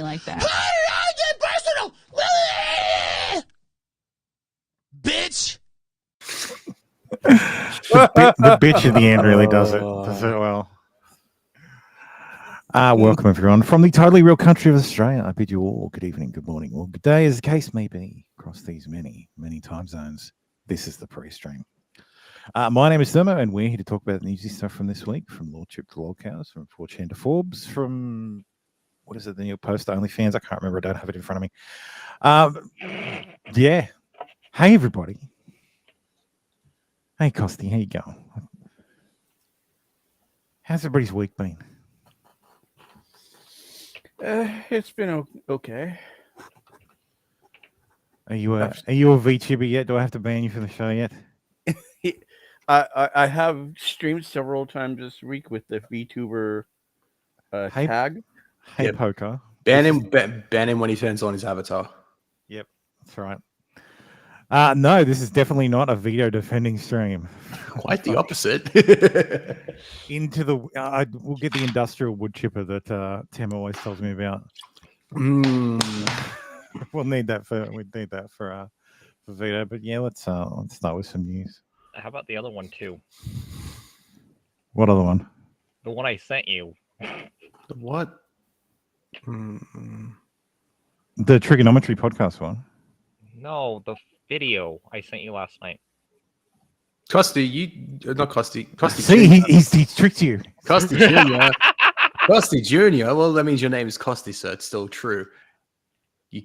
like that. How did I get personal? Bitch. The bitch at the end really does it well. Welcome everyone from the totally real country of Australia. I bid you all good evening, good morning, or good day, as the case may be, across these many time zones. This is the pre-stream. My name is Thermo, and we're here to talk about the newsy stuff from this week, from Lawtube to Lolcows, from 4chan to Forbes, from what is it, the new post Onlyfans? I can't remember. I don't have it in front of me. Yeah. Hey everybody. Hey Costi, how you going? How's everybody's week been? It's been okay. Are you a VTuber yet? Do I have to ban you from the show yet? I have streamed several times this week with the VTuber tag. Hey, yep. Poker. Ban him when he turns on his avatar. Yep, that's right. No, this is definitely not a veto defending stream. Quite the opposite. Into the we'll get the industrial wood chipper that Tim always tells me about. We'll need that for veto. But yeah, let's start with some news. How about the other one too? What other one? The one I sent you. The what? The trigonometry podcast one. No, the video I sent you last night. Costi, not Costi. Costi. See, he's tricked you. Costi Junior. Costi Junior. Well, that means your name is Costi, so it's still true. The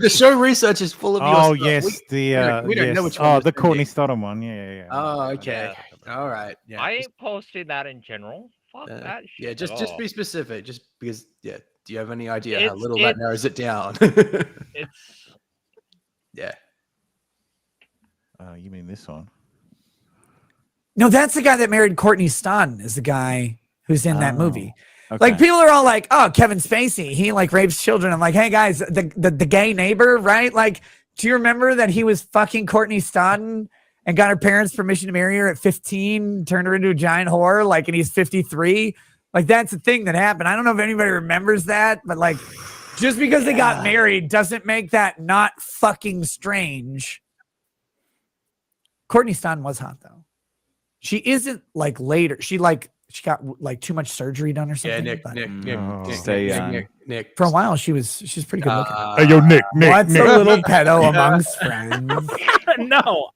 show research is full of your stuff. Yes, we don't know which one. The Courtney Stodden one. Yeah. Oh, okay. Yeah. All right. Yeah. I ain't posted that in general. Fuck that shit. Yeah, just be specific. Just because. Yeah. Do you have any idea how little that narrows it down? It's. Yeah. You mean this one? No, that's the guy that married Courtney Stodden. Is the guy who's in that movie. Okay. Like people are all like, "Oh, Kevin Spacey, he like rapes children." I'm like, "Hey guys, the gay neighbor, right? Like, do you remember that he was fucking Courtney Stodden and got her parents' permission to marry her at 15, turned her into a giant whore, like, and he's 53? Like, that's the thing that happened. I don't know if anybody remembers that, but like, just because they got married doesn't make that not fucking strange. Courtney Stodden was hot though. She isn't like later. She got like too much surgery done or something. Yeah, Nick. For a while, she's pretty good looking. Hey, yo, Nick. What's a little pedo amongst friends? No.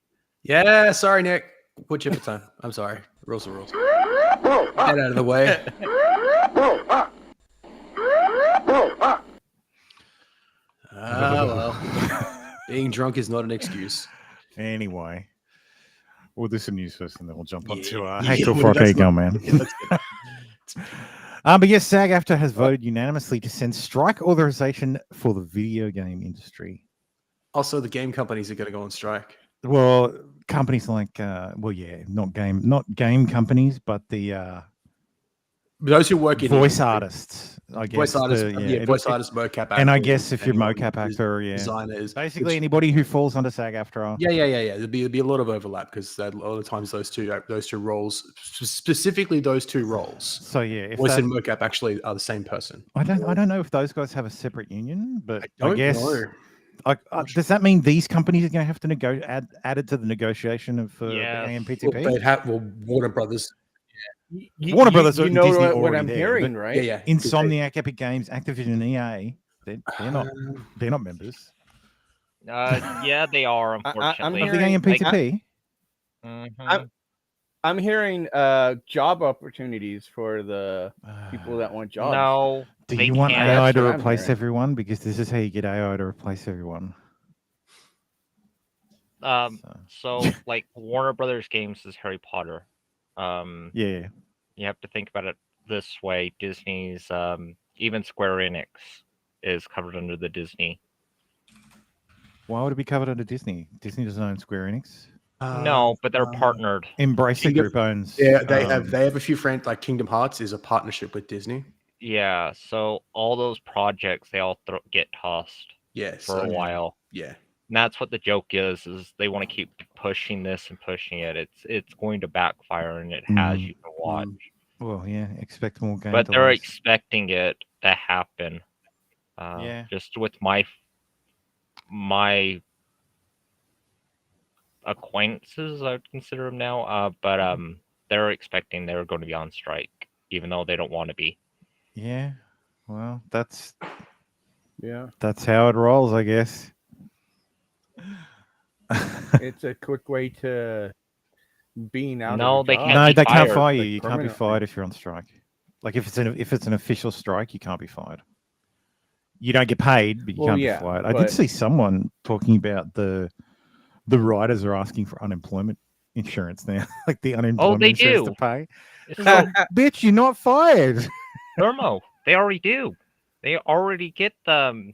Yeah, sorry, Nick. Put you up time. I'm sorry. Rules are rules. Get out of the way. Well. Being drunk is not an excuse. Anyway. We'll do some news first and then we'll jump on to Hey, Cool Frog, how you going, man? But yes, SAG-AFTRA has voted unanimously to send strike authorization for the video game industry. Also, the game companies are going to go on strike. Well, companies like, not game companies, but the those who work in voice artists, I guess. Voice artists, voice artists, mocap actors. And I guess if you're mocap actor, designers, basically anybody who falls under SAG-AFTRA. Yeah. There'd be a lot of overlap because a lot of times those two roles, specifically those two roles. So yeah, if voice and mocap actually are the same person. I don't know if those guys have a separate union, but I guess. Know. Does that mean these companies are going to have to add it to the negotiation of the AMPTP? Well, Warner Brothers. Warner Brothers, you know Disney what I'm there, hearing, right? Yeah. Insomniac, Epic Games, Activision, and EA. They're not members. Yeah, they are. Unfortunately, of the AMPTP. I'm hearing job opportunities for the people that want jobs. No. Do you want AI to replace everyone? Because this is how you get AI to replace everyone. So like Warner Brothers Games is Harry Potter. Yeah. You have to think about it this way. Disney's even Square Enix is covered under the Disney. Why would it be covered under Disney? Disney doesn't own Square Enix. No, but they're partnered. Embrace the Group owns. Yeah, they have a few friends. Like Kingdom Hearts is a partnership with Disney. Yeah, so all those projects they all get tossed. For a while. Yeah. And that's what the joke is they want to keep pushing this and pushing it. It's going to backfire, and it has. You can watch. Well, yeah, expect more game but they're delays. expecting it to happen. Yeah. Just with my acquaintances, I would consider them now. But they're expecting they're going to be on strike, even though they don't want to be. Yeah. Well, that's Yeah, how it rolls, I guess. it's a quick way to being out. No, of a they job, can't No, be they can't fired, fire you. like, You can't be permanently. fired if you're on strike. Like if it's an official strike, you can't be fired. You don't get paid, but you Well, can't yeah, be fired. I did but- see someone talking about the writers are asking for unemployment insurance now, like the unemployment they insurance do. to pay. So, Bitch, you're not fired. Thermo, they already do. They already get the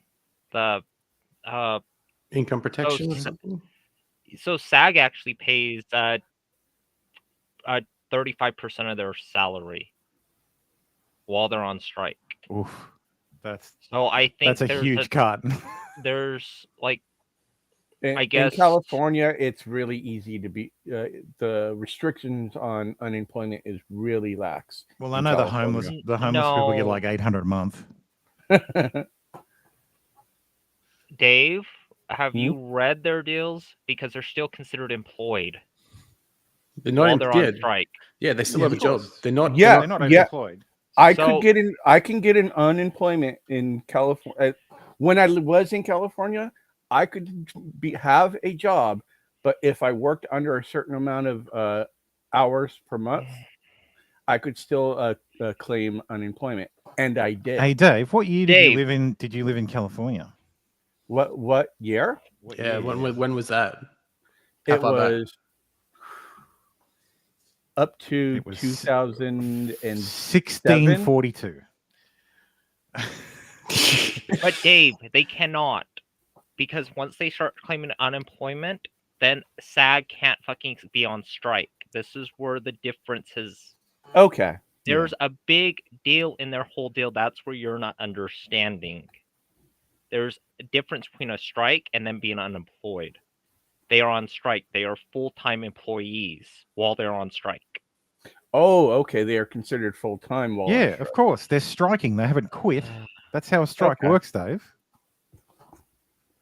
Income protection or s- something. so SAG actually pays 35% of their salary while they're on strike. Oof, that's So I think that's a there's huge cut. there's like In, I guess- in California, it's really easy to be. The restrictions on unemployment is really lax. Well, I in know the California. homeless people get No. like $800 a month. Dave, have Hmm? you read their deals? Because they're still considered employed They're not while they're on yeah, strike. yeah, they still Yeah, have a of job. course. They're not. Yeah, They're not yeah. unemployed. I So- can get an unemployment in California. When I was in California, I could have a job, but if I worked under a certain amount of hours per month, I could still claim unemployment, and I did. Hey, Dave, what year did you Dave. live in? Did you live in California? What year? What Yeah, year? when was that? How It far back? was up to It was 2007. 1642. But Dave, they cannot, because once they start claiming unemployment, then SAG can't fucking be on strike. This is where the difference is. Okay. There's a big deal in their whole deal. That's where you're not understanding. There's a difference between a strike and then being unemployed. They are on strike. They are full-time employees while they're on strike. Oh, okay. They are considered full time. While on Yeah, strike. of course. They're striking. They haven't quit. That's how a strike Okay. works, Dave.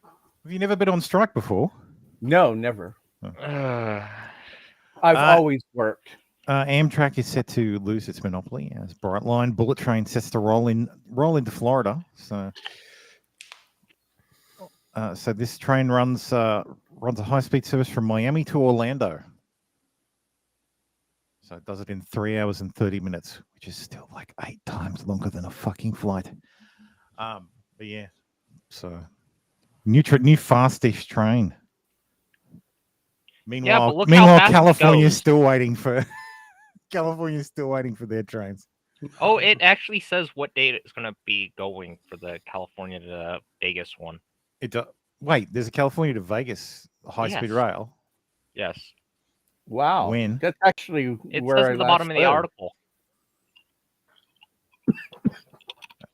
Have you never been on strike before? No, never. Ugh. I've Uh, always worked. Amtrak is set to lose its monopoly as Brightline bullet train sets to roll into Florida. So this train runs a high-speed service from Miami to Orlando. So it does it in 3 hours and 30 minutes, which is still like 8 times longer than a fucking flight. But yeah, so new fast-ish train. Meanwhile, but look how fast it California's goes. still waiting for their trains. Oh, it actually says what date it's going to be going for the California to Vegas one. Wait, there's a California to Vegas high-speed Yes. rail. Yes. Wow. When? That's actually It where says I at the last bottom of the lived. article.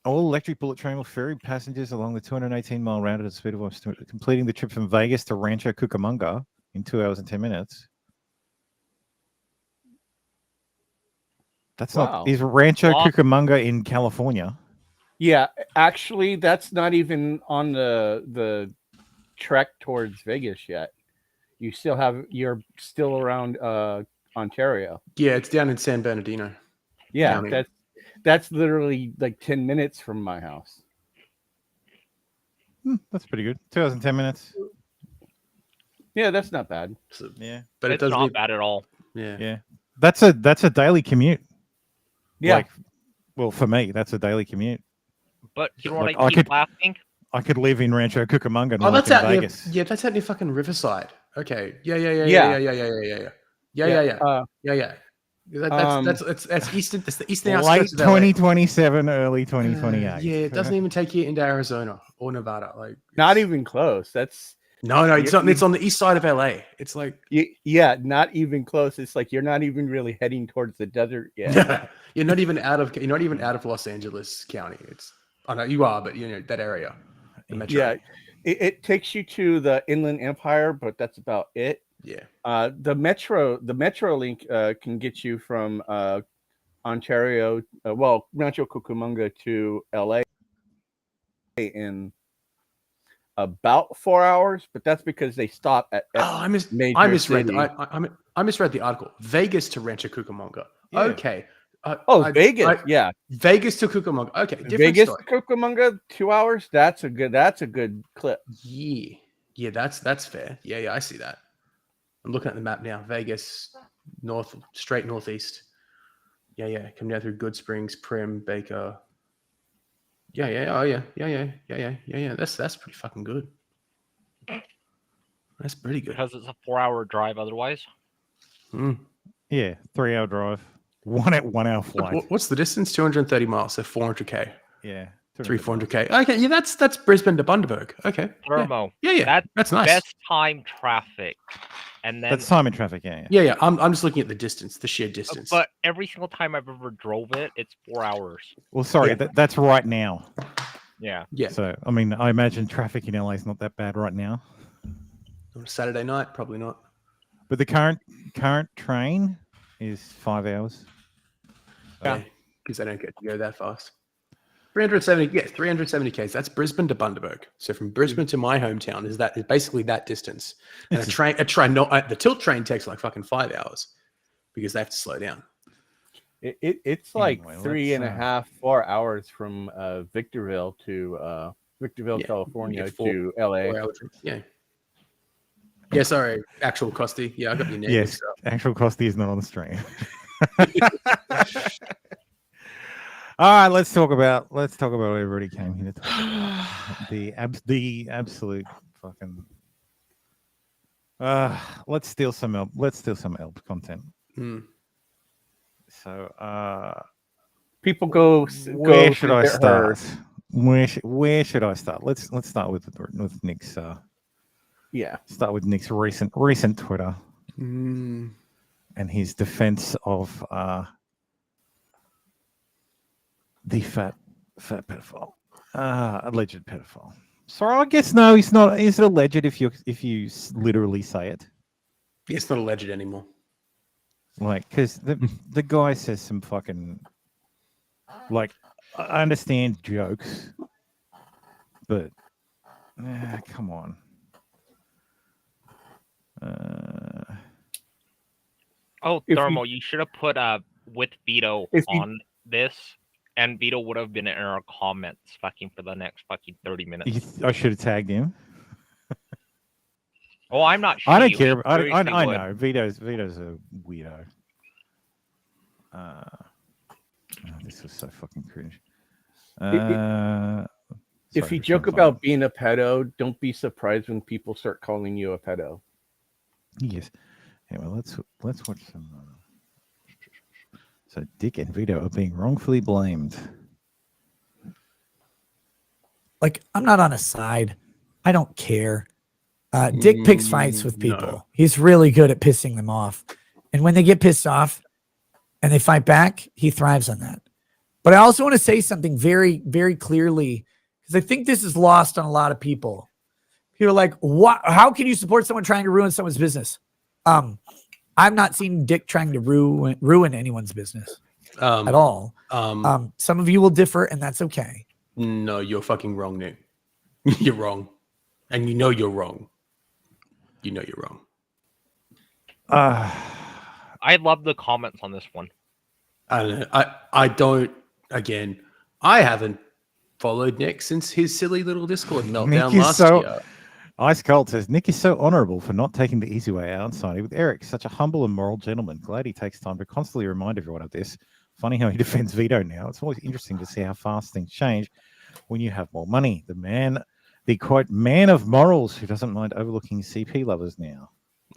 All-electric bullet train will ferry passengers along the 218-mile route at a speed of completing the trip from Vegas to Rancho Cucamonga in 2 hours and 10 minutes. That's Wow. not... Is Rancho Lost. Cucamonga in California? Yeah, actually, that's not even on the trek towards Vegas yet. You're still around Ontario. Yeah, it's down in San Bernardino. Yeah, County. that's literally like 10 minutes from my house. That's pretty good. 2 hours and 10 minutes. Yeah, that's not bad. So, Yeah. but it It's does not need, bad at all. yeah. Yeah. That's a daily commute. Yeah. Like, well, for me, that's a daily commute. But you know Like, what I I keep could- laughing? I could live in Rancho Cucamonga and Oh, work that's in out near, Vegas. yeah, that's out near fucking Riverside. Okay. Yeah. That's eastern. That's the eastern Late outskirts of LA. 2027, early 2028. Yeah, it doesn't even take you into Arizona or Nevada. Like, Not even close. That's no, it's You- not. It's on the east side of LA. It's like, yeah, not even close. It's like you're not even really heading towards the desert yet. you're not even out of Los Angeles County. It's, I know you are, but you know that area. The metro. Yeah, it takes you to the Inland Empire, but that's about it. Yeah. The Metro link can get you from Ontario, Rancho Cucamonga to LA in about 4 hours, but that's because they stop at I major misread. city. I misread the article. Vegas to Rancho Cucamonga. Yeah. Okay. Vegas, yeah. Vegas to Cucamonga. Okay, different Vegas story. to Cucamonga, 2 hours. That's a good clip. Yeah, that's fair. Yeah, I see that. I'm looking at the map now. Vegas, straight northeast. Yeah. Come down through Good Springs, Prim, Baker. Yeah. That's pretty fucking good. That's pretty good. Because it's a 4-hour drive otherwise. Yeah, 3-hour drive. 1 hour flight. What's the distance? 230 miles, so 400k. Yeah. 400k. Okay, yeah, that's Brisbane to Bundaberg. Okay. Thermo. Yeah. That's nice. Best time traffic. And then That's time in traffic, yeah. Yeah. I'm just looking at the distance, the sheer distance. But every single time I've ever drove it, it's 4 hours. Well, sorry, that's right now. Yeah. Yeah. So, I mean, I imagine traffic in LA is not that bad right now. On a Saturday night, probably not. But the current train is 5 hours. Yeah, because they don't get to go that fast. 370 k's. That's Brisbane to Bundaberg. So from Brisbane to my hometown is basically that distance. And the tilt train takes like fucking 5 hours because they have to slow down. It's like Anyway, 3.5, 4 hours from Victorville, California to LA. 4 hours. Yeah, sorry, actual Costy. Yeah, I got your name. Yes, actual Costy is not on the stream. All right, let's talk about what everybody came here to talk about. The absolute fucking. Let's steal some Elb content. So, people go. Where should I start? Where should I start? Let's start with Nick's. Start with Nick's recent Twitter and his defense of the fat pedophile, alleged pedophile. Sorry, I guess no, he's not. Is it alleged if you literally say it? It's not alleged anymore. Like, because the guy says some fucking, like, I understand jokes, but come on. Thermo, you should have put with Vito on this, and Vito would have been in our comments fucking for the next fucking 30 minutes. I should have tagged him. Oh, I'm not sure. I don't care. I know. Vito's a weirdo. This was so fucking cringe. If you joke about being a pedo, don't be surprised when people start calling you a pedo. Yes. Anyway, let's watch some. So Dick and Vito are being wrongfully blamed. Like, I'm not on a side. I don't care. Dick picks fights with people. No. He's really good at pissing them off. And when they get pissed off and they fight back, he thrives on that. But I also want to say something very, very clearly, because I think this is lost on a lot of people. People are like, "What? How can you support someone trying to ruin someone's business?" I've not seen Dick trying to ruin anyone's business at all. Some of you will differ, and that's okay. No, you're fucking wrong, Nick. You're wrong. And you know you're wrong. You know you're wrong. I love the comments on this one. I don't know. I don't. Again, I haven't followed Nick since his silly little Discord meltdown last year. Ice Cold says, Nick is so honorable for not taking the easy way out, siding with Eric. Such a humble and moral gentleman. Glad he takes time to constantly remind everyone of this. Funny how he defends Vito now. It's always interesting to see how fast things change when you have more money. The quote, man of morals who doesn't mind overlooking CP lovers now.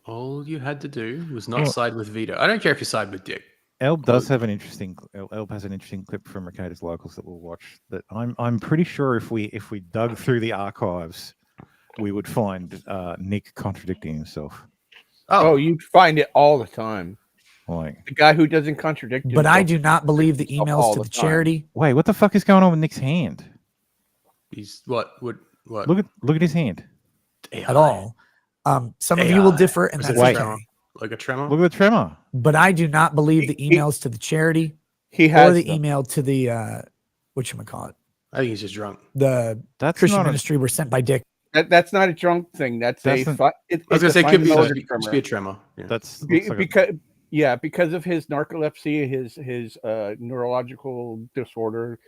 All you had to do was not side with Vito. I don't care if you side with Dick. Elb has an interesting clip from Ricardo's Locals that we'll watch. That I'm pretty sure if we dug through the archives, we would find Nick contradicting himself. Oh, you'd find it all the time. Like the guy who doesn't contradict himself. But I do not believe the emails to the charity. Wait, what the fuck is going on with Nick's hand? He's what? Look at his hand. At all. Some of you will differ, and that's okay. Like a tremor? Look at the tremor. But I do not believe the emails to the charity. He has or the them. email to the whatchamacallit, I think he's just drunk. the That's Christian not a, ministry were sent by Dick. That's not a drunk thing. That's That's a. an- It's I was gonna a say fine could be, motor just tremor. be a tremor. Yeah. that's Be- looks like because of his narcolepsy, his neurological disorder,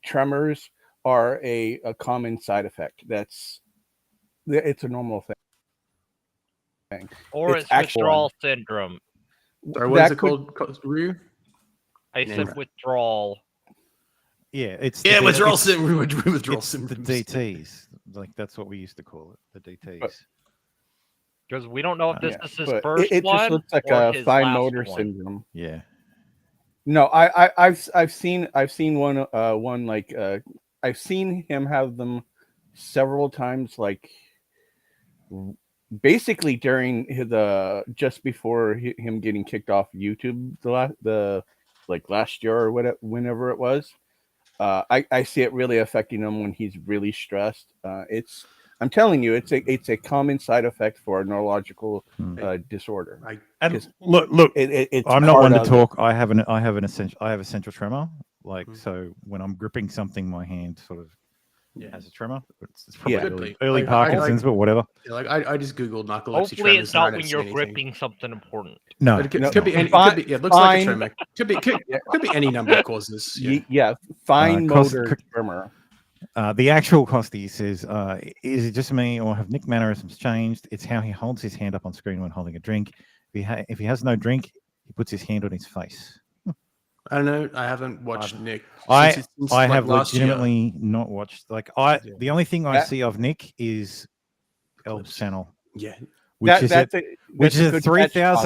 tremors are a common side effect. It's a normal thing. Or It's it's actual withdrawal syndrome. Sorry, what That is it could- called? Ryu? I Name said it. withdrawal. yeah, it's Yeah, the, withdrawal it's, syndrome. Withdrawal it's the symptoms. DTs. Like that's what we used to call it, the DTs. Because we don't know if this Yeah. is his But first it one just looks like or a his fine last motor one. syndrome. Yeah. No, I've seen one like I've seen him have them several times, like basically during just before him getting kicked off YouTube the last year or whenever it was. I see it really affecting him when he's really stressed. I'm telling you, it's a common side effect for a neurological disorder. And 'Cause look, It's I'm not part one to of it. talk. I have a central tremor. Like Mhm. so, when I'm gripping something, my hand sort of Yeah. has a tremor. It's probably Yeah. early Like, Parkinson's, but whatever. Yeah, like I just googled narcolepsy Hopefully, tremors it's and I not don't when see you're anything. gripping something important. No, But it could, No, could be any. fine- Could be, yeah, it looks like a fine- tremor. Could be any number of causes. Yeah. Yeah, fine cost- motor tremor. the actual Costy says, is it just me or have Nick mannerisms changed? It's how he holds his hand up on screen when holding a drink. If he has no drink, he puts his hand on his face. I don't know. I haven't watched Nick. I since have last year. legitimately not watched. Like Yeah. the only thing I That- see of Nick is Elb's Clips. channel, Yeah. which is at that's a good catch,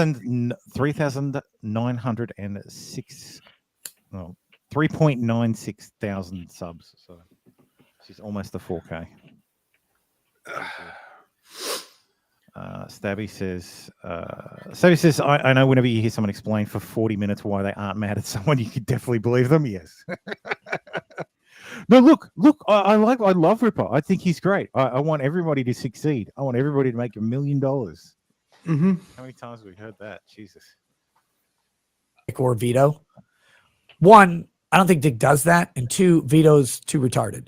3,906, well, 3.96 thousand subs. So she's almost a 4K. Stabby says, I know whenever you hear someone explain for 40 minutes why they aren't mad at someone, you could definitely believe them. Yes. No, look, I love Ripper. I think he's great. I want everybody to succeed. I want everybody to make $1 million. Mm-hmm. How many times have we heard that? Jesus. Dick or Vito. One, I don't think Dick does that, and two, Vito's too retarded.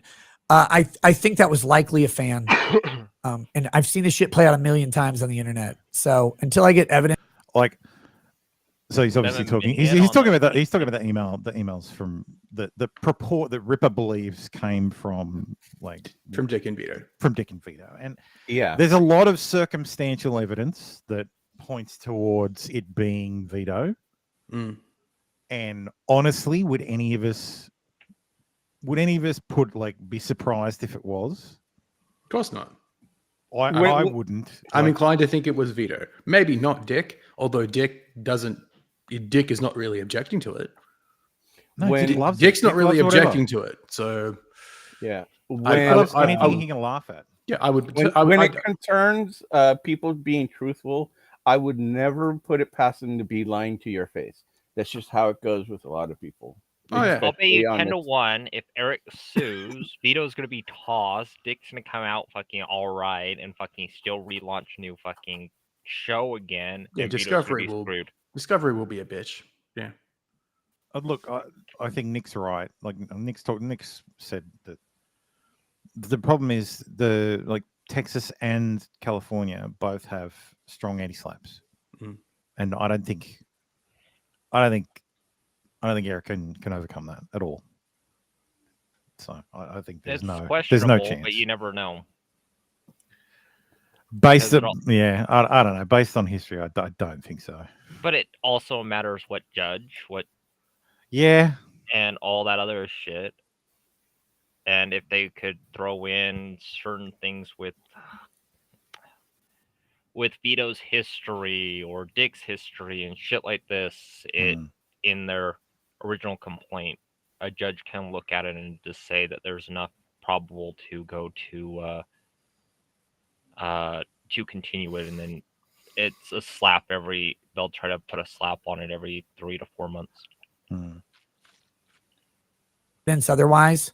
I think that was likely a fan. And I've seen this shit play out 1,000,000 times on the internet. So until I get evidence, Like, so he's obviously Haven't talking. been hit He's on talking the- about that. He's talking about the emails from the purport that Ripper believes came from From Dick and Vito. from Dick and Vito, and Yeah, there's a lot of circumstantial evidence that points towards it being Vito. Mm. And honestly, would any of us be surprised if it was? Of course not. I wouldn't. I'm Like, inclined to think it was Vito. Maybe not Dick, although Dick is not really objecting to it. no, when- Dick loves it. Dick's not Dick really loves whatever. objecting to it. So yeah. Dick I- loves I- anything I- he can laugh at. yeah, I would. When it concerns people being truthful, I would never put it past them to be lying to your face. That's just how it goes with a lot of people. Oh, yeah. I'll bet you Especially on 10 to this- 1 if Eric sues, Vito's gonna be tossed, Dick's gonna come out fucking alright and fucking still relaunch a new fucking show again. Yeah, and Vito's Discovery gonna be screwed. Discovery will be a bitch. Yeah. Look, I think Nick's right. Like Nick said that the problem is Texas and California both have strong anti-slaps, Mm. and I don't think Eric can overcome that at all. So I think there's It's no questionable, chance. but you never know. Based because it on I don't know. Based on history, I don't think so. But it also matters what judge, what Yeah, and all that other shit. And if they could throw in certain things with Vito's history or Dick's history and shit like this, in their original complaint, a judge can look at it and just say that there's enough probable to go to continue it, and then it's a slap they'll try to put a slap on it every 3 to 4 months. otherwise,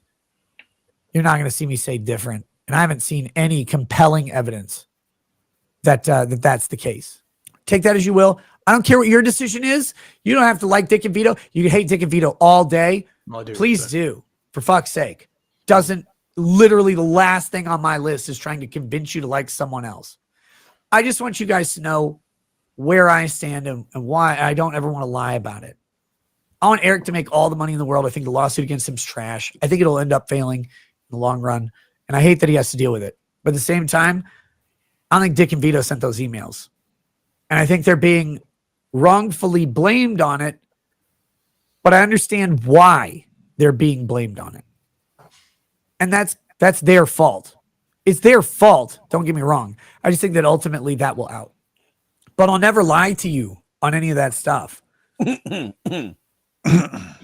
you're not going to see me say different. And I haven't seen any compelling evidence that that's the case. Take that as you will. I don't care what your decision is. You don't have to like Dick and Vito. You can hate Dick and Vito all day. I'll do it, Please but- do. For fuck's sake. Doesn't literally the last thing on my list is trying to convince you to like someone else. I just want you guys to know where I stand and why I don't ever want to lie about it. I want Eric to make all the money in the world. I think the lawsuit against him is trash. I think it'll end up failing in the long run. And I hate that he has to deal with it. But at the same time, I don't think Dick and Vito sent those emails. And I think they're being wrongfully blamed on it. But I understand why they're being blamed on it. And that's their fault. It's their fault. Don't get me wrong. I just think that ultimately that will out. But I'll never lie to you on any of that stuff.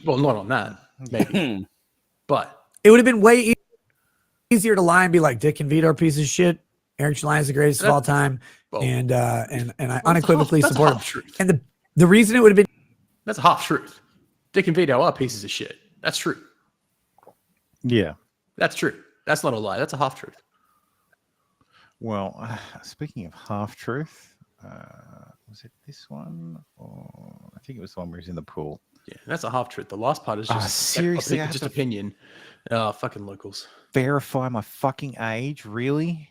Well, not on that, maybe. But It would have been way easier to lie and be like, Dick and Vito are a piece of shit. Eric July is the greatest of all time. Well, And I unequivocally that's support him. half truth. And the reason it would have been That's a half truth. Dick and Vito are pieces of shit. That's true. Yeah. That's true. That's not a lie. That's a half truth. Well, speaking of half truth, was it this one? Or I think it was the one where he's in the pool. Yeah, that's a half truth. The last part is just seriously, I have just to- opinion. Oh, fucking locals. Verify my fucking age, really?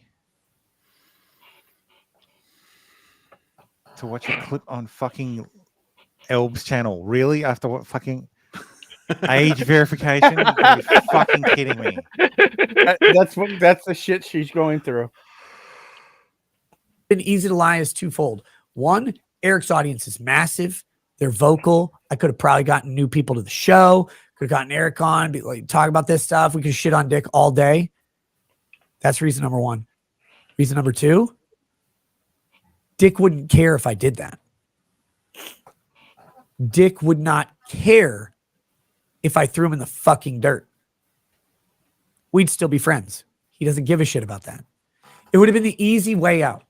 To watch a clip on fucking Elb's channel, really? After what fucking age verification? Are you fucking kidding me? That's the shit she's going through. easy to lie is twofold. One, Eric's audience is massive. They're vocal. I could have probably gotten new people to the show. Could have gotten Eric on, be like, talk about this stuff. We could shit on Dick all day. That's reason number one. Reason number two, Dick wouldn't care if I did that. Dick would not care if I threw him in the fucking dirt. We'd still be friends. He doesn't give a shit about that. It would have been the easy way out.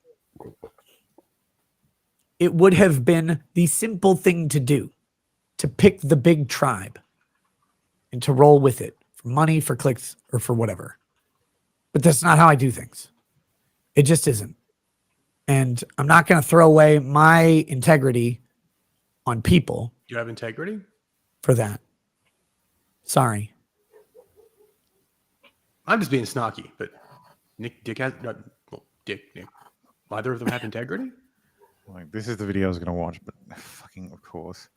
It would have been the simple thing to do, to pick the big tribe and to roll with it for money, for clicks, or for whatever. But that's not how I do things. It just isn't. And I'm not going to throw away my integrity on people You have integrity? for that. Sorry. I'm just being snarky, but Dick has no, well, Nick. Either of them have integrity? Like, this is the video I was going to watch, but fucking, of course.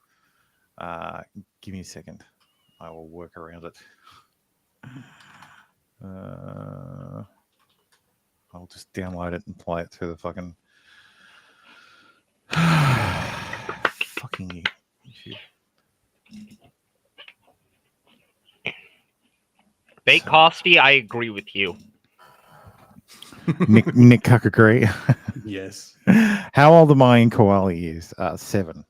Give me a second. I will work around it. I'll just download it and play it through the fucking fucking YouTube. Bait Costy, I agree with you. Nick Cuck agree. Yes. How old am I in koala years? 7.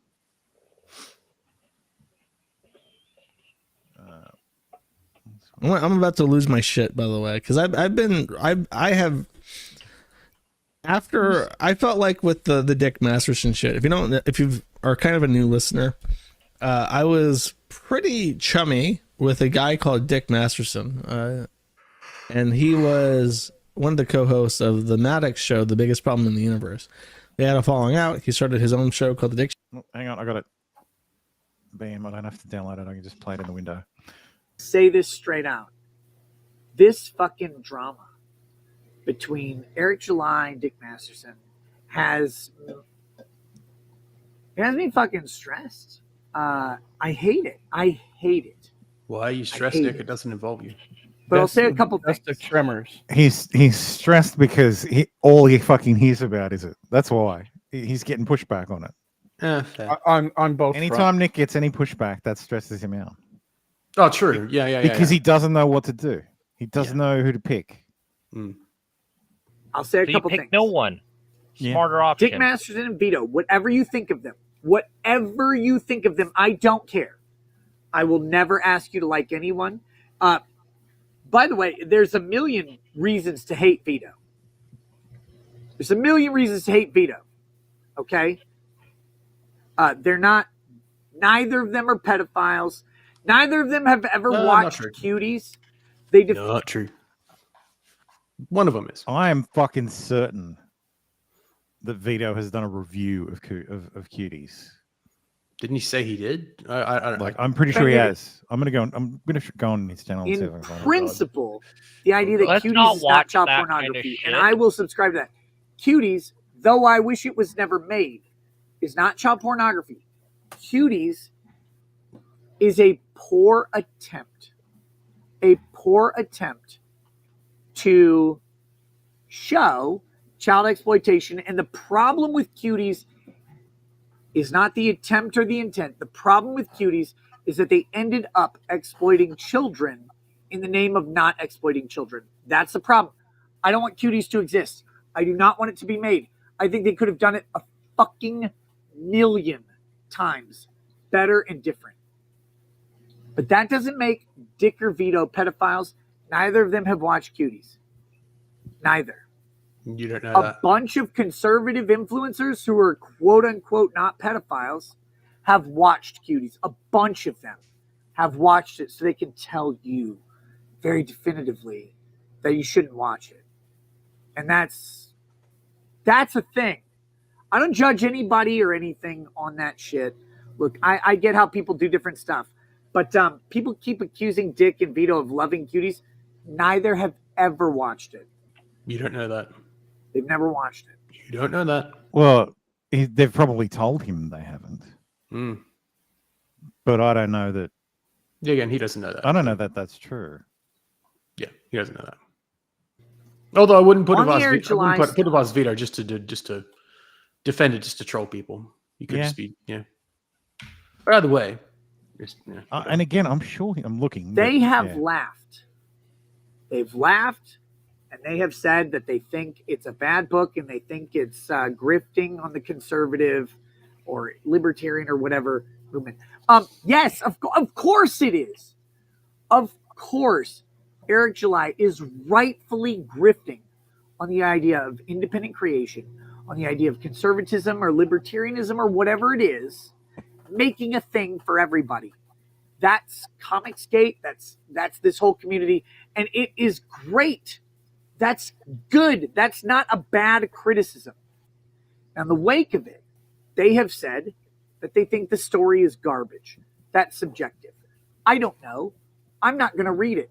I'm about to lose my shit, by the way, because I have after I felt like with the Dick Masterson shit. If you are kind of a new listener, I was pretty chummy with a guy called Dick Masterson, and he was one of the co-hosts of the Maddox show, The Biggest Problem in the Universe. They had a falling out. He started his own show called The Dick. Oh, hang on, I got it. Bam! I don't have to download it. I can just play it in the window. Say this straight out. This fucking drama between Eric July and Dick Masterson has me fucking stressed. I hate it. I hate it. Why are you stressed, hate Nick? it. It doesn't involve you. But I'll say a couple That's things. the tremors. He's stressed because all he fucking hears about is it. That's why he's getting pushback on it. Fair. On both Anytime fronts. Nick gets any pushback, that stresses him out Oh, true. Yeah. because he doesn't know what to do. He doesn't know who to pick. I'll say a So you couple pick things. no one. Yeah. Smarter option. Dick Masterson and Vito, whatever you think of them, I don't care. I will never ask you to like anyone. By the way, there's a million reasons to hate Vito. There's a million reasons to hate Vito. Okay? They're not, neither of them are pedophiles. Neither of them have ever not watched true. Cuties. They Not true. One of them is. I am fucking certain that Vito has done a review of Cuties. Didn't he say he did? I don't know. I'm pretty sure he But has. I'm gonna go on his channel and see if I In can find it. principle, the idea that Let's Cuties not is not watch child that kind of pornography, and shit. I will subscribe to that. Cuties, though I wish it was never made, is not child pornography. Cuties is a poor attempt to show child exploitation. And the problem with Cuties is not the attempt or the intent. The problem with Cuties is that they ended up exploiting children in the name of not exploiting children. That's the problem. I don't want Cuties to exist. I do not want it to be made. I think they could have done it a fucking million times better and different. But that doesn't make Dick or Vito pedophiles. Neither of them have watched Cuties. Neither. You don't know A that. bunch of conservative influencers who are quote unquote not pedophiles have watched Cuties. A bunch of them have watched it so they can tell you very definitively that you shouldn't watch it. And that's a thing. I don't judge anybody or anything on that shit. Look, I get how people do different stuff. But people keep accusing Dick and Vito of loving Cuties. Neither have ever watched it. You don't know that. They've never watched it. You don't know that. Well, they've probably told him they haven't, Mm. but I don't know that. Yeah, again, he doesn't know that. I don't know that that's true. Yeah, he doesn't know that. Although I wouldn't put On it the air past July put it past Vito just to defend it, just to troll people. You could Yeah. just be But either way, And again, I'm sure I'm looking. They but, have yeah. laughed. They've laughed, and they have said that they think it's a bad book and they think it's grifting on the conservative or libertarian or whatever movement. Yes, of course it is. Of course, Eric July is rightfully grifting on the idea of independent creation, on the idea of conservatism or libertarianism or whatever it is, making a thing for everybody. That's Comicsgate. That's this whole community, and it is great. That's good. That's not a bad criticism. Now, in the wake of it, they have said that they think the story is garbage. That's subjective. I don't know. I'm not going to read it.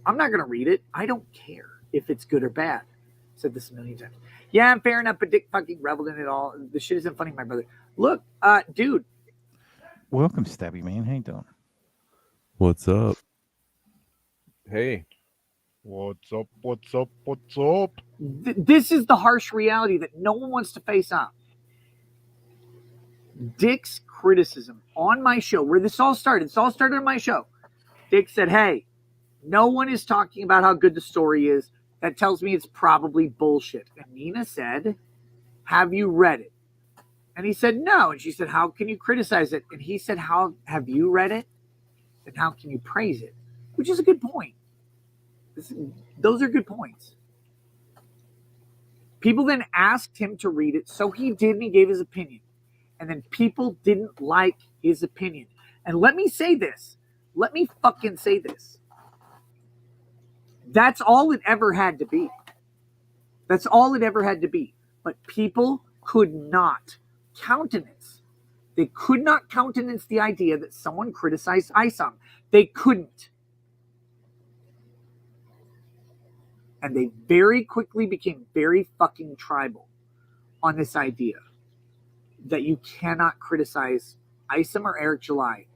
I don't care if it's good or bad. I've said this a million times. Yeah, I'm fair enough, but Dick fucking reveled in it all. The shit isn't funny, my brother. Look, dude. Welcome, Stabby Man. How you doing? What's up? Hey, what's up? What's up? What's up? This is the harsh reality that no one wants to face up. Dick's criticism on my show, where this all started, on my show. Dick said, hey, no one is talking about how good the story is. That tells me it's probably bullshit. And Nina said, have you read it? And he said, no. And she said, how can you criticize it? And he said, have you read it? And how can you praise it? Which is a good point. Those are good points. People then asked him to read it, so he did, and he gave his opinion. And then people didn't like his opinion. And let me say this. Let me fucking say this. That's all it ever had to be. That's all it ever had to be. But people could not countenance. They could not countenance the idea that someone criticized ISOM. They couldn't. And they very quickly became very fucking tribal on this idea that you cannot criticize Isom or Eric July.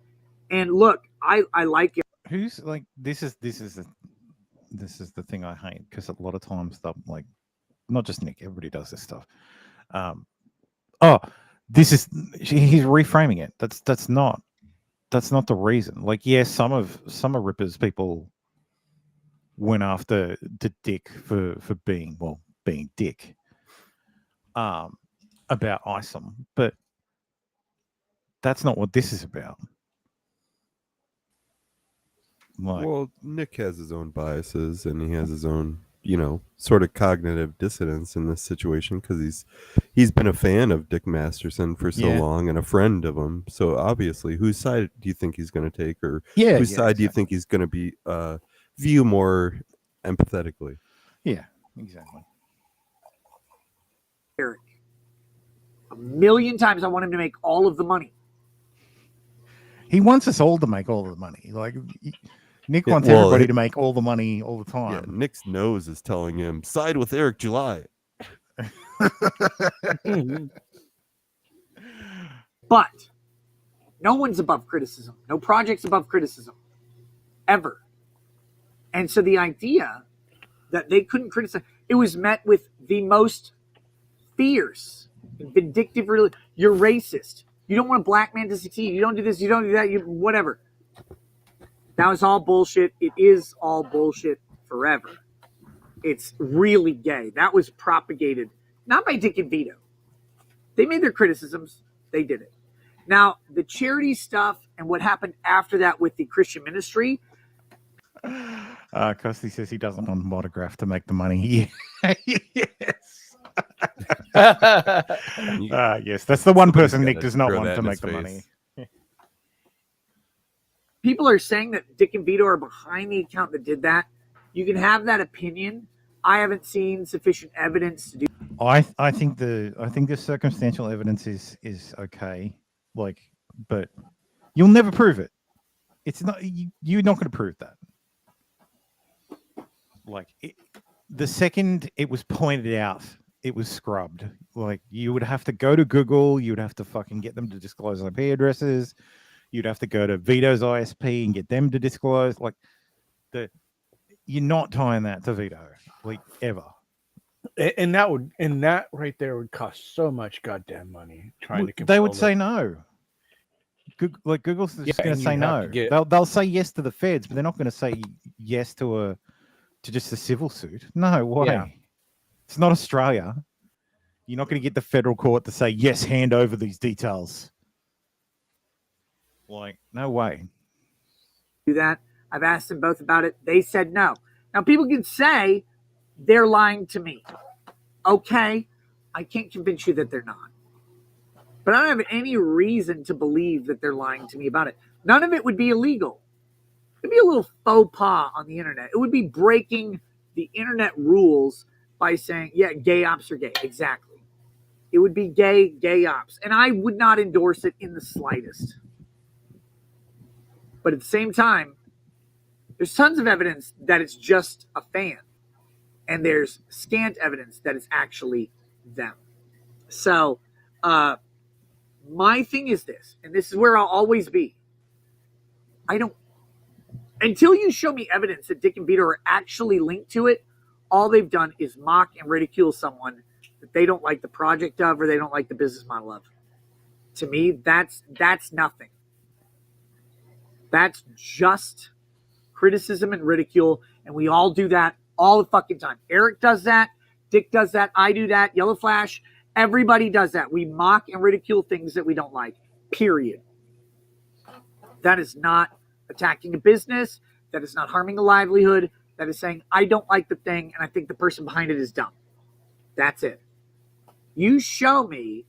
And look, I like it. Who's like this is the thing I hate, because a lot of times stuff like, not just Nick, everybody does this stuff. He's reframing it. That's not the reason. Like, yes, some of Ripper's people went after the Dick for being Dick about Isom, but that's not what this is about. Like, Well, Nick has his own biases and he has his own, sort of cognitive dissonance in this situation, because he's been a fan of Dick Masterson for so long and a friend of him. So obviously, whose side do you think he's going to take, or whose side do you think he's going to be view more empathetically? Yeah, exactly. Eric. A million times I want him to make all of the money. He wants us all to make all the money. Like Nick wants everybody to make all the money all the time. Yeah, Nick's nose is telling him, side with Eric July. But no one's above criticism. No project's above criticism. Ever. And so the idea that they couldn't criticize, it was met with the most fierce and vindictive, you're racist. You don't want a black man to succeed. You don't do this, you don't do that, you whatever. That was all bullshit. It is all bullshit forever. It's really gay. That was propagated, not by Dick and Vito. They made their criticisms. They did it. Now, the charity stuff and what happened after that with the Christian ministry. Costy says he doesn't want Monograph to make the money. Yes. Yes, that's the one person Nick does not want to make the money. People are saying that Dick and Vito are behind the account that did that. You can have that opinion. I haven't seen sufficient evidence to do. I think the circumstantial evidence is okay, like, but you'll never prove it. It's not you're not going to prove that. Like the second it was pointed out, it was scrubbed. Like you would have to go to Google, you would have to fucking get them to disclose IP addresses. You'd have to go to Vito's ISP and get them to disclose. Like you're not tying that to Vito, like ever. And that right there would cost so much goddamn money trying to. They would say no. Google's just going to say no. They'll say yes to the feds, but they're not going to say yes to just a civil suit. No way. Yeah. It's not Australia. You're not going to get the federal court to say yes, hand over these details. Like, no way. Do that. I've asked them both about it. They said no. Now, people can say they're lying to me. Okay, I can't convince you that they're not. But I don't have any reason to believe that they're lying to me about it. None of it would be illegal. It'd be a little faux pas on the internet. It would be breaking the internet rules by saying, yeah, gay ops are gay. Exactly. It would be gay ops. And I would not endorse it in the slightest. But at the same time, there's tons of evidence that it's just a fan. And there's scant evidence that it's actually them. So, my thing is this, and this is where I'll always be. Until you show me evidence that Dick and Vito are actually linked to it, all they've done is mock and ridicule someone that they don't like the project of or they don't like the business model of. To me, that's nothing. That's just criticism and ridicule, and we all do that all the fucking time. Eric does that. Dick does that. I do that. Yellow Flash. Everybody does that. We mock and ridicule things that we don't like. Period. That is not attacking a business. That is not harming a livelihood. That is saying, I don't like the thing, and I think the person behind it is dumb. That's it. You show me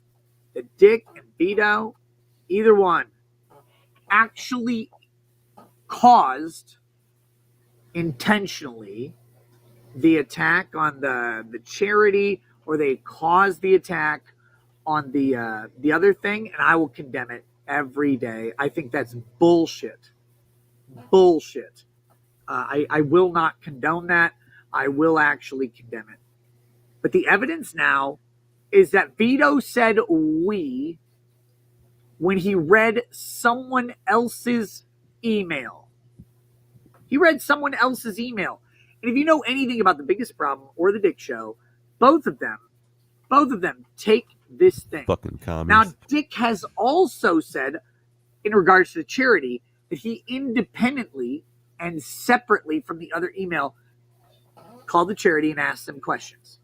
that Dick and Vito, either one, actually caused intentionally the attack on the charity, or they caused the attack on the other thing, and I will condemn it every day. I think that's bullshit. Bullshit. I will not condone that. I will actually condemn it. But the evidence now is that Vito said we when he read someone else's email. He read someone else's email. And if you know anything about The Biggest Problem or The Dick Show, both of them take this thing. Fucking commies. Now, Dick has also said, in regards to the charity, that he independently and separately from the other email called the charity and asked them questions.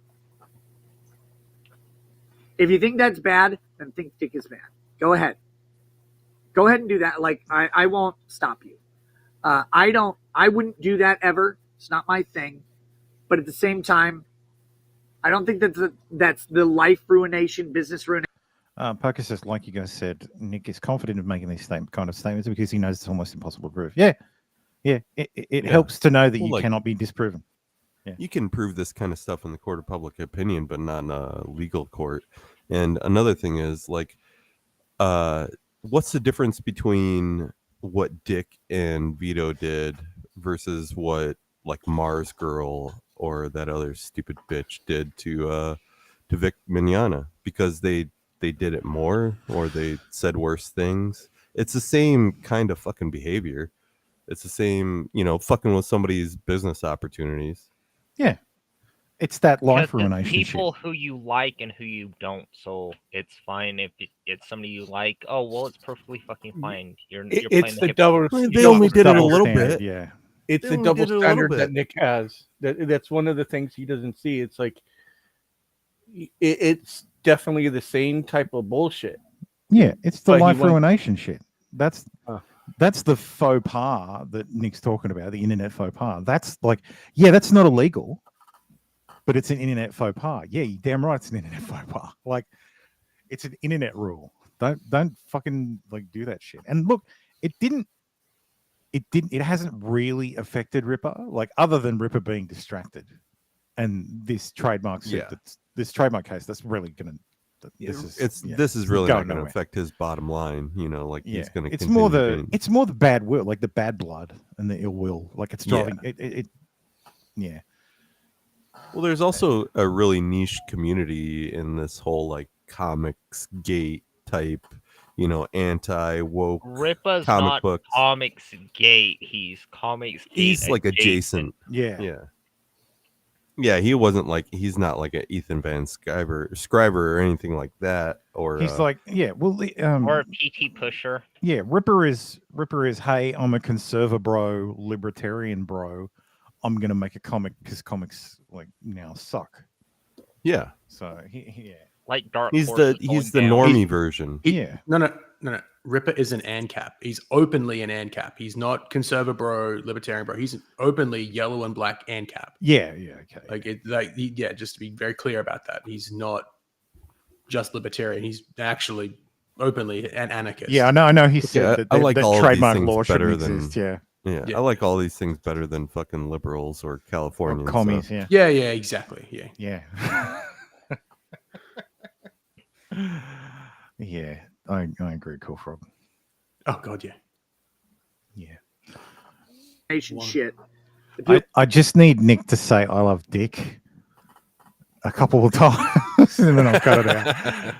If you think that's bad, then think Dick is bad. Go ahead. Go ahead and do that. Like, I won't stop you. I wouldn't do that ever. It's not my thing. But at the same time, I don't think that's the life ruination, business ruination. Poker says, like you guys said, Nick is confident of making these kind of statements because he knows it's almost impossible to prove. Yeah. It helps to know that you cannot be disproven. You can prove this kind of stuff in the court of public opinion, but not in a legal court. And another thing is like, what's the difference between what Dick and Vito did versus what like Mars Girl or that other stupid bitch did to Vic Mignogna? Because they did it more, or they said worse things. It's the same kind of fucking behavior. It's the same, fucking with somebody's business opportunities. Yeah. It's that life Because there's ruination people shit. who you like and who you don't, so it's fine if it's somebody you like. Oh well, it's perfectly fucking fine. You're It's playing the hip- double. Well, they double only did it a standard. little Standard, bit. Yeah. It's They the only double did it a little standard that bit. Nick has. That's one of the things he doesn't see. It's like it's definitely the same type of bullshit. Yeah, it's the But he life wants- ruination shit. That's Huh. that's the faux pas that Nick's talking about, the internet faux pas. That's like, yeah, that's not illegal, but it's an internet faux pas. Yeah, you're damn right, it's an internet faux pas. Like, it's an internet rule. Don't fucking like do that shit. And look, it hasn't really affected Ripper, like other than Ripper being distracted, and this trademark suit. Yeah. This trademark case. That's really gonna. This is really not going going to nowhere. affect his bottom line. Like he's going to. It's more the bad will, like the bad blood and the ill will. Like it's driving it. Yeah. Well, there's also a really niche community in this whole like comics gate type, anti woke Rippa's comic not books. comics gate. He's comics gate. He's like adjacent. Yeah. Yeah, he's not like an Ethan Van Scriver or anything like that. Or He's like, yeah, well, or a PT pusher. Yeah, Ripper is. Hey, I'm a conservative bro, libertarian bro. I'm gonna make a comic because comics like now suck. yeah, So yeah. Like Dark he's Horse the is going down. normie version. Yeah. Mm. No. Ripper is an ANCAP. He's openly an ANCAP. He's not conservative bro, libertarian bro. He's openly yellow and black ANCAP. Yeah, okay. Just to be very clear about that. He's not just libertarian. He's actually openly an anarchist. Yeah, I know. He said that, I like that all of these trademark things law better shouldn't than exist. Yeah. Yeah, I like all these things better than fucking liberals or Or Californians. commies. so. Yeah. Yeah, exactly. Yeah. Yeah. Yeah. I agree. Cool frog. Oh God, yeah. Yeah. Nation shit. I just need Nick to say I love Dick a couple of times and then I'll cut it out.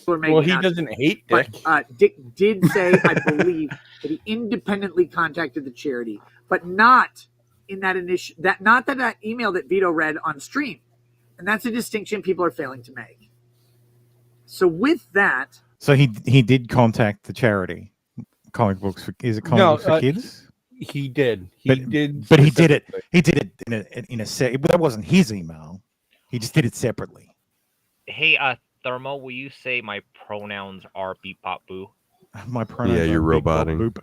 Well, he doesn't hate Dick. But Dick did say, I believe, that he independently contacted the charity, but not in that that email that Vito read on stream. And that's a distinction people are failing to make. So with that, So he did contact the charity. Comic books for Books for Kids? He did. But he did it. He did it in a set. But that wasn't his email. He just did it separately. Hey, Thermo, will you say my pronouns are beep bop boo? My pronouns. Yeah, you're are big bop roboting. boop.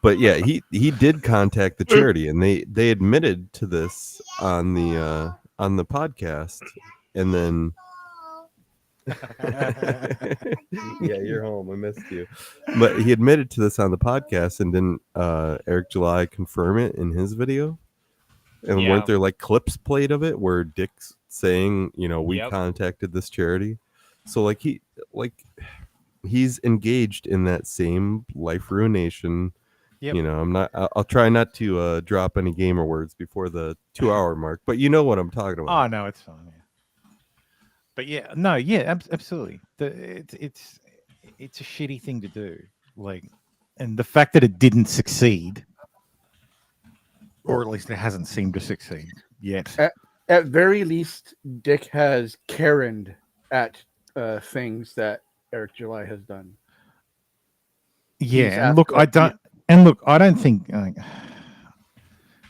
But yeah, he did contact the charity, and they admitted to this on the podcast, and then. Yeah, you're home. I missed you. But he admitted to this on the podcast, and didn't Eric July confirm it in his video? And Yeah. weren't there like clips played of it where Dick's saying, we Yep. contacted this charity? So he's engaged in that same life ruination. Yep. I'll try not to drop any gamer words before the 2-hour mark, but you know what I'm talking about. Oh no, it's fine. Yeah. But absolutely. It's a shitty thing to do. Like, and the fact that it didn't succeed, or at least it hasn't seemed to succeed yet. At very least, Dick has Karened at things that Eric July has done. Yeah, and look, I don't think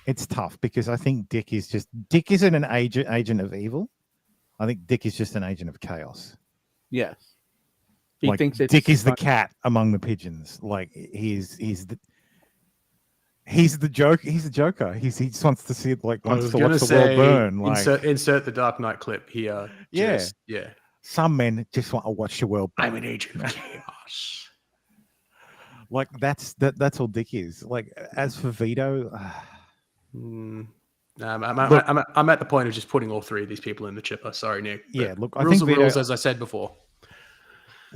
it's tough because I think Dick isn't an agent of evil. I think Dick is just an agent of chaos. Yes, he thinks it's Dick is the cat among the pigeons. Like he's the joke. He's the Joker. He just wants to see it. Like wants to watch the world burn. Like insert the Dark Knight clip here. Yeah. Yeah. Some men just want to watch the world burn. I'm an agent of chaos. Like that's all Dick is. Like as for Vito, I'm at the point of just putting all three of these people in the chipper. Sorry, Nick. Yeah, but look, I rules think are rules, Vito- as I said before.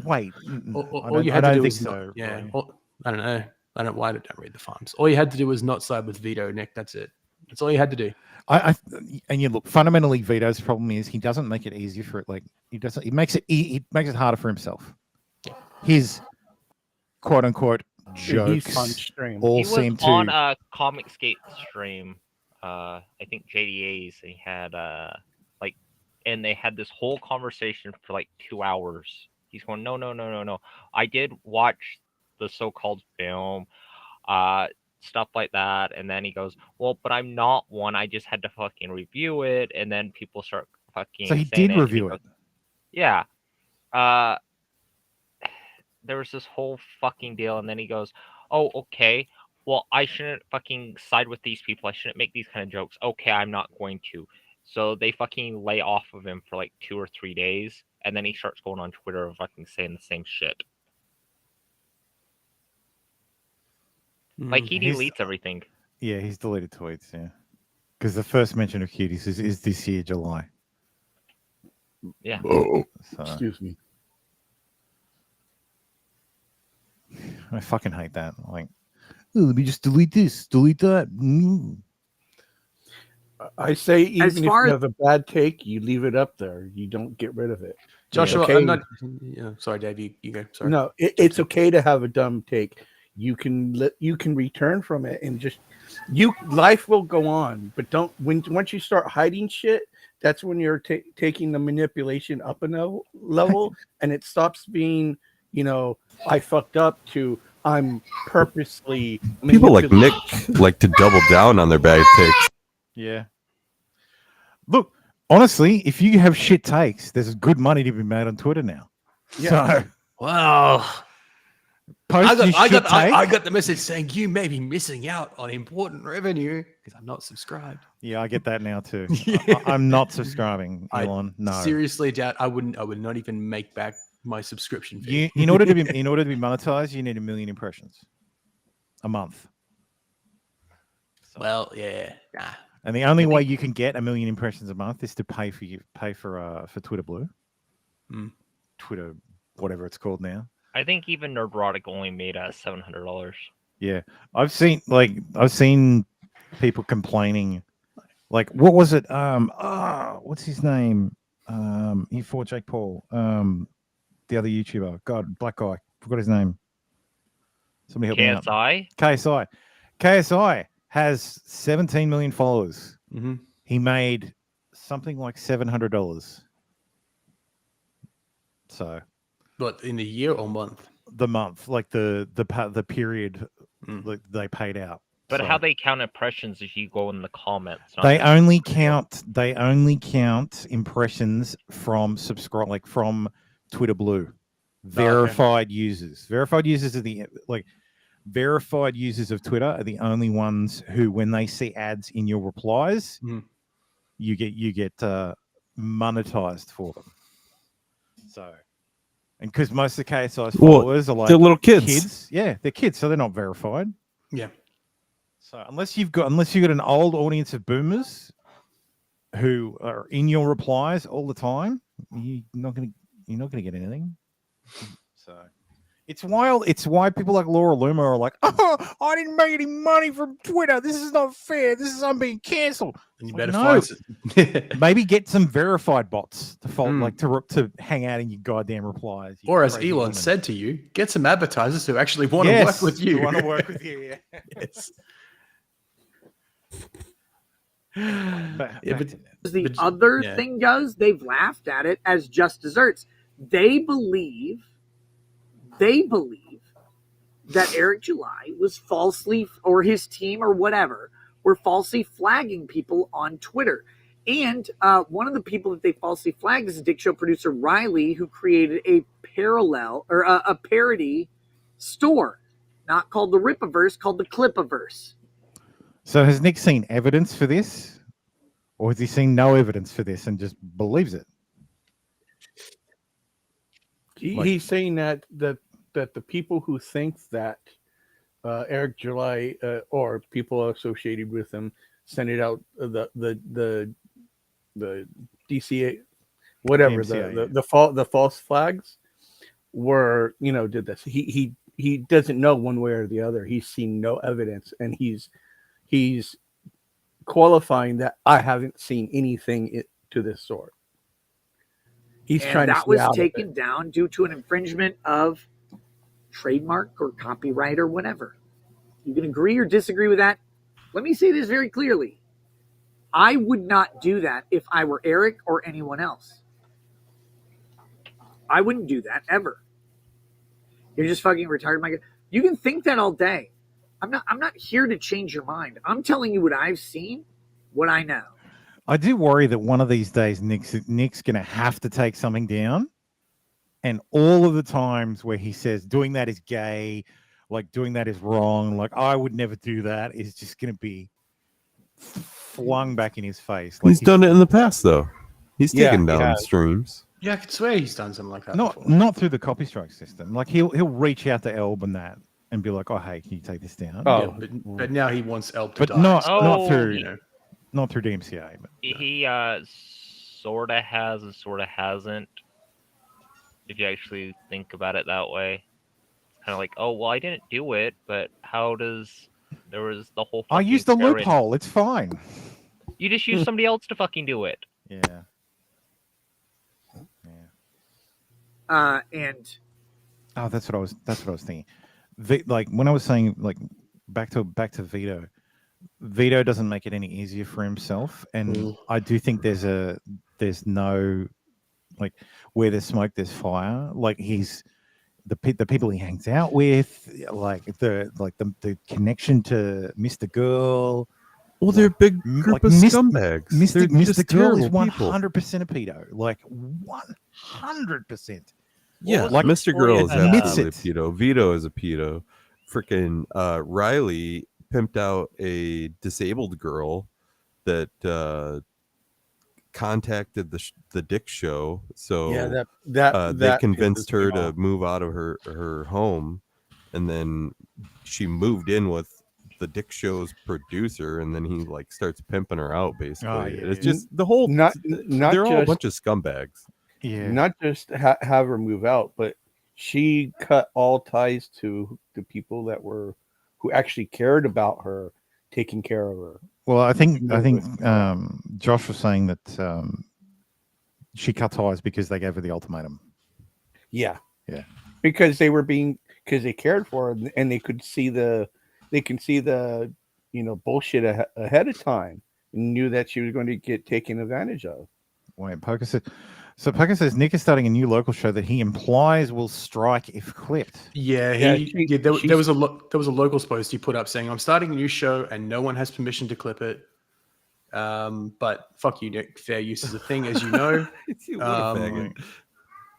Wait, All you had I to don't do think was so. not, yeah. Roy. I don't know. Why don't read the farms. All you had to do was not side with Vito, Nick. That's it. That's all you had to do. And you look, fundamentally, Vito's problem is he doesn't make it easier for it. Like he doesn't. He makes it harder for himself. His quote unquote jokes on stream. all He was seem to. on a comic skate stream. I think JDA's. He had and they had this whole conversation for like 2 hours. He's going, no. I did watch the so-called film, stuff like that, and then he goes, well, but I'm not one. I just had to fucking review it, and then people start fucking. So he saying did review it. Yeah. There was this whole fucking deal, and then he goes, oh, okay. Well, I shouldn't fucking side with these people. I shouldn't make these kind of jokes. Okay, I'm not going to. So they fucking lay off of him for like 2 or 3 days, and then he starts going on Twitter and fucking saying the same shit. Like he deletes everything. Yeah, he's deleted tweets. Yeah, because the first mention of cuties is this year, July. Yeah. Oh, So, excuse me. I fucking hate that. Like, oh, let me just delete this, delete that. I say even As if far you as- have a bad take, you leave it up there. You don't get rid of it. Joshua, Okay. I'm not. Yeah, sorry, Dave. You go. Sorry. No, it's okay to have a dumb take. You can return from it and just life will go on. But once you start hiding shit, that's when you're taking the manipulation up a level, and it stops being, I fucked up to I'm purposely. People like Nick manipulating. like to double down on their bad takes. Yeah. Look, honestly, if you have shit takes, there's good money to be made on Twitter now. Yeah. So Wow. post I your shit take. got the message saying you may be missing out on important revenue because I'm not subscribed. Yeah, I get that now too. I'm not subscribing, Elon. No. Seriously, Dad, I would not even make back my subscription fee. In order to be monetized, you need 1 million impressions a month. Well, yeah. Nah. And the only way you can get 1 million impressions a month is to pay for Twitter Blue. Twitter, whatever it's called now. I think even Nerdrotic only made $700. Yeah, I've seen people complaining. Like, what was it? What's his name? He fought Jake Paul. The other YouTuber. God, black guy. Forgot his name. Somebody help me out. KSI has 17 million followers. Mm-hmm. He made something like $700. So, But in the year or month? The month, like the period that they paid out. But So how they count impressions if you go in the comments? they only count impressions from from Twitter Blue. Verified users. Verified users are verified users of Twitter are the only ones who, when they see ads in your replies, you get monetized for them. So, and because most of the KSI's followers are like they're little kids. Yeah, they're kids, so they're not verified. Yeah. So unless you've got an old audience of boomers who are in your replies all the time, you're not gonna get anything. So it's wild. It's why people like Laura Luma are like, oh, I didn't make any money from Twitter. This is not fair. I'm being cancelled. And you better find maybe get some verified bots to to hang out in your goddamn replies. Or as Elon said to you, get some advertisers who actually want to work with you. Who want to work with you, yeah. Yes. The other thing does, they've laughed at it as just desserts. They believe that Eric July was falsely, or his team or whatever, were falsely flagging people on Twitter. And one of the people that they falsely flagged is Dick Show producer Riley, who created a a parody store, not called the Ripaverse, called the Clipaverse. So has Nick seen evidence for this? Or has he seen no evidence for this and just believes it? He's saying that the people who think that Eric July or people associated with him sending out the DCA, whatever DMCA, the false flags were, did this. He doesn't know one way or the other. He's seen no evidence, and he's qualifying that I haven't seen anything to this sort. He's trying to that was taken down due to an infringement of trademark or copyright or whatever. You can agree or disagree with that. Let me say this very clearly. I would not do that if I were Eric or anyone else. I wouldn't do that ever. You're just fucking retarded, Mike. You can think that all day. I'm not here to change your mind. I'm telling you what I've seen, what I know. I do worry that one of these days Nick's going to have to take something down, and all of the times where he says doing that is gay, like doing that is wrong, like I would never do that, is just going to be flung back in his face. Like he's done it in the past, though. He's taken down streams. Yeah, I could swear he's done something like that. Not through the copy strike system. Like he'll reach out to Elb and that and be like, "Oh, hey, can you take this down?" Oh, yeah, but now he wants Elb to die. Not through DMCA. But he sort of has and sort of hasn't. If you actually think about it that way, it's kind of like, oh well, I didn't do it, but how does there was the whole. I used the loophole. It's fine. You just use somebody else to fucking do it. Yeah. And that's what I was thinking. Like when I was saying, like back to Vito. Vito doesn't make it any easier for himself, and I do think there's no, like, where there's smoke there's fire. Like he's the people he hangs out with, like the connection to Mr. Girl. Well, they're a big group of scumbags. Mr. Girl is 100% a pedo. Like 100%. Yeah, like Mr. Girl is absolutely a pedo. Vito is a pedo. Freaking Riley pimped out a disabled girl that contacted the Dick Show. So they convinced her to move out of her home, and then she moved in with the Dick Show's producer, and then he like starts pimping her out. Basically, it's just the whole. They're all a bunch of scumbags. Yeah, not just have her move out, but she cut all ties to the people who actually cared about her, taking care of her. Well, I think Josh was saying that she cut ties because they gave her the ultimatum. Yeah, because they cared for her, and they can see the bullshit ahead of time, and knew that she was going to get taken advantage of. Wait, Poker says Nick is starting a new local show that he implies will strike if clipped. Yeah, there was a locals post he put up saying, "I'm starting a new show and no one has permission to clip it." But fuck you, Nick. Fair use is a thing, as you know.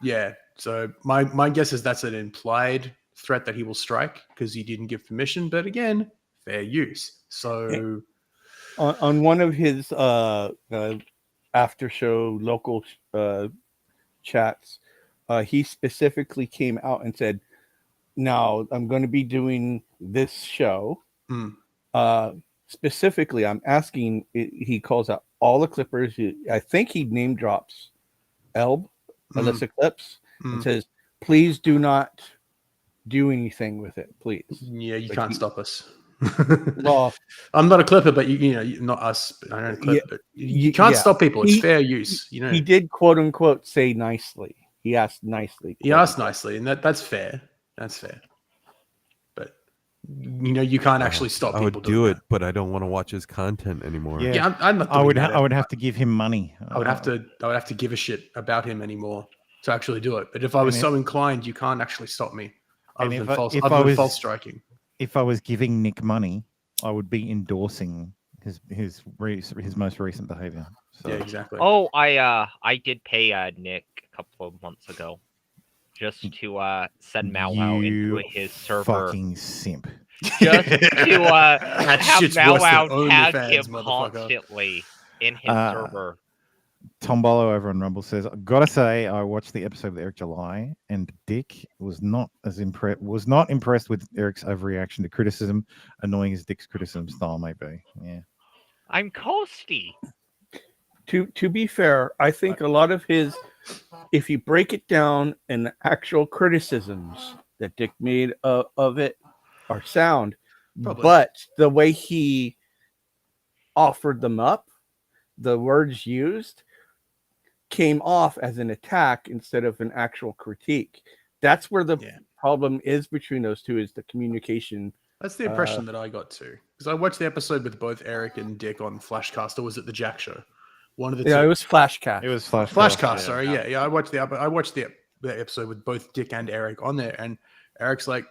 Yeah. So my guess is that's an implied threat that he will strike because he didn't give permission. But again, fair use. So on one of his after show local chats, he specifically came out and said, "Now I'm going to be doing this show. Specifically, I'm asking." He calls out all the clippers. I think he name drops Elb, Alyssa Clips, and says, "Please do not do anything with it, please." Yeah, you can't stop us. Well, I'm not a clipper, but you not us. I don't clip, but you can't stop people. It's fair use. He did quote unquote say nicely. He asked nicely. He asked nicely, and that's fair. That's fair. But you can't actually stop people. I would do it, but I don't want to watch his content anymore. Yeah, I'm not. I would have to give him money. I would have to give a shit about him anymore to actually do it. But if I was so inclined, you can't actually stop me. Other than false striking. If I was giving Nick money, I would be endorsing his most recent behavior. So. Yeah, exactly. Oh, I did pay Nick a couple of months ago just to send Mau into his server. Fucking simp. Just to have Mau tag him constantly in his server. Tombolo over on Rumble says, "Gotta say, I watched the episode with Eric July, and Dick was not impressed with Eric's overreaction to criticism, annoying as Dick's criticism style may be." Yeah, I'm Coasty. To be fair, I think a lot of his, if you break it down in the actual criticisms that Dick made of it, are sound. Probably. But the way he offered them up, the words used, came off as an attack instead of an actual critique. That's where the problem is between those two, is the communication. That's the impression that I got too. Because I watched the episode with both Eric and Dick on Flashcast, or was it the Jack Show? One of the two. It was Flashcast. It was Flashcast. Flashcast, sorry. Yeah. I watched the episode with both Dick and Eric on there, and Eric's like,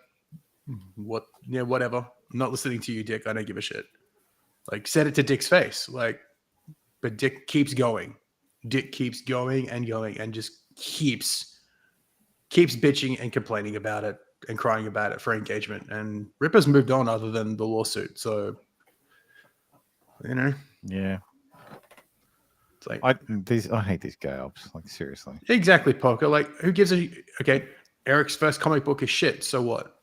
"What? Yeah, whatever. I'm not listening to you, Dick. I don't give a shit." Like, said it to Dick's face. Like, but Dick keeps going. Dick keeps going and going, and just keeps bitching and complaining about it and crying about it for engagement. And Ripper's moved on, other than the lawsuit. So, you know, Yeah. it's like I hate these gay ops. Like, seriously. exactly, Poker. Like, who gives a okay? Eric's first comic book is shit. So what?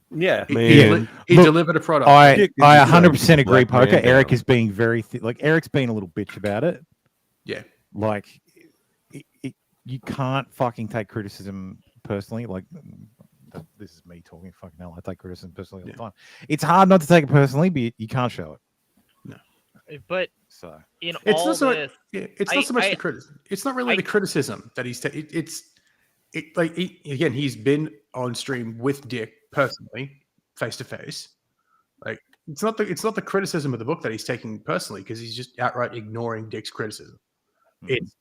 Yeah. He Look, delivered a product. I 100% agree, Black Poker. man Eric down. is being very like Eric's being a little bitch about it. Yeah. Like, you can't fucking take criticism personally. Like, this is me talking. Fucking hell, I take criticism personally all the time. It's hard not to take it personally, but you can't show it. But So in It's all not so this, much. It's not so much I- the criticism. It's not really I- the criticism that he's. Again, he's been on stream with Dick personally, face to face. Like, it's not the criticism of the book that he's taking personally, because he's just outright ignoring Dick's criticism. It's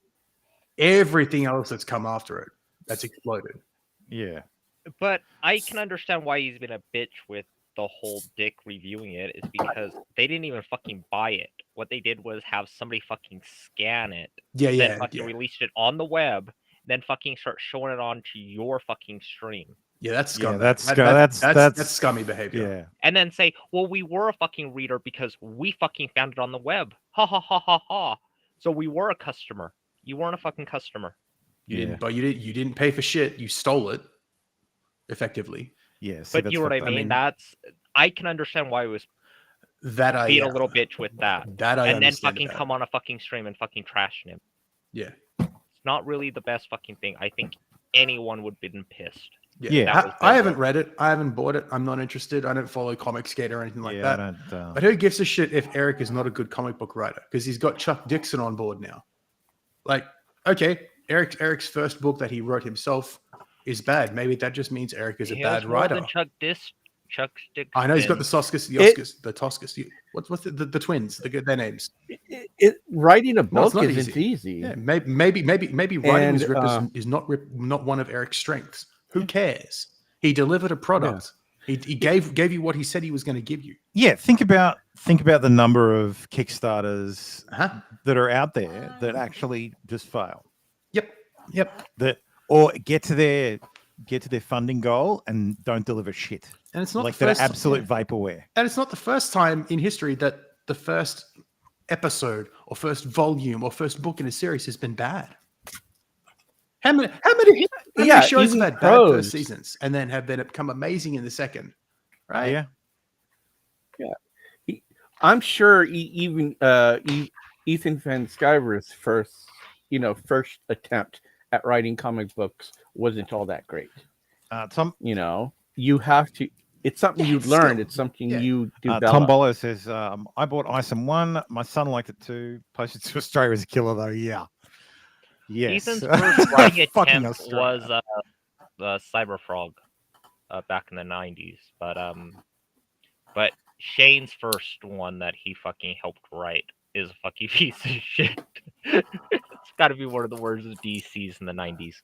everything else that's come after it that's exploded. yeah, but I can understand why he's been a bitch with the whole Dick reviewing it, is because they didn't even fucking buy it. What they did was have somebody fucking scan it, then fucking released it on the web, then fucking start showing it on to your fucking stream. Yeah, that's scummy. that's scummy behavior. yeah. And then say, well, we were a fucking reader because we fucking found it on the web. Ha ha ha ha ha. So we were a customer. You weren't a fucking customer. You didn't pay for shit. You stole it, effectively. Yeah, But you know what I mean? I can understand why it was That being a little bitch with that. That I And then understand fucking about come on a fucking stream and fucking trashing him. Yeah. It's not really the best fucking thing. I think anyone would have been pissed. Yeah. That was I the- haven't read it. I haven't bought it. I'm not interested. I don't follow Comic Skate or anything like Yeah, that. I don't, But who gives a shit if Eric is not a good comic book writer? Because he's got Chuck Dixon on board now. Like, okay, Eric's first book that he wrote himself is bad. Maybe that just means Eric is a He bad has more writer. than Chuck Dixon. I know he's got the Toscus, the Toscus. What's the twins? Their names. Writing a No, it's book not isn't easy. Yeah, maybe writing his Rippers And, is not one of Eric's strengths. Who cares? He delivered a product. He gave you what he said he was going to give you. Yeah, think about the number of Kickstarters Uh-huh. that are out there that actually just fail. Yep. That or get to their funding goal and don't deliver shit. And it's not Like the that first, absolute vaporware. And it's not the first time in history that the first episode or first volume or first book in a series has been bad. How many shows have even had bad pros. first seasons and then have become amazing in the second? Right? Yeah. I'm sure even Ethan Van Sciver's first attempt at writing comic books wasn't all that great. Tom You have to. It's something you learn. It's something you develop. Tom Bolo says, I bought Isom 1. My son liked it too. Posted to Australia as a killer though. Yeah. Yes. Ethan's first writing Fucking attempt Australia. was the Cyberfrog back in the 90s, but Shane's first one that he fucking helped write is a fucking piece of shit. It's got to be one of the worst DCs in the 90s.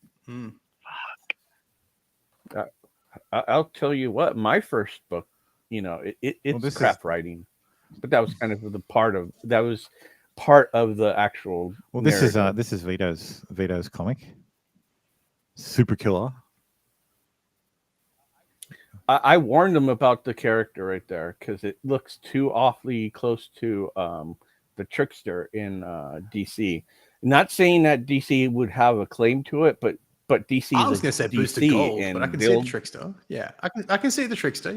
I'll tell you what. My first book, it's crap writing, but that was kind of part of the actual. Well, narrative. this is Vito's comic. Super killer. I warned them about the character right there because it looks too awfully close to the Trickster in DC. Not saying that DC would have a claim to it, but DC. I was going to say Booster Gold, but I can see the Trickster. Yeah, I can see the Trickster.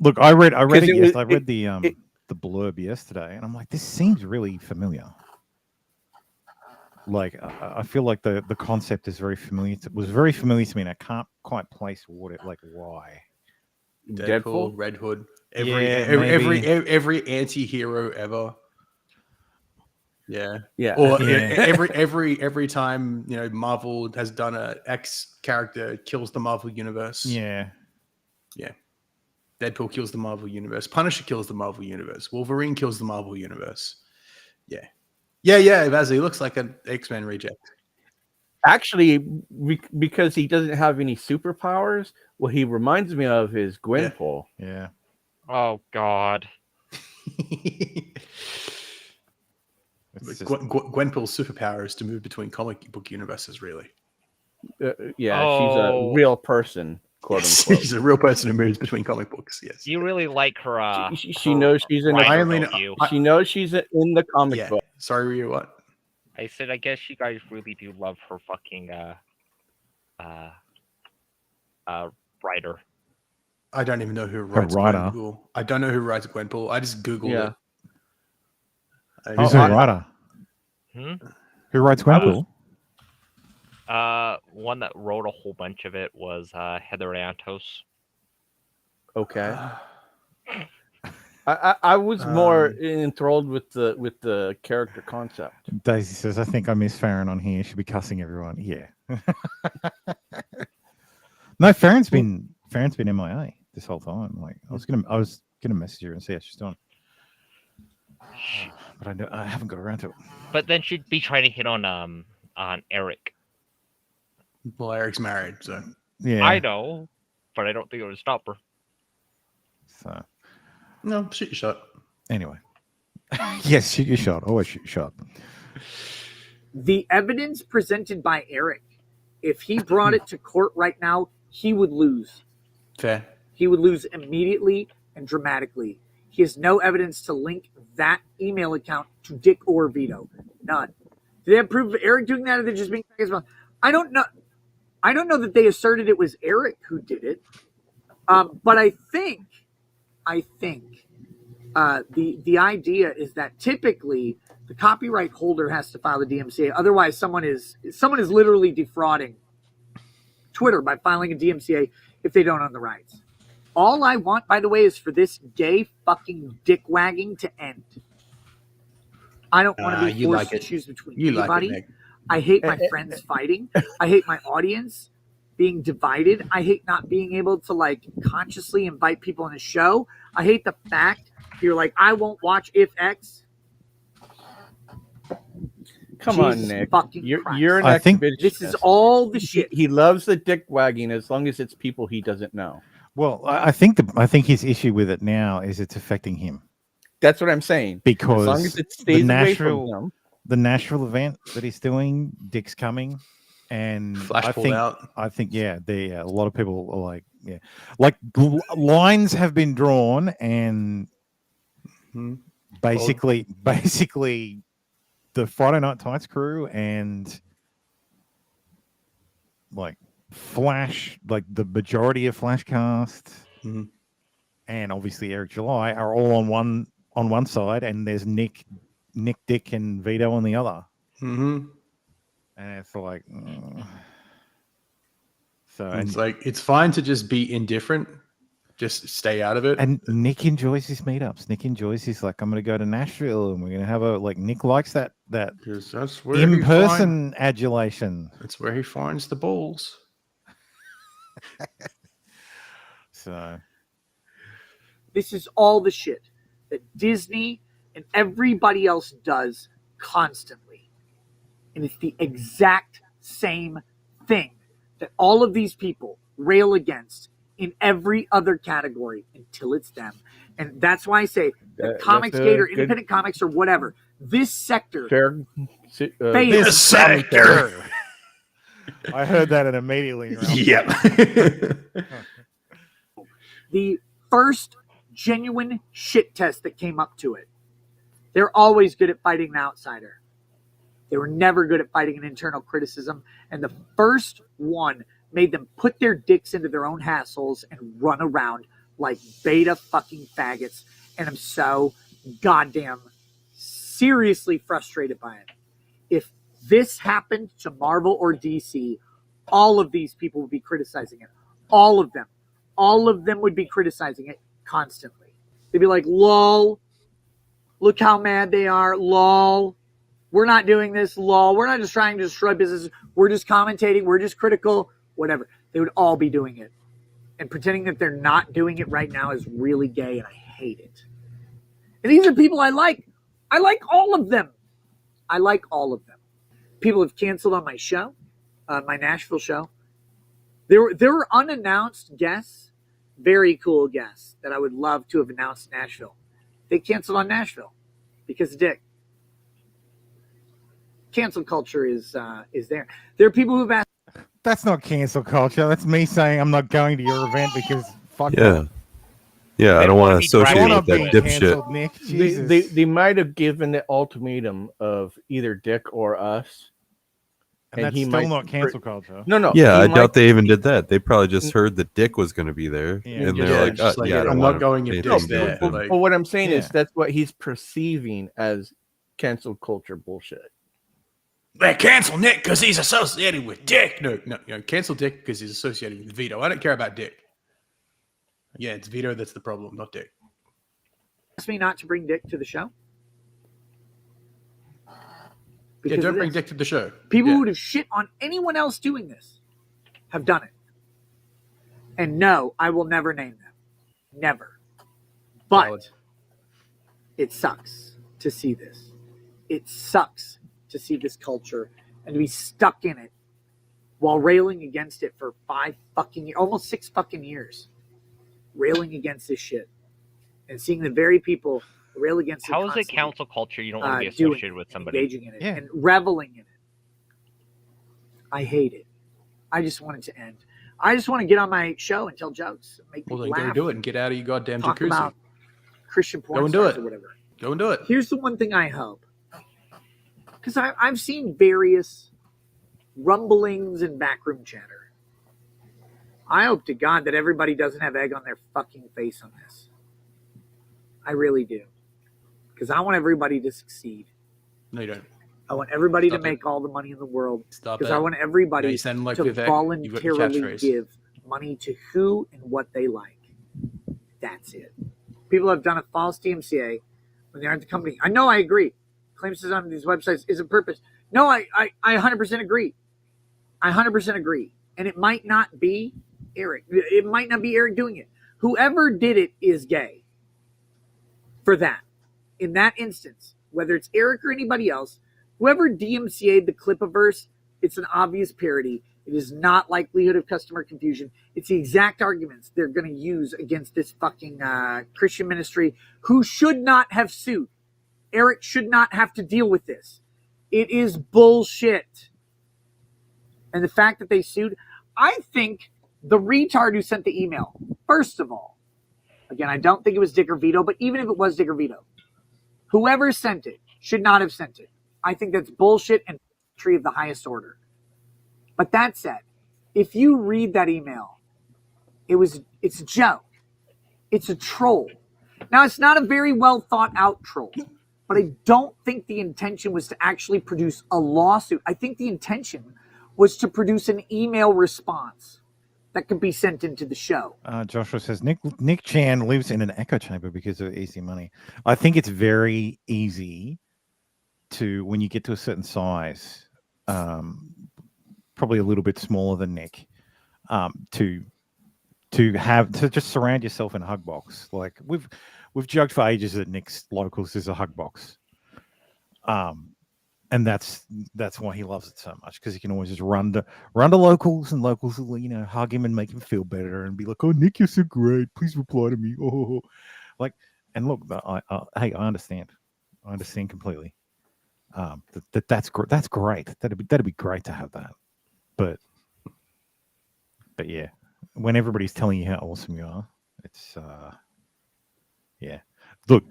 Look, I read the the blurb yesterday, and I'm like, this seems really familiar. Like, I feel like the concept is very familiar. Was very familiar to me, and I can't quite place why. Deadpool, Red Hood, every maybe. every anti-hero ever. Yeah. Or Yeah. every time, you know, Marvel has done a X character kills the Marvel universe. Yeah. Deadpool kills the Marvel universe. Punisher kills the Marvel universe. Wolverine kills the Marvel universe. Yeah. Vaz, he looks like an X-Men reject. Actually, because he doesn't have any superpowers, what he reminds me of is Gwenpool. Yeah. Oh God. Gwenpool's superpower is to move between comic book universes, really. She's a real person, quote unquote. She's a real person who moves between comic books. Yes. You really like her. She knows she's in. She knows she's in the comic book. Sorry, Ryu, what? I said, I guess you guys really do love her fucking writer. I don't even know who writes Gwenpool. I don't know who writes Gwenpool. I just Googled it. Who's a writer? Who writes Gwenpool? One that wrote a whole bunch of it was Heather Antos. Okay. I was more enthralled with the character concept. Daisy says, "I think I miss Farron on here. Should be cussing everyone." Yeah. No, Farron's been MIA this whole time. Like, I was gonna message her and see how she's doing, but I haven't got around to it. But then she'd be trying to hit on Eric. Well, Eric's married, so yeah. I know, but I don't think it would stop her. So. No, shoot your shot. Anyway. Yes, shoot your shot. Always shoot your shot. The evidence presented by Eric, if he brought it to court right now, he would lose. Fair. He would lose immediately and dramatically. He has no evidence to link that email account to Dick or Vito. None. Do they have proof of Eric doing that, or they're just being I don't know. I don't know that they asserted it was Eric who did it. But I think the idea is that typically the copyright holder has to file the DMCA. Otherwise, someone is literally defrauding Twitter by filing a DMCA if they don't own the rights. All I want, by the way, is for this gay fucking dick wagging to end. I don't want to be forced to choose between anybody. I hate my friends fighting. I hate my audience being divided. I hate not being able to consciously invite people on a show. I hate the fact you're like, I won't watch If X. Come on, Nick. You're an I think this is all the shit. He loves the dick wagging as long as it's people he doesn't know. Well, I think his issue with it now is it's affecting him. That's what I'm saying. Because as long as it stays away from him. The Nashville event that he's doing, Dick's coming, and I think a lot of people are like lines have been drawn, and basically the Friday Night Tights crew and Flash, the majority of Flashcast, and obviously Eric July are all on one side, and there's Nick, Dick, and Vito on the other. Mm-hmm. And it's like, so it's fine to just be indifferent, just stay out of it. And Nick enjoys his meetups. Nick enjoys his I'm going to go to Nashville and we're going to have a Nick likes that that's where in-person adulation. That's where he finds the balls. So this is all the shit that Disney and everybody else does constantly. And it's the exact same thing that all of these people rail against in every other category until it's them. And that's why I say the Comics Gate or independent comics or whatever, this sector this sector. I heard that and immediately. Yep. The first genuine shit test that came up to it. They're always good at fighting an outsider. They were never good at fighting an internal criticism. And the first one made them put their dicks into their own hassles and run around like beta fucking faggots. And I'm so goddamn seriously frustrated by it. If this happened to Marvel or DC, all of these people would be criticizing it. All of them. All of them would be criticizing it constantly. They'd be like, lol, look how mad they are, lol. We're not doing this, lol. We're not just trying to destroy businesses. We're just commentating. We're just critical, whatever. They would all be doing it. And pretending that they're not doing it right now is really gay, and I hate it. And these are people I like. I like all of them. I like all of them. People have canceled on my show, my Nashville show. There were unannounced guests, very cool guests that I would love to have announced in Nashville. They canceled on Nashville because of Dick. Cancel culture is there. There are people who've asked. That's not cancel culture. That's me saying I'm not going to your event because fuck Yeah. that. Yeah, I don't want to associate You're not with that being dipshit. cancelled, Nick. Jesus. They might have given the ultimatum of either Dick or us. And that's he still might not cancel culture. No. Yeah, he I might- doubt they even did that. They probably just heard that Dick was going to be there, Yeah. and Yeah, they're like, just like, "Yeah, I don't I'm want not going if anything Dick's to do there." with it." Like, But what I'm saying is Yeah. that's what he's perceiving as cancel culture bullshit. they cancel Nick because he's associated with Dick. No, cancel Dick because he's associated with Vito. I don't care about Dick. Yeah, it's Vito that's the problem, not Dick. Asked me not to bring Dick to the show. Yeah, Because don't of bring this. Dick to the show. People Yeah. who would have shit on anyone else doing this have done it. And no, I will never name them. Never. But Valid. it sucks to see this. It sucks to see this culture and to be stuck in it while railing against it for 5 fucking years, almost 6 fucking years. Railing against this shit. And seeing the very people rail against it. How is it constantly, council culture? You don't want to be doing associated it with and somebody. engaging in it Yeah. and reveling in it. I hate it. I just want it to end. I just want to get on my show and tell jokes, and make Well, people then laugh, go do it and get out of your goddamn talk jacuzzi. about Christian porn Go and do stars it. or whatever. Go and do it. Here's the one thing I hope, because I've seen various rumblings and backroom chatter. I hope to God that everybody doesn't have egg on their fucking face on this. I really do, because I want everybody to succeed. No, you don't. I want everybody Stop to it. make all the money in the world, Stop because it. I want Now everybody you sound like to Vivek. You've got your voluntarily catchphrase. give money to who and what they like. That's it. People have done a false DMCA when they aren't the company. I know, I agree. Claims on these websites isn't purpose. No, I 100% agree. I 100% agree. And it might not be Eric. It might not be Eric doing it. Whoever did it is gay. For that. In that instance, whether it's Eric or anybody else, whoever DMCA'd the Clipiverse, it's an obvious parody. It is not likelihood of customer confusion. It's the exact arguments they're going to use against this fucking Christian ministry who should not have sued. Eric should not have to deal with this. It is bullshit. And the fact that they sued, I think the retard who sent the email, first of all, again, I don't think it was Dick or Vito, but even if it was Dick or Vito, whoever sent it should not have sent it. I think that's bullshit and tree of the highest order. But that said, if you read that email, it's a joke. It's a troll. Now, it's not a very well thought out troll, but I don't think the intention was to actually produce a lawsuit. I think the intention was to produce an email response that could be sent into the show. Joshua says Nick Chan lives in an echo chamber because of easy money. I think it's very easy to, when you get to a certain size, probably a little bit smaller than Nick, to just surround yourself in a hug box. Like we've joked for ages that Nick's Locals is a hug box. And that's why he loves it so much, because he can always just run to Locals, and Locals will, hug him and make him feel better and be like, "Oh, Nick, you're so great. Please reply to me." Oh, like, and look, hey, I understand completely. That's great. That'd be great to have that. But yeah, when everybody's telling you how awesome you are, it's yeah. Look,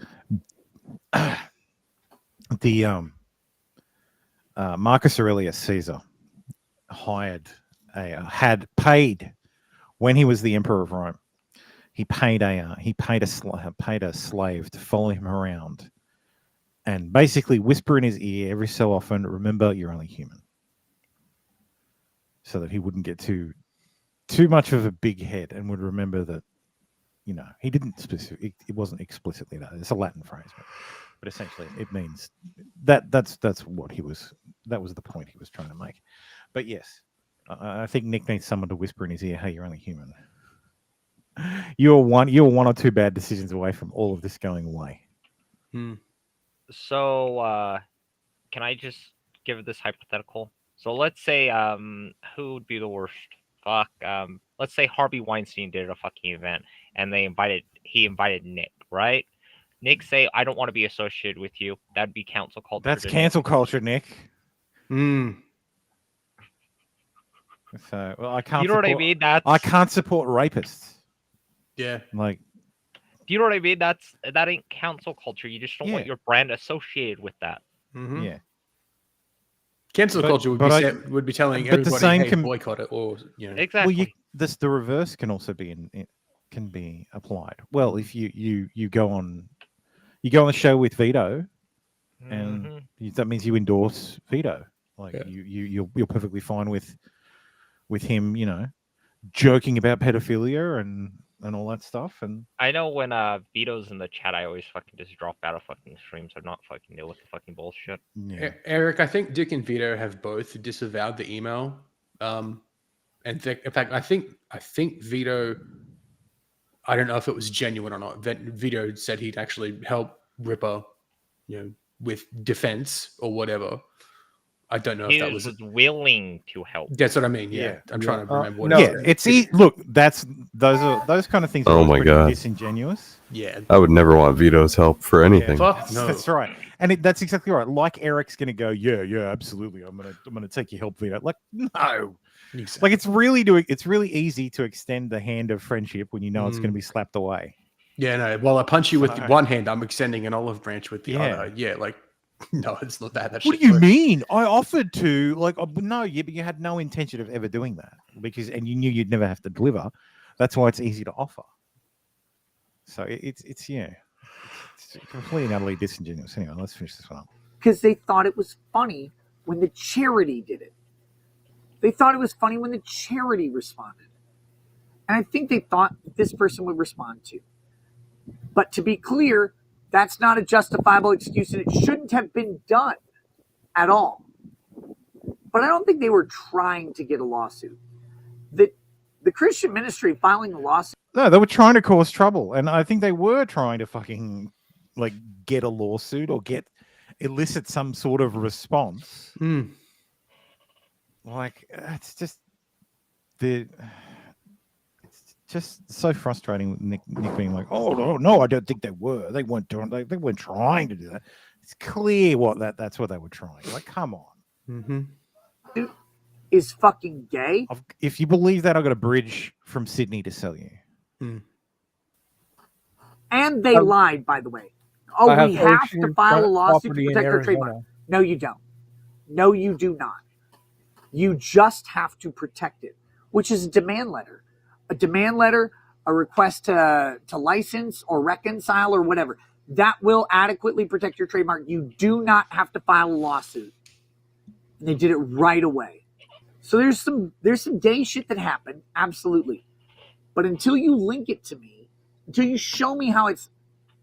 the Marcus Aurelius Caesar had paid when he was the emperor of Rome. He paid a slave to follow him around and basically whisper in his ear every so often, "Remember, you're only human," so that he wouldn't get too much of a big head and would remember that, he didn't specifically. It wasn't explicitly that. It's a Latin phrase, but essentially it means that's what he was. That was the point he was trying to make. But yes, I think Nick needs someone to whisper in his ear, "Hey, you're only human." You're one or two bad decisions away from all of this going away. So, can I just give this hypothetical? So let's say, who would be the worst? Fuck. Let's say Harvey Weinstein did a fucking event, and he invited Nick, right? Nick say, "I don't want to be associated with you." That'd be cancel culture. That's cancel culture, Nick. So, well, I can't. You know what I mean? I can't support rapists. Yeah. Like, do you know what I mean? That ain't cancel culture. You just don't want your brand associated with that. Mm-hmm. Yeah. Cancel culture would be telling everybody, "Hey, boycott it," or Exactly. Well, the reverse can also be applied. Well, if you go on a show with Vito, and that means you endorse Vito. Like you're perfectly fine with him, joking about pedophilia and all that stuff. And I know when Vito's in the chat, I always fucking just drop out of fucking streams. I'm not fucking deal with the fucking bullshit. Yeah. Eric, I think Dick and Vito have both disavowed the email. And in fact, I think Vito, I don't know if it was genuine or not. Vito said he'd actually help Ripper, with defense or whatever. I don't know if that was willing to help. That's what I mean. Yeah. I'm trying to remember what. No, it's look. Those kind of things. Oh my God, disingenuous. Yeah, I would never want Vito's help for anything. That's right, and that's exactly right. Like Eric's going to go, yeah, absolutely. I'm gonna take your help, Vito. Like, no, exactly. Like it's really easy to extend the hand of friendship when you know it's going to be slapped away. Yeah, no. While I punch you with one hand, I'm extending an olive branch with the other. Yeah, like. No, it's not that. What do you mean? I offered to, no, but you had no intention of ever doing that and you knew you'd never have to deliver. That's why it's easy to offer. So it's completely and utterly disingenuous. Anyway, let's finish this one up. Because they thought it was funny when the charity did it. They thought it was funny when the charity responded. And I think they thought this person would respond too. But to be clear, that's not a justifiable excuse, and it shouldn't have been done at all. But I don't think they were trying to get a lawsuit. The Christian ministry filing a lawsuit. No, they were trying to cause trouble, and I think they were trying to fucking get a lawsuit or elicit some sort of response. It's just so frustrating. Nick being like, "Oh no, I don't think they were. They weren't doing. They weren't trying to do that." It's clear that's what they were trying. Like, come on. Is fucking gay. If you believe that, I've got a bridge from Sydney to sell you. And they lied, by the way. Oh, we have to file a lawsuit to protect our trademark. No, you don't. No, you do not. You just have to protect it, which is a demand letter. A demand letter, a request to license or reconcile or whatever. That will adequately protect your trademark. You do not have to file a lawsuit. And they did it right away. So there's some gay shit that happened, absolutely. But until you link it to me, until you show me how it's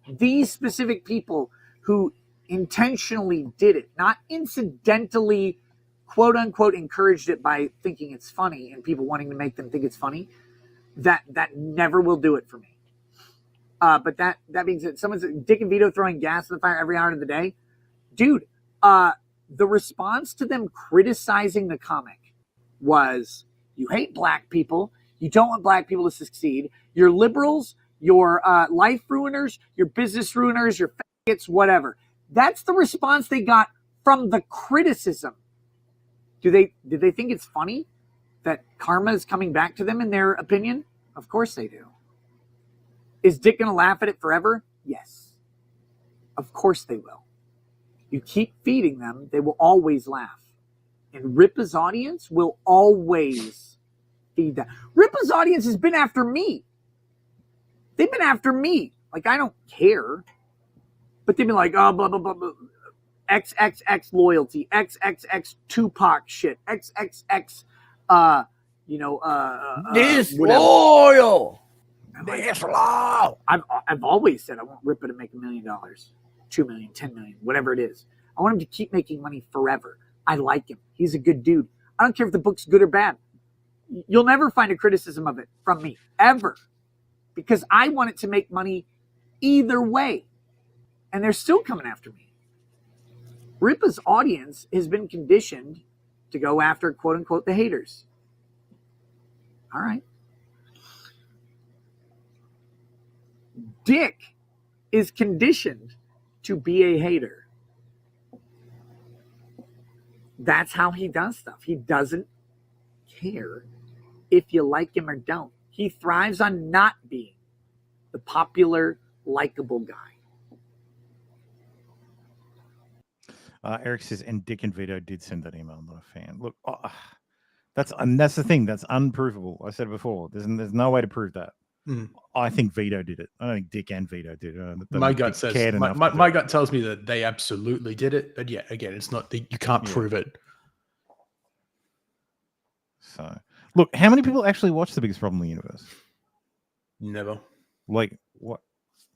these specific people who intentionally did it, not incidentally, quote unquote, encouraged it by thinking it's funny and people wanting to make them think it's funny, that never will do it for me. But that being said, someone's Dick and Vito throwing gas in the fire every hour of the day. Dude, the response to them criticizing the comic was, you hate black people, you don't want black people to succeed, you're liberals, you're life ruiners, you're business ruiners, you're faggots, whatever. That's the response they got from the criticism. Did they think it's funny that karma is coming back to them in their opinion? Of course they do. Is Dick going to laugh at it forever? Yes. Of course they will. You keep feeding them, they will always laugh. And Ripa's audience will always feed that. Ripa's audience has been after me They've been after me. Like, I don't care. But they've been like, oh, blah, blah, blah, blah. XXX loyalty, XXX Tupac shit, XXX, disloyal. Disloyal. I've always said I want Ripper to make $1 million, $2 million, $10 million, whatever it is. I want him to keep making money forever. I like him. He's a good dude. I don't care if the book's good or bad. You'll never find a criticism of it from me, ever. Because I want it to make money either way. And they're still coming after me. Ripa's audience has been conditioned to go after, quote unquote, the haters. All right. Dick is conditioned to be a hater. That's how he does stuff. He doesn't care if you like him or don't. He thrives on not being the popular, likable guy. Eric says, and Dick and Vito did send that email. I'm not a fan. Look, that's the thing. That's unprovable. I said it before. There's no way to prove that. I think Vito did it. I don't think Dick and Vito did it. My gut says my gut tells me that they absolutely did it. But yeah, again, it's not. You can't prove it. So, look, how many people actually watch The Biggest Problem in the Universe? Never. Like what?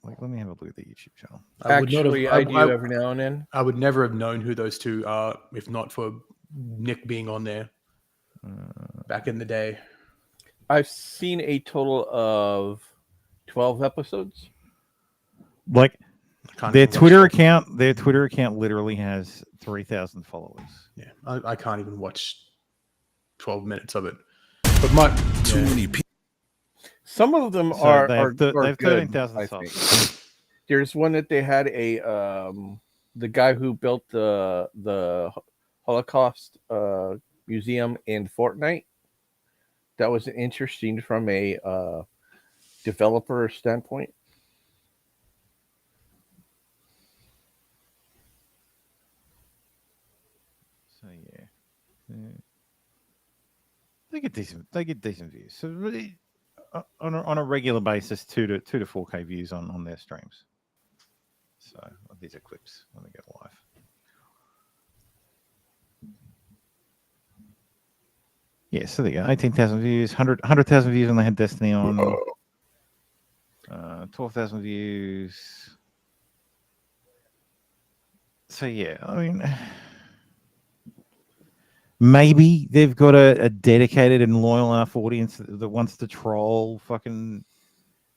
Like, let me have a look at the YouTube channel. I do every now and then. I would never have known who those two are if not for Nick being on there back in the day. I've seen a total of 12 episodes. Like their Twitter account literally has 3,000 followers. Yeah, I can't even watch 12 minutes of it. But too many people. Some of them So are they have good, 13,000 I subs. think. There's one that they had the guy who built the Holocaust museum in Fortnite. That was interesting from a developer standpoint. So yeah. They get decent views. So really, on a regular basis, 2 to 4K views on their streams. So these are clips when they go live. Yeah, so there you go. 18,000 views, 100,000 views when they had Destiny on. 12,000 views. So yeah, I mean, maybe they've got a dedicated and loyal enough audience that wants to troll fucking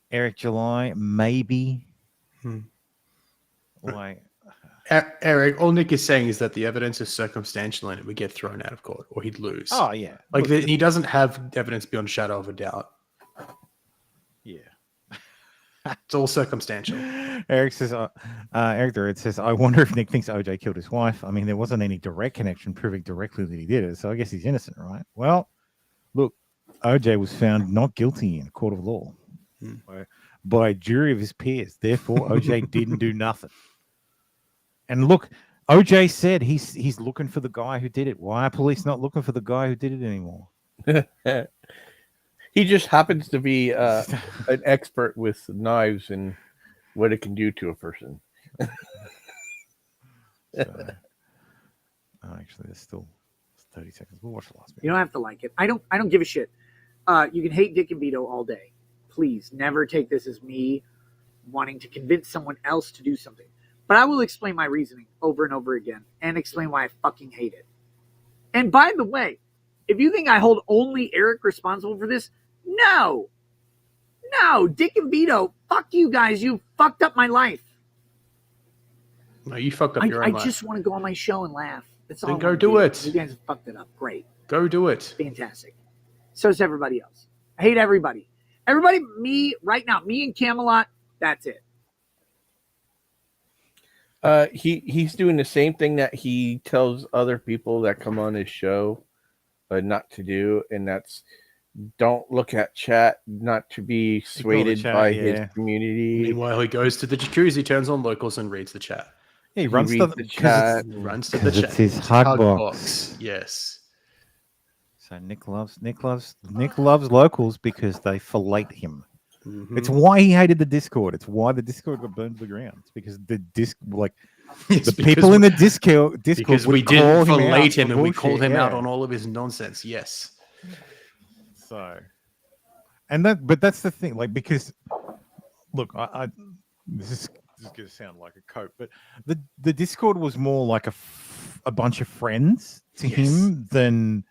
Eric July. Maybe. Like, Eric, all Nick is saying is that the evidence is circumstantial and it would get thrown out of court or he'd lose. oh yeah, Like he doesn't have evidence beyond shadow of a doubt. yeah. It's all circumstantial. Eric says, Eric the Red says, I wonder if Nick thinks OJ killed his wife. I mean, there wasn't any direct connection proving directly that he did it, so I guess he's innocent, right? Well, look, OJ was found not guilty in a court of law by a jury of his peers. Therefore, OJ didn't do nothing. And look, OJ said he's looking for the guy who did it. Why are police not looking for the guy who did it anymore? He just happens to be an expert with knives and what it can do to a person. So, actually, there's still 30 seconds. We'll watch the last bit. You don't have to like it. I don't give a shit. You can hate Dick and Vito all day. Please never take this as me wanting to convince someone else to do something. But I will explain my reasoning over and over again and explain why I fucking hate it. And by the way, if you think I hold only Eric responsible for this, no, Dick and Vito, fuck you guys. You fucked up my life. No, you fucked up your own life. I just want to go on my show and laugh. That's all. Then go do it. You guys have fucked it up. Great. Go do it. Fantastic. So does everybody else. I hate everybody. Everybody, me right now, me and Camelot, that's it. He's doing the same thing that he tells other people that come on his show not to do, and that's don't look at chat, not to be swayed by his community. Meanwhile, he goes to the jacuzzi, turns on locals, and reads the chat. Yeah, he runs to the chat. Runs to the chat. It's his hug box. Yes. So Nick loves locals because they fillet him. Mhm. It's why he hated the Discord. It's why the Discord got burned to the ground. It's because the It's the because people in we- the Discord because would we call didn't him out fillet for him and we bullshit, called him out yeah. on all of his nonsense. Yes. So, but that's the thing. Like, because look, I this is gonna sound like a cope, but the Discord was more like a bunch of friends to Yes. him than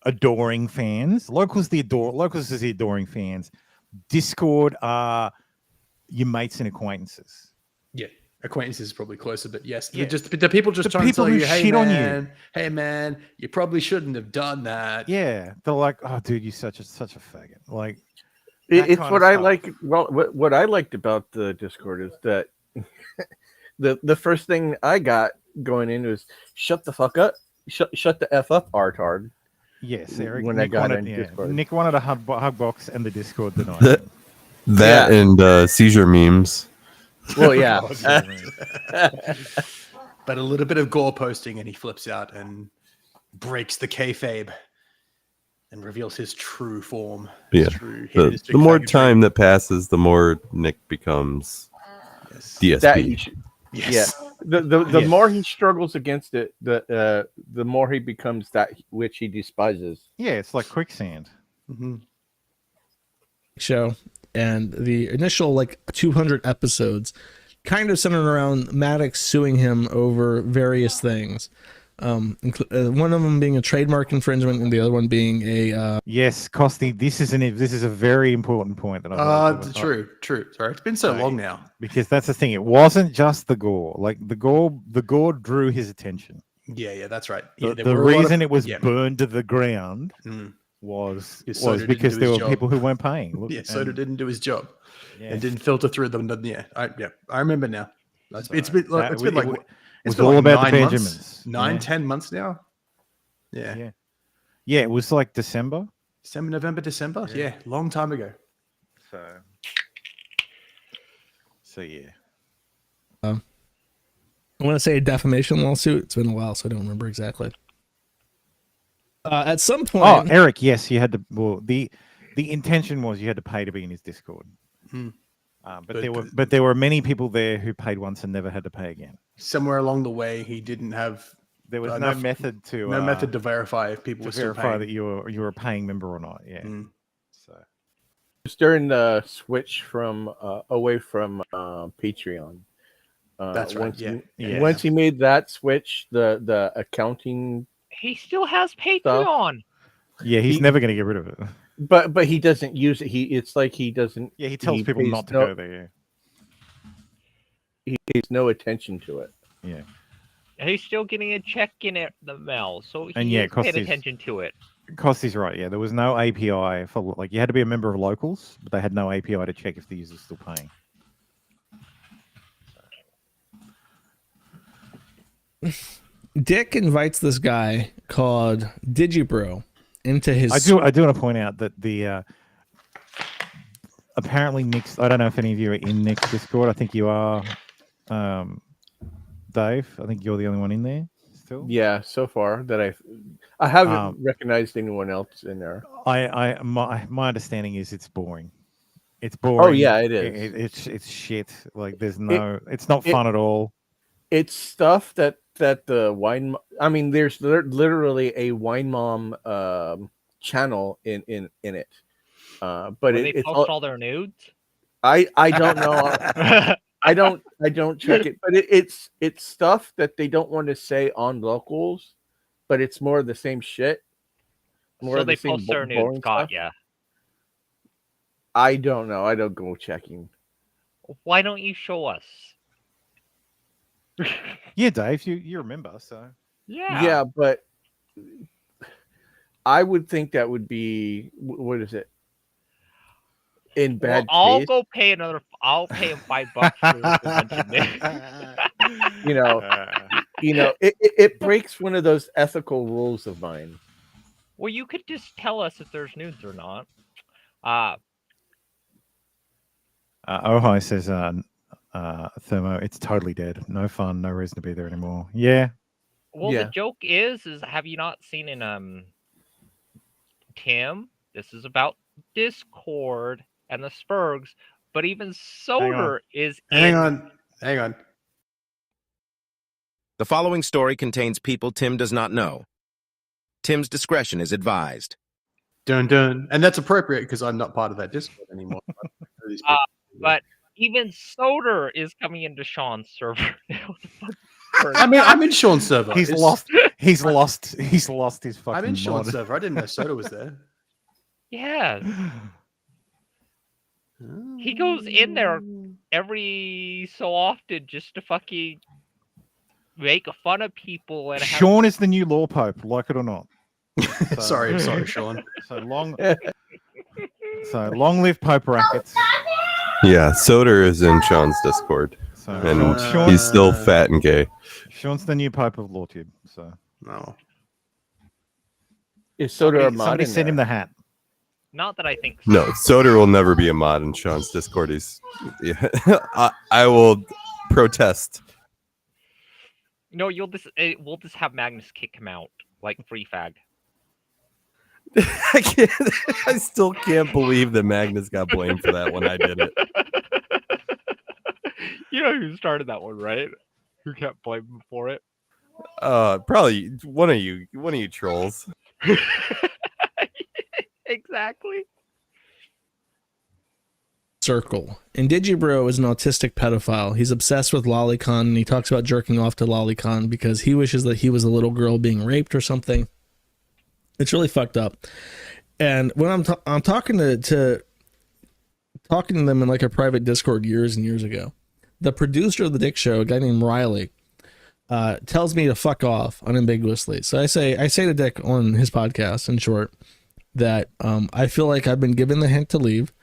adoring fans. Locals is the adoring fans. Discord are your mates and acquaintances. Yeah. Acquaintances is probably closer, but yes, Yeah. the people just The trying to people tell who you, hey shit on you. man, hey man, you probably shouldn't have done that. Yeah, they're like, oh, dude, you're such a faggot. Like, It's kind what of I stuff. like. Well, what I liked about the Discord is that the first thing I got going in was shut the fuck up, shut the f up, Artard. Yes, Eric. When I got in Discord. Nick wanted a hug box, and the Discord denied. That- him. That and seizure memes. Well, yeah. But a little bit of gore posting, and he flips out and breaks the kayfabe and reveals his true form. His Yeah. true The hedonistic more faggotry. time that passes, the more Nick becomes Yes. DSP. That he should, Yes. the Yes. more he struggles against it, the more he becomes that which he despises. Yeah, it's like quicksand. Mhm. show, and the initial like 200 episodes kind of centered around Maddox suing him over various things. One of them being a trademark infringement, and the other one being a Yes, Costi, this is a very important point that I've True. Sorry, it's been so long now. because that's the thing. It wasn't just the gore. Like the gore drew his attention. Yeah, that's right. The, Yeah, there the were a lot reason of- it was yeah. burned to the ground Mm. was His soda didn't because do there his were job. people who weren't paying. Look, Yeah, Soda and- didn't do his job. yeah. It didn't filter through them. Yeah, I remember now. It's been That- it's been it like was it's been all like about the 9 months, Benjamins. 9, Yeah. 10 months now. Yeah. Yeah, it was like December. December, November, December. Yeah, long time ago. So yeah. I want to say a defamation lawsuit. It's been a while, so I don't remember exactly. At some point, Oh, Eric, yes, you had to. Well, the intention was you had to pay to be in his Discord. Hmm. But there were many people there who paid once and never had to pay again. Somewhere along the way, he didn't have There was enough- no method to verify if people to were still verify paying. that you were a paying member or not. Yeah. Mm. So It's during the switch from away from Patreon. That's right. Once Yeah. Yeah. Once he made that switch, the accounting, He still has Patreon. yeah, he's He- never going to get rid of it. but he doesn't use it. It's like he doesn't. Yeah, he tells He people pays not to no- go there. He pays no attention to it. Yeah. He's still getting a check in the mail, so he And yeah, is paying Costi's- attention to it. Costi's right. Yeah, there was no API for like you had to be a member of Locals, but they had no API to check if the user's still paying. Dick invites this guy called Digibro into his. I do want to point out that the apparently Nick's. I don't know if any of you are in Nick's Discord. I think you are, Dave. I think you're the only one in there still. Yeah, so far that I haven't Um, recognized anyone else in there. My understanding is it's boring. It's boring. Oh yeah, it is. It's shit. Like there's no. It's not fun at all. It's stuff that the wine. I mean, there's literally a wine mom channel in it. But Where they it's post all their nudes. I don't know. I don't check it, but it's stuff that they don't want to say on Locals, but it's more of the same shit. More So of the they same post their boring nudes. Got stuff. ya. I don't know. I don't go checking. Why don't you show us? Yeah, Dave, you remember so. Yeah, but I would think that would be what is it? In bad I'll taste, go pay another. I'll pay him $5 for a bunch of nudes. you know, it breaks one of those ethical rules of mine. Well, you could just tell us if there's nudes or not. Ohio says, Thermo, it's totally dead. No fun, no reason to be there anymore. Yeah. Well, Yeah. the joke is have you not seen in Tim? This is about Discord and the Spurgs, but even Soder is Hang in. on. The following story contains people Tim does not know. Tim's discretion is advised. Dun dun, and that's appropriate because I'm not part of that Discord anymore. But even Soder is coming into Sean's server now. I mean, I'm in Sean's server. He's lost his fucking I'm in Sean's mod. server. I didn't know Soda was there. Yes. He goes in there every so often just to fucking make fun of people and Sean is the new law pope, like it or not. Sorry, Sean. So long live Pope Rackets. Yeah, Soder is in Sean's Discord, So and he's still fat and gay. Sean's the new Pope of Lawtube. So No. Is Soda a mod somebody in send him there? the hat. Not that I think so. No, Soder will never be a mod in Sean's Discord. I will protest. No, we'll just have Magnus kick him out like free fag. I still can't believe that Magnus got blamed for that when I did it. You know who started that one, right? Who kept blaming him for it? Probably one of you trolls. Exactly. Circle. And Digibro is an autistic pedophile. He's obsessed with Lolicon, and he talks about jerking off to Lolicon because he wishes that he was a little girl being raped or something. It's really fucked up. And when I'm talking to them in like a private Discord years and years ago, the producer of the Dick Show, a guy named Riley, tells me to fuck off unambiguously. So I say to Dick on his podcast, in short, that I feel like I've been given the hint to leave,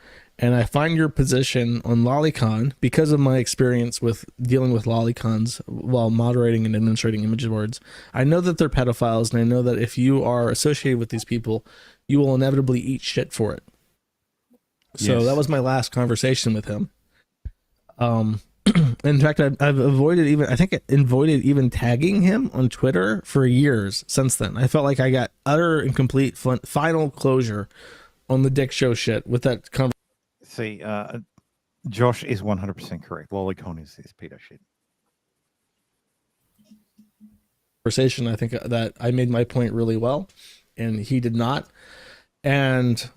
and I find your position on Lolicon, because of my experience with dealing with Lolicons while moderating and administrating image boards. I know that they're pedophiles, and I know that if you are associated with these people, you will inevitably eat shit for it. So Yes. that was my last conversation with him. In fact, I've avoided even tagging him on Twitter for years since then. I felt like I got utter and complete final closure on the Dick Show shit with that conversation. See, Josh is 100% correct. Lolicon is pedo shit. I think that I made my point really well, and he did not. And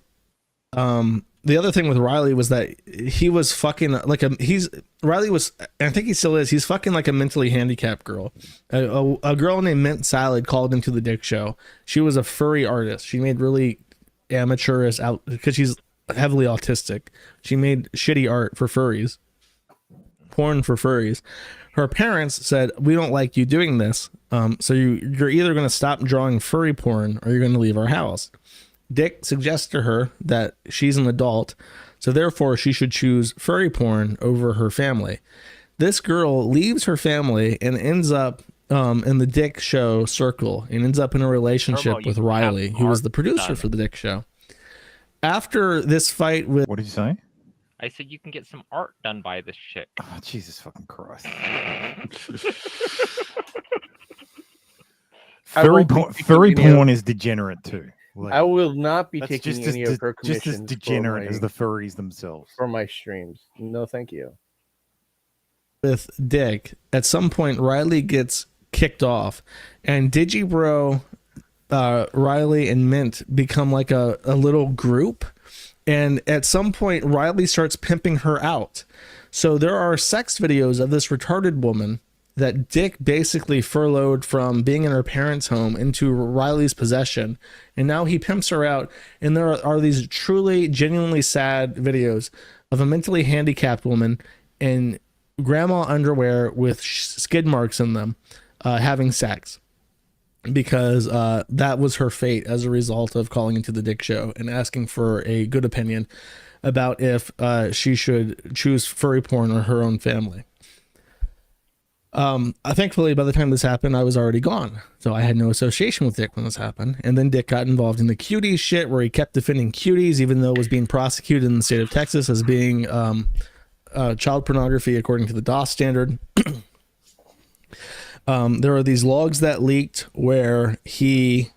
the other thing with Riley was that he was fucking like Riley was, and I think he still is, he's fucking like a mentally handicapped girl. A girl named Mint Salad called into the Dick Show. She was a furry artist. She made really amateurish out because she's heavily autistic. She made shitty art for furries, porn for furries. Her parents said, "We don't like you doing this. So you're either going to stop drawing furry porn or you're going to leave our house." Dick suggests to her that she's an adult, so therefore she should choose furry porn over her family. This girl leaves her family and ends up in the Dick Show circle and ends up in a relationship with Riley, who was the producer for the Dick Show. After this fight with... What did you say? I said you can get some art done by this chick. Oh, Jesus fucking Christ. Furry porn is degenerate too. Like, I will not be that's taking just any of her commissions just as degenerate as the furries themselves. for my streams. No, thank you. With Dick, at some point Riley gets kicked off, and Digibro, Riley, and Mint become like a little group, and at some point Riley starts pimping her out. So there are sex videos of this retarded woman that Dick basically furloughed from being in her parents' home into Riley's possession, and now he pimps her out. And there are these truly genuinely sad videos of a mentally handicapped woman in grandma underwear with skid marks in them having sex, because that was her fate as a result of calling into the Dick Show and asking for a good opinion about if she should choose furry porn or her own family. Thankfully, by the time this happened, I was already gone, so I had no association with Dick when this happened. And then Dick got involved in the cuties shit, where he kept defending cuties, even though it was being prosecuted in the state of Texas as being child pornography according to the DOS standard. There are these logs that leaked where he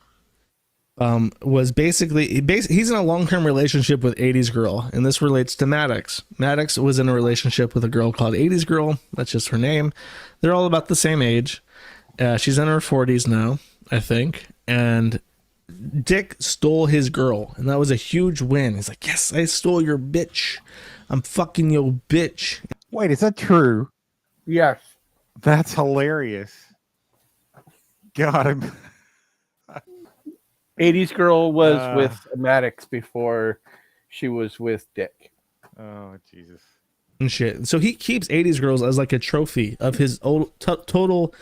was basically he's in a long-term relationship with 80s girl, and this relates to Maddox. Maddox was in a relationship with a girl called 80s girl. That's just her name. They're all about the same age. She's in her 40s now, I think, and Dick stole his girl, and that was a huge win. He's like, yes, I stole your bitch. I'm fucking your bitch. Wait, is that true? Yes. That's hilarious. God, I'm... 80s girl was with Maddox before she was with Dick. Oh, Jesus. And shit. So he keeps 80s girls as like a trophy of his old, total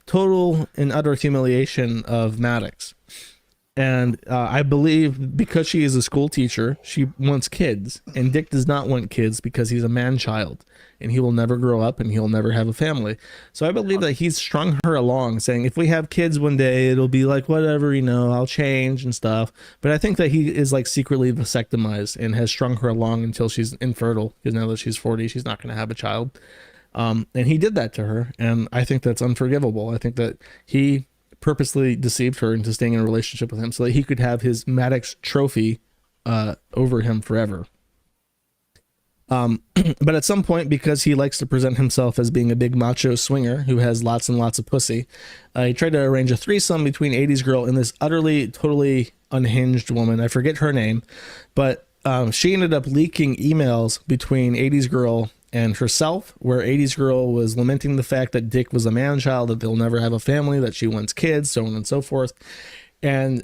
and utter humiliation of Maddox. And I believe because she is a school teacher, she wants kids. And Dick does not want kids because he's a man-child. And he will never grow up and he'll never have a family. So I believe that he's strung her along, saying, if we have kids one day, it'll be like, whatever, you know, I'll change and stuff. But I think that he is like secretly vasectomized and has strung her along until she's infertile. Because now that she's 40, she's not going to have a child. And he did that to her. And I think that's unforgivable. I think that he purposely deceived her into staying in a relationship with him so that he could have his Maddox trophy over him forever. But at some point, because he likes to present himself as being a big macho swinger who has lots and lots of pussy, he tried to arrange a threesome between 80s girl and this totally unhinged woman. I forget her name, but she ended up leaking emails between 80s girl and herself, where 80s girl was lamenting the fact that Dick was a man-child, that they'll never have a family, that she wants kids, so on and so forth. And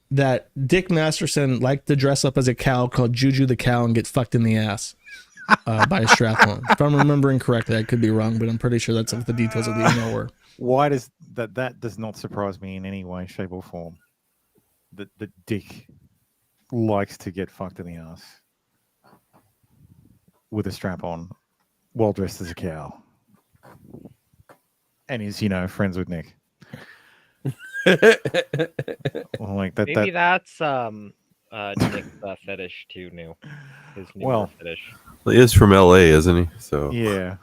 that Dick Masterson liked to dress up as a cow called Juju the cow and get fucked in the ass by a strap-on. If I'm remembering correctly, I could be wrong, but I'm pretty sure that's what the details of the email were. Why does that does not surprise me in any way, shape, or form? That Dick likes to get fucked in the ass with a strap on while dressed as a cow. And is, friends with Nick. Well, like that. Maybe that's Nick's fetish too. His new fetish. Well, he is from LA, isn't he? So yeah.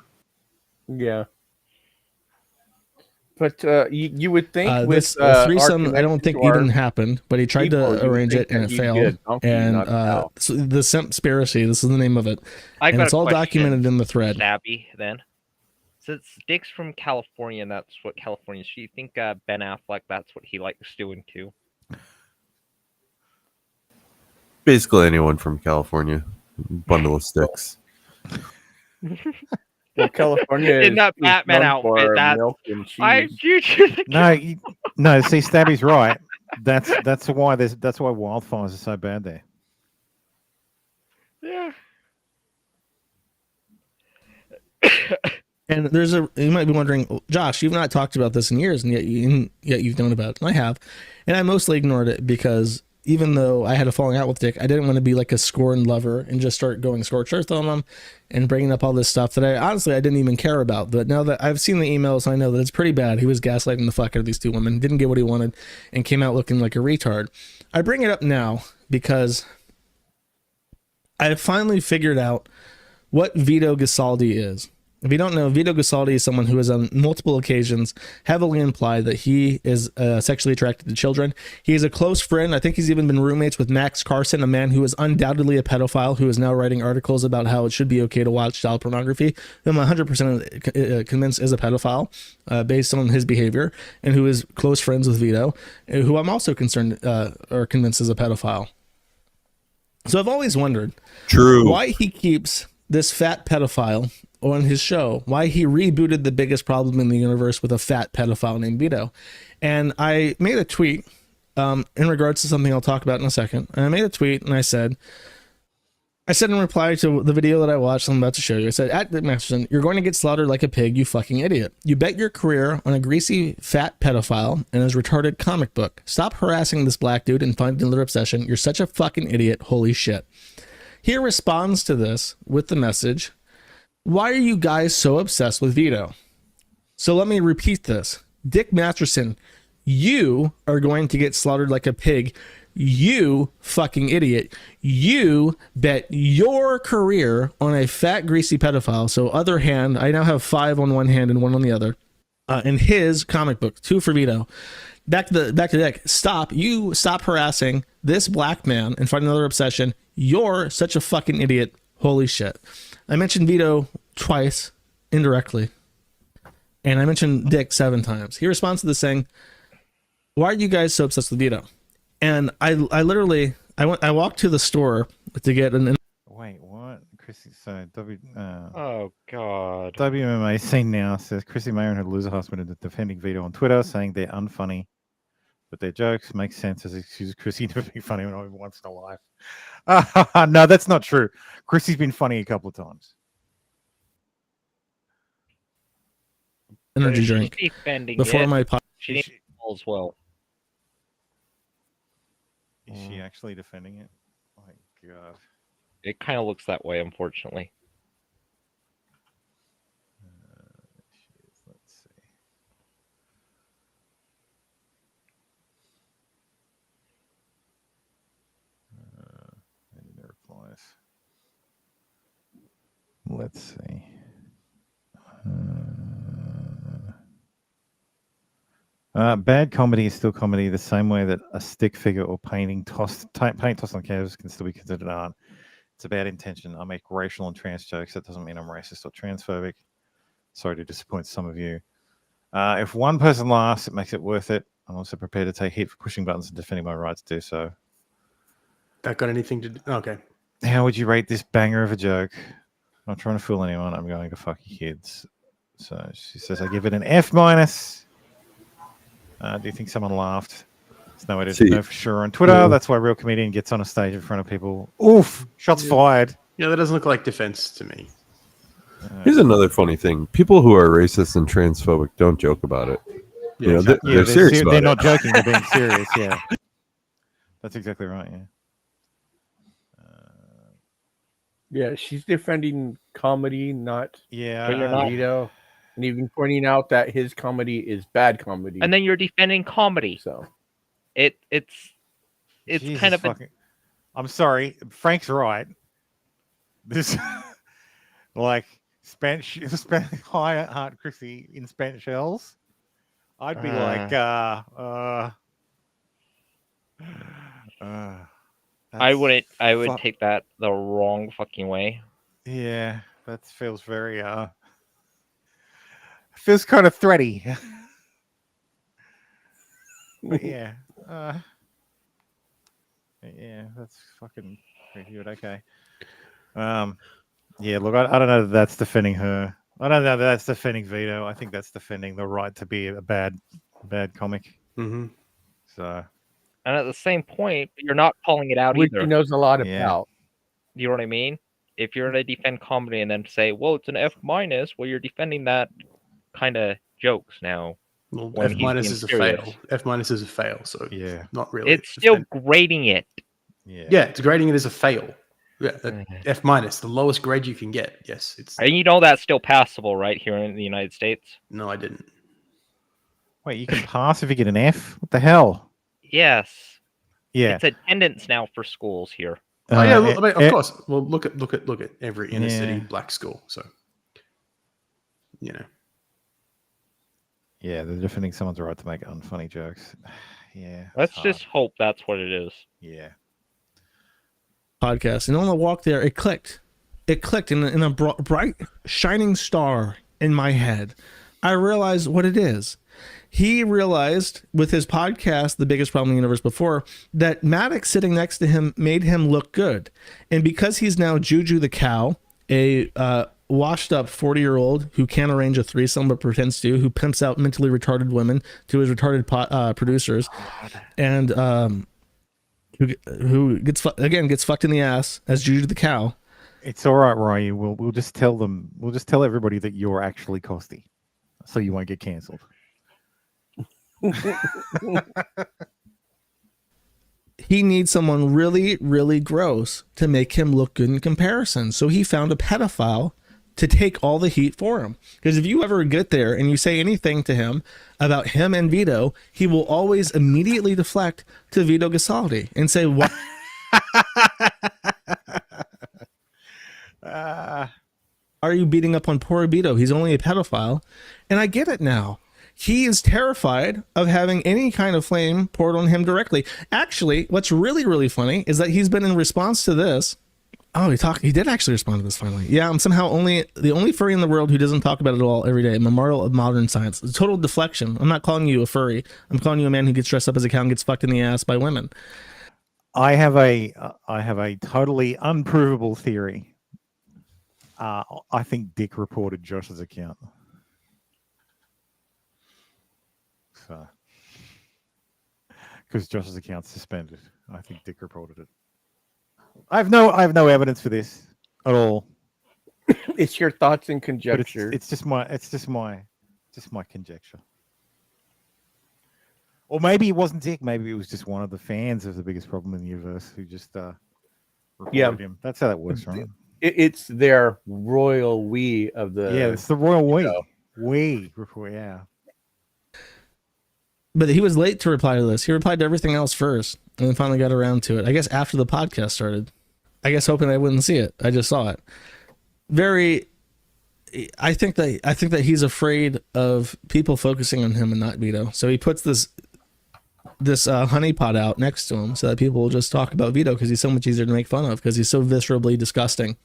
But you would think with this threesome, I don't think even happened, but he tried to arrange it and it failed. And so the Simpspiracy, this is the name of it, and it's all documented in the thread. Stabby, then. Since Dick's from California, and that's what California is, do you think Ben Affleck, that's what he likes doing too? basically anyone from California, bundle of sticks. Well, California in that Batman outfit, milk and cheese. No, see, Stabby's right. That's why wildfires are so bad there. Yeah. And you might be wondering, Josh, you've not talked about this in years, and yet you've known about it. And I have, and I mostly ignored it because even though I had a falling out with Dick, I didn't want to be like a scorned lover and just start going scorched earth on him and bringing up all this stuff that I didn't even care about. But now that I've seen the emails, I know that it's pretty bad. He was gaslighting the fuck out of these two women, didn't get what he wanted, and came out looking like a retard. I bring it up now because I finally figured out what Vito Gasaldi is. If you don't know, Vito Gasaldi is someone who has on multiple occasions heavily implied that he is sexually attracted to children. He is a close friend. I think he's even been roommates with Max Carson, a man who is undoubtedly a pedophile, who is now writing articles about how it should be okay to watch child pornography, who I'm 100% convinced is a pedophile based on his behavior, and who is close friends with Vito, who I'm also concerned or convinced is a pedophile. So I've always wondered why he keeps this fat pedophile on his show, why he rebooted the biggest problem in the universe with a fat pedophile named Vito. And I made a tweet in regards to something I'll talk about in a second. And I made a tweet and I said in reply to the video that I watched, I'm about to show you, I said, at Dick Masterson, you're going to get slaughtered like a pig, you fucking idiot. You bet your career on a greasy, fat pedophile and his retarded comic book. Stop harassing this black dude and find another obsession. You're such a fucking idiot. Holy shit. He responds to this with the message, why are you guys so obsessed with Vito? So let me repeat this. Dick Masterson, you are going to get slaughtered like a pig. You fucking idiot. You bet your career on a fat, greasy pedophile. So other hand, I now have 5 on one hand and 1 on the other. In his comic book, 2 for Vito. back to the deck. Stop harassing this black man and find another obsession. You're such a fucking idiot. Holy shit. I mentioned Vito twice indirectly, and I mentioned Dick 7 times. He responds to this saying, why are you guys so obsessed with Vito? And I literally walked to the store to get an. Wait, what? Chrissy, so Oh God. WMA scene now says Chrissy Mayer and her loser husband are defending Vito on Twitter, saying they're unfunny, but their jokes make sense as excuses Chrissy to be funny once in a life. No, that's not true. Chrissy's been funny a couple of times. Energy She's drink defending before it. my podcast. She needs as well. Is she actually defending it? Oh my God. It kind of looks that way, unfortunately. Let's see. Any replies? Let's see. Bad comedy is still comedy, the same way that a stick figure or paint tossed on canvas can still be considered art. It's about intention. I make racial and trans jokes. That doesn't mean I'm racist or transphobic. Sorry to disappoint some of you. If one person laughs, it makes it worth it. I'm also prepared to take heat for pushing buttons and defending my right to do so. That got anything to do? Okay. How would you rate this banger of a joke? I'm not trying to fool anyone. I'm going to fuck your kids. So she says I give it an F-. Do you think someone laughed? There's no way to know for sure on Twitter. That's why a real comedian gets on a stage in front of people. Oof! Shots fired. Yeah, that doesn't look like defense to me. Here's another funny thing: people who are racist and transphobic don't joke about it. Yeah, exactly. They're serious about they're it. not joking. They're being serious. Yeah, that's exactly right. Yeah. Yeah, she's defending comedy, not Yeah, Vito, and even pointing out that his comedy is bad comedy. And then you're defending comedy. So it's Jesus kind of I'm sorry, Frank's right. This like spent high heart Chrissy in spent shells. I'd be like, I would take that the wrong fucking way. Yeah, that feels very feels kind of thready. But yeah. Yeah, that's fucking pretty good. Okay. Yeah, look, I don't know that that's defending her. I don't know that that's defending Vito. I think that's defending the right to be a bad comic. Mm-hmm. So, and at the same point, you're not calling it out which either. he knows a lot about. You know what I mean? If you're going to defend comedy and then say, well, it's an F-, well, you're defending that kind of jokes now. Well, F- is a fail. F- is a fail, so yeah, not really. It's still grading it. Yeah, it's grading it as a fail. Yeah, F-, the lowest grade you can get. Yes, it's. And you know that's still passable, right, here in the United States? No, I didn't. Wait, you can pass if you get an F? What the hell? Yes. Yeah. It's attendance now for schools here. Oh yeah, I mean, of course. Well, look at every inner city black school. So, you know. Yeah, they're defending someone's right to make unfunny jokes. Yeah. Let's just hope that's what it is. Yeah. Podcast, and on the walk there, it clicked in a bright shining star in my head. I realized what it is. He realized with his podcast, The Biggest Problem in the Universe, before, that Maddox sitting next to him made him look good. And because he's now Juju the cow, a washed up 40-year-old who can't arrange a threesome but pretends to, who pimps out mentally retarded women to his retarded producers, and who gets fucked in the ass as Juju the cow. It's all right, Ryan. We'll just tell them. We'll just tell everybody that you're actually Costy, so you won't get cancelled. He needs someone really, really gross to make him look good in comparison. So he found a pedophile to take all the heat for him. Because if you ever get there and you say anything to him about him and Vito, he will always immediately deflect to Vito Gasaldi and say, "What? Are you beating up on poor Vito? He's only a pedophile." And I get it now. he is terrified of having any kind of flame poured on him directly. Actually, what's really, really funny is that he's been in response to this. Oh, he did actually respond to this finally. Yeah, I'm somehow the only furry in the world who doesn't talk about it all every day. Memorial of modern science. It's total deflection. I'm not calling you a furry. I'm calling you a man who gets dressed up as a cow and gets fucked in the ass by women. I have a totally unprovable theory. I think Dick reported Josh's account. So, because Josh's account's suspended, I think Dick reported it. I have no evidence for this at all. It's your thoughts and But conjecture. it's just my conjecture. Or maybe it wasn't Dick. Maybe it was just one of the fans of The Biggest Problem in the Universe who just reported him. That's how that works, right? It's their royal we of the. Yeah, it's the royal we. know. We report. Yeah. But he was late to reply to this. He replied to everything else first, and then finally got around to it. I guess after the podcast started. I guess hoping I wouldn't see it. I just saw it. I think that he's afraid of people focusing on him and not Vito. So he puts this honeypot out next to him so that people will just talk about Vito because he's so much easier to make fun of because he's so viscerally disgusting,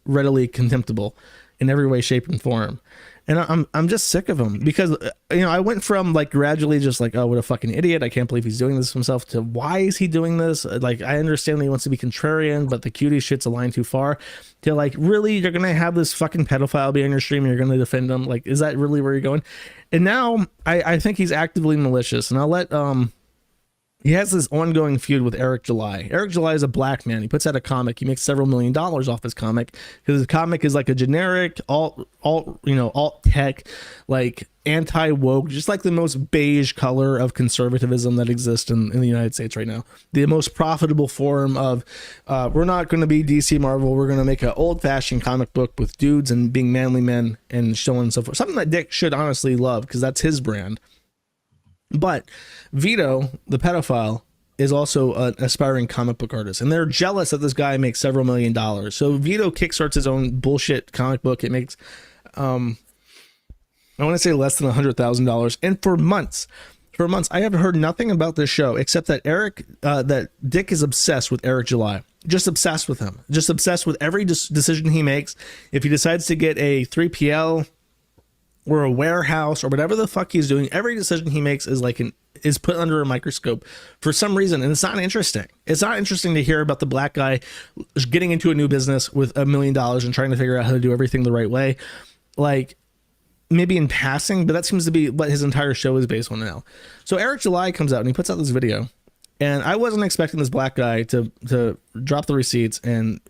readily contemptible in every way, shape, and form. And I'm just sick of him because, I went from like gradually just like, oh, what a fucking idiot. I can't believe he's doing this himself to why is he doing this? Like, I understand that he wants to be contrarian, but the cutie shit's a line too far to like, really, you're going to have this fucking pedophile be on your stream and you're going to defend him. Like, is that really where you're going? And now I think he's actively malicious, and I'll let, he has this ongoing feud with Eric July. Eric July is a black man. He puts out a comic. He makes several $1 million off his comic because his comic is like a generic alt tech, like anti-woke, just like the most beige color of conservatism that exists in the United States right now. The most profitable form of, we're not going to be DC Marvel. We're going to make an old-fashioned comic book with dudes and being manly men and so on and so forth. Something that Dick should honestly love because that's his brand. But Vito, the pedophile, is also an aspiring comic book artist, and they're jealous that this guy makes several $1 million. So Vito kickstarts his own bullshit comic book. It makes, I want to say less than $100,000. And for months, I have heard nothing about this show except that that Dick is obsessed with Eric July. Just obsessed with him. Just obsessed with every decision he makes. If he decides to get a 3PL or a warehouse or whatever the fuck he's doing, every decision he makes is put under a microscope for some reason, and it's not interesting. It's not interesting to hear about the black guy getting into a new business with $1 million and trying to figure out how to do everything the right way. Like, maybe in passing, but that seems to be what his entire show is based on now. So Eric July comes out and he puts out this video, and I wasn't expecting this black guy to drop the receipts and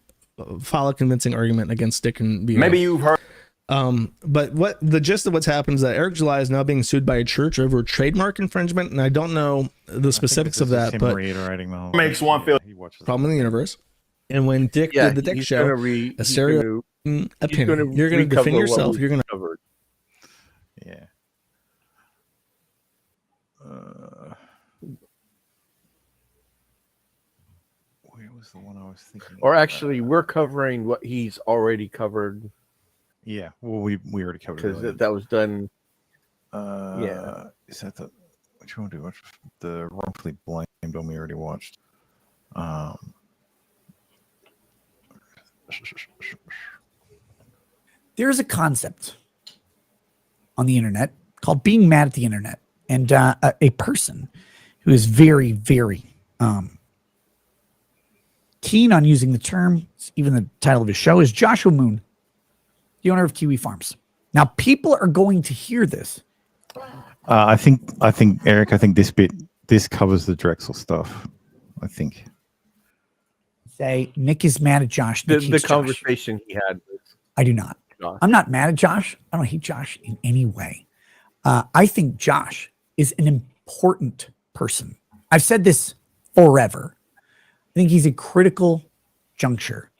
file a convincing argument against Dick and Vito. Maybe you've heard. But what the gist of what's happened is that Eric July is now being sued by a church over trademark infringement, and I don't know the specifics of that, but reiterating the whole Makes one feel. problem in the universe. And when Dick did the Dick show, a stereo opinion, you're going to defend yourself. You're going to cover. Yeah. Where was the one I was thinking? Or actually, we're covering what he's already covered. Yeah. Well, we already covered it. Because that was done. Yeah. Is that which one do we watch? The wrongfully blamed one we already watched. There's a concept on the internet called being mad at the internet, and a person who is very, very keen on using the term, even the title of his show, is Joshua Moon, the owner of Kiwi Farms. Now, people are going to hear this. I think Eric, this covers the Drexel stuff. I think. Say Nick is mad at Josh. The conversation he had. I do not. Josh. I'm not mad at Josh. I don't hate Josh in any way. I think Josh is an important person. I've said this forever. I think he's a critical juncture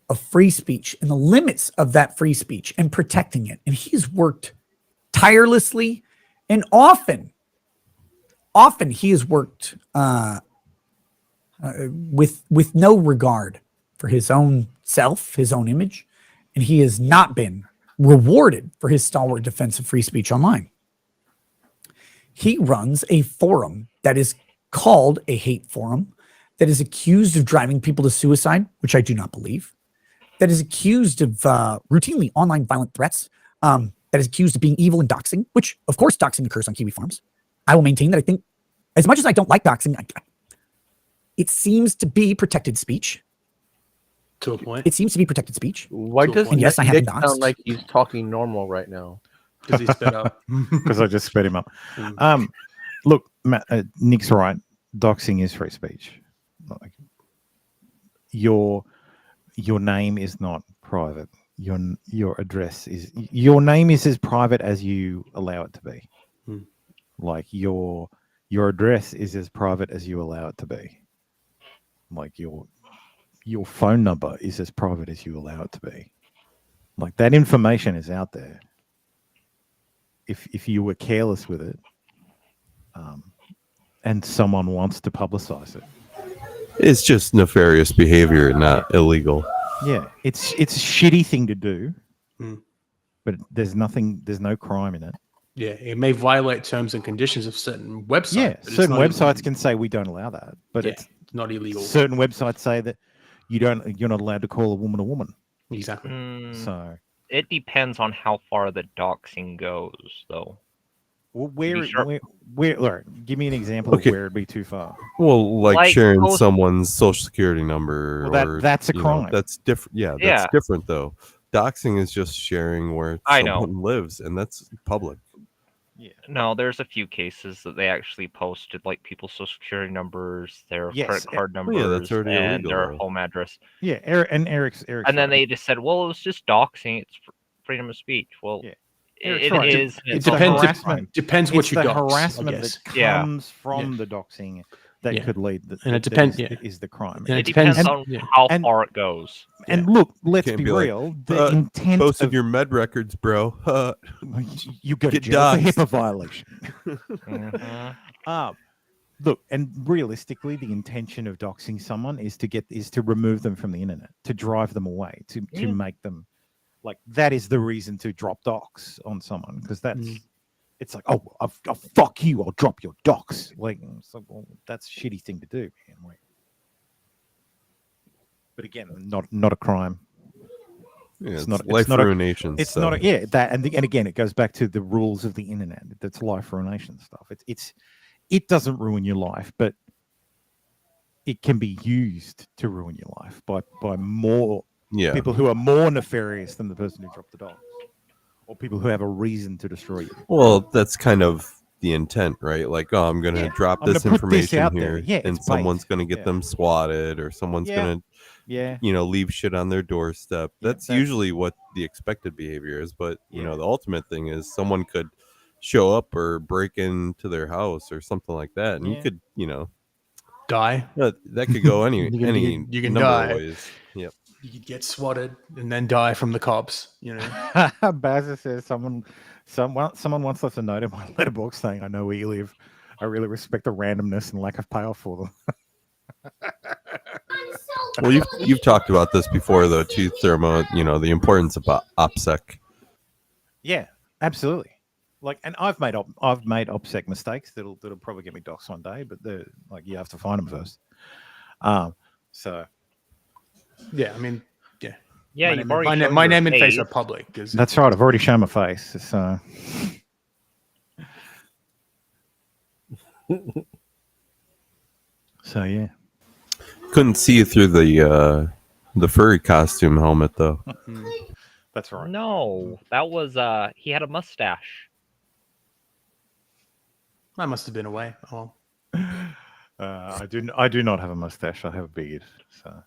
of free speech and the limits of that free speech and protecting it. And he's worked tirelessly and often he has worked with no regard for his own self, his own image. And he has not been rewarded for his stalwart defense of free speech online. He runs a forum that is called a hate forum, that is accused of driving people to suicide, which I do not believe, that is accused of routinely online violent threats, that is accused of being evil and doxing, which, of course, doxing occurs on Kiwi farms. I will maintain that I think, as much as I don't like doxing, it seems to be protected speech. To a point. It seems to be protected speech. Why To a does point. Yes, I have Nick been doxed. sound like he's talking normal right now? Because he's sped up. Because I just sped him up. Look, Matt, Nick's right. Doxing is free speech. Like, your name is not private. Your address is, your name is as private as you allow it to be. Like your address is as private as you allow it to be. Like your phone number is as private as you allow it to be. Like, that information is out there. If you were careless with it, and someone wants to publicize it, It's just nefarious behavior, not illegal. yeah, it's a shitty thing to do, Mm. but there's no crime in it. Yeah, it may violate terms and conditions of certain websites. Yeah, but it's certain not websites can say we don't allow that, but Yeah, it's not illegal. certain websites say that you're not allowed to call a woman a woman. Exactly. So It depends on how far the doxing goes, though. well, sure. where give me an example Okay. of where it'd be too far. Well, like Like sharing most- someone's social security number, Well, or that's a you know, crime. that's different. Yeah, that's Yeah. different though. Doxing is just sharing where I know. someone lives, and that's public. No, there's a few cases that they actually posted, like people's social security numbers, their Yes, credit card yeah, numbers, that's already and illegal, their though. home address. Yeah, Eric's And then they just said, "Well, it was just doxing. It's freedom of speech." Well, Yeah. it Eric's right. is. It's It's the a depends. harassment. Depends what it's you the dox, I harassment guess. that Yeah. comes from the doxing that Yeah. could lead. And it that depends- is, yeah. is the crime. And It depends on yeah. how And- far it goes. And look, let's Can't be be like, real. The intent Posted of your med records, bro. you go to get jail for doxxed. HIPAA violation. Mhm. Look, and realistically, the intention of doxing someone is to remove them from the internet, to drive them away, to Yeah. make them like, that is the reason to drop dox on someone, because that's it's like, oh, I'll fuck you, I'll drop your dox. Like, it's like, well, that's a shitty thing to do, man. Like, but again, not a crime. Yeah, It's it's not- it's life not a- ruination. It's stuff. not that, and again, it goes back to the rules of the internet. That's life ruination stuff. It doesn't ruin your life, but it can be used to ruin your life by more Yeah. people who are more nefarious than the person who dropped the dog, or people who have a reason to destroy you. Well, that's kind of the intent, right? Like, oh, I'm gonna Yeah, drop I'm this gonna put this information out here, there. Yeah, and it's someone's bait. gonna get Yeah. them swatted, or someone's Yeah. gonna, Yeah, leave shit on their doorstep. Yeah, That's usually what the expected behavior is. But Yeah. the ultimate thing is someone could show up or break into their house or something like that, and Yeah. you could, Die. that could go any You can- any you can number die. of ways. Yep. You could get swatted and then die from the cops. You know. Bazza says someone once left a note in my letterbox saying, "I know where you live. I really respect the randomness and lack of payoff for them." Well, you've talked about this before, though, too, Thermo. The importance of OPSEC. Yeah, absolutely. Like, and I've made OPSEC mistakes that'll probably get me doxxed one day, but they're like, you have to find them first. So Yeah, I mean, yeah. Yeah, my you've name, already my, shown my your name and face face. are public. that's right. I've already shown my face. So so yeah. Couldn't see you through the furry costume helmet, though. That's right. No, that was he had a mustache. I must have been away. Oh, I do not have a mustache. I have a beard. So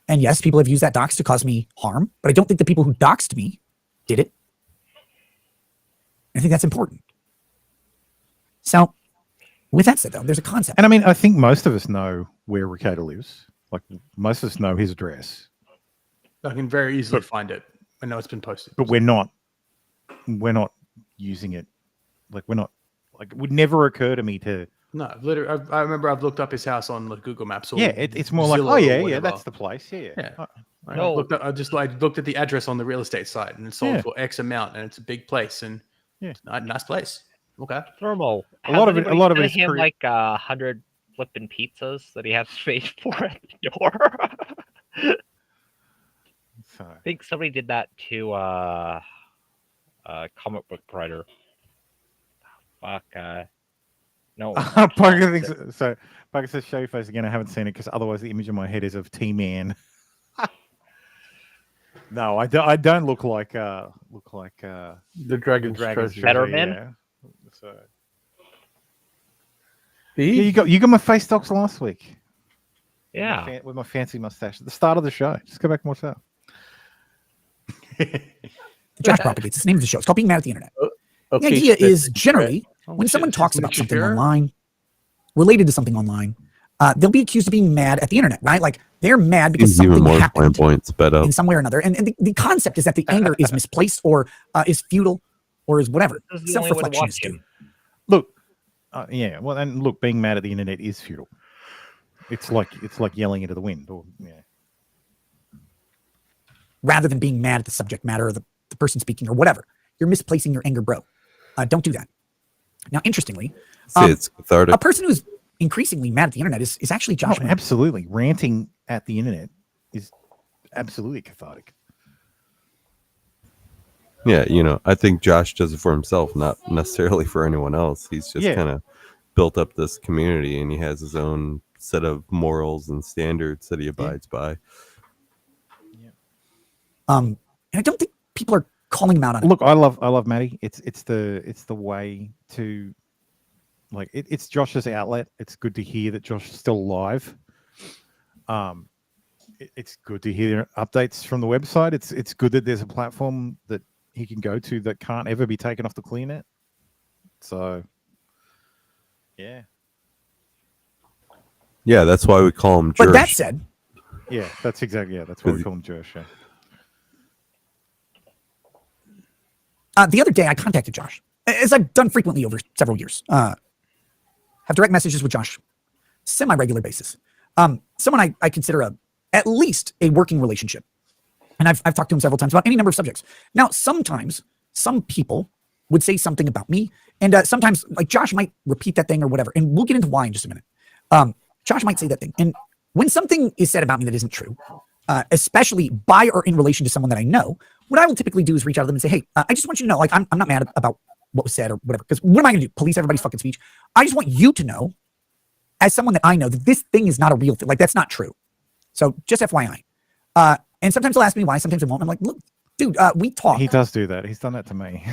And yes, people have used that dox to cause me harm, but I don't think the people who doxed me did it. I think that's important. So, with that said, though, there's a concept. and I mean, I think most of us know where Ricardo lives. Like, most of us know his address, I can very easily find it. I know it's been posted. but we're not using it. Like, it would never occur to me to. No, literally, I remember I've looked up his house on like Google Maps. Or Yeah, it's more like, Zillow oh or yeah, whatever. that's the place. Yeah. Yeah. No. I looked at the address on the real estate site, and it sold Yeah. for X amount, and it's a big place, and Yeah. it's a nice place. Okay. Thermal. A lot of it is him like 100 flipping pizzas that he has space for at the door. So. I think somebody did that to comic book writer. Fuck. No. Parker thinks so. Parker says, "Show your face again." I haven't seen it because otherwise the image in my head is of T-Man. No, I don't look like the Dragon's Treasure. Betterman? Yeah. So. Yeah, you got my face docs last week. Yeah. With my fancy mustache at the start of the show. Just go back and watch that. Josh propagates. It's the name of the show. It's called Being Mad at the Internet. Okay, The idea so is generally when someone talks about something online, related to something online, they'll be accused of being mad at the internet, right? Like they're mad because He's even something more happened flamboyant, sped up. in some way or another. And the concept is that the anger is misplaced or is futile or is whatever. This is the only way to Self-reflection watch is due. him. Look, yeah. Well, and look, being mad at the internet is futile. It's like yelling into the wind. Or yeah. Rather than being mad at the subject matter or the person speaking or whatever, you're misplacing your anger, bro. Don't do that. Now, interestingly, It's cathartic. a person who's increasingly mad at the internet is actually Josh. Oh, absolutely. Ranting at the internet is absolutely cathartic. Yeah, I think Josh does it for himself, not necessarily for anyone else. He's just kind of built up this community, and he has his own set of morals and standards that he abides by. And I don't think people are calling him out on it. Look, I love Maddie. It's the way to, like, it's Josh's outlet. It's good to hear that Josh is still alive. It's good to hear updates from the website. It's good that there's a platform that he can go to that can't ever be taken off the ClearNet. So, yeah. Yeah, that's why we call him Jersh. But that said, Yeah, that's exactly, that's what we call him, Jersh. Yeah. the other day I contacted Josh, as I've done frequently over several years. Have direct messages with Josh, semi-regular basis. Someone I consider at least a working relationship. And I've talked to him several times about any number of subjects. Now, sometimes some people would say something about me, and sometimes like Josh might repeat that thing or whatever. And we'll get into why in just a minute. Josh might say that thing. And when something is said about me that isn't true, especially by or in relation to someone that I know, what I will typically do is reach out to them and say, hey, I just want you to know, like, I'm not mad about what was said or whatever. Because what am I going to do? Police everybody's fucking speech? I just want you to know, as someone that I know, that this thing is not a real thing. Like, that's not true. So just FYI. And sometimes they'll ask me why, sometimes they won't. I'm like, look, dude, we talk. He does do that. He's done that to me.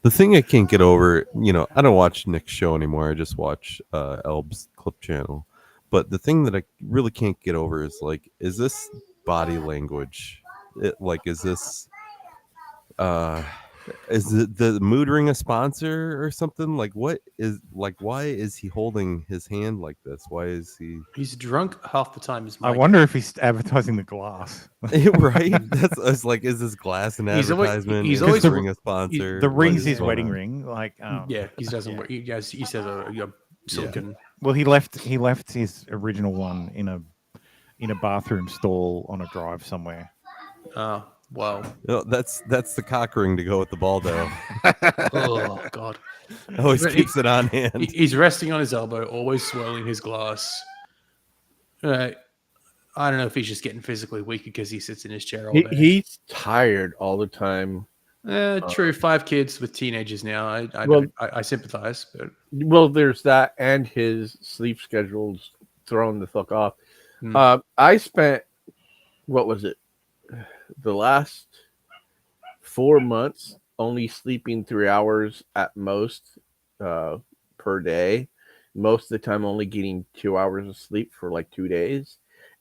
The thing I can't get over, I don't watch Nick's show anymore. I just watch Elb's clip channel. But the thing that I really can't get over is, like, is this body language? Is this is the mood ring a sponsor or something? Like, what is, like, why is he holding his hand like this? Why is he? He's drunk half the time. I wonder if he's advertising the glass. Right? It's like, is this glass an advertisement? He's Is always the ring a sponsor. The ring's What is his going wedding on? ring. Like, Yeah, he doesn't work. He says silicon. Well, he left his original one in a bathroom stall on a drive somewhere. Oh, wow. No, that's the cock ring to go with the Baldo. Oh, God. Always keeps it on hand. He's resting on his elbow, always swirling his glass. I don't know if he's just getting physically weak because he sits in his chair all day. He's tired all the time. True. 5 kids with teenagers now. I sympathize, but Well, there's that, and his sleep schedule's thrown the fuck off. I spent, what was it, the last 4 months only sleeping 3 hours at most per day. Most of the time only getting 2 hours of sleep for like 2 days.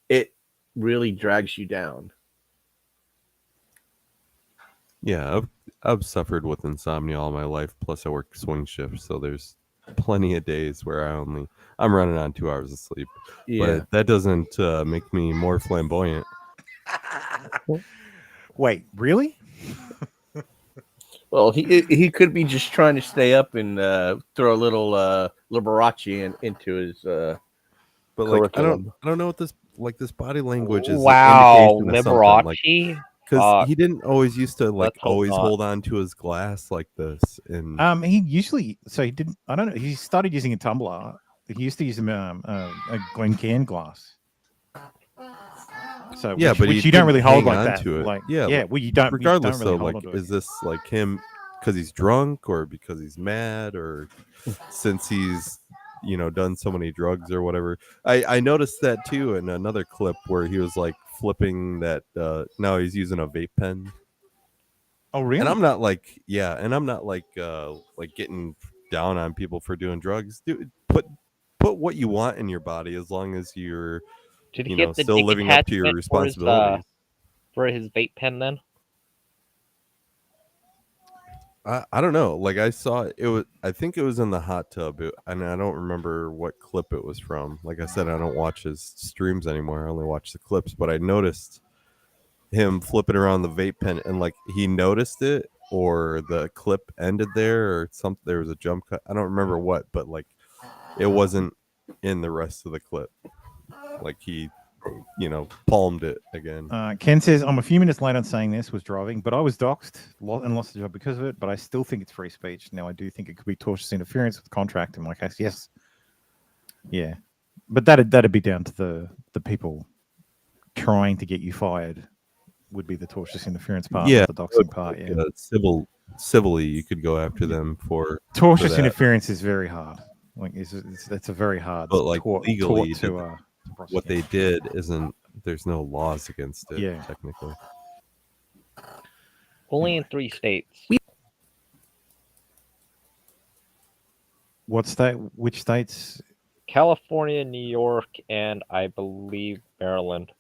It really drags you down. Yeah, I've suffered with insomnia all my life. Plus, I work swing shifts, so there's plenty of days where I'm running on 2 hours of sleep. Yeah. But that doesn't make me more flamboyant. Wait, really? Well, he could be just trying to stay up and throw a little Liberace into his. But like, I don't know what this like this body language is Wow, an indication of something. Like, Liberace. because he didn't always used to like Let's hope always not. hold on to his glass like this. And He usually, so he didn't. I don't know. He started using a tumbler. He used to use a Glencairn glass. So yeah, but which he you don't really hold hang like on that. to it. Like yeah, well, you don't. regardless you don't really though, hold like, onto it. is this like him because he's drunk or because he's mad or since he's done so many drugs or whatever? I noticed that too in another clip where he was like flipping that. Now he's using a vape pen. Oh really? And I'm not like like getting down on people for doing drugs. Dude, put what you want in your body as long as you're Did he get the still dick living up to your attachment responsibilities. for his vape pen then? I don't know. Like I saw it. I think it was in the hot tub, and I don't remember what clip it was from. Like I said, I don't watch his streams anymore. I only watch the clips. But I noticed him flipping around the vape pen, and like he noticed it, or the clip ended there, or something. There was a jump cut. I don't remember what, but like it wasn't in the rest of the clip. Like he, palmed it again. Ken says, I'm a few minutes late on saying this, was driving, but I was doxxed and lost the job because of it, but I still think it's free speech. Now, I do think it could be tortious interference with the contract in my case. Yes. Yeah. But that'd be down to the people trying to get you fired would be the tortious interference part, Yeah. not the doxing part. Yeah. Civilly, you could go after them for Tortious that. interference is very hard. Like, it's a very hard But like legally, to what they did isn't. There's no laws against it. Yeah. Technically. Only in 3 states. What state? Which states? California, New York, and I believe Maryland.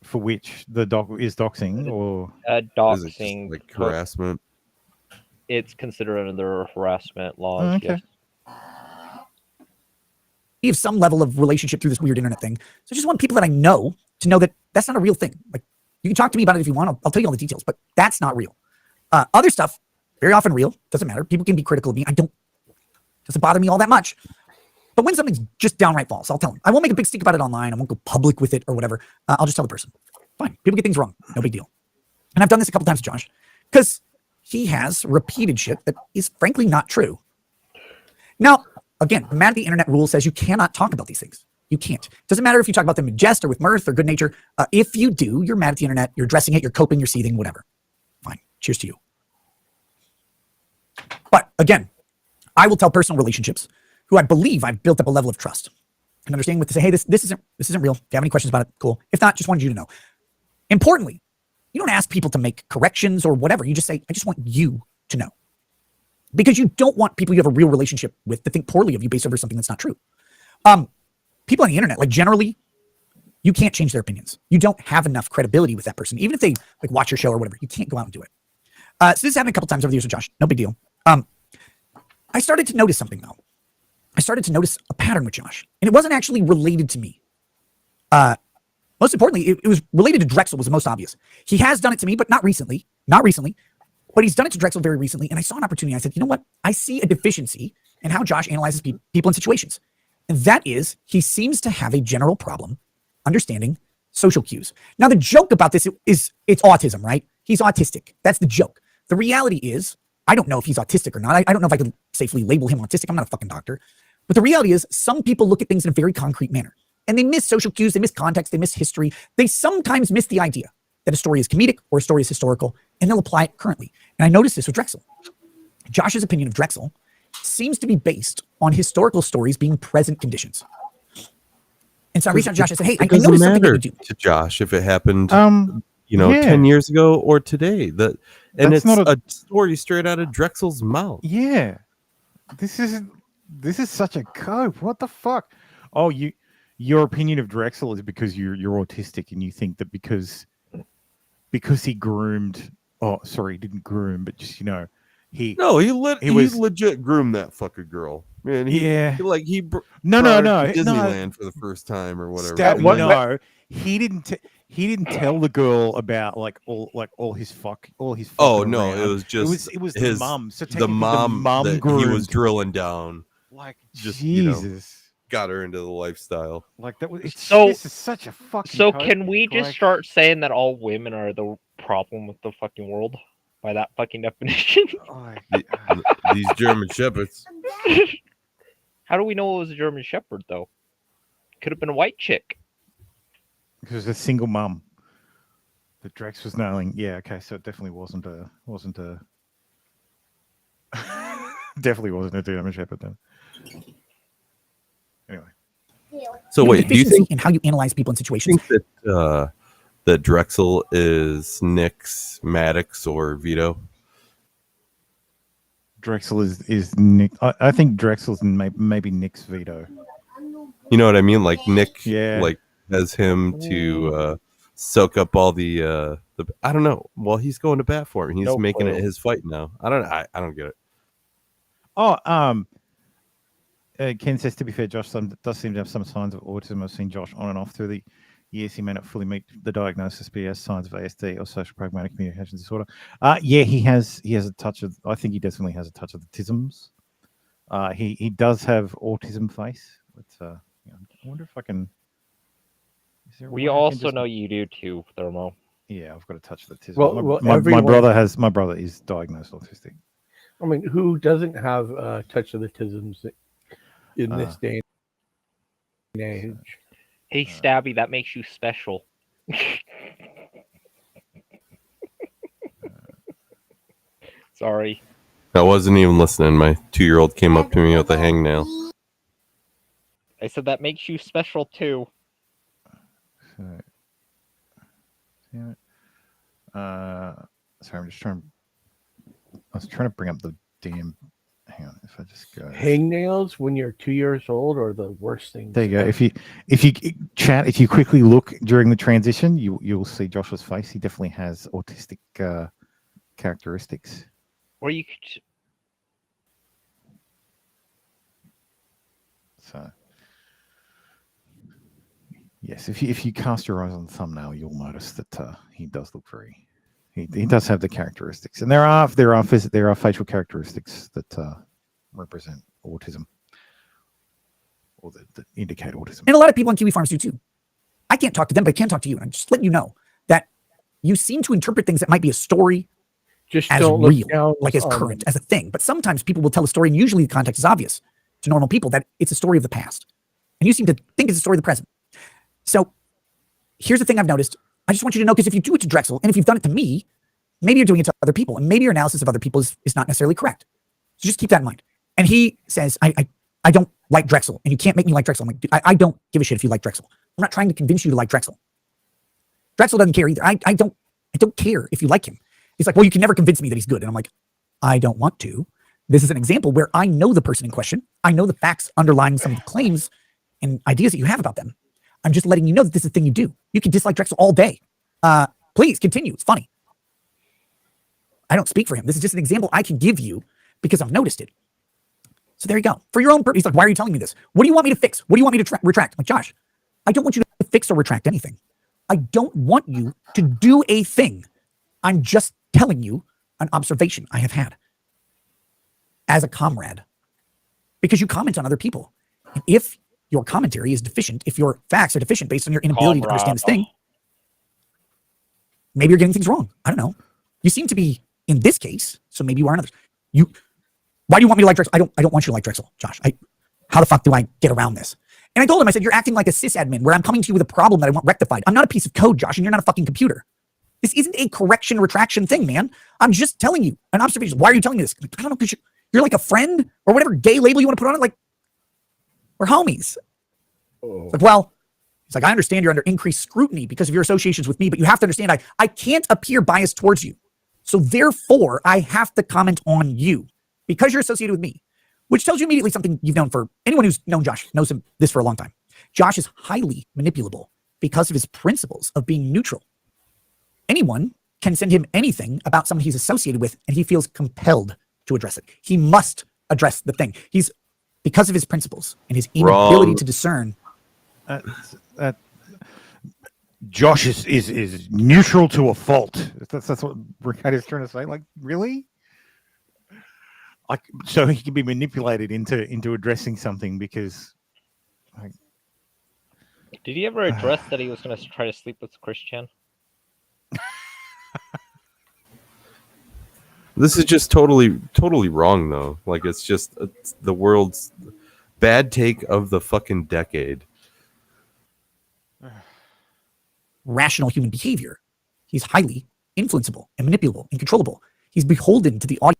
For which the is doxing or Is it just, Doxing. like harassment? It's considered under harassment laws. okay. Yes. We have some level of relationship through this weird internet thing. So I just want people that I know to know that that's not a real thing. Like, you can talk to me about it if you want. I'll tell you all the details, but that's not real. Other stuff, very often real. Doesn't matter. People can be critical of me. Doesn't bother me all that much. But when something's just downright false, I'll tell them. I won't make a big stink about it online. I won't go public with it or whatever. I'll just tell the person. Fine. People get things wrong. No big deal. And I've done this a couple times to Josh because he has repeated shit that is frankly not true. Now, again, the Mad at the Internet rule says you cannot talk about these things. You can't. Doesn't matter if you talk about them in jest or with mirth or good nature. If you do, you're mad at the internet. You're addressing it. You're coping. You're seething. Whatever. Fine. Cheers to you. But again, I will tell personal relationships who I believe I've built up a level of trust and understanding with to say, hey, this isn't real. If you have any questions about it, cool. If not, just wanted you to know. Importantly, you don't ask people to make corrections or whatever. You just say, I just want you to know. Because you don't want people you have a real relationship with to think poorly of you based over something that's not true. People on the internet, like generally, you can't change their opinions. You don't have enough credibility with that person. Even if they like watch your show or whatever, you can't go out and do it. So this has happened a couple times over the years with Josh. No big deal. I started to notice something though. I started to notice a pattern with Josh, and it wasn't actually related to me. Most importantly, it was related to Drexel was the most obvious. He has done it to me, but not recently, but he's done it to Drexel very recently. And I saw an opportunity. I said, you know what? I see a deficiency in how Josh analyzes people in situations. And that is, he seems to have a general problem understanding social cues. Now, the joke about this is it's autism, right? He's autistic. That's the joke. The reality is, I don't know if he's autistic or not. I don't know if I can safely label him autistic. I'm not a fucking doctor. But the reality is, some people look at things in a very concrete manner. And they miss social cues, they miss context, they miss history. They sometimes miss the idea that a story is comedic or a story is historical, and they'll apply it currently. And I noticed this with Drexel. Josh's opinion of Drexel seems to be based on historical stories being present conditions. And so I reached out to Josh and said, hey, I noticed something that you do. To Josh if it happened 10 10 years ago or today. And That's it's not a story straight out of Drexel's mouth. Yeah. This is such a cope. What the fuck? Oh, your opinion of Drexel is because you're autistic and you think that because he groomed. Oh, sorry, he didn't groom, but just he legit groomed that fucking girl. Man, he Disneyland for the first time or whatever. He didn't tell the girl about all his fuck. Oh no, around. it was just it was his the mum. So the mom that groomed. he was drilling down. Like just Jesus. got her into the lifestyle. Like that was. So- This is such a fucking. So code, can we just like- start saying that all women are the problem with the fucking world by that fucking definition? These German shepherds. How do we know it was a German Shepherd though? Could have been a white chick. Because a single mum that Drex was nailing. Yeah, okay, so it definitely wasn't a definitely wasn't a German Shepherd then. Anyway. So wait, do you think in how you analyze people in situations? that Drexel is Nick's Maddox or Vito? Drexel is Nick. I think Drexel's maybe Nick's Vito. You know what I mean? Like Nick, Yeah. like has him to soak up all the. I don't know. Well, he's going to bat for him. He's No making clue. it his fight now. I don't get it. Oh, Ken says, to be fair, Josh does seem to have some signs of autism. I've seen Josh on and off through the years. He may not fully meet the diagnosis, but he has signs of ASD or social pragmatic communication disorder. Yeah, he has a touch of. I think he definitely has a touch of the tisms. He does have autism face. But I wonder if I can. Is there a We way I can also just- know you do too, Thermo. Yeah, I've got a touch of the tism. Well, my everyone- brother is diagnosed autistic. I mean, who doesn't have a touch of the tisms in this day and age? Hey, Stabby, that makes you special. Sorry. I wasn't even listening. My 2-year-old came up to me with a hangnail. I said that makes you special too. So, damn it. Sorry, I'm just trying. I was trying to bring up the damn. Hang on, if I just go. Hangnails when you're 2 years old are the worst thing. There you go. If you chat, if you quickly look during the transition, you'll see Joshua's face. He definitely has autistic characteristics. Or you could. So, yes, if you cast your eyes on the thumbnail, you'll notice that he does look very. He does have the characteristics, and there are facial characteristics that represent autism or that indicate autism. And a lot of people on Kiwi Farms do too. I can't talk to them, but I can talk to you. And I'm just letting you know that you seem to interpret things that might be a story Just as don't look real, down like as on- current, as a thing. But sometimes people will tell a story, and usually the context is obvious to normal people that it's a story of the past. And you seem to think it's a story of the present. So here's the thing I've noticed. I just want you to know, because if you do it to Drexel, and if you've done it to me, maybe you're doing it to other people, and maybe your analysis of other people is not necessarily correct. So just keep that in mind. And he says, I don't like Drexel, and you can't make me like Drexel. I'm like, dude, I don't give a shit if you like Drexel. I'm not trying to convince you to like Drexel. Drexel doesn't care either. I don't care if you like him. He's like, well, you can never convince me that he's good. And I'm like, I don't want to. This is an example where I know the person in question. I know the facts underlying some of the claims and ideas that you have about them. I'm just letting you know that this is a thing you do. You can dislike Drexel all day. Please continue. It's funny. I don't speak for him. This is just an example I can give you because I've noticed it. So there you go. For your own purpose. He's like, why are you telling me this? What do you want me to fix? What do you want me to retract? I'm like, Josh, I don't want you to fix or retract anything. I don't want you to do a thing. I'm just telling you an observation I have had as a comrade, because you comment on other people. And if your commentary is deficient, if your facts are deficient based on your inability to understand this thing, maybe you're getting things wrong. I don't know. You seem to be in this case, so maybe you are in others. Why do you want me to like Drexel? I don't want you to like Drexel, Josh. How the fuck do I get around this? And I told him, I said, you're acting like a sysadmin where I'm coming to you with a problem that I want rectified. I'm not a piece of code, Josh, and you're not a fucking computer. This isn't a correction retraction thing, man. I'm just telling you an observation. Why are you telling me this? I don't know, because you're like a friend or whatever gay label you want to put on it. Like, we're homies. It's like, well, it's like, I understand you're under increased scrutiny because of your associations with me, but you have to understand I can't appear biased towards you. So therefore, I have to comment on you because you're associated with me, which tells you immediately something you've known for anyone who's known Josh knows this for a long time. Josh is highly manipulable because of his principles of being neutral. Anyone can send him anything about someone he's associated with, and he feels compelled to address it. He must address the thing. Because of his principles and his inability to discern. Josh is neutral to a fault. That's what Ricardo is trying to say. Like, really? Like, so he can be manipulated into addressing something because Did he ever address that he was going to try to sleep with Christian? This is just totally wrong, though. Like, it's the world's bad take of the fucking decade. Rational human behavior. He's highly influenceable and manipulable and controllable. He's beholden to the audience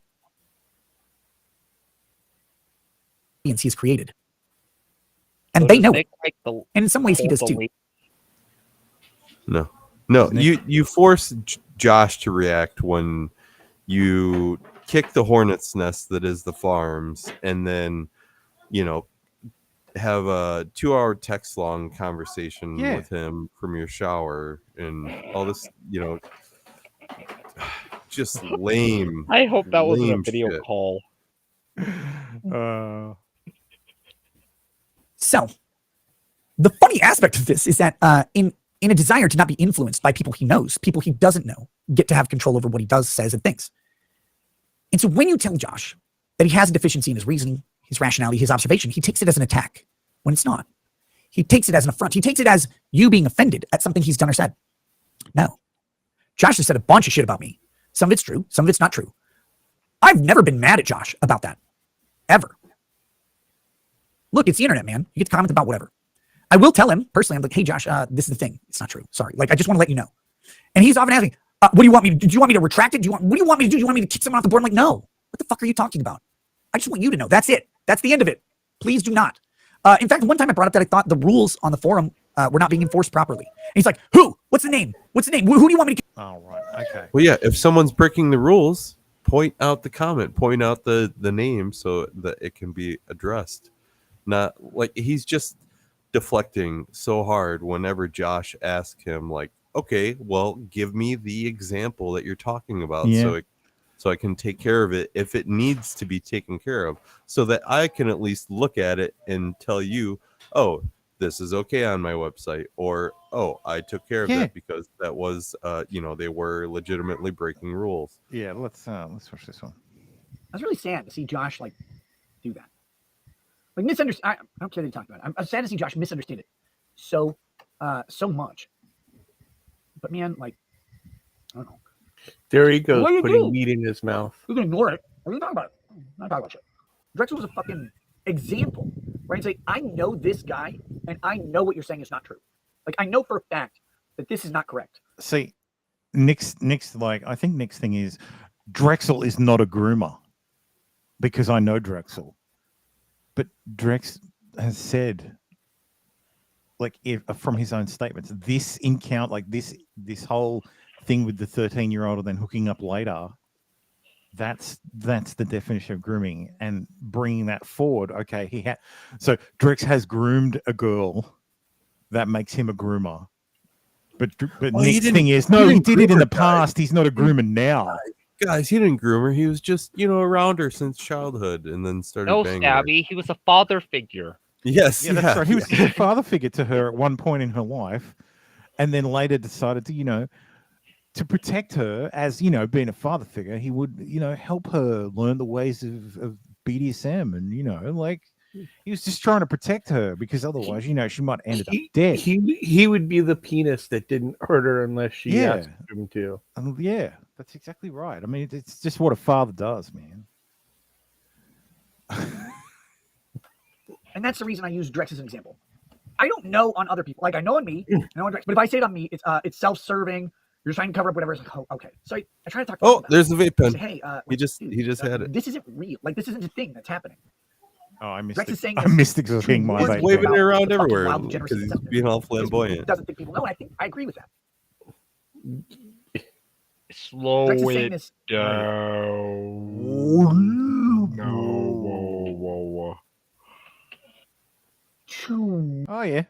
he has created. And So they does know Nick it. like the And in some ways he whole does too. belief- No, you force Josh to react when you kick the hornet's nest that is the farms, and then have a 2-hour text long conversation with him from your shower and all this, just lame. I hope that wasn't a lame video shit. call. So, the funny aspect of this is that in a desire to not be influenced by people he knows, people he doesn't know get to have control over what he does, says, and thinks. And so when you tell Josh that he has a deficiency in his reasoning, his rationality, his observation, he takes it as an attack when it's not. He takes it as an affront. He takes it as you being offended at something he's done or said. No. Josh has said a bunch of shit about me. Some of it's true, some of it's not true. I've never been mad at Josh about that. Ever. Look, it's the internet, man. You get to comment about whatever. I will tell him personally, I'm like, hey, Josh, this is the thing. It's not true. Sorry. Like, I just want to let you know. And he's often asking, what do you want me to do? Do you want me to retract it? What do you want me to do? Do you want me to kick someone off the board? I'm like, no. What the fuck are you talking about? I just want you to know. That's it. That's the end of it. Please do not. In fact, one time I brought up that I thought the rules on the forum were not being enforced properly. And he's like, who? What's the name? What's the name? Who do you want me to? Oh, right. Okay. Well, yeah, if someone's breaking the rules, point out the comment, point out the name so that it can be addressed. Not like he's just deflecting so hard whenever Josh asks him, like, okay, well, give me the example that you're talking about so I can take care of it if it needs to be taken care of, so that I can at least look at it and tell you, oh, this is okay on my website, or oh, I took care of that because that was they were legitimately breaking rules. Yeah, let's watch this one. I was really sad to see Josh like do that. Like misunderstand. I don't care that he talked about it. I'm sad to see Josh misunderstand it so much. But man, like, I don't know. There he goes, What do you putting do? meat in his mouth. You can ignore it. What are you talking about? I'm not talking about shit. Drexel was a fucking example, right? It's like, I know this guy, and I know what you're saying is not true. Like, I know for a fact that this is not correct. See, Nick's like, I think Nick's thing is Drexel is not a groomer because I know Drexel. But Drex has said, like, from his own statements, this encounter, like this whole thing with the 13-year-old and then hooking up later, that's the definition of grooming. And bringing that forward, okay, so Drex has groomed a girl, that makes him a groomer. But Nick's thing is, no, he did it in the past. He's not a groomer now. Guys, he didn't groom her. He was just, around her since childhood and then started banging her. Stabby. He was a father figure. Yes, yeah, that's right. He was a father figure to her at one point in her life, and then later decided to, to protect her as, being a father figure. He would, help her learn the ways of BDSM, and like he was just trying to protect her because otherwise, she might end up dead. He would be the penis that didn't hurt her unless she asked him to. Yeah, that's exactly right. I mean, it's just what a father does, man. And that's the reason I use Drex as an example. I don't know on other people. Like, I know on me, I know on Drex, but if I say it on me, it's self-serving. You're trying to cover up whatever. It's like, oh, okay. So I try to talk to him about there's the vape pen. Say, hey, he just had it. This isn't real. Like, this isn't a thing that's happening. Oh, I missed Drex it. is saying I missed it because being my He's vape waving pen. it around the fucking everywhere wild, generous because he's acceptance. being all Because he flamboyant. doesn't think people know. And I agree with that. Slow Drex is saying it this. down. No, whoa. Oh yeah.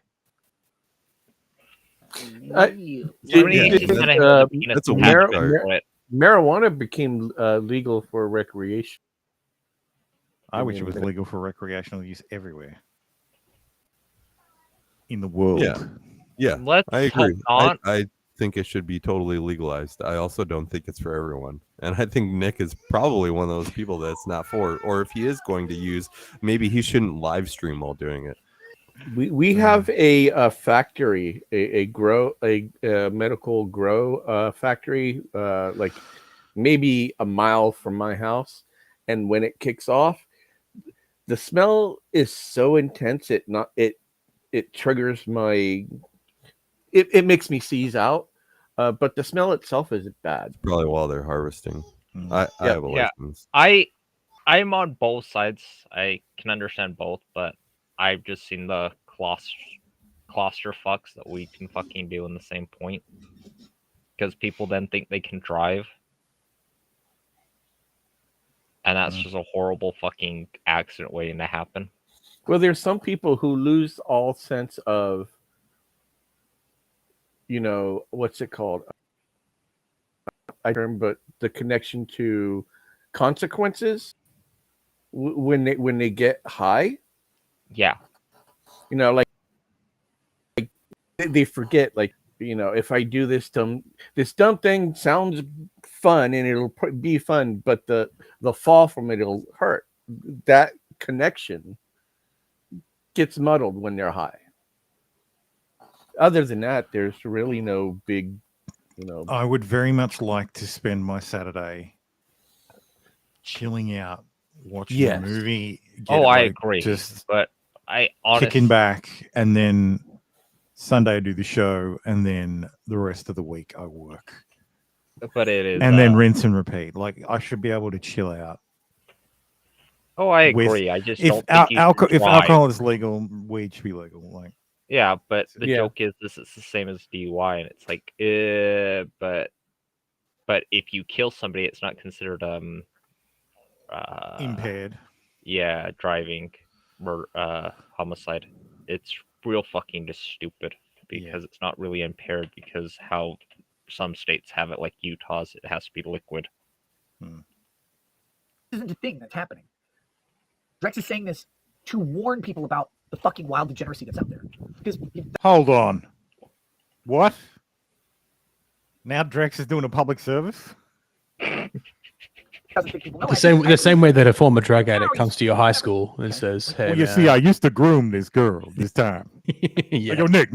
That's a weird part. Marijuana became legal for recreation. I wish it was legal for recreational use everywhere in the world. Yeah, Let's I agree. not- I think it should be totally legalized. I also don't think it's for everyone. And I think Nick is probably one of those people that's not for it. Or if he is going to use, maybe he shouldn't live stream while doing it. We have a factory, a medical grow factory, like maybe a mile from my house, and when it kicks off, the smell is so intense it triggers my it makes me seize out, but the smell itself isn't bad. Probably while they're harvesting. I have a license. I'm on both sides. I can understand both, but I've just seen the cluster fucks that we can fucking do in the same point, because people then think they can drive, and that's just a horrible fucking accident waiting to happen. Well, there's some people who lose all sense of, what's it called? But the connection to consequences when they get high. Yeah. Like they forget, like, if I do this dumb thing sounds fun and it'll be fun, but the fall from it'll hurt. That connection gets muddled when they're high. Other than that, there's really no big, I would very much like to spend my Saturday chilling out, watching a movie. I agree. But I honestly kicking back, and then Sunday I do the show, and then the rest of the week I work. But it is, and then rinse and repeat. Like, I should be able to chill out. Oh, I agree. I just don't think if alcohol is legal, weed should be legal. Like, yeah, but the joke is this is the same as DUI, and it's like, but if you kill somebody, it's not considered impaired. Yeah, driving, homicide. It's real fucking just stupid because it's not really impaired, because how some states have it, like Utah's, it has to be liquid. This isn't a thing that's happening. Drex is saying this to warn people about the fucking wild degeneracy that's out there. Hold on. What? Now Drex is doing a public service? The same way that a former drug addict comes to your high school and says, "Hey, well, you see, I used to groom this girl this time." Yeah. I go, Nick.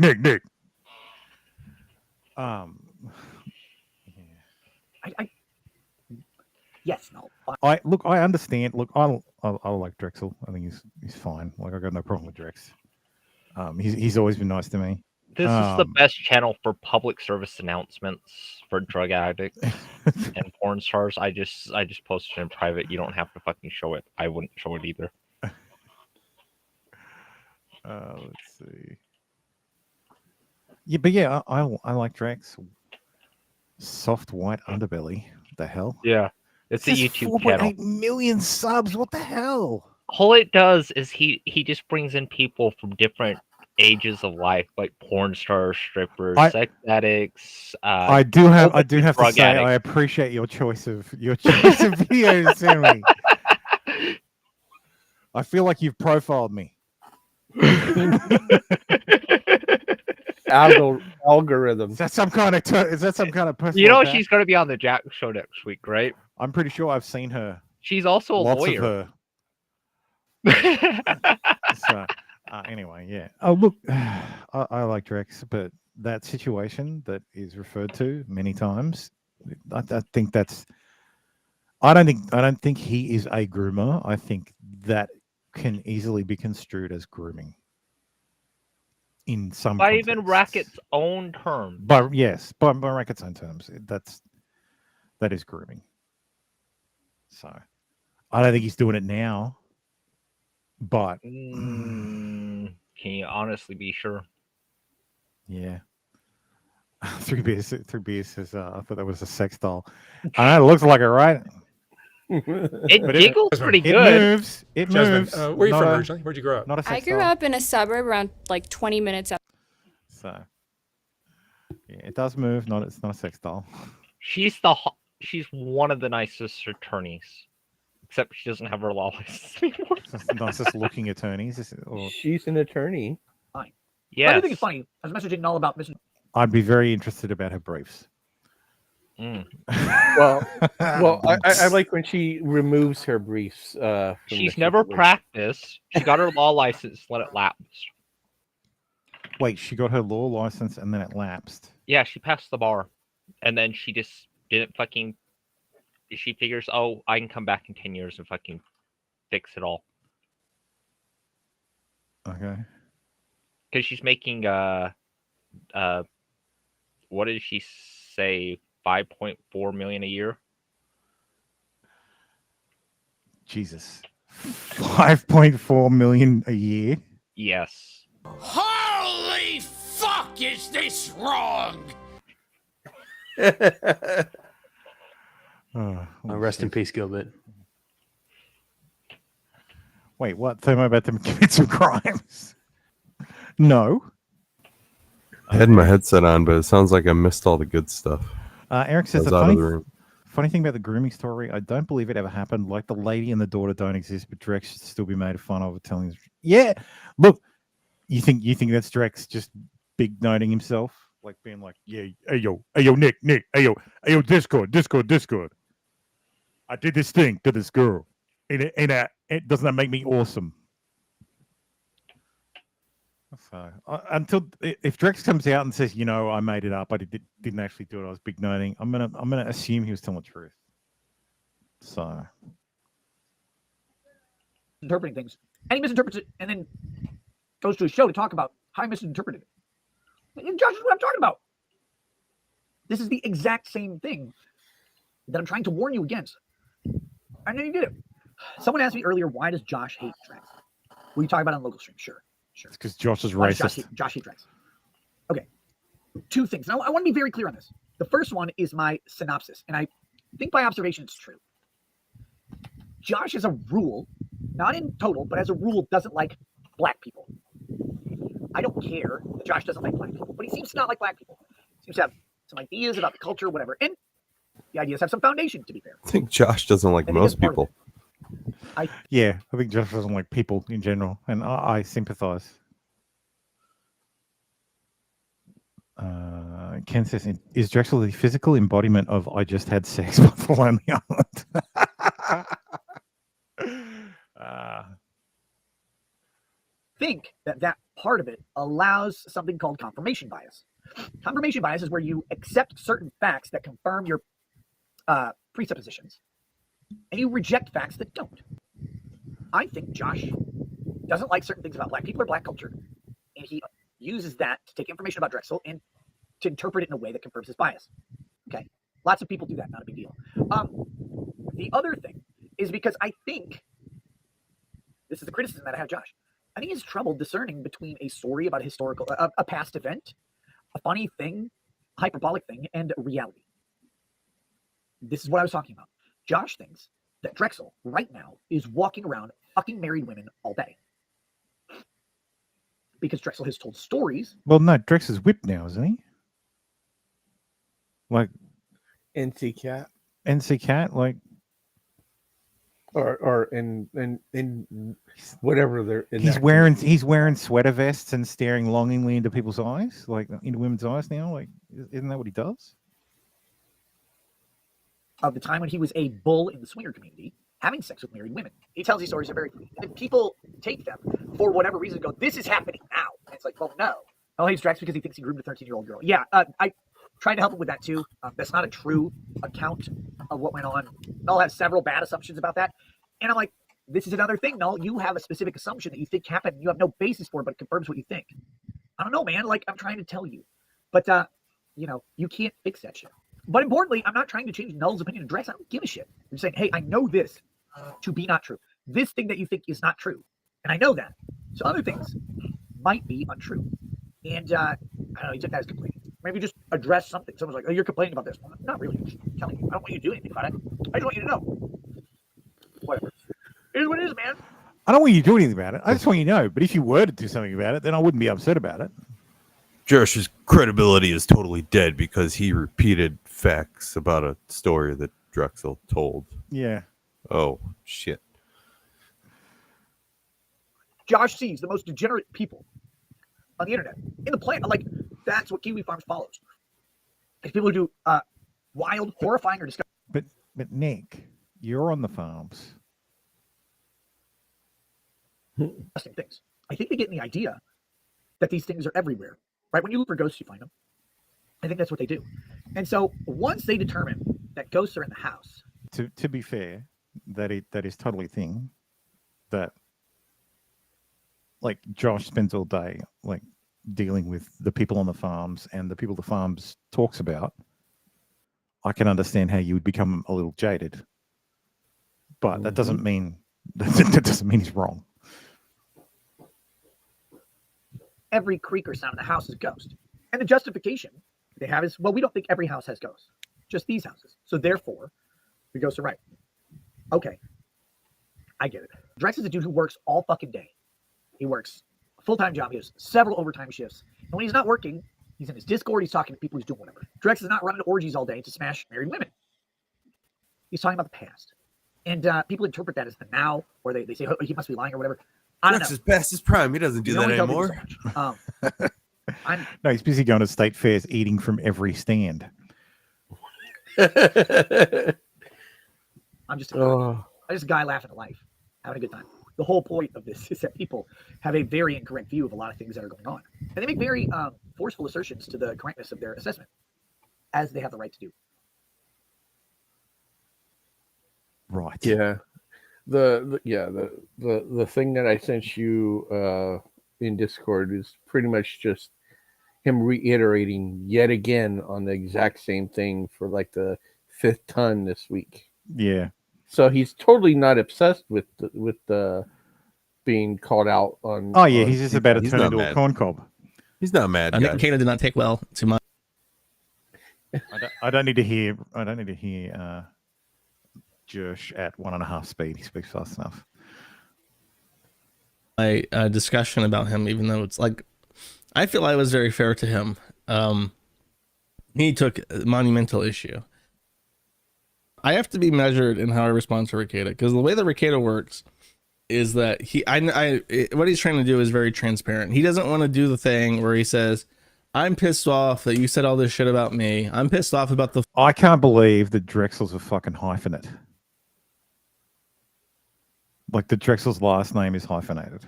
Yes, no. I understand. Look, I like Drexel. I think he's fine. Like, I got no problem with Drex. He's always been nice to me. This is the best channel for public service announcements for drug addicts and porn stars. I just posted in private. You don't have to fucking show it. I wouldn't show it either. Let's see. Yeah, but yeah, I like Drex. Soft white underbelly. What the hell? Yeah. It's a YouTube 4.8 million subs. What the hell? All it does is he just brings in people from different ages of life, like porn stars, strippers, sex addicts. I do have to say, addicts. I appreciate your choice of videos to send me. I feel like you've profiled me. Algorithm. Is that some kind of personal attack? She's going to be on the Jack show next week, right? I'm pretty sure I've seen her. She's also a lawyer. Of her. So, anyway, yeah. Oh, look, I like Drex, but that situation that is referred to many times, I think that's. I don't think he is a groomer. I think that can easily be construed as grooming. In some by contexts. even Racket's own terms. But yes, by Racket's own terms, that is grooming. So I don't think he's doing it now. But can you honestly be sure? Yeah. 3 beers says I thought that was a sex doll. I know, it looks like it, right? It jiggles pretty good. It moves. It moves. Where are you from originally? Where'd you grow up? Not a sex I grew doll. up in a suburb around like 20 minutes out. So yeah, it does move. It's not a sex doll. She's one of the nicest attorneys, except she doesn't have her law license anymore. Nicest looking attorneys. She's an attorney. Fine. Yeah. I do think it's funny. I was messaging all about Mr. I'd be very interested about her briefs. Well, I like when she removes her briefs. She's never practiced. She got her law license, let it lapse. Wait, she got her law license and then it lapsed. Yeah, she passed the bar, and then she just didn't fucking. She figures, oh, I can come back in 10 years and fucking fix it all. Okay. Because she's making what did she say? 5.4 million a year. Jesus. 5.4 million a year. Yes. Holy fuck, is this wrong? Rest in peace, Gilbert. Wait, what? Thermo about them commit some crimes? No. I had my headset on, but it sounds like I missed all the good stuff. Eric says I was the out of the room. funny thing about the grooming story, I don't believe it ever happened. Like the lady and the daughter don't exist, but Drex should still be made fun of telling. Yeah, look, you think that's Drex just big noting himself, like being like, yeah, hey yo, Nick, hey yo, Discord. I did this thing to this girl, and doesn't that make me awesome? So until if Drex comes out and says, you know, I made it up, I didn't actually do it, I was big noting, I'm gonna assume he was telling the truth. So interpreting things, and he misinterprets it, and then goes to a show to talk about how he misinterpreted it. And Josh is what I'm talking about. This is the exact same thing that I'm trying to warn you against. And then you did it. Someone asked me earlier, why does Josh hate Drex? Will you talk about it on local stream? Sure. it's because Josh is Why racist. does Josh hate Drex? Okay. Two things. Now, I want to be very clear on this. The first one is my synopsis, and I think by observation it's true. Josh, as a rule, not in total, but as a rule, doesn't like black people. I don't care that Josh doesn't like black people, but he seems to not like black people. He seems to have some ideas about the culture, whatever. And the ideas have some foundation, to be fair. I think Josh doesn't like most people. Yeah, I think Josh doesn't like people in general, and I sympathize. Ken says, is Drexel the physical embodiment of I just had sex before Lonely Island? Think that part of it allows something called confirmation bias. Confirmation bias is where you accept certain facts that confirm your presuppositions, and you reject facts that don't. I think Josh doesn't like certain things about black people or black culture, and he uses that to take information about Drexel and to interpret it in a way that confirms his bias. Okay, lots of people do that, not a big deal. The other thing is because I think this is the criticism that I have, Josh. I think he has trouble discerning between a story about a past event, a funny thing, hyperbolic thing, and reality. This is what I was talking about. Josh thinks that Drexel right now is walking around fucking married women all day. Because Drexel has told stories. Well, no, Drex is whipped now, isn't he? Like NC Cat, like, or in whatever they're. In he's wearing sweater vests and staring longingly into people's eyes, like into women's eyes now. Like, isn't that what he does? Of the time when he was a bull in the swinger community, having sex with married women. He tells these stories are very funny. And people take them for whatever reason, go, this is happening now. And it's like, well, no. Oh, he's Drex because he thinks he groomed a 13-year-old girl. Yeah, I tried to help him with that too. That's not a true account of what went on. Null has several bad assumptions about that. And I'm like, this is another thing, Null. You have a specific assumption that you think happened. You have no basis for it, but it confirms what you think. I don't know, man. Like, I'm trying to tell you. But, you can't fix that shit. But importantly, I'm not trying to change Null's opinion of Drex. I don't give a shit. I'm saying, hey, I know this to be not true. This thing that you think is not true. And I know that. So other things might be untrue. And I don't know, he took that as complaining. Maybe just address something. Someone's like, oh, you're complaining about this. Well, not really. I'm just telling you. I don't want you to do anything about it. I just want you to know. Whatever. It is what it is, man. I don't want you to do anything about it. I just want you to know. But if you were to do something about it, then I wouldn't be upset about it. Josh's credibility is totally dead because he repeated facts about a story that Drexel told. Yeah. Oh, shit. Josh sees the most degenerate people on the internet, in the planet. Like, that's what Kiwi Farms follows. It's people who do wild, horrifying, or disgusting. But Nick, you're on the farms. Things. I think they get the idea that these things are everywhere, right? When you look for ghosts, you find them. I think that's what they do. And so once they determine that ghosts are in the house. To be fair, that is totally a thing that, like, Josh spends all day like dealing with the people on the farms and the people the farms talks about. I can understand how you would become a little jaded, but that doesn't mean he's wrong. Every creak or sound in the house is a ghost. And the justification they have is, well, we don't think every house has ghosts, just these houses. So therefore, the ghosts are right. Okay, I get it. Drex is a dude who works all fucking day. He works a full-time job. He has several overtime shifts. And when he's not working, he's in his Discord. He's talking to people. He's doing whatever. Drex is not running to orgies all day to smash married women. He's talking about the past. And people interpret that as the now, or they say, oh, he must be lying or whatever. I don't know. That's his best, his prime. He doesn't do that anymore. So No, he's busy going to state fairs, eating from every stand. I'm just a guy laughing at life, having a good time. The whole point of this is that people have a very incorrect view of a lot of things that are going on. And they make very forceful assertions to the correctness of their assessment, as they have the right to do. Right. Yeah. The thing that I sent you in Discord is pretty much just him reiterating yet again on the exact same thing for like the 5th ton this week. Yeah. So he's totally not obsessed with the being called out on. Oh yeah, he's just about to turn into a corn cob. He's not mad. I think Kana did not take well to my. I don't need to hear. Josh at 1.5 speed. He speaks fast enough. My discussion about him, even though it's like, I feel I was very fair to him. He took a monumental issue. I have to be measured in how I respond to Ricada, because the way that Ricada works is that what he's trying to do is very transparent. He doesn't want to do the thing where he says, I'm pissed off that you said all this shit about me. I'm pissed off about the. I can't believe that Drexel's a fucking hyphenate. Like, the Drexel's last name is hyphenated.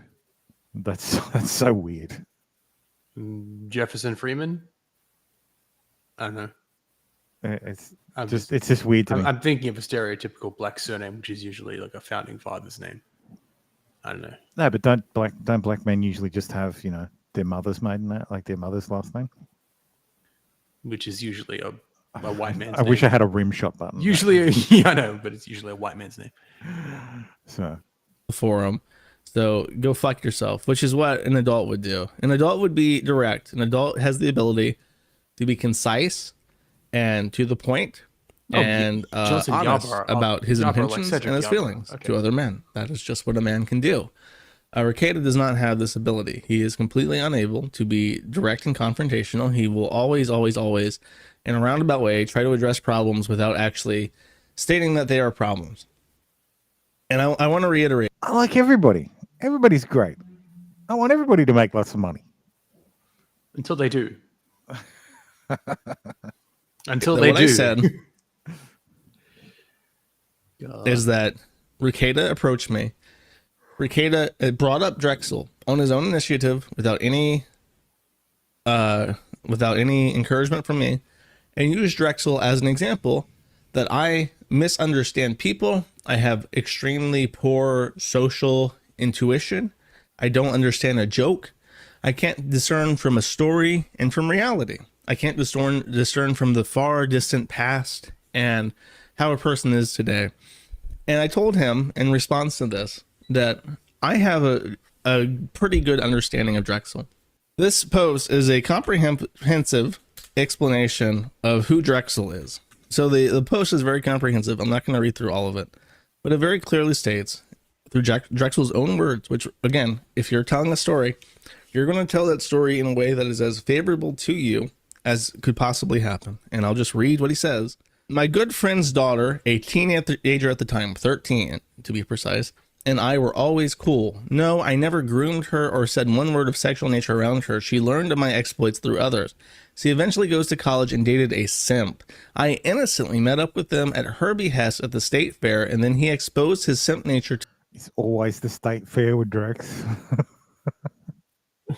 That's so weird. Jefferson Freeman? I don't know. It's just weird to me. I'm thinking of a stereotypical black surname, which is usually like a founding father's name. I don't know. No, but don't black men usually just have, their mother's maiden name, like their mother's last name? Which is usually a white man's I name. wish I had a rim shot button. Usually, yeah, I know, but it's usually a white man's name. So, forum. So go fuck yourself, which is what an adult would do. An adult would be direct. An adult has the ability to be concise and to the point, and honest about his intentions and his feelings to other men. That is just what a man can do. Ricada does not have this ability. He is completely unable to be direct and confrontational. He will always, in a roundabout way, try to address problems without actually stating that they are problems. And I want to reiterate. I like everybody. Everybody's great. I want everybody to make lots of money. Until they do. Until they do. What I said is that Ricada approached me. Ricada brought up Drexel on his own initiative without any encouragement from me, and used Drexel as an example that I misunderstand people. I have extremely poor social intuition. I don't understand a joke. I can't discern from a story and from reality. I can't discern from the far distant past and how a person is today. And I told him in response to this that I have a pretty good understanding of Drexel. This post is a comprehensive explanation of who Drexel is. So the post is very comprehensive. I'm not going to read through all of it, but it very clearly states through Drexel's own words, which, again, if you're telling a story, you're going to tell that story in a way that is as favorable to you as could possibly happen. And I'll just read what he says. My good friend's daughter, a teenager at the time, 13 to be precise, and I were always cool. No, I never groomed her or said one word of sexual nature around her. She learned of my exploits through others. She eventually goes to college and dated a simp. I innocently met up with them at her behest at the state fair, and then he exposed his simp nature to... It's always the state fair with Drex.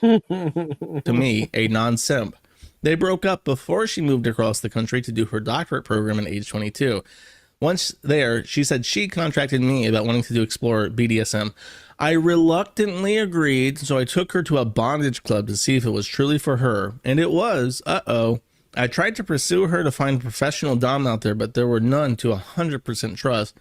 to me, a non-simp. They broke up before she moved across the country to do her doctorate program at age 22. Once there, she said she contacted me about wanting to explore BDSM. I reluctantly agreed, so I took her to a bondage club to see if it was truly for her, and it was. I tried to pursue her to find a professional dom out there, but there were none to 100% trust.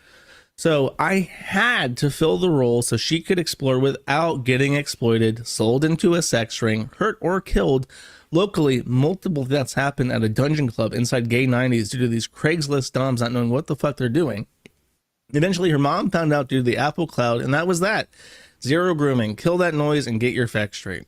So I had to fill the role so she could explore without getting exploited, sold into a sex ring, hurt or killed. Locally, multiple deaths happened at a dungeon club inside gay 90s due to these Craigslist doms not knowing what the fuck they're doing. Eventually, her mom found out due to the Apple Cloud, and that was that. Zero grooming. Kill that noise and get your facts straight.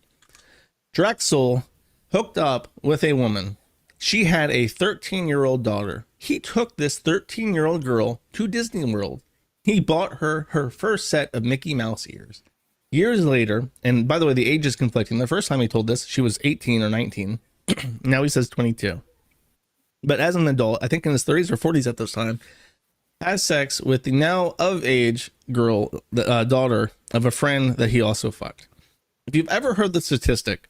Drexel hooked up with a woman. She had a 13-year-old daughter. He took this 13-year-old girl to Disney World. He bought her her first set of Mickey Mouse ears. Years later, and by the way, the age is conflicting. The first time he told this, she was 18 or 19. Now he says 22. But as an adult, I think in his 30s or 40s at this time, has sex with the now of age girl, the daughter of a friend that he also fucked. If you've ever heard the statistic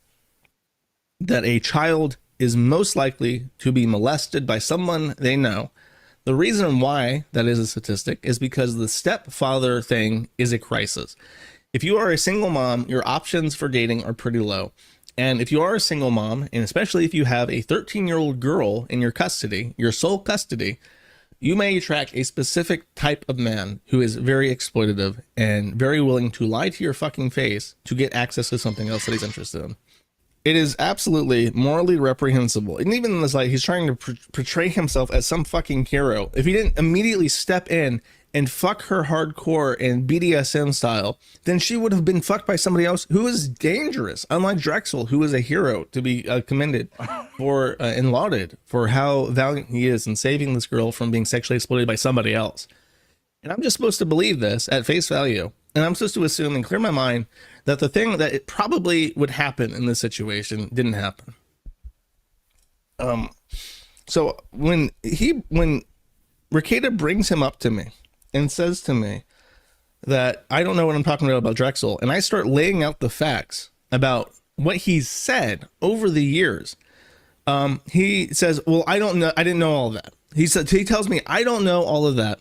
that a child is most likely to be molested by someone they know, the reason why that is a statistic is because the stepfather thing is a crisis. If you are a single mom, your options for dating are pretty low. And if you are a single mom, and especially if you have a 13-year-old girl in your custody, your sole custody, you may attract a specific type of man who is very exploitative and very willing to lie to your fucking face to get access to something else that he's interested in. It is absolutely morally reprehensible. And even in this light, he's trying to portray himself as some fucking hero. If he didn't immediately step in and fuck her hardcore and BDSM style, then she would have been fucked by somebody else who is dangerous, unlike Drexel, who is a hero to be commended for and lauded for how valiant he is in saving this girl from being sexually exploited by somebody else. And I'm just supposed to believe this at face value. And I'm supposed to assume and clear my mind that the thing that it probably would happen in this situation didn't happen. So when Ricada brings him up to me and says to me that I don't know what I'm talking about Drexel, and I start laying out the facts about what he's said over the years, he says, well, I don't know. I didn't know all of that. He tells me, I don't know all of that.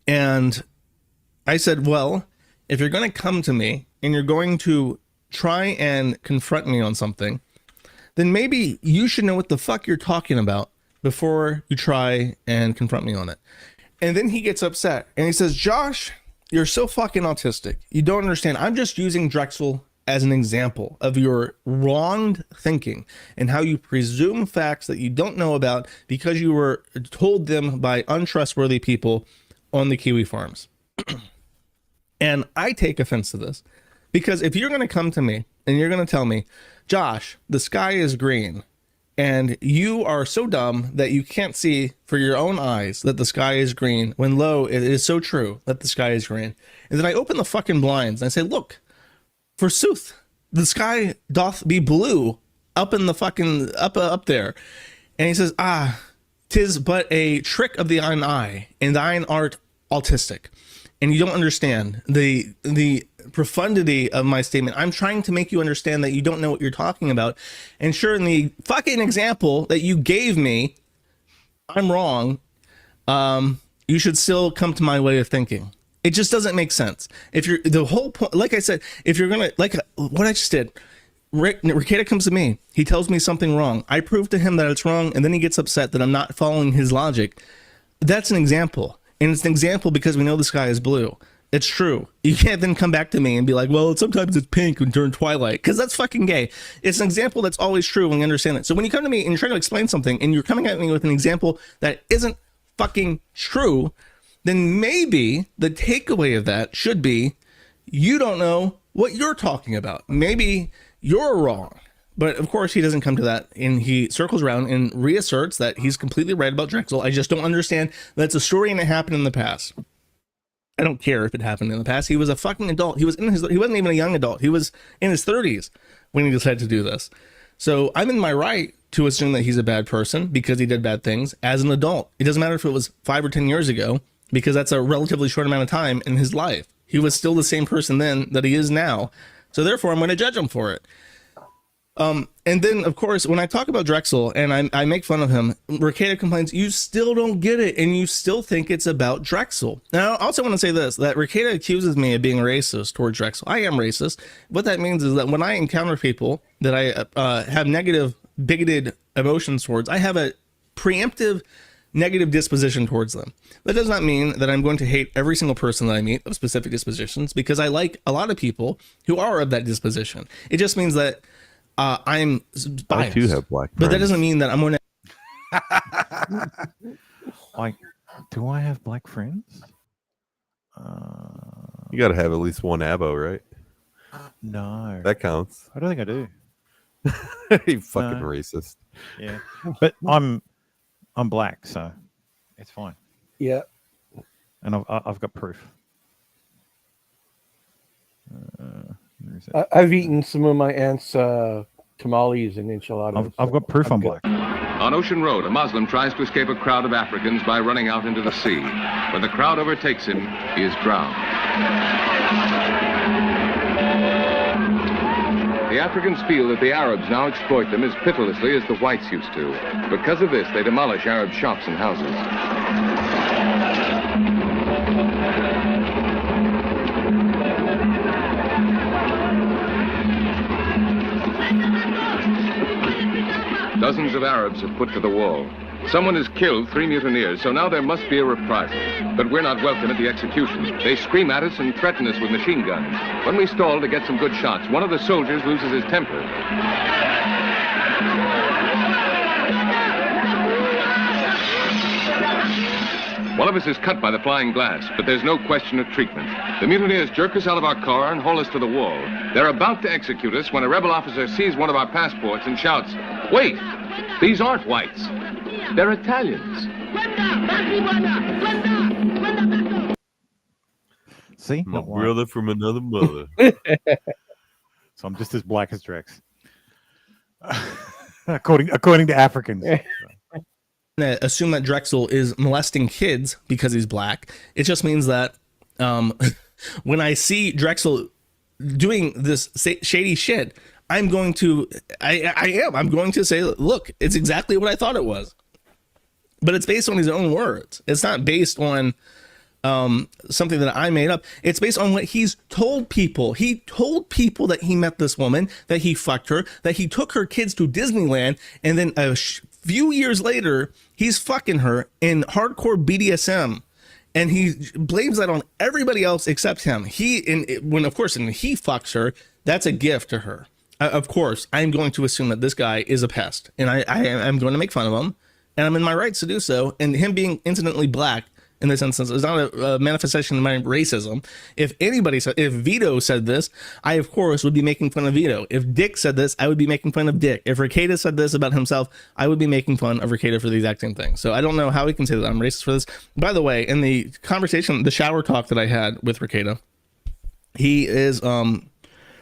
And I said, well, if you're going to come to me and you're going to try and confront me on something, then maybe you should know what the fuck you're talking about before you try and confront me on it. And then he gets upset and he says, Josh, you're so fucking autistic. You don't understand. I'm just using Drexel as an example of your wronged thinking and how you presume facts that you don't know about because you were told them by untrustworthy people on the Kiwi farms. And I take offense to this because if you're going to come to me and you're going to tell me, Josh, the sky is green, and you are so dumb that you can't see for your own eyes that the sky is green, when lo, it is so true that the sky is green. And then I open the fucking blinds and I say, look, forsooth, the sky doth be blue up in the fucking up there. And he says, 'tis but a trick of thine eye, and thine art autistic. And you don't understand the profundity of my statement. I'm trying to make you understand that you don't know what you're talking about. And sure, in the fucking example that you gave me, I'm wrong. You should still come to my way of thinking. It just doesn't make sense. If you're the whole point, like I said, if you're gonna, like what I just did, Ricada comes to me, he tells me something wrong. I prove to him that it's wrong, and then he gets upset that I'm not following his logic. That's an example. And it's an example because we know the sky is blue. It's true. You can't then come back to me and be like, well, sometimes it's pink during twilight, because that's fucking gay. It's an example that's always true when you understand it. So when you come to me and you're trying to explain something and you're coming at me with an example that isn't fucking true, then maybe the takeaway of that should be you don't know what you're talking about. Maybe you're wrong. But of course he doesn't come to that, and he circles around and reasserts that he's completely right about Drexel. I just don't understand that's a story and it happened in the past. I don't care if it happened in the past. He was a fucking adult. He wasn't even a young adult. He was in his 30s when he decided to do this. So I'm in my right to assume that he's a bad person because he did bad things as an adult. It doesn't matter if it was 5 or 10 years ago, because that's a relatively short amount of time in his life. He was still the same person then that he is now. So therefore, I'm going to judge him for it. And then, of course, when I talk about Drexel and I make fun of him, Rekieta complains, you still don't get it, and you still think it's about Drexel. Now, I also want to say this, that Rekieta accuses me of being racist towards Drexel. I am racist. What that means is that when I encounter people that I have negative, bigoted emotions towards, I have a preemptive negative disposition towards them. That does not mean that I'm going to hate every single person that I meet of specific dispositions, because I like a lot of people who are of that disposition. It just means that I'm biased. I too have black but that friends. doesn't mean that I'm going Like, do I have black friends? You got to have at least one abo, right? No. That counts. I don't think I do. You fucking No. racist. Yeah, but I'm black, so it's fine. Yeah. And I've got proof. Where is it? I've eaten some of my aunt's tamales and enchiladas. I've got proof I'm good. black. On Ocean Road, a Muslim tries to escape a crowd of Africans by running out into the sea. When the crowd overtakes him, he is drowned. The Africans feel that the Arabs now exploit them as pitilessly as the whites used to. Because of this, they demolish Arab shops and houses. Dozens of Arabs have put to the wall. Someone has killed 3 mutineers, so now there must be a reprisal. But we're not welcome at the execution. They scream at us and threaten us with machine guns. When we stall to get some good shots, one of the soldiers loses his temper. One of us is cut by the flying glass, but there's no question of treatment. The mutineers jerk us out of our car and haul us to the wall. They're about to execute us when a rebel officer sees one of our passports and shouts, "Wait, these aren't whites. They're Italians." See? My Not white. brother from another mother. So I'm just as black as Drex. according to Africans. assume that Drexel is molesting kids because he's black. It just means that when I see Drexel doing this shady shit, I'm going to say, look, it's exactly what I thought it was. But it's based on his own words. It's not based on something that I made up. It's based on what he's told people. He told people that he met this woman, that he fucked her, that he took her kids to Disneyland, and then a few years later, he's fucking her in hardcore BDSM. And he blames that on everybody else except him. When he fucks her, that's a gift to her. Of course, I'm going to assume that this guy is a pest, and I'm going to make fun of him, and I'm in my rights to do so. And him being incidentally black in this instance is not a manifestation of my racism. If Vito said this, I of course would be making fun of Vito. If Dick said this, I would be making fun of Dick. If Rekieta said this about himself, I would be making fun of Rekieta for the exact same thing. So I don't know how he can say that I'm racist for this. By the way, in the conversation, the shower talk that I had with Rekieta, he is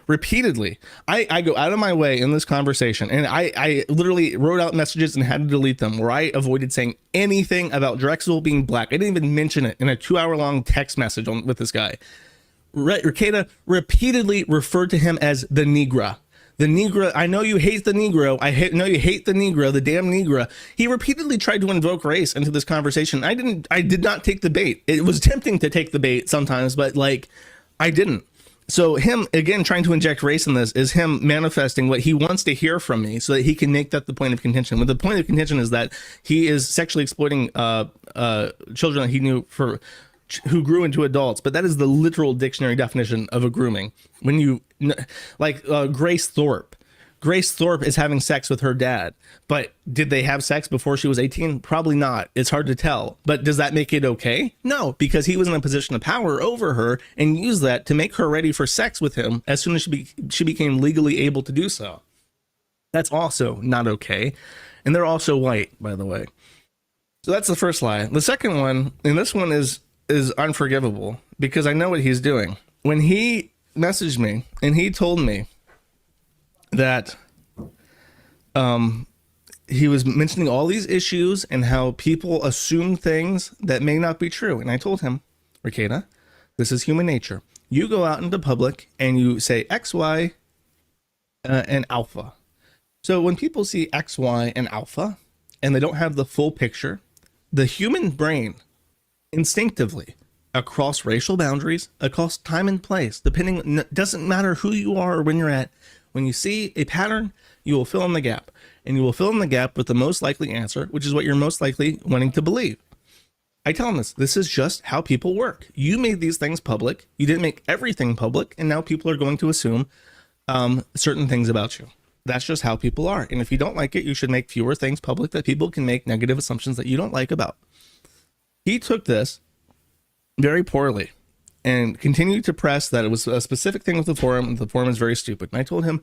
repeatedly, I go out of my way in this conversation, and I literally wrote out messages and had to delete them where I avoided saying anything about Drexel being black. I didn't even mention it in a 2-hour-long text message with this guy. Rekieta repeatedly referred to him as the Negra. The Negra, I know you hate the Negro. know you hate the Negro, the damn Negra. He repeatedly tried to invoke race into this conversation. I did not take the bait. It was tempting to take the bait sometimes, but I didn't. So him, again, trying to inject race in this is him manifesting what he wants to hear from me so that he can make that the point of contention. But the point of contention is that he is sexually exploiting children that he knew who grew into adults. But that is the literal dictionary definition of a grooming. When you, Grace Thorpe. Grace Thorpe is having sex with her dad. But did they have sex before she was 18? Probably not. It's hard to tell. But does that make it okay? No, because he was in a position of power over her and used that to make her ready for sex with him as soon as she became legally able to do so. That's also not okay. And they're also white, by the way. So that's the first lie. The second one, and this one is unforgivable because I know what he's doing. When he messaged me and he told me that he was mentioning all these issues and how people assume things that may not be true. And I told him, Rekieta, This is human nature. You go out into public and you say X, Y, and alpha. So when people see X, Y, and alpha, and they don't have the full picture, the human brain instinctively, across racial boundaries, across time and place, doesn't matter who you are or when you're at, when you see a pattern, you will fill in the gap. And you will fill in the gap with the most likely answer, which is what you're most likely wanting to believe. I tell them this is just how people work. You made these things public. You didn't make everything public. And now people are going to assume certain things about you. That's just how people are. And if you don't like it, you should make fewer things public that people can make negative assumptions that you don't like about. He took this very poorly and continued to press that it was a specific thing with the forum, and the forum is very stupid. And I told him,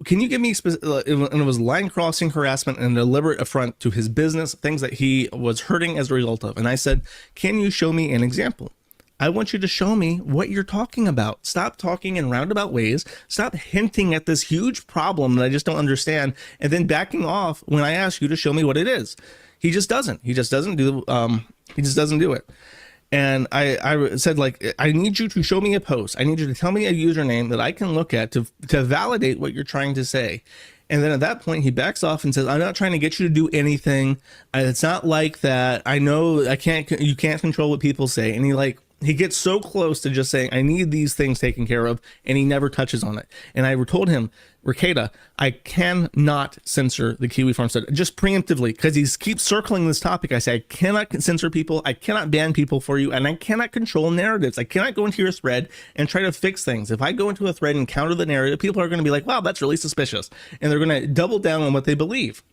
can you give me, and it was line crossing harassment and deliberate affront to his business, things that he was hurting as a result of. And I said, can you show me an example? I want you to show me what you're talking about. Stop talking in roundabout ways. Stop hinting at this huge problem that I just don't understand, and then backing off when I ask you to show me what it is. He just doesn't. He just doesn't do it. And I said, like, I need you to show me a post. I need you to tell me a username that I can look at to validate what you're trying to say. And then at that point, he backs off and says, I'm not trying to get you to do anything. It's not like that. I know you can't control what people say. And he gets so close to just saying, I need these things taken care of, and he never touches on it. And I told him, Ricada, I cannot censor the Kiwi Farm stuff, just preemptively, because he keeps circling this topic. I say, I cannot censor people, I cannot ban people for you, and I cannot control narratives. I cannot go into your thread and try to fix things. If I go into a thread and counter the narrative, people are going to be like, wow, that's really suspicious. And they're going to double down on what they believe.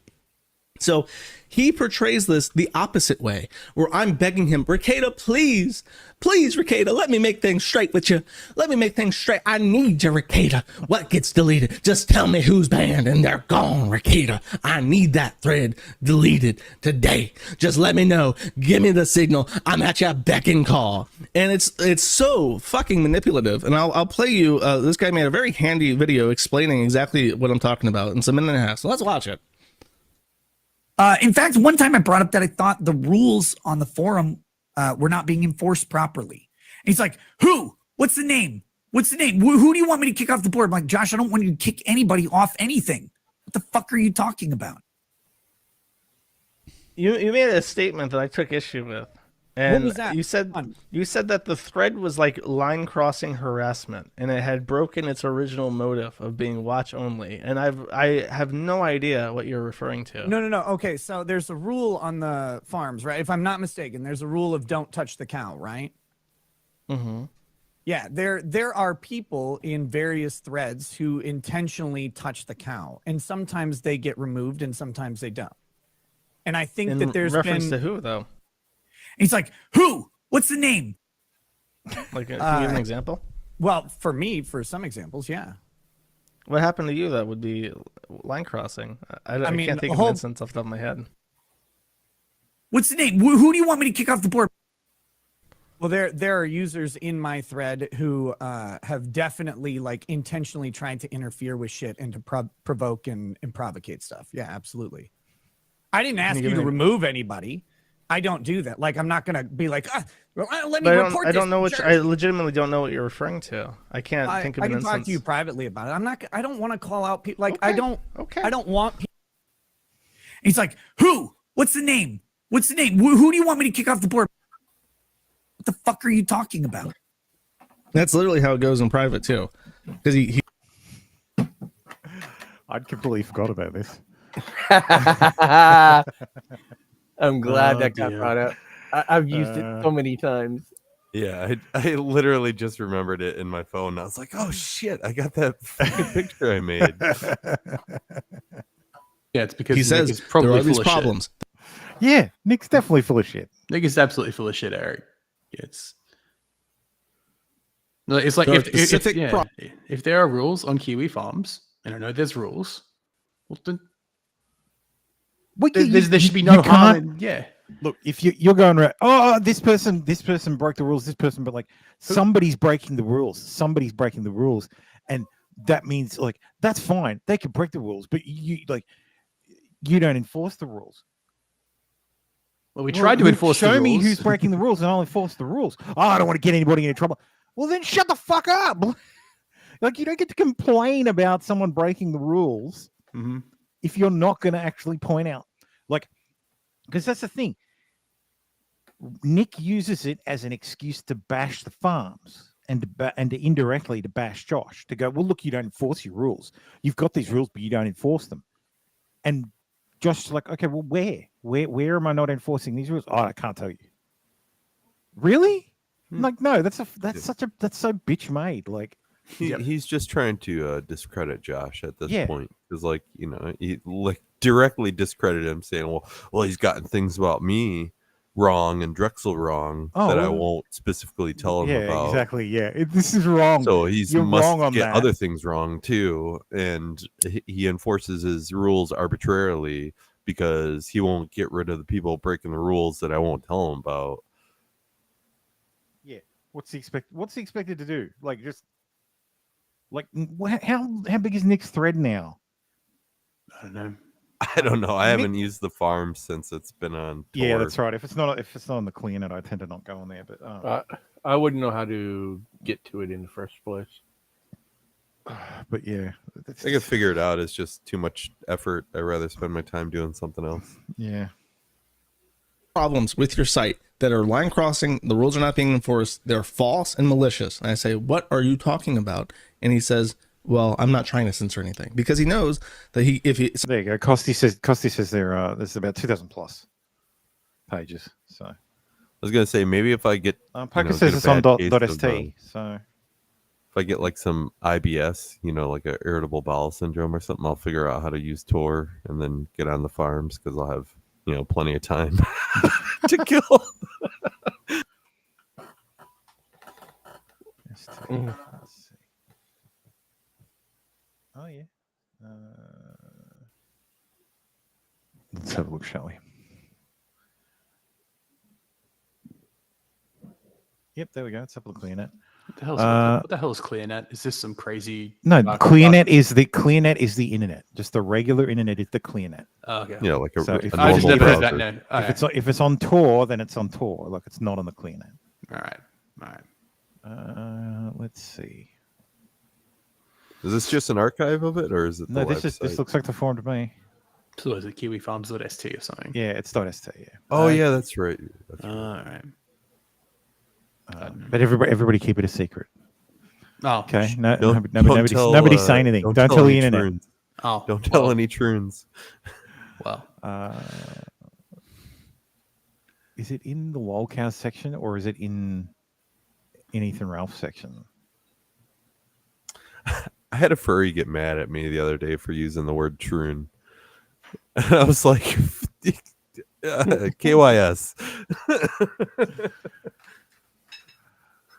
So he portrays this the opposite way, where I'm begging him, Ricada, please, Ricada, let me make things straight with you. Let me make things straight. I need you, Ricada. What gets deleted? Just tell me who's banned and they're gone, Ricada. I need that thread deleted today. Just let me know. Give me the signal. I'm at your beck and call. And it's so fucking manipulative. And I'll play you. This guy made a very handy video explaining exactly what I'm talking about. It's a minute and a half. So let's watch it. In fact, one time I brought up that I thought the rules on the forum were not being enforced properly. And he's like, who? What's the name? What's the name? Who do you want me to kick off the board? I'm like, Josh, I don't want you to kick anybody off anything. What the fuck are you talking about? You made a statement that I took issue with. And what was that? You said that the thread was like line crossing harassment, and it had broken its original motive of being watch only. And I have no idea what you're referring to. No. Okay, so there's a rule on the farms, right? If I'm not mistaken, there's a rule of don't touch the cow, right? Mm-hmm. Yeah, there are people in various threads who intentionally touch the cow, and sometimes they get removed, and sometimes they don't. And I think that there's reference been to who though. He's like, who? What's the name? Like, can you give an example? Well, for me, for some examples, yeah. What happened to you that would be line crossing? I can't think of an instance off the top of my head. What's the name? Who do you want me to kick off the board? Well, there are users in my thread who have definitely like intentionally tried to interfere with shit and to provoke and provocate stuff. Yeah, absolutely. I didn't ask you to remove anybody. I don't do that. Like, I'm not gonna be like, let me report this. I don't know which. I legitimately don't know what you're referring to. I can't think of an instance. I can talk to you privately about it. I don't want to call out people. Like, okay. I don't want people. He's like, who? What's the name? What's the name? Who do you want me to kick off the board? What the fuck are you talking about? That's literally how it goes in private too. Because he I'd completely forgot about this. I'm glad that got brought up. I've used it so many times. Yeah, I literally just remembered it in my phone. I was like, oh shit, I got that fucking picture I made. Yeah, it's because he says probably there are these full of problems. Shit. Yeah, Nick's definitely full of shit. Nick is absolutely full of shit, Eric. It's like if there are rules on Kiwi farms, and I know there's rules, well then there should be no harm in, yeah. Look, if you're going around, oh, this person broke the rules, this person, but like somebody's breaking the rules, and that means like that's fine. They can break the rules, but you don't enforce the rules. Well, we tried to enforce the Show me rules. who's breaking the rules, and I'll enforce the rules. Oh, I don't want to get anybody into trouble. Well, then shut the fuck up. Like, you don't get to complain about someone breaking the rules if you're not going to actually point out. Like, because that's the thing. Nick uses it as an excuse to bash the farms and to indirectly to bash Josh, to go, well, look, you don't enforce your rules. You've got these rules, but you don't enforce them. And Josh's like, okay, well, where am I not enforcing these rules? Oh, I can't tell you. Really? Like, no, that's so bitch made. Like, he's just trying to discredit Josh at this point, because, like, you know, he like directly discredited him, saying, well, he's gotten things about me wrong and Drexel wrong that I won't specifically tell him about. Yeah, exactly. Yeah, this is wrong. So You're must wrong on get that. other things wrong too, and he enforces his rules arbitrarily because he won't get rid of the people breaking the rules that I won't tell him about. Yeah, what's he expected to do? Like, just like, how big is Nick's thread now? I don't know. I haven't used the farm since it's been on tour. Yeah, that's right. If it's not on the ClearNet, I tend to not go on there. But I wouldn't know how to get to it in the first place. But yeah, I can figure it out. It's just too much effort. I'd rather spend my time doing something else. Yeah. Problems with your site that are line crossing, the rules are not being enforced, they're false and malicious. And I say, what are you talking about? And he says, well, I'm not trying to censor anything, because he knows that there you go. Costi says there's about 2,000 plus pages. So I was gonna say, maybe if I get Poker says it's on .st. So if I get like some IBS, like a irritable bowel syndrome or something, I'll figure out how to use Tor and then get on the farms, because I'll have plenty of time to kill. Let's see. Oh yeah. Let's have a look, shall we? Yep, there we go. Let's have a look. ClearNet. What the hell is ClearNet? Is this some crazy? No, ClearNet is the internet. Just the regular internet is the ClearNet. Oh, okay. Yeah, like a I just never heard that name. If it's on Tor, then it's on Tor. Like, it's not on the ClearNet. All right. Let's see. Is this just an archive of it, or is it? No, this looks like the forum to me. So is it kiwifarms.st or something? Yeah, it's .st. Yeah. Oh yeah, that's right. All right. But everybody keep it a secret. Oh, okay. No, Don't nobody say anything. Don't tell the internet. Troons. Oh, don't tell any troons. Well, is it in the Lolcows section, or is it in Ethan Ralph section? I had a furry get mad at me the other day for using the word troon. I was like, KYS.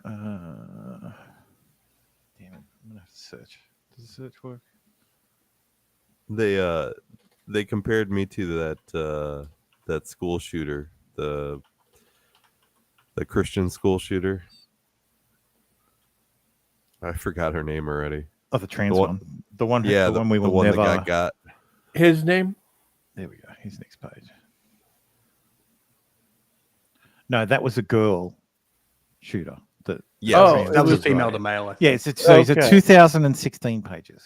Damn it! I'm gonna have to search. Does the search work? They compared me to that school shooter, the Christian school shooter. I forgot her name already. Oh, the trans one. The one. Yeah, the one we will the one never. that got. His name? There we go. His next page. No, that was a girl shooter. Yeah, that was a female to male. I think. Yeah, it's 2016 pages.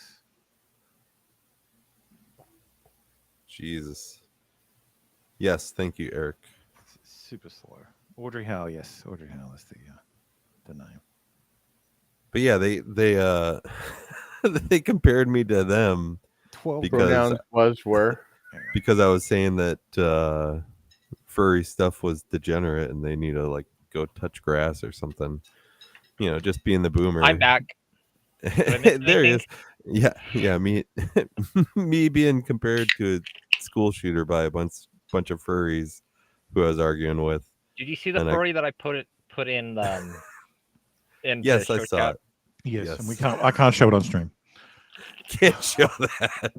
Jesus. Yes, thank you, Eric. It's super slow. Audrey Howe, yes, Audrey Howe is the name. But yeah, they they compared me to them. 12 pronouns were because I was saying that furry stuff was degenerate and they need to go touch grass or something. Just being the boomer. I'm back. There he is. Yeah, me me being compared to a school shooter by a bunch of furries who I was arguing with. Did you see the furry that I put in in yes, the I show saw chat? it. Yes, and I can't show it on stream. Can't show that.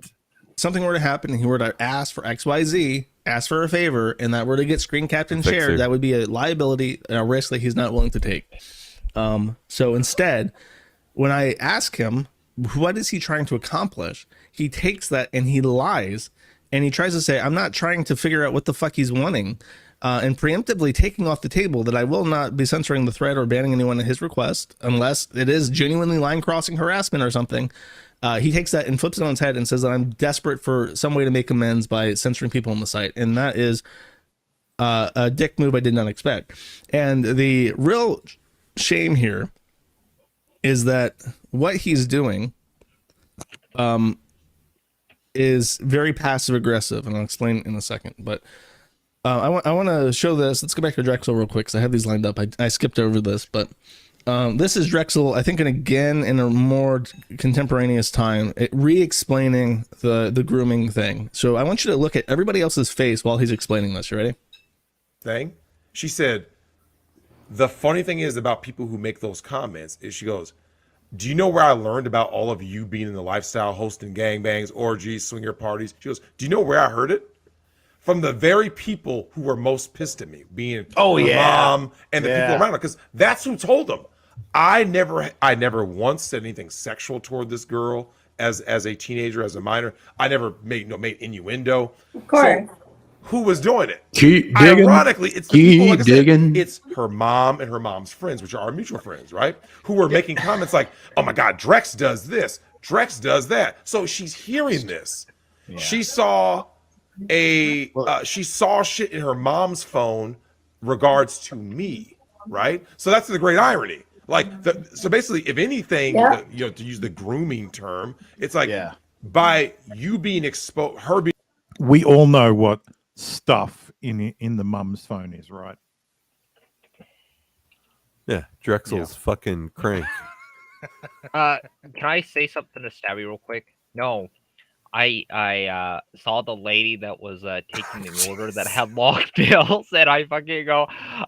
Something were to happen and he were to ask for XYZ, ask for a favor, and that were to get screen capped and shared, that would be a liability and a risk that he's not willing to take. So instead, when I ask him, what is he trying to accomplish? He takes that and he lies and he tries to say, I'm not trying to figure out what the fuck he's wanting. and preemptively taking off the table that I will not be censoring the thread or banning anyone at his request unless it is genuinely line crossing harassment or something. He takes that and flips it on its head and says that I'm desperate for some way to make amends by censoring people on the site. And that is a dick move I did not expect. And the real shame here is that what he's doing is very passive aggressive, and I'll explain in a second. But I want to show this. Let's go back to Drexel real quick because I have these lined up. I skipped over this, but this is Drexel, I think, and again in a more contemporaneous time, re-explaining the grooming thing. So I want you to look at everybody else's face while he's explaining this. You ready? Thing. She said, the funny thing is about people who make those comments is she goes, do you know where I learned about all of you being in the lifestyle, hosting gangbangs, orgies, swinger parties? She goes, do you know where I heard it? From the very people who were most pissed at me, being her mom and the people around her, because that's who told them. I never once said anything sexual toward this girl as a teenager, as a minor. I never made innuendo. Of course. So, who was doing it? Keep digging. Ironically, it's the people, like I said, digging. it's her mom and her mom's friends, which are our mutual friends, right? Who were making comments like, oh my God, Drex does this, Drex does that. So she's hearing this. Yeah. She saw she saw shit in her mom's phone regards to me, right? So that's the great irony. Like, so basically, if anything, to use the grooming term, it's like by you being exposed, her being. We all know what stuff in the mum's phone is, right? Yeah, Drexel's fucking crank. Can I say something to Stabby real quick? No. I saw the lady that was taking the order that had locked bills, and I fucking go,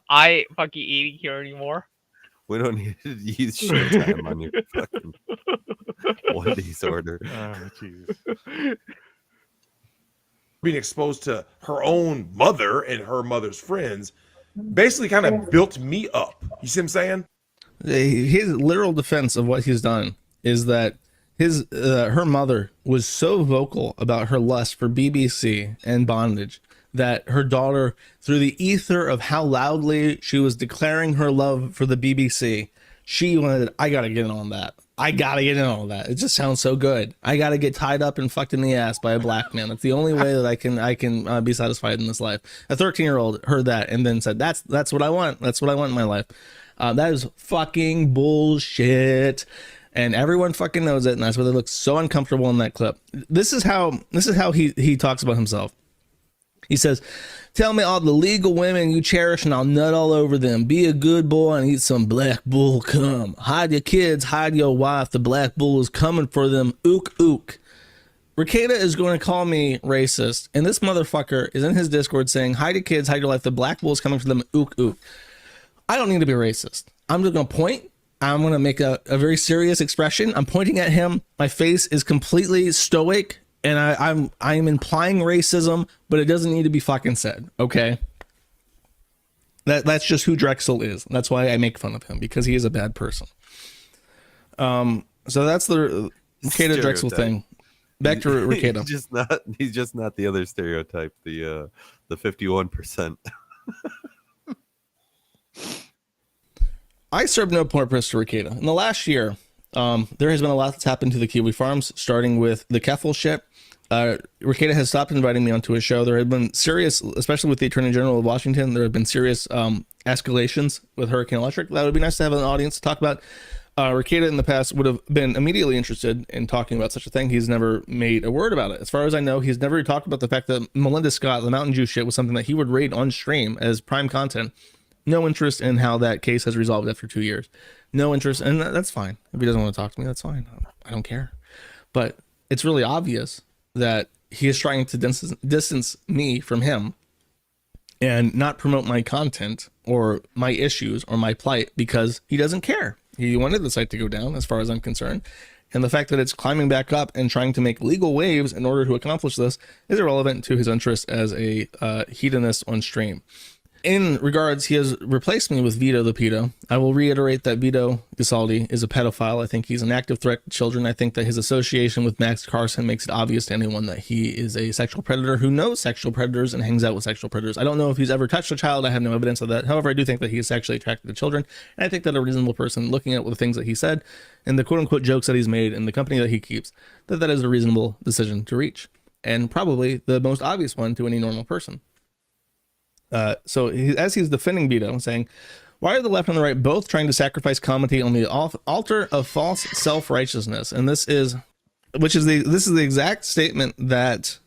I fucking eating here anymore. We don't need to use showtime on your fucking Wendy's order. Oh, jeez. Being exposed to her own mother and her mother's friends basically kind of built me up. You see what I'm saying? His literal defense of what he's done is that her mother was so vocal about her lust for BBC and bondage that her daughter, through the ether of how loudly she was declaring her love for the BBC, she wanted, I gotta get in on that. I gotta get in on that. It just sounds so good. I gotta get tied up and fucked in the ass by a black man. That's the only way that I can be satisfied in this life. A 13-year-old heard that and then said, that's what I want. That's what I want in my life. That is fucking bullshit. And everyone fucking knows it, and that's why they look so uncomfortable in that clip. This is how he talks about himself. He says, tell me all the legal women you cherish and I'll nut all over them. Be a good boy and eat some black bull cum. Hide your kids, hide your wife. The black bull is coming for them. Ook, ook. Ricada is going to call me racist, and this motherfucker is in his Discord saying, hide your kids, hide your life. The black bull is coming for them. Ook, ook. I don't need to be racist. I'm just going to point. I'm going to make a very serious expression. I'm pointing at him. My face is completely stoic, and I'm implying racism, but it doesn't need to be fucking said, okay? That's just who Drexel is. That's why I make fun of him, because he is a bad person. So that's the Ricada Drexel thing. Back to Ricada. He's just not the other stereotype, the 51%. I serve no purpose to Ricada. In the last year, there has been a lot that's happened to the Kiwi farms, starting with the Keffel shit. Ricada has stopped inviting me onto his show. There had been serious, especially with the Attorney General of Washington, there have been serious escalations with Hurricane Electric. That would be nice to have an audience to talk about. Ricada in the past would have been immediately interested in talking about such a thing. He's never made a word about it. As far as I know, he's never talked about the fact that Melinda Scott, the Mountain Dew shit, was something that he would rate on stream as prime content. No interest in how that case has resolved after 2 years. No interest, and that's fine. If he doesn't want to talk to me, that's fine. I don't care. But it's really obvious that he is trying to distance me from him and not promote my content or my issues or my plight because he doesn't care. He wanted the site to go down, as far as I'm concerned. And the fact that it's climbing back up and trying to make legal waves in order to accomplish this is irrelevant to his interest as a hedonist on stream. in regards, he has replaced me with Vito the pedo. I will reiterate that Vito Gasaldi is a pedophile. I think he's an active threat to children. I think that his association with Max Carson makes it obvious to anyone that he is a sexual predator who knows sexual predators and hangs out with sexual predators. I don't know if he's ever touched a child. I have no evidence of that. However, I do think that he is sexually attracted to children. And I think that a reasonable person looking at the things that he said and the quote unquote jokes that he's made and the company that he keeps, that is a reasonable decision to reach. And probably the most obvious one to any normal person. So as he's defending Vito, saying, why are the left and the right both trying to sacrifice comedy on the altar of false self-righteousness? And this is the exact statement that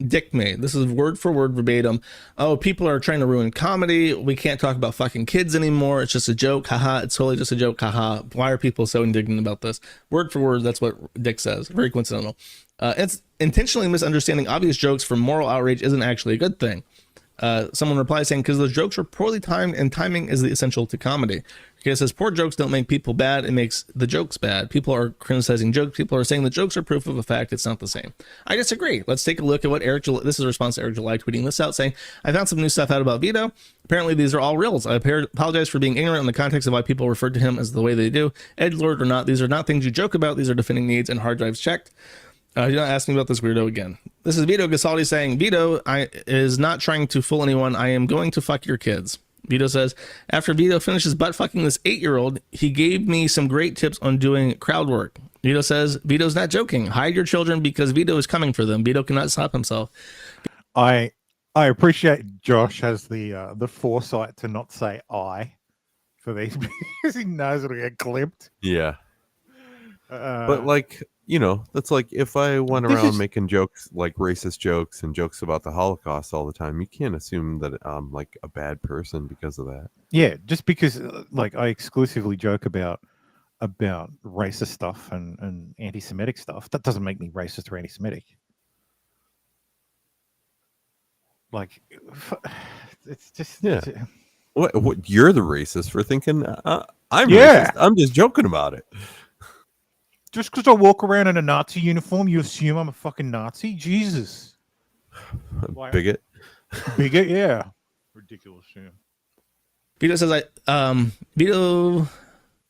Dick made. This is word for word verbatim. Oh, people are trying to ruin comedy. We can't talk about fucking kids anymore. It's just a joke. Haha. It's totally just a joke. Haha. Why are people so indignant about this? Word for word. That's what Dick says. Very coincidental. It's intentionally misunderstanding obvious jokes for moral outrage isn't actually a good thing. Someone replies saying, because those jokes are poorly timed and timing is the essential to comedy. It says poor jokes don't make people bad, it makes the jokes bad. People are criticizing jokes. People are saying the jokes are proof of a fact. It's not the same. I disagree. Let's take a look at what this is a response to Eric July tweeting this out saying, I found some new stuff out about Vito. Apparently these are all reals. I apologize for being ignorant in the context of why people referred to him as the way they do. Edgelord or not, these are not things you joke about. These are defending needs and hard drives checked. Do not ask me about this weirdo again. This is Vito Gasaldi saying, Vito is not trying to fool anyone. I am going to fuck your kids. Vito says, after Vito finishes butt fucking this 8-year-old, he gave me some great tips on doing crowd work. Vito says, Vito's not joking. Hide your children because Vito is coming for them. Vito cannot stop himself. I appreciate Josh has the foresight to not say I for these because he knows it'll get clipped. Yeah. But like, you know, that's like if I went around making jokes, like racist jokes and jokes about the Holocaust all the time, you can't assume that I'm like a bad person because of that. Yeah, just because like I exclusively joke about racist stuff and anti-Semitic stuff, that doesn't make me racist or anti-Semitic. Like, it's just What you're the racist for thinking I'm racist. I'm just joking about it. Just because I walk around in a Nazi uniform, you assume I'm a fucking Nazi? Jesus. Bigot. Bigot, yeah. Ridiculous, yeah. Vito says, Vito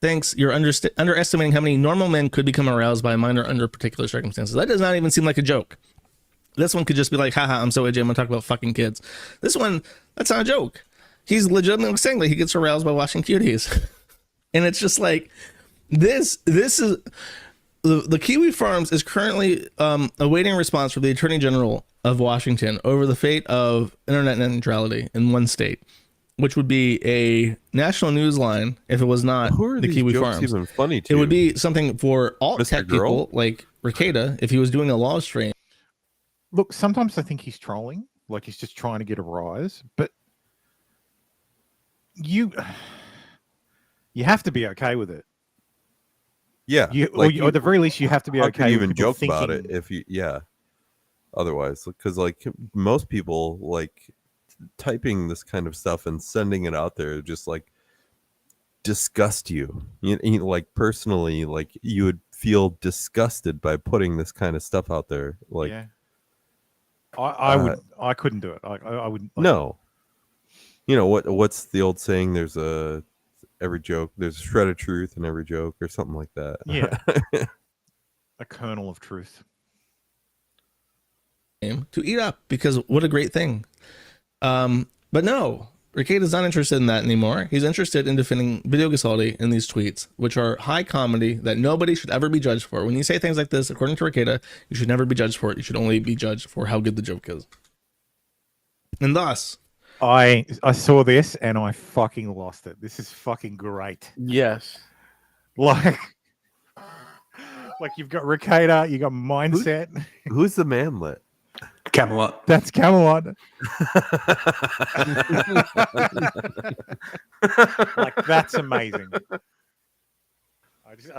thinks you're underestimating how many normal men could become aroused by a minor under particular circumstances. That does not even seem like a joke. This one could just be like, haha, I'm so edgy, I'm going to talk about fucking kids. This one, that's not a joke. He's legitimately saying that he gets aroused by watching cuties. And it's just like, this is... The Kiwi Farms is currently awaiting a response from the Attorney General of Washington over the fate of internet neutrality in one state, which would be a national news line if it was not the Kiwi Farms. Even funny to? It would be something for alt Mr. tech Girl? people like Ricada if he was doing a law stream. Look, sometimes I think he's trolling, like he's just trying to get a rise, but you have to be okay with it. Yeah, or at the very least, you have to be okay. You even with joke thinking... about it if you, Otherwise, because like most people, like typing this kind of stuff and sending it out there, just like disgust you. You like personally, like you would feel disgusted by putting this kind of stuff out there. Like, yeah. I couldn't do it. I wouldn't. Like... No. You know what's the old saying? There's every joke, there's a shred of truth in every joke, or something like that. Yeah. A kernel of truth. To eat up, because what a great thing. But no, Ricada's not interested in that anymore. He's interested in defending Vito Gasaldi in these tweets, which are high comedy that nobody should ever be judged for. When you say things like this, according to Ricada, you should never be judged for it. You should only be judged for how good the joke is. And thus, I saw this and I fucking lost it. This is fucking great. Yes. Like you've got Ricada, you got Mindset. Who's the manlet? Camelot. That's Camelot. Like that's amazing.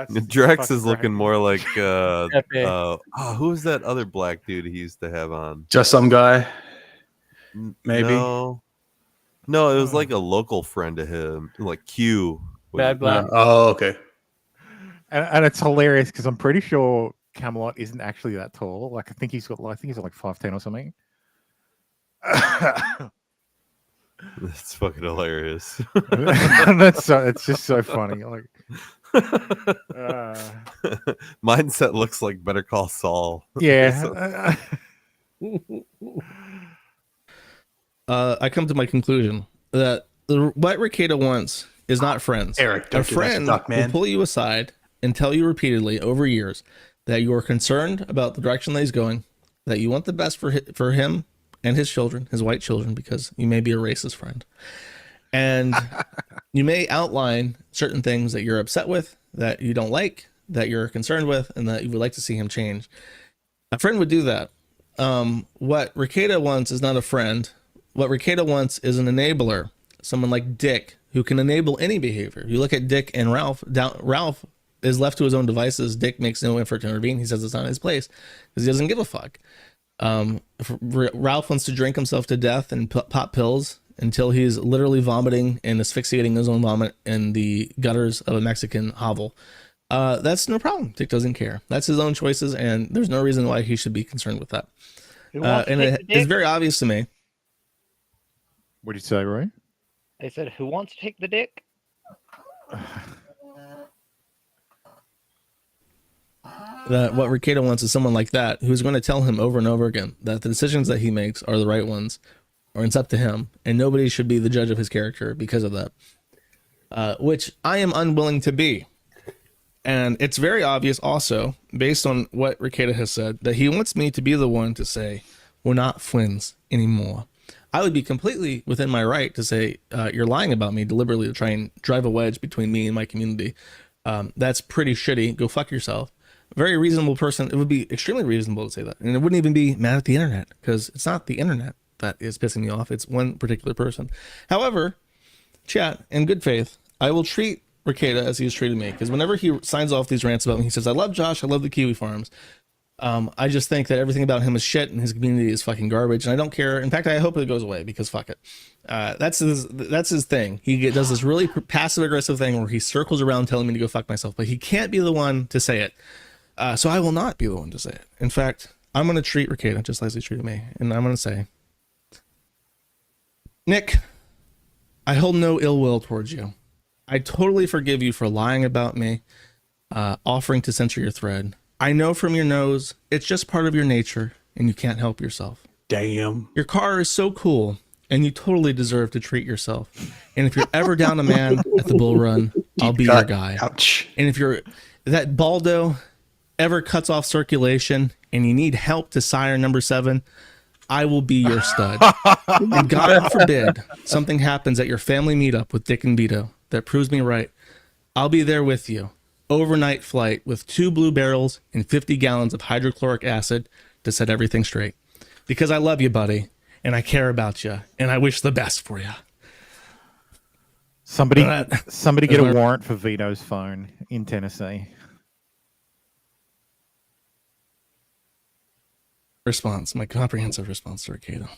Drex is looking more like who was that other black dude he used to have on? Just some guy. Maybe. No, it was like a local friend of him, like Q. Bad Black. Oh, okay. And it's hilarious because I'm pretty sure Camelot isn't actually that tall. Like I think he's like 5'10" or something. That's fucking hilarious. It's just so funny. Like, mindset looks like Better Call Saul. yeah. I come to my conclusion that what Ricada wants is not friends. Eric, a don't do that friend stuff, man. will pull you aside and tell you repeatedly over years that you are concerned about the direction that he's going, that you want the best for him and his children, his white children, because you may be a racist friend. And you may outline certain things that you're upset with, that you don't like, that you're concerned with, and that you would like to see him change. A friend would do that. What Ricada wants is not a friend. What Ricada wants is an enabler, someone like Dick, who can enable any behavior. You look at Dick and Ralph. Ralph is left to his own devices. Dick makes no effort to intervene. He says it's not his place because he doesn't give a fuck. Ralph wants to drink himself to death and pop pills until he's literally vomiting and asphyxiating his own vomit in the gutters of a Mexican hovel. That's no problem. Dick doesn't care. That's his own choices, and there's no reason why he should be concerned with that. And it's very obvious to me. What did you say, Roy? They said, who wants to take the dick? That what Ricada wants is someone like that who's going to tell him over and over again that the decisions that he makes are the right ones, or it's up to him, and nobody should be the judge of his character because of that, which I am unwilling to be. And it's very obvious also, based on what Ricada has said, that he wants me to be the one to say, we're not friends anymore. I would be completely within my right to say, you're lying about me deliberately to try and drive a wedge between me and my community. That's pretty shitty. Go fuck yourself. A very reasonable person. It would be extremely reasonable to say that. And it wouldn't even be mad at the internet, because it's not the internet that is pissing me off. It's one particular person. However, chat, in good faith, I will treat Ricada as he has treated me, because whenever he signs off these rants about me, he says, I love Josh, I love the Kiwi Farms. I just think that everything about him is shit and his community is fucking garbage, and I don't care. In fact, I hope it goes away, because fuck it. That's his thing. He does this really passive aggressive thing where he circles around telling me to go fuck myself, but he can't be the one to say it. So I will not be the one to say it. In fact, I'm going to treat Ricada just like he treated me, and I'm going to say, Nick, I hold no ill will towards you. I totally forgive you for lying about me, offering to censor your thread. I know from your nose, it's just part of your nature, and you can't help yourself. Damn. Your car is so cool, and you totally deserve to treat yourself. And if you're ever down a man at the bull run, I'll be your guy. Ouch. And if that Baldo ever cuts off circulation and you need help to sire number 7, I will be your stud. And God forbid something happens at your family meetup with Dick and Vito that proves me right. I'll be there with you. Overnight flight with 2 blue barrels and 50 gallons of hydrochloric acid to set everything straight. Because I love you, buddy, and I care about you, and I wish the best for you. Somebody get a warrant for Vito's phone in Tennessee. Response, my comprehensive response to Ricada.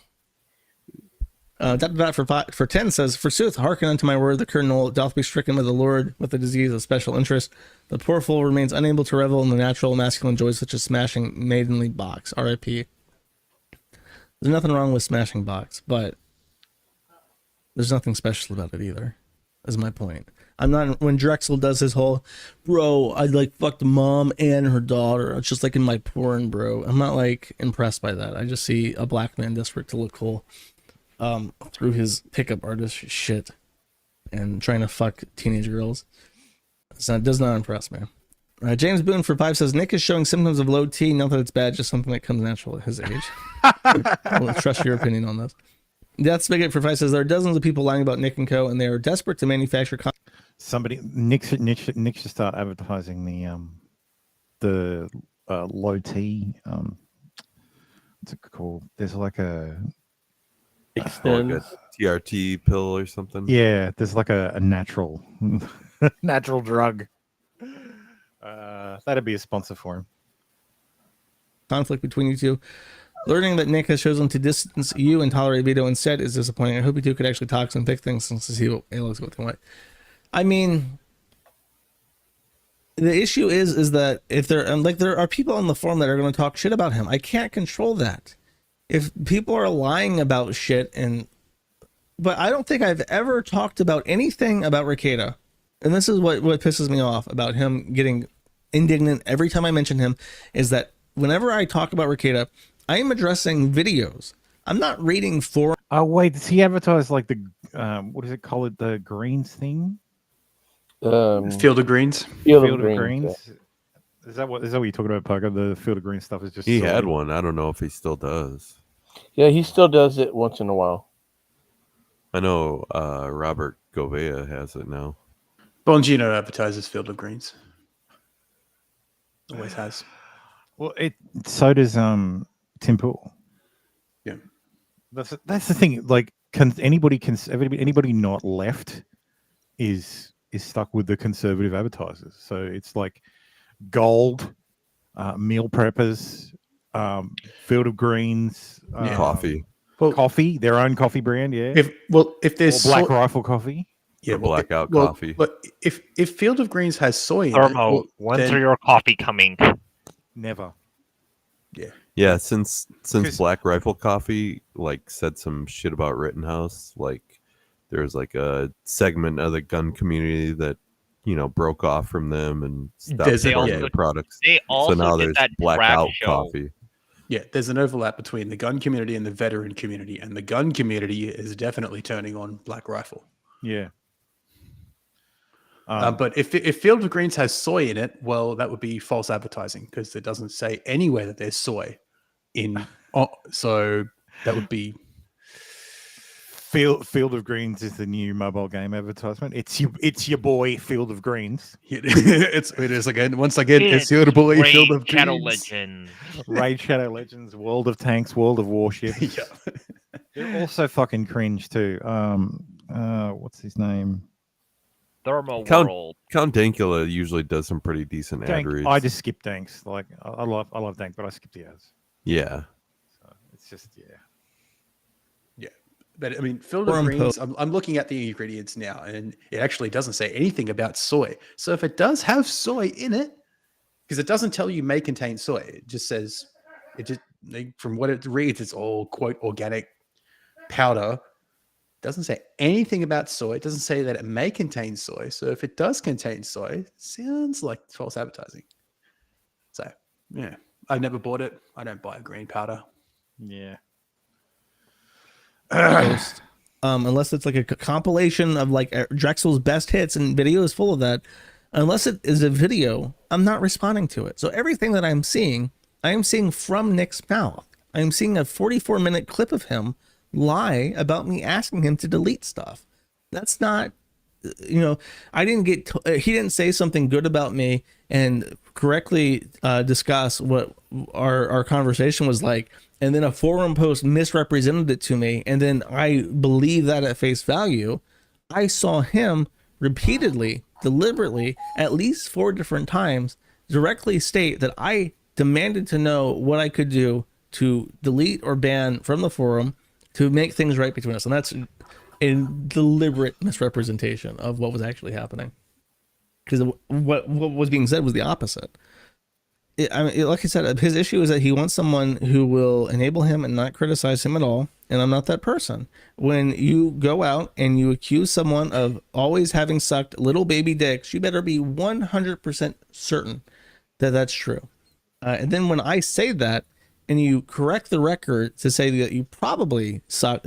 For 10 says, forsooth, hearken unto my word, the colonel doth be stricken with the Lord with a disease of special interest. The poor fool remains unable to revel in the natural masculine joys such as smashing maidenly box. R.I.P. There's nothing wrong with smashing box, but there's nothing special about it either, is my point. I'm not, when Drexel does his whole, bro, I like fucked mom and her daughter. It's just like in my porn, bro. I'm not like impressed by that. I just see a black man desperate to look cool. Through his pickup artist shit and trying to fuck teenage girls. So it does not impress me. James Boone for 5 says, Nick is showing symptoms of low T. Not that it's bad, just something that comes natural at his age. I'll trust your opinion on this. Death Spigot for 5 says, there are dozens of people lying about Nick and Co. and they are desperate to manufacture Nick should start advertising the low T. What's it called? There's like a like a TRT pill or something. Yeah, there's like a natural natural drug. That'd be a sponsor for him. Conflict between you two. Learning that Nick has chosen to distance you and tolerate Vito instead is disappointing. I hope you two could actually talk and pick things since to see what Alex going to. I mean, the issue is that if there are people on the forum that are going to talk shit about him, I can't control that. If people are lying about shit and but I don't think I've ever talked about anything about Rekieta. And this is what pisses me off about him getting indignant every time I mention him, is that whenever I talk about Rekieta, I am addressing videos. I'm not reading forums. Oh wait, does he advertise like the what does it call it? The greens thing? Field of Greens. Field of Greens. Yeah. Is that what you're talking about, Parker? The Field of Greens stuff is just. He had one. I don't know if he still does. Yeah, he still does it once in a while. I know Robert Govea has it now. Bongino advertises Field of Greens. Always has. Well, so does Tim Pool. Yeah, that's the thing. Like, anybody not left is stuck with the conservative advertisers. So it's like Gold, Meal Preppers, Field of Greens, Coffee. Coffee, their own coffee brand. Yeah. If there's or Black Rifle Coffee. Yeah, blackout coffee. But if Field of Greens has soy in Thermo, it, when's your coffee coming? Never. Yeah, since Black Rifle Coffee like said some shit about Rittenhouse, like there's like a segment of the gun community that broke off from them and stopped selling their products. They also so now did there's that blackout show. coffee. Yeah, there's an overlap between the gun community and the veteran community, and the gun community is definitely turning on Black Rifle. Yeah. But if Field of Greens has soy in it, well, that would be false advertising because it doesn't say anywhere that there's soy in. So that would be Field of Greens is the new mobile game advertisement. It's your boy Field of Greens. it is again. Once again, it's your boy Field of Greens. Shadow Legends. Raid Shadow Legends, World of Tanks, World of Warships. Yeah. They're also fucking cringe too. What's his name? Thermo Count World. Count Dankula usually does some pretty decent ad reads. I just skip Danks. Like I love Dank, but I skip the ads. Yeah. So it's just Yeah. But I mean, Field of Greens, I'm looking at the ingredients now, and it actually doesn't say anything about soy. So if it does have soy in it, because it doesn't tell you may contain soy, it just says, from what it reads, it's all quote organic powder. It doesn't say anything about soy. It doesn't say that it may contain soy. So if it does contain soy, it sounds like false advertising. So yeah, I've never bought it. I don't buy a green powder. Yeah. Unless it's like a compilation of like Drexel's best hits, and video is full of that. Unless it is a video, I'm not responding to it. So everything that I'm seeing, I am seeing from Nick's mouth. I am seeing a 44-minute clip of him lie about me asking him to delete stuff. That's not, I didn't get, he didn't say something good about me and correctly discuss what our conversation was like. And then a forum post misrepresented it to me, and then I believe that at face value. I saw him repeatedly, deliberately, at least 4 different times, directly state that I demanded to know what I could do to delete or ban from the forum to make things right between us. And that's a deliberate misrepresentation of what was actually happening. Because what was being said was the opposite. Like I said, his issue is that he wants someone who will enable him and not criticize him at all. And I'm not that person. When you go out and you accuse someone of always having sucked little baby dicks, you better be 100% certain that that's true. And then when I say that, and you correct the record to say that he probably sucked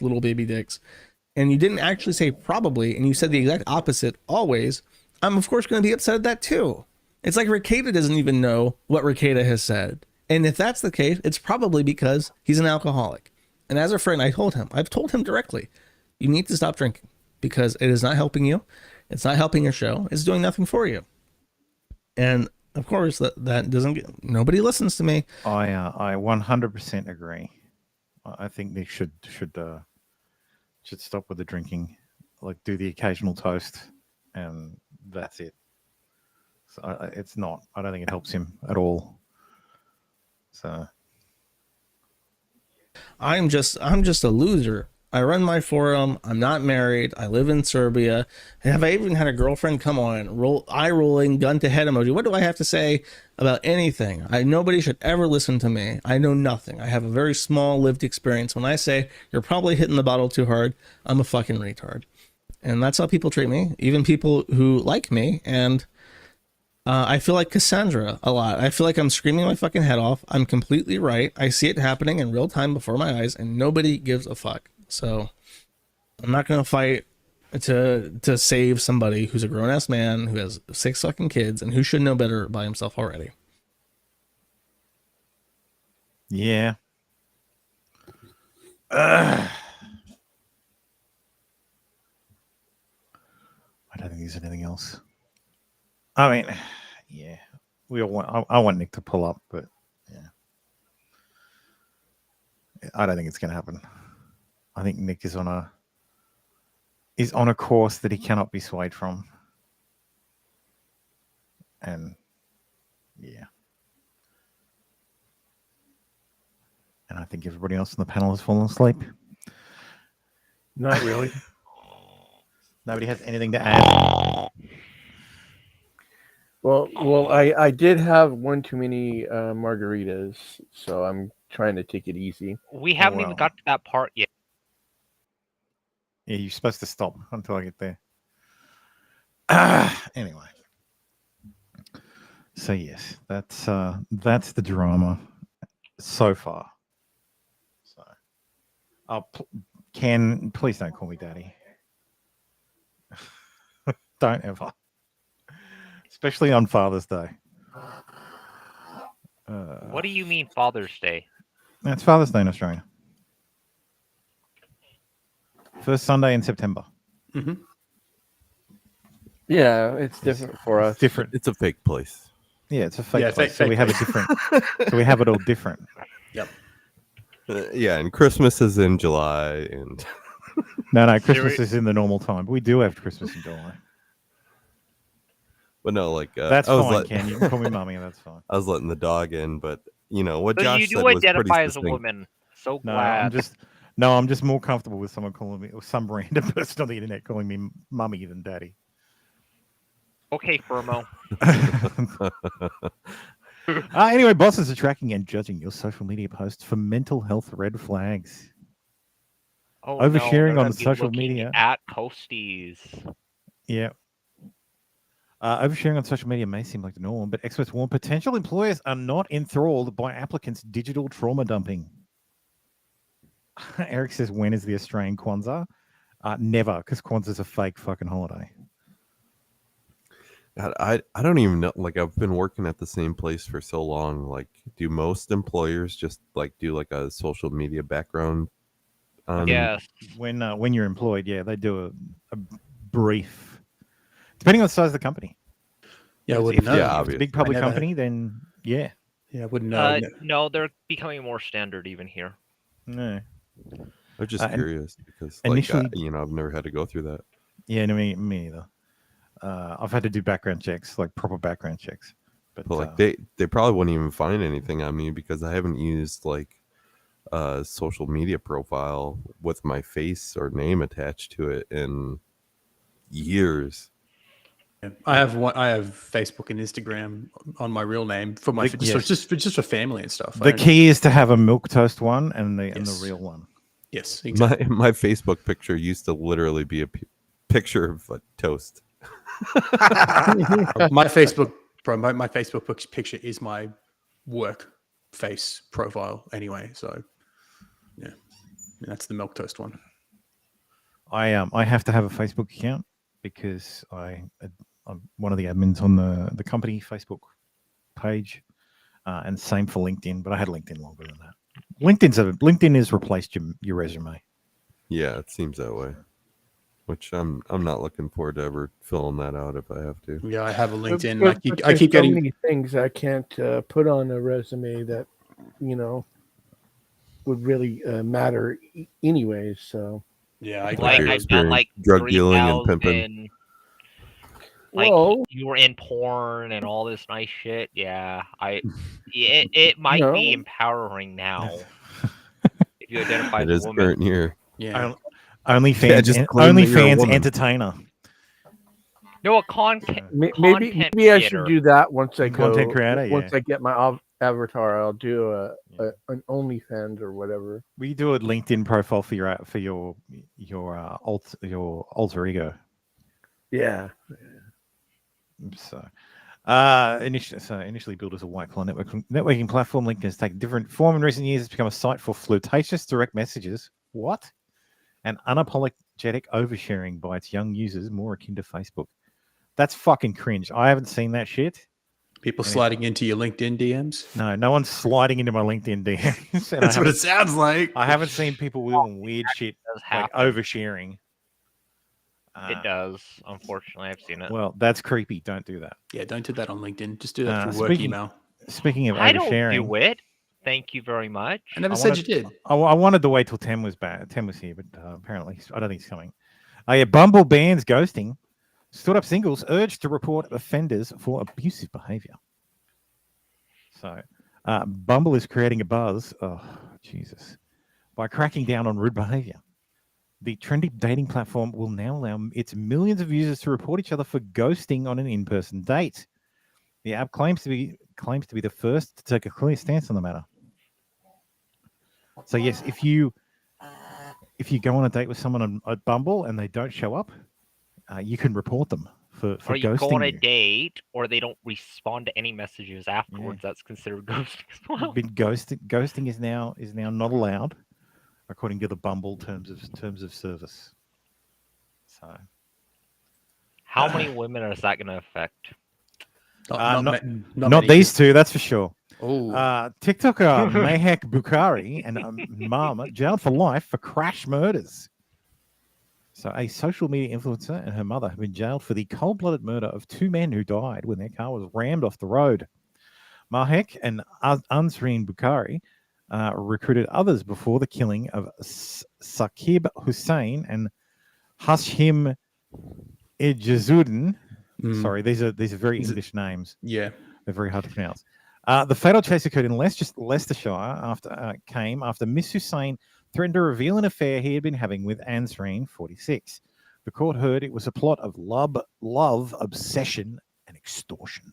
little baby dicks, and you didn't actually say probably, and you said the exact opposite always, I'm of course going to be upset at that too. It's like Rekieta doesn't even know what Rekieta has said. And if that's the case, it's probably because he's an alcoholic. And as a friend, I've told him directly, you need to stop drinking because it is not helping you. It's not helping your show. It's doing nothing for you. And of course, that doesn't nobody listens to me. I 100% agree. I think they should stop with the drinking, like do the occasional toast, and that's it. So it's not. I don't think it helps him at all. So I'm just a loser. I run my forum. I'm not married. I live in Serbia. Have I even had a girlfriend? Come on, eye rolling, gun to head emoji. What do I have to say about anything? Nobody should ever listen to me. I know nothing. I have a very small lived experience. When I say you're probably hitting the bottle too hard, I'm a fucking retard. And that's how people treat me, even people who like me. And I feel like Cassandra a lot. I feel like I'm screaming my fucking head off. I'm completely right. I see it happening in real time before my eyes, and nobody gives a fuck. So I'm not going to fight to save somebody who's a grown-ass man who has 6 fucking kids and who should know better by himself already. Yeah. I don't think there's anything else. I mean, yeah, we all want. I want Nick to pull up, but yeah, I don't think it's going to happen. I think Nick is on a course that he cannot be swayed from, and yeah, and I think everybody else on the panel has fallen asleep. Not really. Nobody has anything to add. Well, I did have one too many margaritas, so I'm trying to take it easy. We haven't even got to that part yet. Yeah, you're supposed to stop until I get there. Anyway, so yes, that's the drama so far. So, Ken, please don't call me daddy. Don't ever, especially on Father's Day. What do you mean Father's Day? It's Father's Day in Australia. First Sunday in September. Mm-hmm. Yeah, it's different for us. Different. It's a fake place. Yeah, it's a fake Yeah, place. fake So we have it different. So we have it all different. Yep. Yeah, and Christmas is in July, and No, Christmas is in the normal time. But we do have Christmas in July. but no, like That's I was fine, Ken. You can call me mommy. That's fine. I was letting the dog in, but you know what So Josh you said do was pretty identify as a succinct. woman. So No, glad. I'm just more comfortable with someone calling me, or some random person on the internet calling me mummy than daddy. Okay, Firmo. Anyway, bosses are tracking and judging your social media posts for mental health red flags. Oh, Oversharing no, on social media. At Coasties. Yeah. Oversharing on social media may seem like the norm, but experts warn potential employers are not enthralled by applicants' digital trauma dumping. Eric says, when is the Australian Kwanzaa? Never, because Kwanzaa's a fake fucking holiday. God, I don't even know. Like, I've been working at the same place for so long. Like, do most employers just like do like a social media background? Yes. When you're employed, yeah, they do a brief, depending on the size of the company. Yeah, I wouldn't know. Yeah, If it's a big public company, then yeah. Yeah, I wouldn't know. No, they're becoming more standard even here. No. I'm just curious because, like, initially, I've never had to go through that. Yeah, no, me either. I've had to do background checks, like proper background checks. But like they probably wouldn't even find anything on me because I haven't used like a social media profile with my face or name attached to it in years. I have Facebook and Instagram on my real name for my just for family and stuff. The key is to have a milk toast one and the real one. Yes, exactly. My Facebook picture used to literally be a picture of a toast. my Facebook picture is my work face profile anyway. So yeah, that's the milk toast one. I have to have a Facebook account because I'm one of the admins on the company Facebook page, and same for LinkedIn. But I had LinkedIn longer than that. LinkedIn has replaced your resume. Yeah, it seems that way. Which I'm not looking forward to ever filling that out if I have to. Yeah, I have a LinkedIn. But I keep getting so many things I can't put on a resume that would really matter anyways. So yeah, I've done like drug dealing and pimping. Like you were in porn and all this nice shit. Yeah, it might be empowering now if you identify it as is a woman. current year. Yeah, OnlyFans, just claim that you're a OnlyFans woman. entertainer. No, a content Maybe I should do that once I Content go. creator, Once yeah. I get my avatar, I'll do an OnlyFans or whatever. We do a LinkedIn profile for your alter ego. Yeah. So, initially built as a white collar networking platform, LinkedIn has taken different form in recent years. It's become a site for flirtatious direct messages. What? And unapologetic oversharing by its young users, more akin to Facebook. That's fucking cringe. I haven't seen that shit. People sliding into your LinkedIn DMs? No one's sliding into my LinkedIn DMs. That's what it sounds like. I haven't seen people doing weird shit like oversharing. It does. Unfortunately, I've seen it. Well, that's creepy. Don't do that. Yeah, don't do that on LinkedIn. Just do that through work email. Speaking of I don't oversharing, do it. Thank you very much. I never said you did. I wanted to wait till Tim was back. Tim was here, but apparently I don't think he's coming. Yeah, Bumble bans ghosting. Stood up singles urged to report offenders for abusive behavior. So, Bumble is creating a buzz. Oh, Jesus. By cracking down on rude behavior. The trendy dating platform will now allow its millions of users to report each other for ghosting on an in-person date. The app claims to be the first to take a clear stance on the matter. So yes, if you go on a date with someone at Bumble and they don't show up, you can report them for or you ghosting go on a you. date, or they don't respond to any messages afterwards. That's considered ghosting as well. Ghosting is now not allowed, according to the Bumble terms of service. So, How many women is that going to affect? not many. these two, that's for sure. Oh, TikToker Mahek Bukhari and mom jailed for life for crash murders. So a social media influencer and her mother have been jailed for the cold-blooded murder of two men who died when their car was rammed off the road. Mahek and Ansreen Bukhari recruited others before the killing of Saqib Hussain and Hashim Ejazuddin. Sorry, these are very English names. Yeah, they're very hard to pronounce. The fatal chase occurred in Leicestershire after Miss Hussain threatened to reveal an affair he had been having with Ansreen, 46. The court heard it was a plot of love, obsession, and extortion.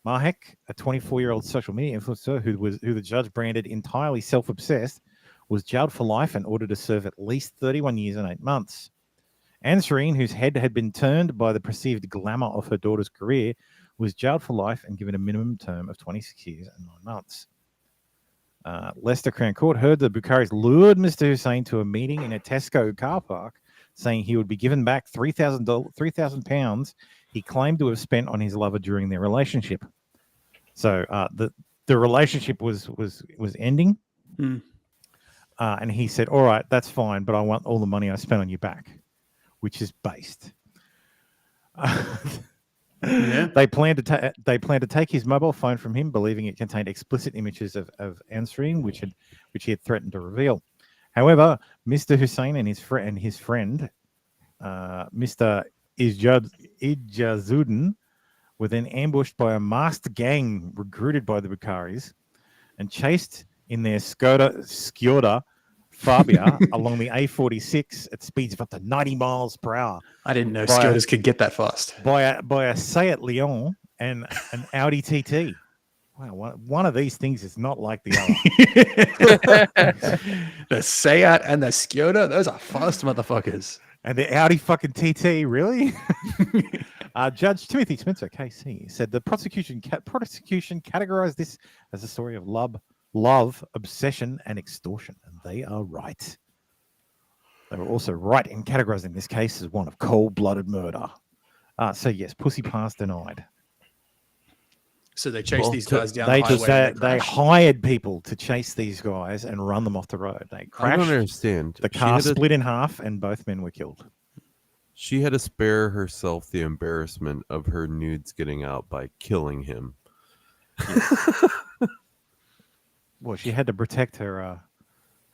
Mahek, a 24-year-old social media influencer who the judge branded entirely self-obsessed, was jailed for life and ordered to serve at least 31 years and 8 months. Ansreen, whose head had been turned by the perceived glamour of her daughter's career, was jailed for life and given a minimum term of 26 years and 9 months. Leicester Crown Court heard that Bukharis lured Mr. Hussain to a meeting in a Tesco car park, saying he would be given back £3,000 he claimed to have spent on his lover during their relationship. So the relationship was ending, and he said, "All right, that's fine, but I want all the money I spent on you back," which is based. Yeah. They plan to take his mobile phone from him, believing it contained explicit images of Ansreen, which he had threatened to reveal. However, Mr. Hussain and his friend, Mr. Ijazuddin, were then ambushed by a masked gang recruited by the Bukharis and chased in their Skoda Fabia along the A46 at speeds of up to 90 miles per hour. I didn't know Skodas could get that fast. By a Seat Leon and an Audi TT. Wow, one of these things is not like the other. The Seat and the Skoda, those are fast motherfuckers. And the Audi fucking TT, really? Judge Timothy Spencer, KC, said the prosecution categorized this as a story of love, obsession, and extortion, and they are right. They were also right in categorizing this case as one of cold-blooded murder. So yes, pussy pass denied. So they chased these guys down the highway. They hired people to chase these guys and run them off the road. They crashed. I don't understand. The car split in half, and both men were killed. She had to spare herself the embarrassment of her nudes getting out by killing him. Well, she had to protect her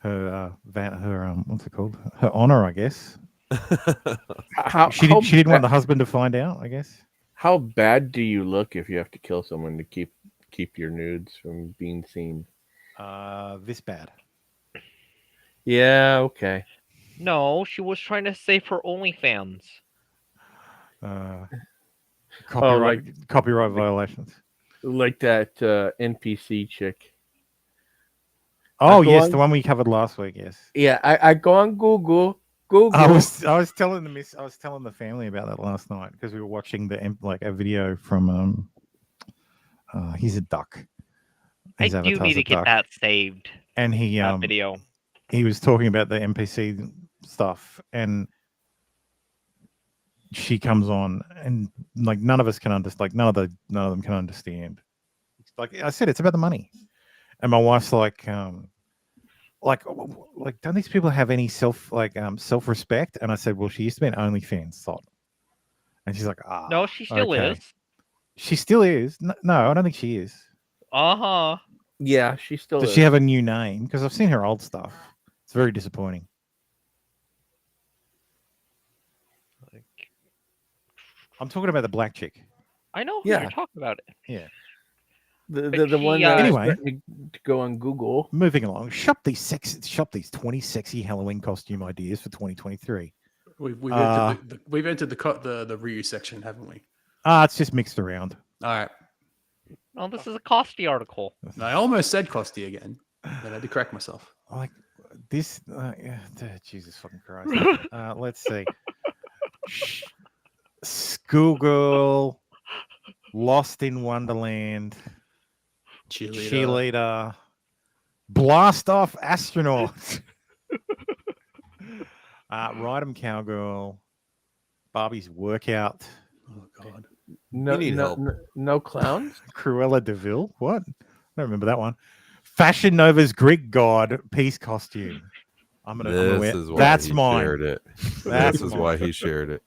what's it called? Her honor, I guess. She didn't want the husband to find out, I guess. How bad do you look if you have to kill someone to keep your nudes from being seen? This bad. Yeah, okay. No, she was trying to save her OnlyFans. Copyright violations. Like that NPC chick. Oh I go yes, on- the one we covered last week. Yes. Yeah, I go on Google. I was telling the family about that last night because we were watching a video from he's a duck. His I do avatar's need a to get duck. that saved. And he that video. he was talking about the NPC stuff, and she comes on, and like none of us can understand. Like none of them can understand. Like I said, it's about the money, and my wife's like, don't these people have any self-respect? And I said, well, she used to be an OnlyFans thought, and she's like, No, she still okay. is. She still is. No, I don't think she is. Uh-huh. Yeah, she still Does is. she have a new name? Because I've seen her old stuff. It's very disappointing. I'm talking about the black chick. I know who Yeah. you're talking about. Yeah. The one she, that Anyway. to go on Google. Moving along. Shop these 20 sexy Halloween costume ideas for 2023. We've entered the Ryu section, haven't we? It's just mixed around. All right. Oh, this is a Costy article. I almost said Costy again, but I had to correct myself. Like this. Jesus fucking Christ. Let's see. Schoolgirl, Lost in Wonderland, cheerleader, blast off astronaut, ride 'em cowgirl, Barbie's workout. Oh God. No clowns. Cruella DeVille. What? I don't remember that one. Fashion Nova's Greek god peace costume. This is why that's he mine. shared it. That's This is why he shared it.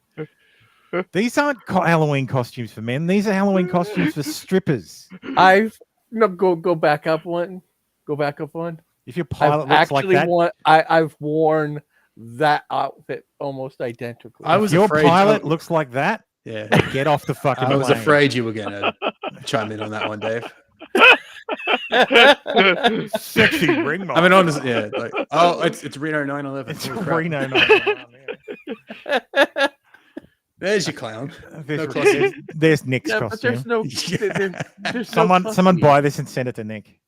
These aren't Halloween costumes for men. These are Halloween costumes for strippers. Go back up one. Go back up one. If your pilot looks like that, I've worn that outfit almost identically. if your pilot looks like that, Yeah. get off the fucking I was plane. afraid you were going to chime in on that one, Dave. Sexy ring I mean, honestly, yeah. Like, it's Reno 911. It's Holy crap. Reno 911. There's your clown. There's Nick's Yeah, but costume. there's no. There's Someone no buy this and send it to Nick.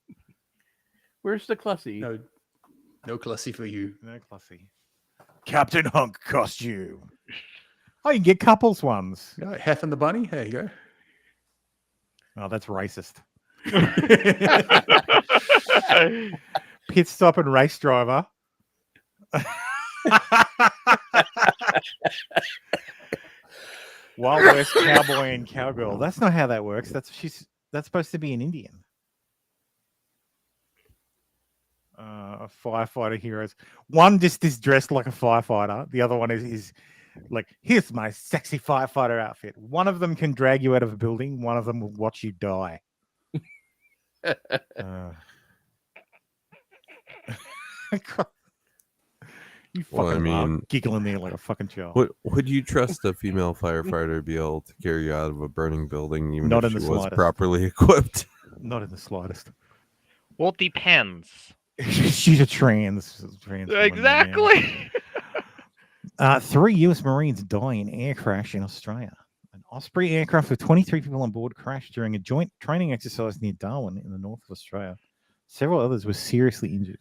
Where's the Clussy? No Clussy for you. No Clussy. Captain Hunk costume. Oh, you can get couples ones. Yeah, Hef and the Bunny. There you go. Oh, that's racist. Pit stop and race driver. Wild West cowboy and cowgirl. That's not how that works. That's supposed to be an Indian. Firefighter heroes. One just is dressed like a firefighter. The other one is like, here's my sexy firefighter outfit. One of them can drag you out of a building. One of them will watch you die. You Well, I fucking laugh, mean, giggling there like a fucking child. Would you trust a female firefighter to be able to carry you out of a burning building, even Not if in she the was slightest. properly equipped? Not in the slightest. Well, it depends. She's a trans woman, yeah. Exactly. 3 U.S. Marines die in air crash in Australia. An Osprey aircraft with 23 people on board crashed during a joint training exercise near Darwin in the north of Australia. Several others were seriously injured.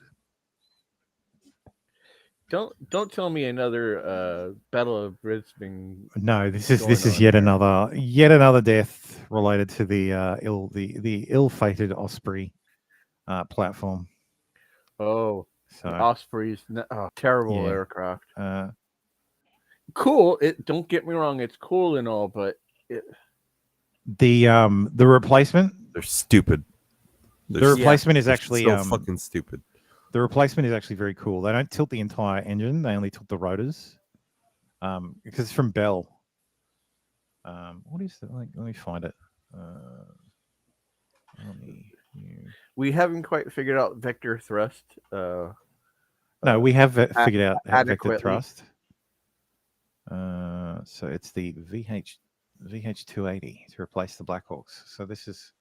Don't tell me another Battle of Brisbane. No, this is yet another death related to the ill-fated Osprey platform. Oh, So Osprey's terrible yeah. aircraft. Cool. Don't get me wrong. It's cool and all, but the replacement. They're stupid. The replacement is actually so fucking stupid. The replacement is actually very cool. They don't tilt the entire engine; they only tilt the rotors. Because it's from Bell. What is it? Let me find it. we haven't quite figured out vector thrust. No, we have figured out vector adequately. thrust. So it's the VH280 to replace the Blackhawks. So this is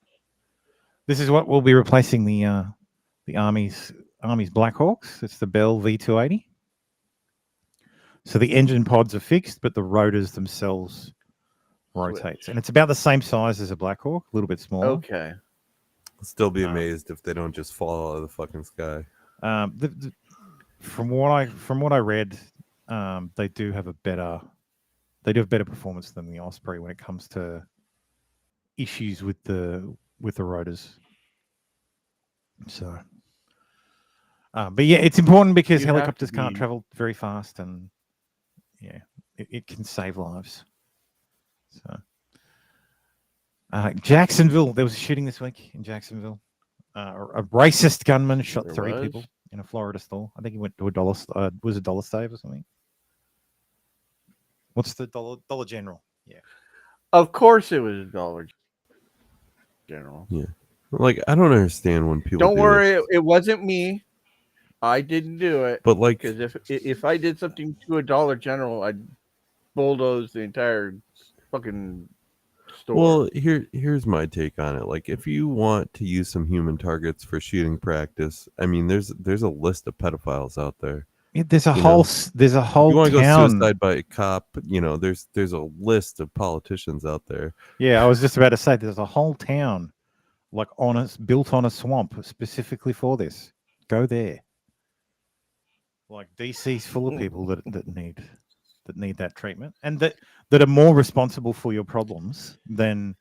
what will be replacing the Army's Blackhawks. It's the Bell V280. So the engine pods are fixed, but the rotors themselves rotates, and it's about the same size as a Black Hawk, a little bit smaller. Okay. I'll still be amazed if they don't just fall out of the fucking sky. From what I read, they do have better performance than the Osprey when it comes to issues with the rotors. So, but yeah, it's important because helicopters can't travel very fast, and yeah, it can save lives. So, Jacksonville, there was a shooting this week in Jacksonville. A racist gunman shot three people in a Florida store. I think he went to a dollar stave or something. What's the Dollar General? Yeah. Of course it was Dollar General. Yeah. Like, I don't understand when people Don't do worry, this. it wasn't me. I didn't do it. But like, because if I did something to a Dollar General, I'd bulldoze the entire fucking store. Well, here's my take on it. Like, if you want to use some human targets for shooting practice, I mean, there's a list of pedophiles out there. Yeah, there's a whole you want to go town. suicide by a cop, there's a list of politicians out there. Yeah, I was just about to say there's a whole town like built on a swamp specifically for this. Go there. Like DC's full of people that need that treatment, and that are more responsible for your problems than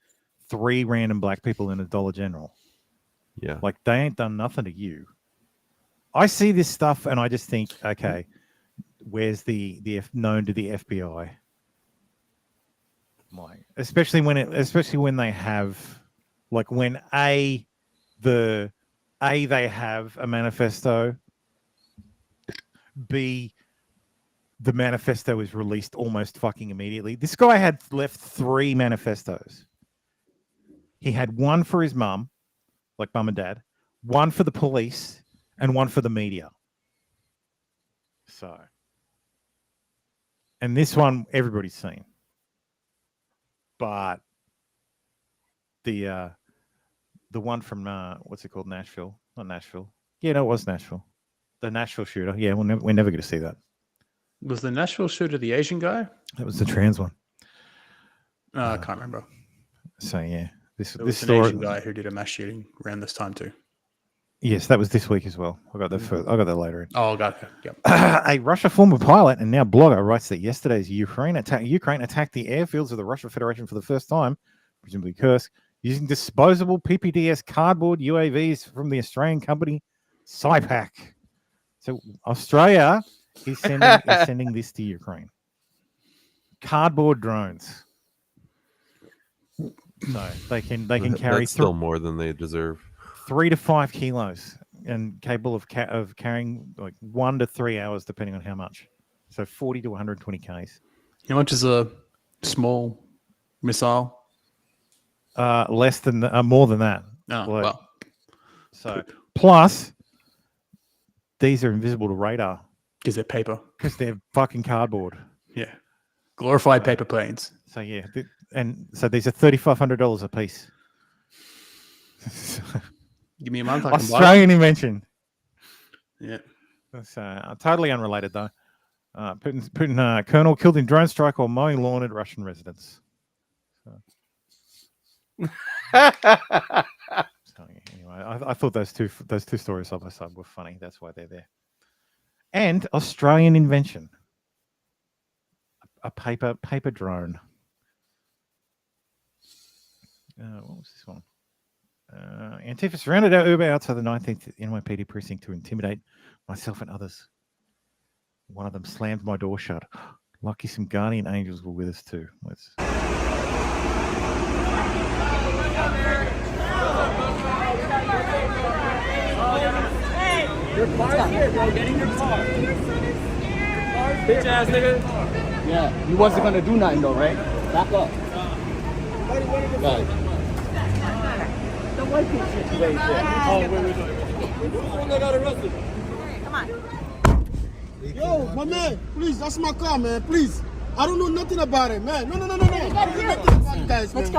3 random black people in a Dollar General. Yeah. Like, they ain't done nothing to you. I see this stuff and I just think, okay, where's the known to the FBI? Like, especially when they have, like, when they have a manifesto, B, the manifesto is released almost fucking immediately. This guy had left 3 manifestos. He had one for his mum, like mum and dad, one for the police, and one for the media. So, and this one everybody's seen. But the one from what's it called? Nashville? Not Nashville. Yeah, no, it was Nashville. The Nashville shooter. Yeah, we're never going to see that. Was the Nashville shooter the Asian guy? That was the trans one. I can't remember. So yeah, this was an story. Asian guy who did a mass shooting around this time too. Yes, that was this week as well. I got that later. Oh, got it. Yep. A Russia former pilot and now blogger writes that yesterday's Ukraine attacked the airfields of the Russian Federation for the first time, presumably Kursk, using disposable PPDS cardboard UAVs from the Australian company Sypac. So Australia is sending this to Ukraine. Cardboard drones. So they can carry That's still more than they deserve. 3 to 5 kilos and capable of carrying like 1 to 3 hours, depending on how much. So 40 to 120 Ks. How much is a small missile? Less than more than that. Oh, well. So plus, these are invisible to radar because they're paper. Because they're fucking cardboard. Yeah, glorified paper planes. So yeah, and so these are $3,500 a piece. Give me a month. I can Australian invention. Yeah. So totally unrelated though. Putin colonel killed in drone strike while mowing lawn at Russian residence. So anyway, I thought those two stories side by side were funny. That's why they're there. And Australian invention. A paper drone. What was this one? Antifa surrounded our Uber outside the 19th NYPD precinct to intimidate myself and others. One of them slammed my door shut. Lucky some guardian angels were with us too. Let's. Your car's here, bro. Get in your car. Bitch ass nigga. Yeah, you wasn't gonna do nothing though, right? Back up. Right. The white shit. Wait. Oh, wait. Who's the one that got arrested? Come on. Yo, my man, please, that's my car, man. Please. I don't know nothing about it, man. No.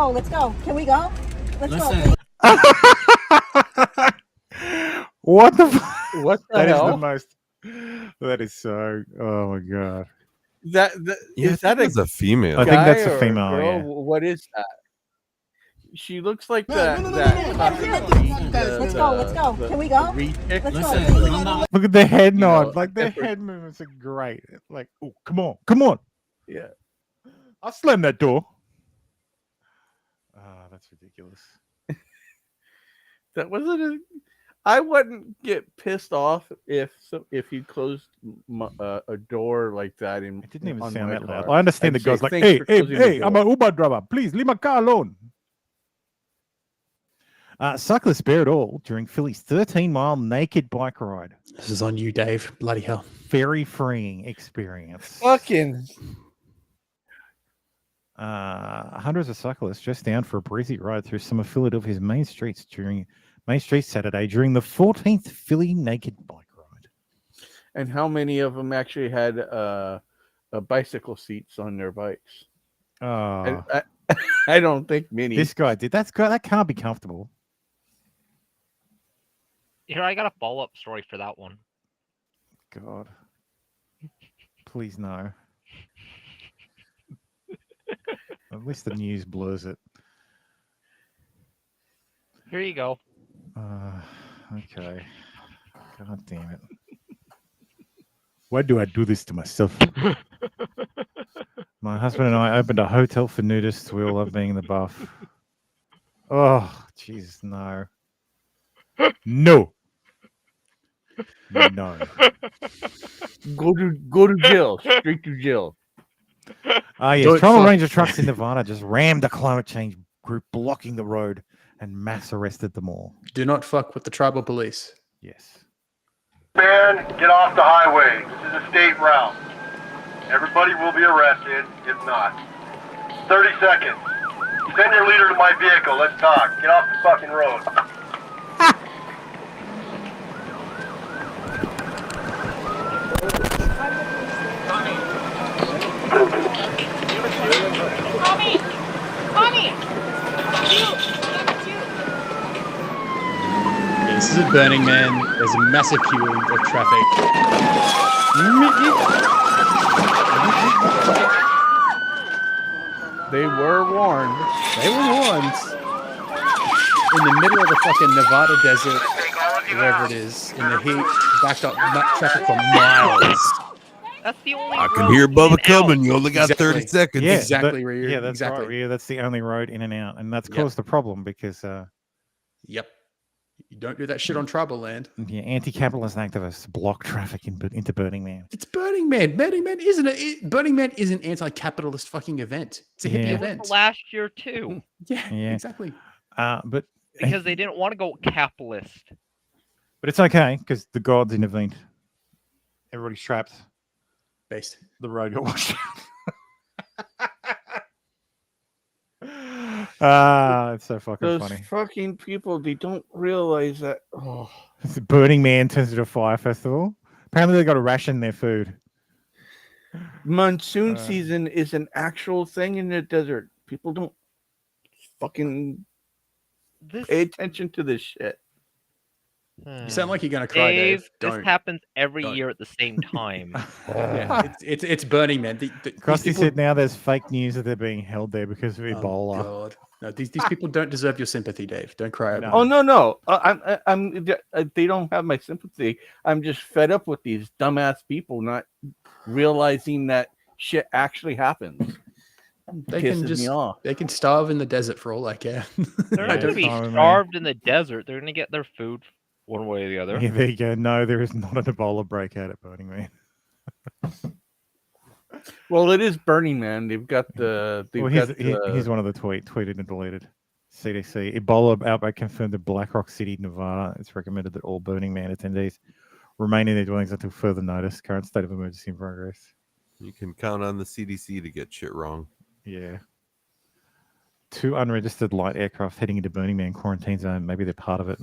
Let's go. Can we go? Let's go. What the? What the That hell? is the most. That is so. Oh my god. Yeah, is that a female? I think that's guy a or female. girl? Yeah. What is that? She looks like No, that. no, no, that no, no, classic no, no, scene, no, the- Let's go. Let's go. the- Can we the go? reed chick. Let's go. Listen, Look at the head You nod. know, Like their different- head movements are great. Like, oh, come on, come on. Yeah. I'll slam that door. Ah, that's ridiculous. That wasn't a. I wouldn't get pissed off if you closed a door like that. It didn't even on sound my that loud. car. I understand I'd the guy's say, like, "Thanks hey, for hey, closing the hey, I'm door." an Uber driver. Please leave my car alone. Cyclists bear it all during Philly's 13-mile naked bike ride. This is on you, Dave. Bloody hell. Very freeing experience. Fucking. Hundreds of cyclists just down for a breezy ride through some of Philadelphia's main streets Saturday during the 14th Philly naked bike ride. And how many of them actually had bicycle seats on their bikes? Oh, I don't think many. this guy did. That can't be comfortable. Here, I got a follow-up story for that one. God, please no. At least the news blurs it. Here you go. Okay. God damn it. Why do I do this to myself? My husband and I opened a hotel for nudists. We all love being in the buff. Oh, Jesus, no. No. No. Go to jail. Straight to jail. Yes. Travel Ranger trucks in Nevada just rammed a climate change group blocking the road and mass arrested them all. Do not fuck with the tribal police. Yes. Man, get off the highway. This is a state route. Everybody will be arrested, if not. 30 seconds. Send your leader to my vehicle. Let's talk. Get off the fucking road. Mommy! Mommy! This is a Burning Man. There's a massive queue of traffic. They were warned. They were warned. In the middle of the fucking Nevada desert, wherever it is, in the heat, backed up traffic for miles. That's the only I can road hear in Bubba and out. coming. You only got 30 seconds. Yeah, Exactly, Ryu. Yeah, that's Exactly. right. Yeah, that's the only road in and out, and that's caused the problem because Yep. You don't do that shit on tribal land. anti-capitalist activists block traffic into Burning Man. It's Burning Man. Burning Man isn't Burning Man is an anti-capitalist fucking event. It's a hippie Yeah. event. Last year too, Yeah, Yeah. exactly. But because they didn't want to go capitalist. it's okay because the gods intervened. Everybody's trapped. Based. The road got washed out. It's so fucking Those funny. fucking people, they don't realize that. Oh, Burning Man turns into a fire festival. Apparently, they got to ration their food. monsoon season is an actual thing in the desert. People don't fucking pay attention to this shit. You sound like you're gonna cry, Dave. This Don't. happens every Don't. year at the same time. Yeah, it's Burning Man. These Krusty people- said now there's fake news that they're being held there because of Ebola. God. No, these people don't deserve your sympathy, Dave. Don't cry about Oh it. no! They don't have my sympathy. I'm just fed up with these dumbass people not realizing that shit actually happens. They Pisses can me just off. they can starve in the desert for all I care. They're not going to be starved in the desert. They're going to get their food one way or the other. Yeah, there you go. No, there is not an Ebola breakout at Burning Man. Well, it is Burning Man. They've got the. Here's one of the tweeted and deleted. CDC Ebola outbreak confirmed in Black Rock City, Nevada. It's recommended that all Burning Man attendees remain in their dwellings until further notice. Current state of emergency in progress. You can count on the CDC to get shit wrong. Yeah. 2 unregistered light aircraft heading into Burning Man quarantine zone. Maybe they're part of it.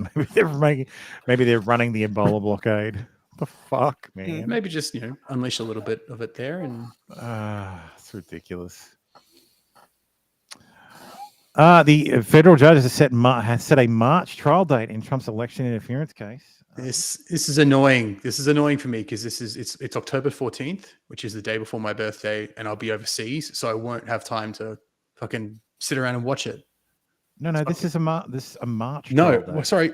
Maybe they're running the Ebola blockade. What the fuck, man? Maybe just unleash a little bit of it there, and it's ridiculous. The federal judge has set a March trial date in Trump's election interference case. This is annoying. This is annoying for me because it's October 14th, which is the day before my birthday, and I'll be overseas, so I won't have time to fucking sit around and watch it. No, this is a March. No, trial day. sorry.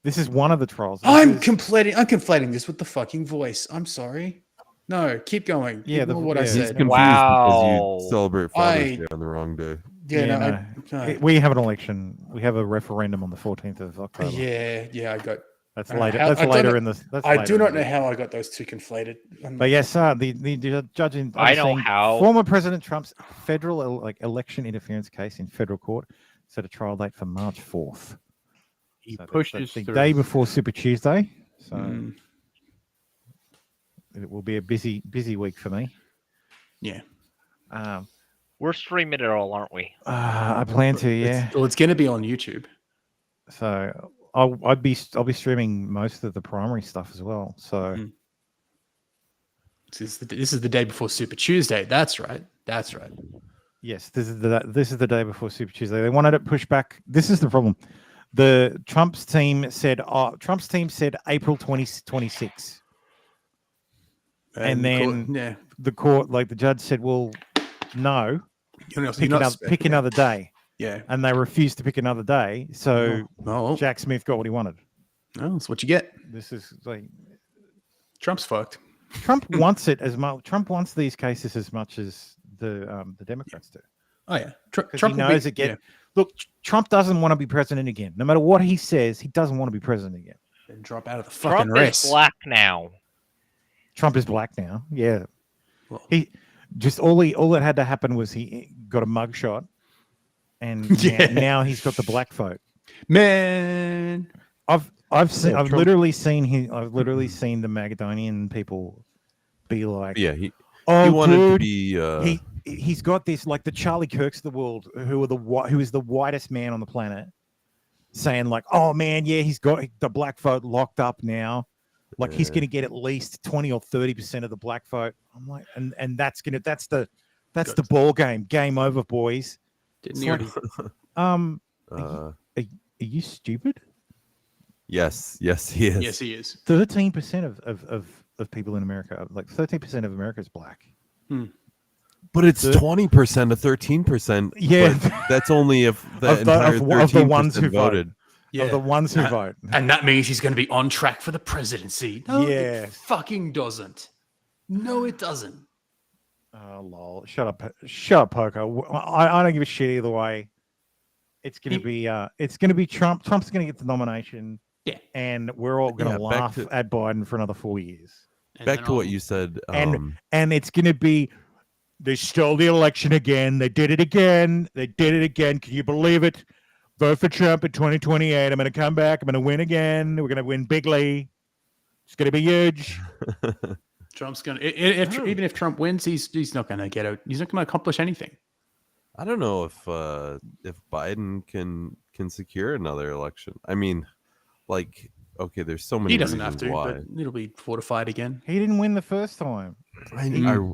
This is one of the trials. I'm conflating this with the fucking voice. I'm sorry. No, keep going. Yeah, Ignore what I He's said. confused because you celebrate Father's Day on the wrong day. No. We have an election. We have a referendum on the 14th of October. Yeah, I got. That's I don't know later. how- That's I don't later know- in this. That's I later do in not know this. how I got those two conflated. But yes, the judge in I know overseeing how. former President Trump's federal election interference case in federal court set a trial date for March 4th. He So pushed that's his the through. day before Super Tuesday. So Mm. it will be a busy week for me. Yeah. We're streaming it all, aren't we? I plan to. Yeah. It's going to be on YouTube. So I'll be streaming most of the primary stuff as well. So This is the day before Super Tuesday. That's right. That's right. yes, this is the day before Super Tuesday. They wanted it pushed back. This is the problem. Trump's team said April 2026. And then the court, like the judge said, well, no, pick another day. Yeah. And they refused to pick another day. So Jack Smith got what he wanted. No, that's what you get. This is like Trump's fucked. Trump wants it as much. Trump wants these cases as much as the Democrats do. Oh yeah, Because he knows it get. Look, Trump doesn't want to be president again. No matter what he says, he doesn't want to be president again. And drop out of the fucking Trump race. is black now. Trump is black now. Yeah. He just all that had to happen was he got a mugshot, and now he's got the black vote. Man, I've Trump- literally seen the Magadonian people be like, he oh, wanted to dude, be he's got this, like the Charlie Kirks of the world, who is the whitest man on the planet, saying like, oh man, yeah, he's got the black vote locked up now. Like he's going to get at least 20 or 30% of the black vote. I'm like, and that's the ball game. Game over, boys. Didn't It's he like, already? are you stupid? Yes, he is. Yes, he is. 13% of people in America, like 13% of America is black. But it's 20% to 13%. Yeah. but that's only if the Of the- entire of 13% the ones who voted. Of the ones who vote. And that means he's going to be on track for the presidency. No, Yeah. it fucking doesn't. No, it doesn't. Oh, lol. Shut up, Poker. I don't give a shit either way. It's gonna be Trump. Trump's gonna get the nomination. Yeah. And we're all gonna laugh at Biden for another 4 years. Back to what you said. And it's gonna be they stole the election again. They did it again. Can you believe it? Vote for Trump in 2028. I'm gonna come back. I'm gonna win again. We're gonna win bigly. It's gonna be huge. Trump's going to, even if Trump wins, he's not going to get out. He's not going to accomplish anything. I don't know if Biden can secure another election. I mean, like, okay, there's so many. He doesn't have reasons to, why. but it'll be fortified again. He didn't win the first time.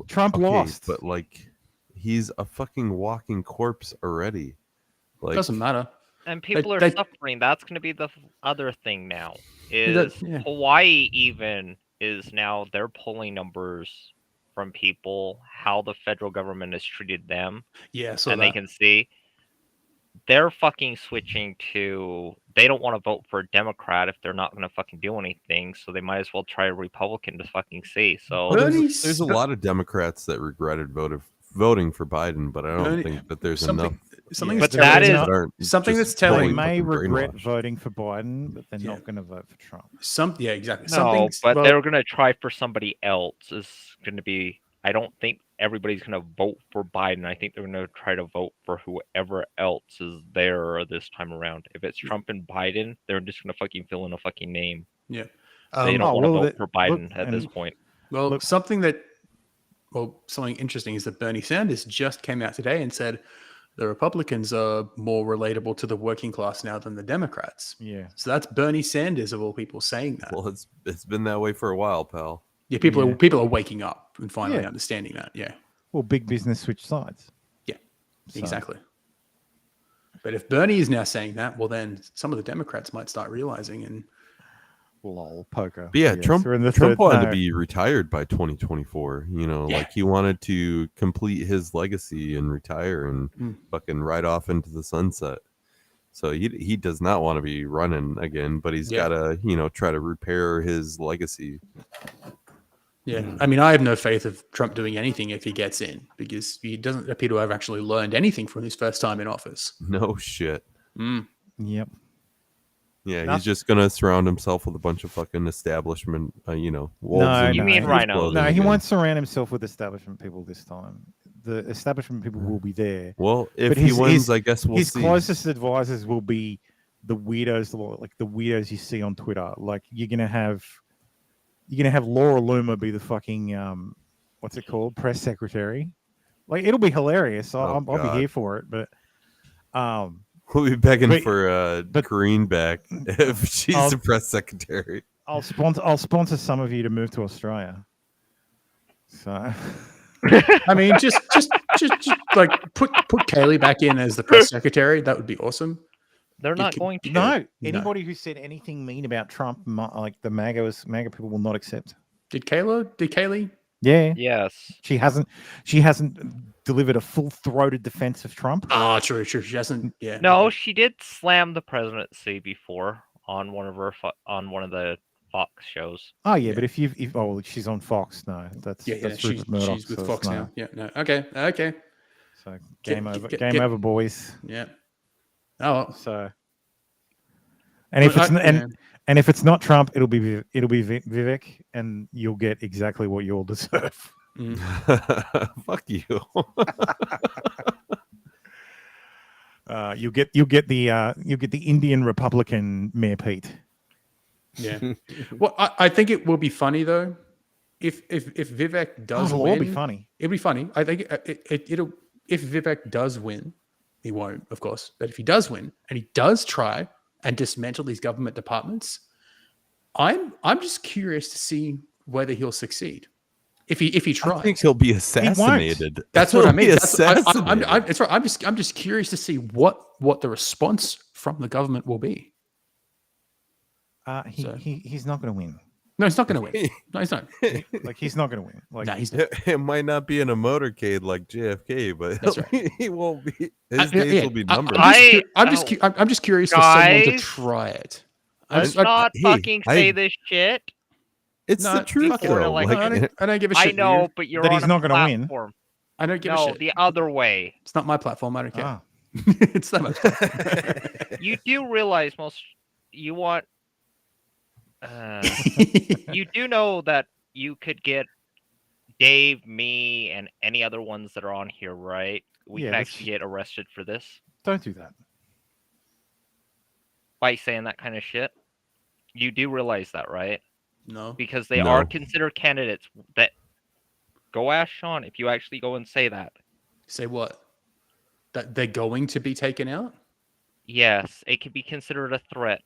Trump lost, but like, he's a fucking walking corpse already. Like, Doesn't matter. And people are suffering. That's going to be the other thing now. Is Hawaii even is now they're pulling numbers from people how the federal government has treated them. Yeah, so and they can see they're fucking switching to they don't want to vote for a Democrat if they're not going to fucking do anything. So they might as well try a Republican to fucking see. So there's a lot of Democrats that regretted voting for Biden, but I don't think that there's enough. But that is something that's telling. They may regret voting for Biden, but they're not going to vote for Trump. Exactly. No, but they're going to try for somebody else. Is going to be. I don't think everybody's going to vote for Biden. I think they're going to try to vote for whoever else is there this time around. If it's Trump and Biden, they're just going to fucking fill in a fucking name. Yeah. They don't want to vote for Biden at this point. Well, something interesting is that Bernie Sanders just came out today and said the Republicans are more relatable to the working class now than the Democrats. Yeah. So that's Bernie Sanders of all people saying that. Well, it's been that way for a while, pal. Yeah, people are waking up and finally understanding that. Yeah. Well, big business switch sides. Yeah. Exactly. But if Bernie is now saying that, well, then some of the Democrats might start realizing, and Lol, poker. But yeah, Yes, Trump we're in the Trump third- wanted no. to be retired by 2024. You know, like he wanted to complete his legacy and retire and fucking ride off into the sunset. So he does not want to be running again, but he's got to, you know, try to repair his legacy. Yeah, I mean, I have no faith of Trump doing anything if he gets in, because he doesn't appear to have actually learned anything from his first time in office. No shit. Yep. Yeah, he's just gonna surround himself with a bunch of fucking establishment, you know, wolves. No, in You mean sheep's rhinos. clothing No, he again. won't surround himself with establishment people this time. The establishment people will be there. Well, if But he wins, I guess we'll his see. closest advisors will be the weirdos, like the weirdos you see on Twitter. Like you're gonna have Laura Loomer be the fucking what's it called, press secretary. Like it'll be hilarious. I'll be God. here for it. But We'll be begging but- for Green back if she's the press secretary. I'll sponsor some of you to move to Australia. So I mean, just like put Kaylee back in as the press secretary. That would be awesome. They're not going to. no, anybody who said anything mean about Trump, like the MAGA people will not accept. Did Kaylee? Yeah. Yes. She hasn't delivered a full-throated defense of Trump. Oh, true. She hasn't. Yeah. No, she did slam the presidency before on one of the Fox shows. Oh yeah, but if she's on Fox. No, that's She's Rupert Murdoch, with so it's Fox no. now. Yeah. No. Okay. So game over, boys. Yeah. Oh. Well. So. And if it's and if it's not Trump, it'll be Vivek, and you'll get exactly what you all deserve. Fuck you. You'll get the Indian Republican Mayor Pete. Yeah. Well, I think it will be funny though, if Vivek does it'll win. all be funny. It'll be funny. I think it'll. If Vivek does win, he won't, of course. But if he does win and he does try and dismantle these government departments, I'm just curious to see whether he'll succeed. If he tries, I think he'll be assassinated. That's what I mean. Assassinated. That's right. I'm just curious to see what the response from the government will be. He's not going to win. No, he's not going to win. No, he's not. Like he's not going to win. Like no, he's it might not be in a motorcade like JFK, but that's right. he won't be. His days will be numbered. I'm just curious for someone to try it. Let's not fucking say this shit. It's the truth, though. I don't give a shit. I know, but you're that on he's not a going to win. platform. I don't give a No, shit. the other way. It's not my platform. I don't care. Ah. It's not my platform. You do realize you want. You do know that you could get Dave, me, and any other ones that are on here, right? We can actually get arrested for this. Don't do that. By saying that kind of shit. You do realize that, right? No. Because they are considered candidates that go ask Sean if you actually go and say that. Say what? That they're going to be taken out? Yes, it could be considered a threat.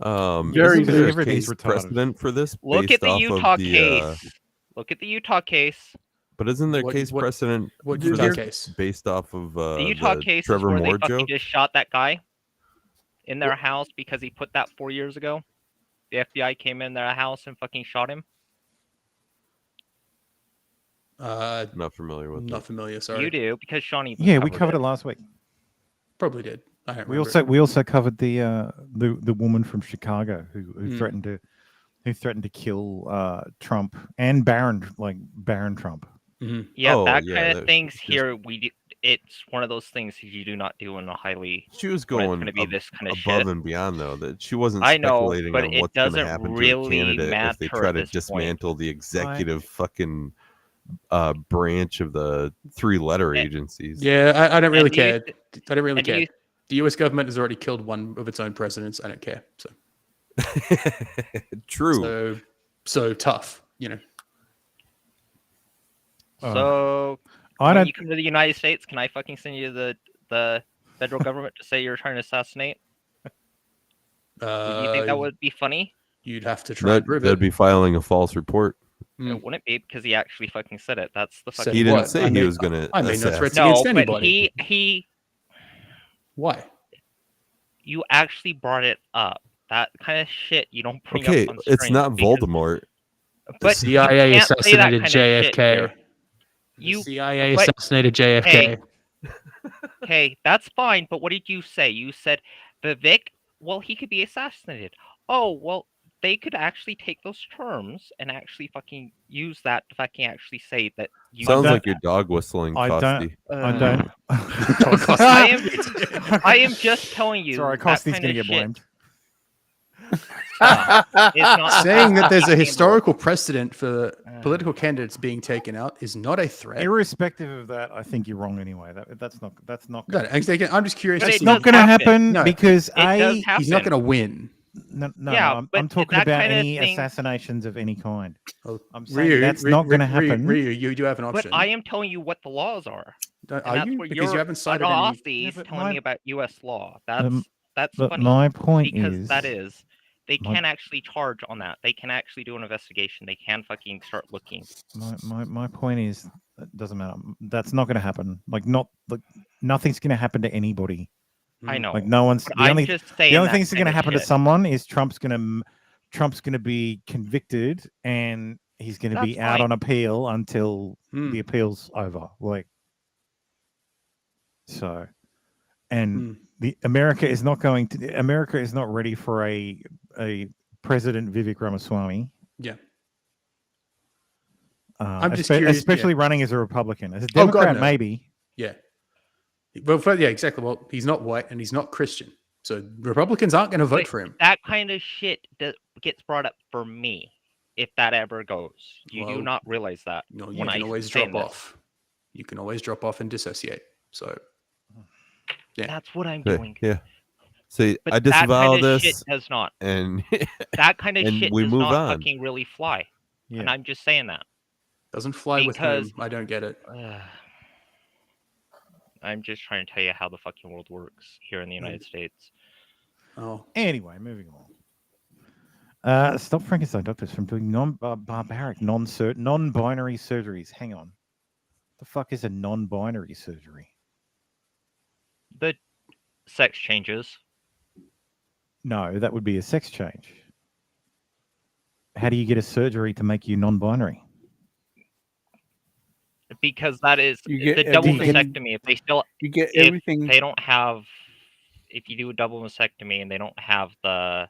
Isn't there a case precedent for this? Look at the based off Utah of case. Look at the Utah case. But isn't there case precedent what for Utah this case? based off of The Utah case is Trevor where Moore they fucking joke? just shot that guy in their house because he put that 4 years ago. The FBI came in their house and fucking shot him. Not familiar with. Not familiar. Sorry. You do because Shawnee. Yeah, we covered it last week. Probably did. I don't We remember. also covered the woman from Chicago who threatened to kill Trump and Barron Trump. Mm-hmm. Yeah, Oh, that yeah, kind of that- things here. It's one of those things you do not do in a highly. She was when it's going gonna be this kind of above shit. and beyond, though. That she wasn't I know, speculating but on it what's going to doesn't happen really to a candidate if they matter try at to this point. dismantle the executive fucking branch of the three-letter agencies. Yeah, I don't really And do you- care. I don't really and do care. you- The U.S. government has already killed one of its own presidents. I don't care. So True. So tough. You know. So when you come to the United States, can I fucking send you the federal government to say you're trying to assassinate? Do you think that would be funny? You'd have to try and prove That'd it. be filing a false report. It wouldn't be because he actually fucking said it. That's the fucking. He didn't say he was going to. I made no threats No, against but anybody. he. Why? You actually brought it up. That kind of shit you don't bring Okay, up on it's stream not because- Voldemort. But The you CIA can't say that assassinated kind of shit here. JFK. The You CIA but- assassinated JFK. Okay, that's fine, but what did you say? You said Vivek, well, he could be assassinated. Oh, well, they could actually take those terms and actually fucking use that to fucking actually say that you Sounds did like that. your dog whistling, I Costi. I am just telling you. Sorry, that Costi's kind going to of get shit- blamed. It's not Saying that there's a happening. historical precedent for political candidates being taken out is not a threat. Irrespective of that, I think you're wrong anyway. That's not. No, again, I'm just curious. But to it see- not going to happen No, because It does he's not happen. going to win. No, Yeah, I'm but talking that about kind of any thing- assassinations of any kind. Oh, I'm saying that's not going to happen. Ryu, you do have an option. But I am telling you what the laws are. Don't- And are that's you? where Because you you're haven't cited an any. Aussie Yeah, is but telling my- me about U.S. law. That's but funny. my point because is- that is they my- can actually charge on that. They can actually do an investigation. They can fucking start looking. My point is, it doesn't matter. That's not going to happen. Nothing's going to happen to anybody. I know. Like no one's. But The I'm only just saying the only that thing that's kind going to of happen to shit. someone is Trump's going to be convicted and he's going to be That's out fine. on appeal until the appeal's over. So, and the America is not going to. America is not ready for a President Vivek Ramaswamy. Yeah. I'm just espe- curious, especially yeah. running as a Republican. As a Oh, God, Democrat, no. maybe. Yeah. Well, yeah, exactly. Well, he's not white and he's not Christian, so Republicans aren't going to vote But for him. that kind of shit that gets brought up for me, if that ever goes. You do Well, not realize that. No, you when can I always say drop this. off. You can always drop off and dissociate. So, yeah, That's what I'm Okay, doing. yeah. See, But I that disavow kind of shit this, does not. and That kind of and shit we does move not on. fucking really fly. Yeah. And I'm just saying that. doesn't fly with Because- him. I don't get it. I'm just trying to tell you how the fucking world works here in the United States. Oh, Anyway, moving on. Stop Frankenstein doctors from doing barbaric, non-binary surgeries. Hang on. The fuck is a non-binary surgery? The sex changes. No, that would be a sex change. How do you get a surgery to make you non-binary? Because that is You get the double everything- mastectomy. If they still, You get if everything. they don't have, if you do a double mastectomy and they don't have the,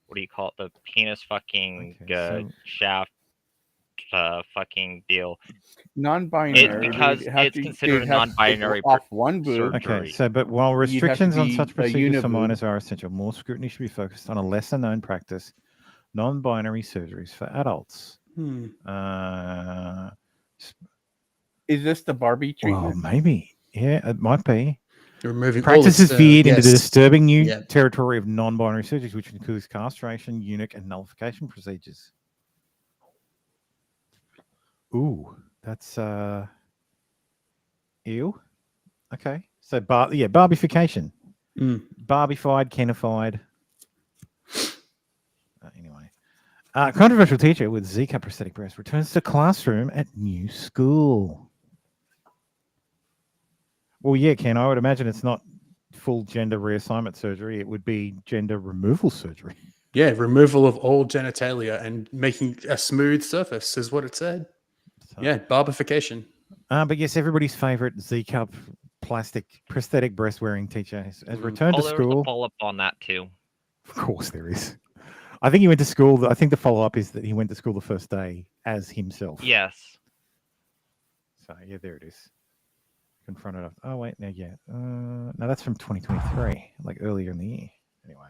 what do you call it, the penis fucking shaft, fucking deal. Non-binary. It's because they'd have it's to- considered they'd a have to take non-binary off one boob. Okay, so but while You'd have to restrictions on be such a procedures for uniboob. minors are essential, more scrutiny should be focused on a lesser known practice, non-binary surgeries for adults. Is this the Barbie Well, treatment? maybe. Yeah, it might be. You're removing all Practices its, veered into the yes. disturbing new Yeah. territory of non-binary surgeries, which includes castration, eunuch, and nullification procedures. Ooh, that's ew. Okay, so barbification, barbified, kenified. Anyway, controversial teacher with Z-cup prosthetic breast returns to classroom at new school. Well, yeah, Ken, I would imagine it's not full gender reassignment surgery. It would be gender removal surgery. Yeah, removal of all genitalia and making a smooth surface is what it said. Yeah, barbification. But yes, everybody's favorite Z-cup plastic prosthetic breast wearing teacher has returned to There's a school. follow-up on that too. Of course there is. I think he went to school. I think the follow-up is that he went to school the first day as himself. Yes. So yeah, there it is. Confronted of. Oh wait, no, yeah. No, that's from 2023, like earlier in the year. Anyway.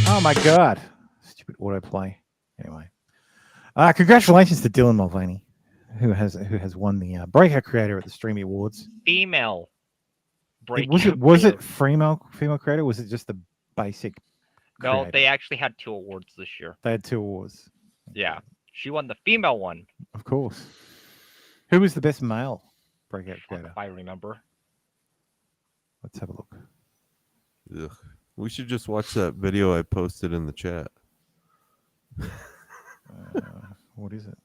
Oh my god, stupid autoplay. Anyway, congratulations to Dylan Mulvaney, who has won the Breakout Creator at the Streamy Awards. Female. Was it female creator? Or was it just the basic? No, creator? they actually had 2 awards this year. They had 2 awards. Yeah, she won the female one. Of course. Who was the best male Breakout Creator? If I remember. Let's have a look. Ugh. We should just watch that video I posted in the chat. What is it?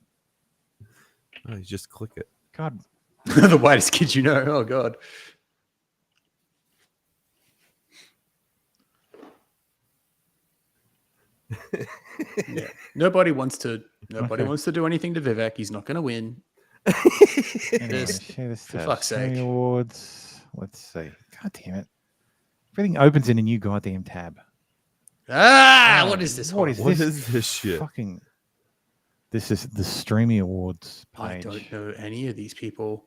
Oh, you just click it. God. The whitest kid you know. Oh, God. Yeah. Nobody wants to do anything to Vivek. He's not going to win. Anyway, share this for tab. fuck's Sony sake. Awards. Let's see. God damn it. Everything opens in a new goddamn tab. What is this? What is What this? is this shit? Fucking. This is the Streamy Awards page. I don't know any of these people.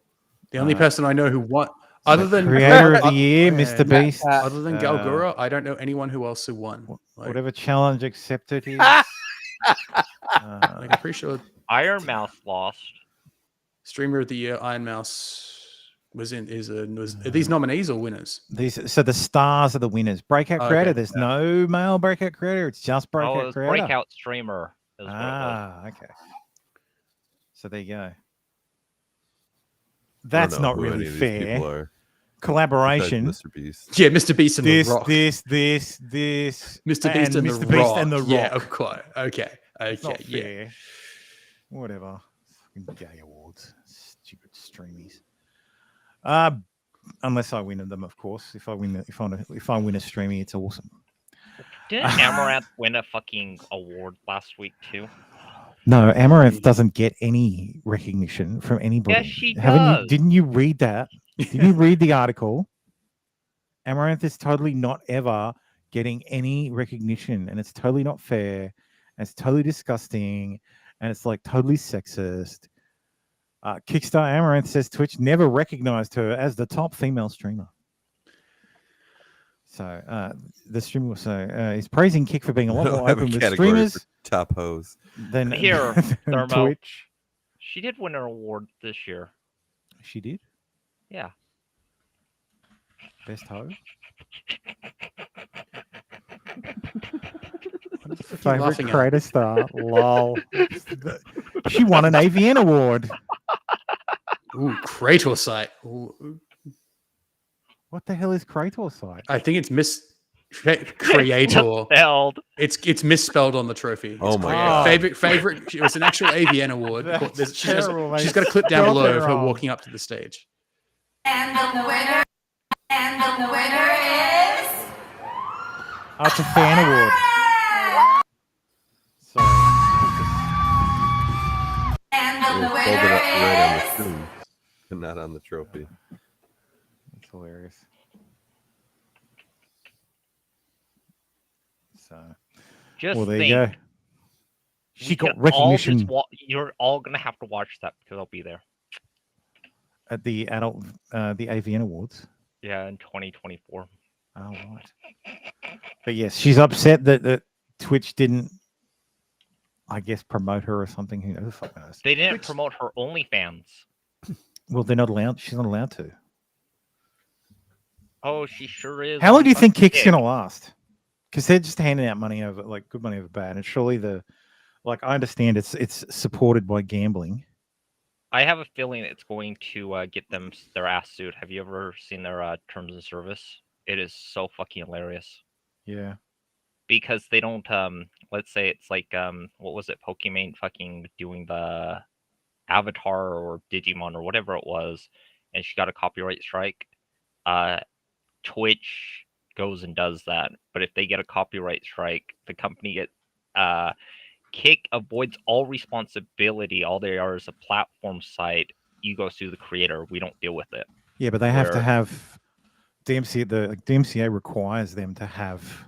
The only person I know who won, other than Creator of the Year, Mr. Beast. other than Galgura, I don't know anyone who else who won. Whatever challenge accepted is. Like, I'm pretty sure Iron Mouse lost. Streamer of the Year, Iron Mouse are these nominees or winners? So the stars are the winners. Breakout Okay, creator. There's no male breakout creator. It's just Oh, it breakout was creator. breakout streamer. Is what it was. Okay. So there you go. That's not who really any of these fair. people are, Collaboration. besides Mr. Beast. Yeah, Mr. Beast and this, The Rock. this, Mr. Beast and Mr. The Beast Rock. and The Rock. Yeah, of course. Okay. It's not Yeah. fair. Whatever. Fucking gay awards. Stupid streamies. Unless I win them, of course. If I win a streamy, it's awesome. Didn't Amaranth win a fucking award last week too? No, Amaranth doesn't get any recognition from anybody. Yes, she does. Didn't you read that? Didn't you read the article? Amaranth is totally not ever getting any recognition, and it's totally not fair. And it's totally disgusting, and it's like totally sexist. Kickstar Amaranth says Twitch never recognized her as the top female streamer. So the streamer also is praising Kick for being a lot more open with streamers. Top hose. Than Here, than Thermo. Twitch. She did win an award this year. She did. Yeah. Best hoe. you Favorite laughing at? creator star. Lol. She won an AVN award. Ooh, Kratos site. Ooh. What the hell is Krator site? I think it's Creator. Misspelled. It's misspelled on the trophy. Oh It's my called- God. Favorite. It was an actual AVN award. That's She's terrible, she's mate. got a clip down Spelled below it of her wrong. walking up to the stage. And the winner is. Oh, it's a fan award. Sorry. And It was the folded up winner right on the is. screen, but not on the trophy. That's hilarious. So, Just well, there think. you go. we She got can all just recognition you're all gonna have to watch that because I'll be there. at the the AVN Awards. Yeah, in 2024. Oh, right. But yes, she's upset that Twitch didn't, I guess, promote her or something. Who knows? The fuck knows? They didn't promote her OnlyFans. Well, they're not allowed. She's not allowed to. Oh, she sure is. How long do you on think fucking Kick's Kick. gonna last? Because they're just handing out money over, like good money over bad, and surely I understand it's supported by gambling. I have a feeling it's going to get them their ass sued. Have you ever seen their terms of service? It is so fucking hilarious Yeah. because they don't. Let's say it's like what was it? Pokemon fucking doing the Avatar or Digimon or whatever it was, and she got a copyright strike. Twitch goes and does that, but if they get a copyright strike, the company get Kick avoids all responsibility. All they are is a platform site. You go sue the creator. We don't deal with it. Yeah, but they have to Where- have DMCA. The DMCA requires them to have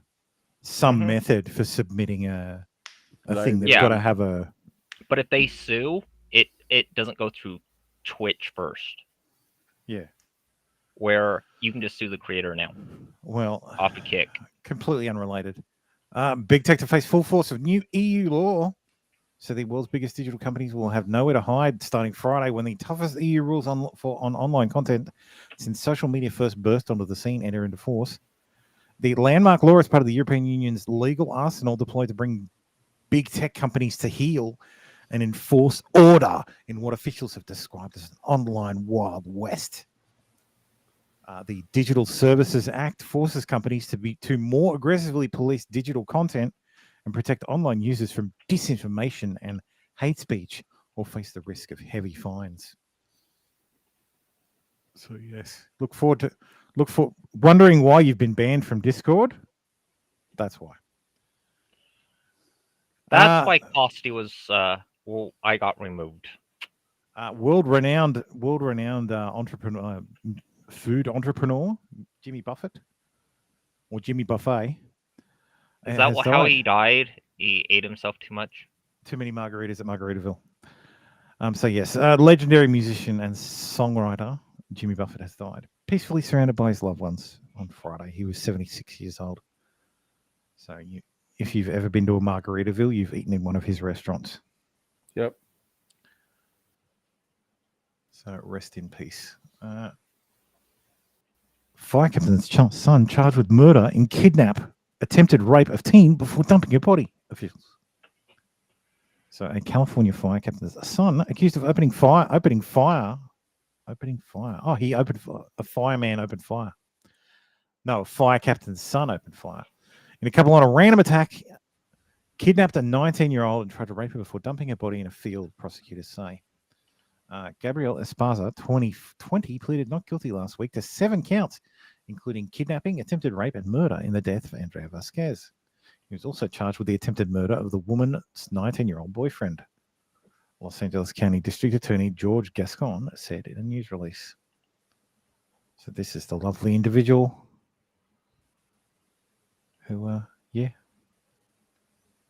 some method for submitting a thing that's Yeah. got to have a. But if they sue, it doesn't go through Twitch first, Yeah. where you can just sue the creator now Well, off a Kick. completely unrelated. Big tech to face full force of new EU law. So the world's biggest digital companies will have nowhere to hide starting Friday when the toughest EU rules on online content since social media first burst onto the scene enter into force. The landmark law is part of the European Union's legal arsenal deployed to bring big tech companies to heel and enforce order in what officials have described as an online Wild West. The Digital Services Act forces companies to more aggressively police digital content and protect online users from disinformation and hate speech, or face the risk of heavy fines. So yes, look for wondering why you've been banned from Discord. That's why. That's why Costi was. I got removed. World-renowned entrepreneur, food entrepreneur, Jimmy Buffett, or Jimmy Buffet. Is that how he died? He ate himself too much. Too many margaritas at Margaritaville. So yes, legendary musician and songwriter Jimmy Buffett has died, peacefully surrounded by his loved ones on Friday. He was 76 years old. So if you've ever been to a Margaritaville, you've eaten in one of his restaurants. Yep. So rest in peace. Fire captain's son charged with murder in attempted rape of teen before dumping her body, officials. So a California fire captain's son accused of opening fire. Oh, a fireman opened fire. No, a fire captain's son opened fire. In a couple on a random attack, kidnapped a 19-year-old and tried to rape her before dumping her body in a field, prosecutors say. Gabriel Esparza, 2020, pleaded not guilty last week to 7 counts, including kidnapping, attempted rape, and murder in the death of Andrea Vasquez. He was also charged with the attempted murder of the woman's 19-year-old boyfriend. Los Angeles County District Attorney George Gascon said in a news release. So this is the lovely individual who, And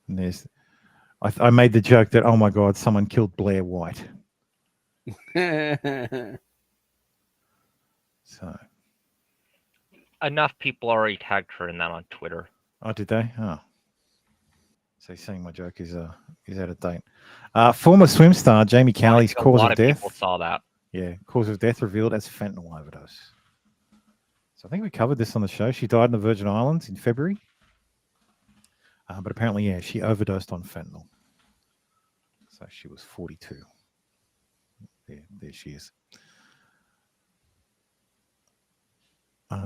there's, I made the joke that, oh my God, someone killed Blair White. So enough people already tagged her in that on Twitter. Oh, did they? Oh. So you're saying my joke is out of date. Former swim star Jamie Cowley's cause of death. People saw that. Yeah, cause of death revealed as fentanyl overdose. So I think we covered this on the show. She died in the Virgin Islands in February. But apparently, yeah, she overdosed on fentanyl. So she was 42. There she is.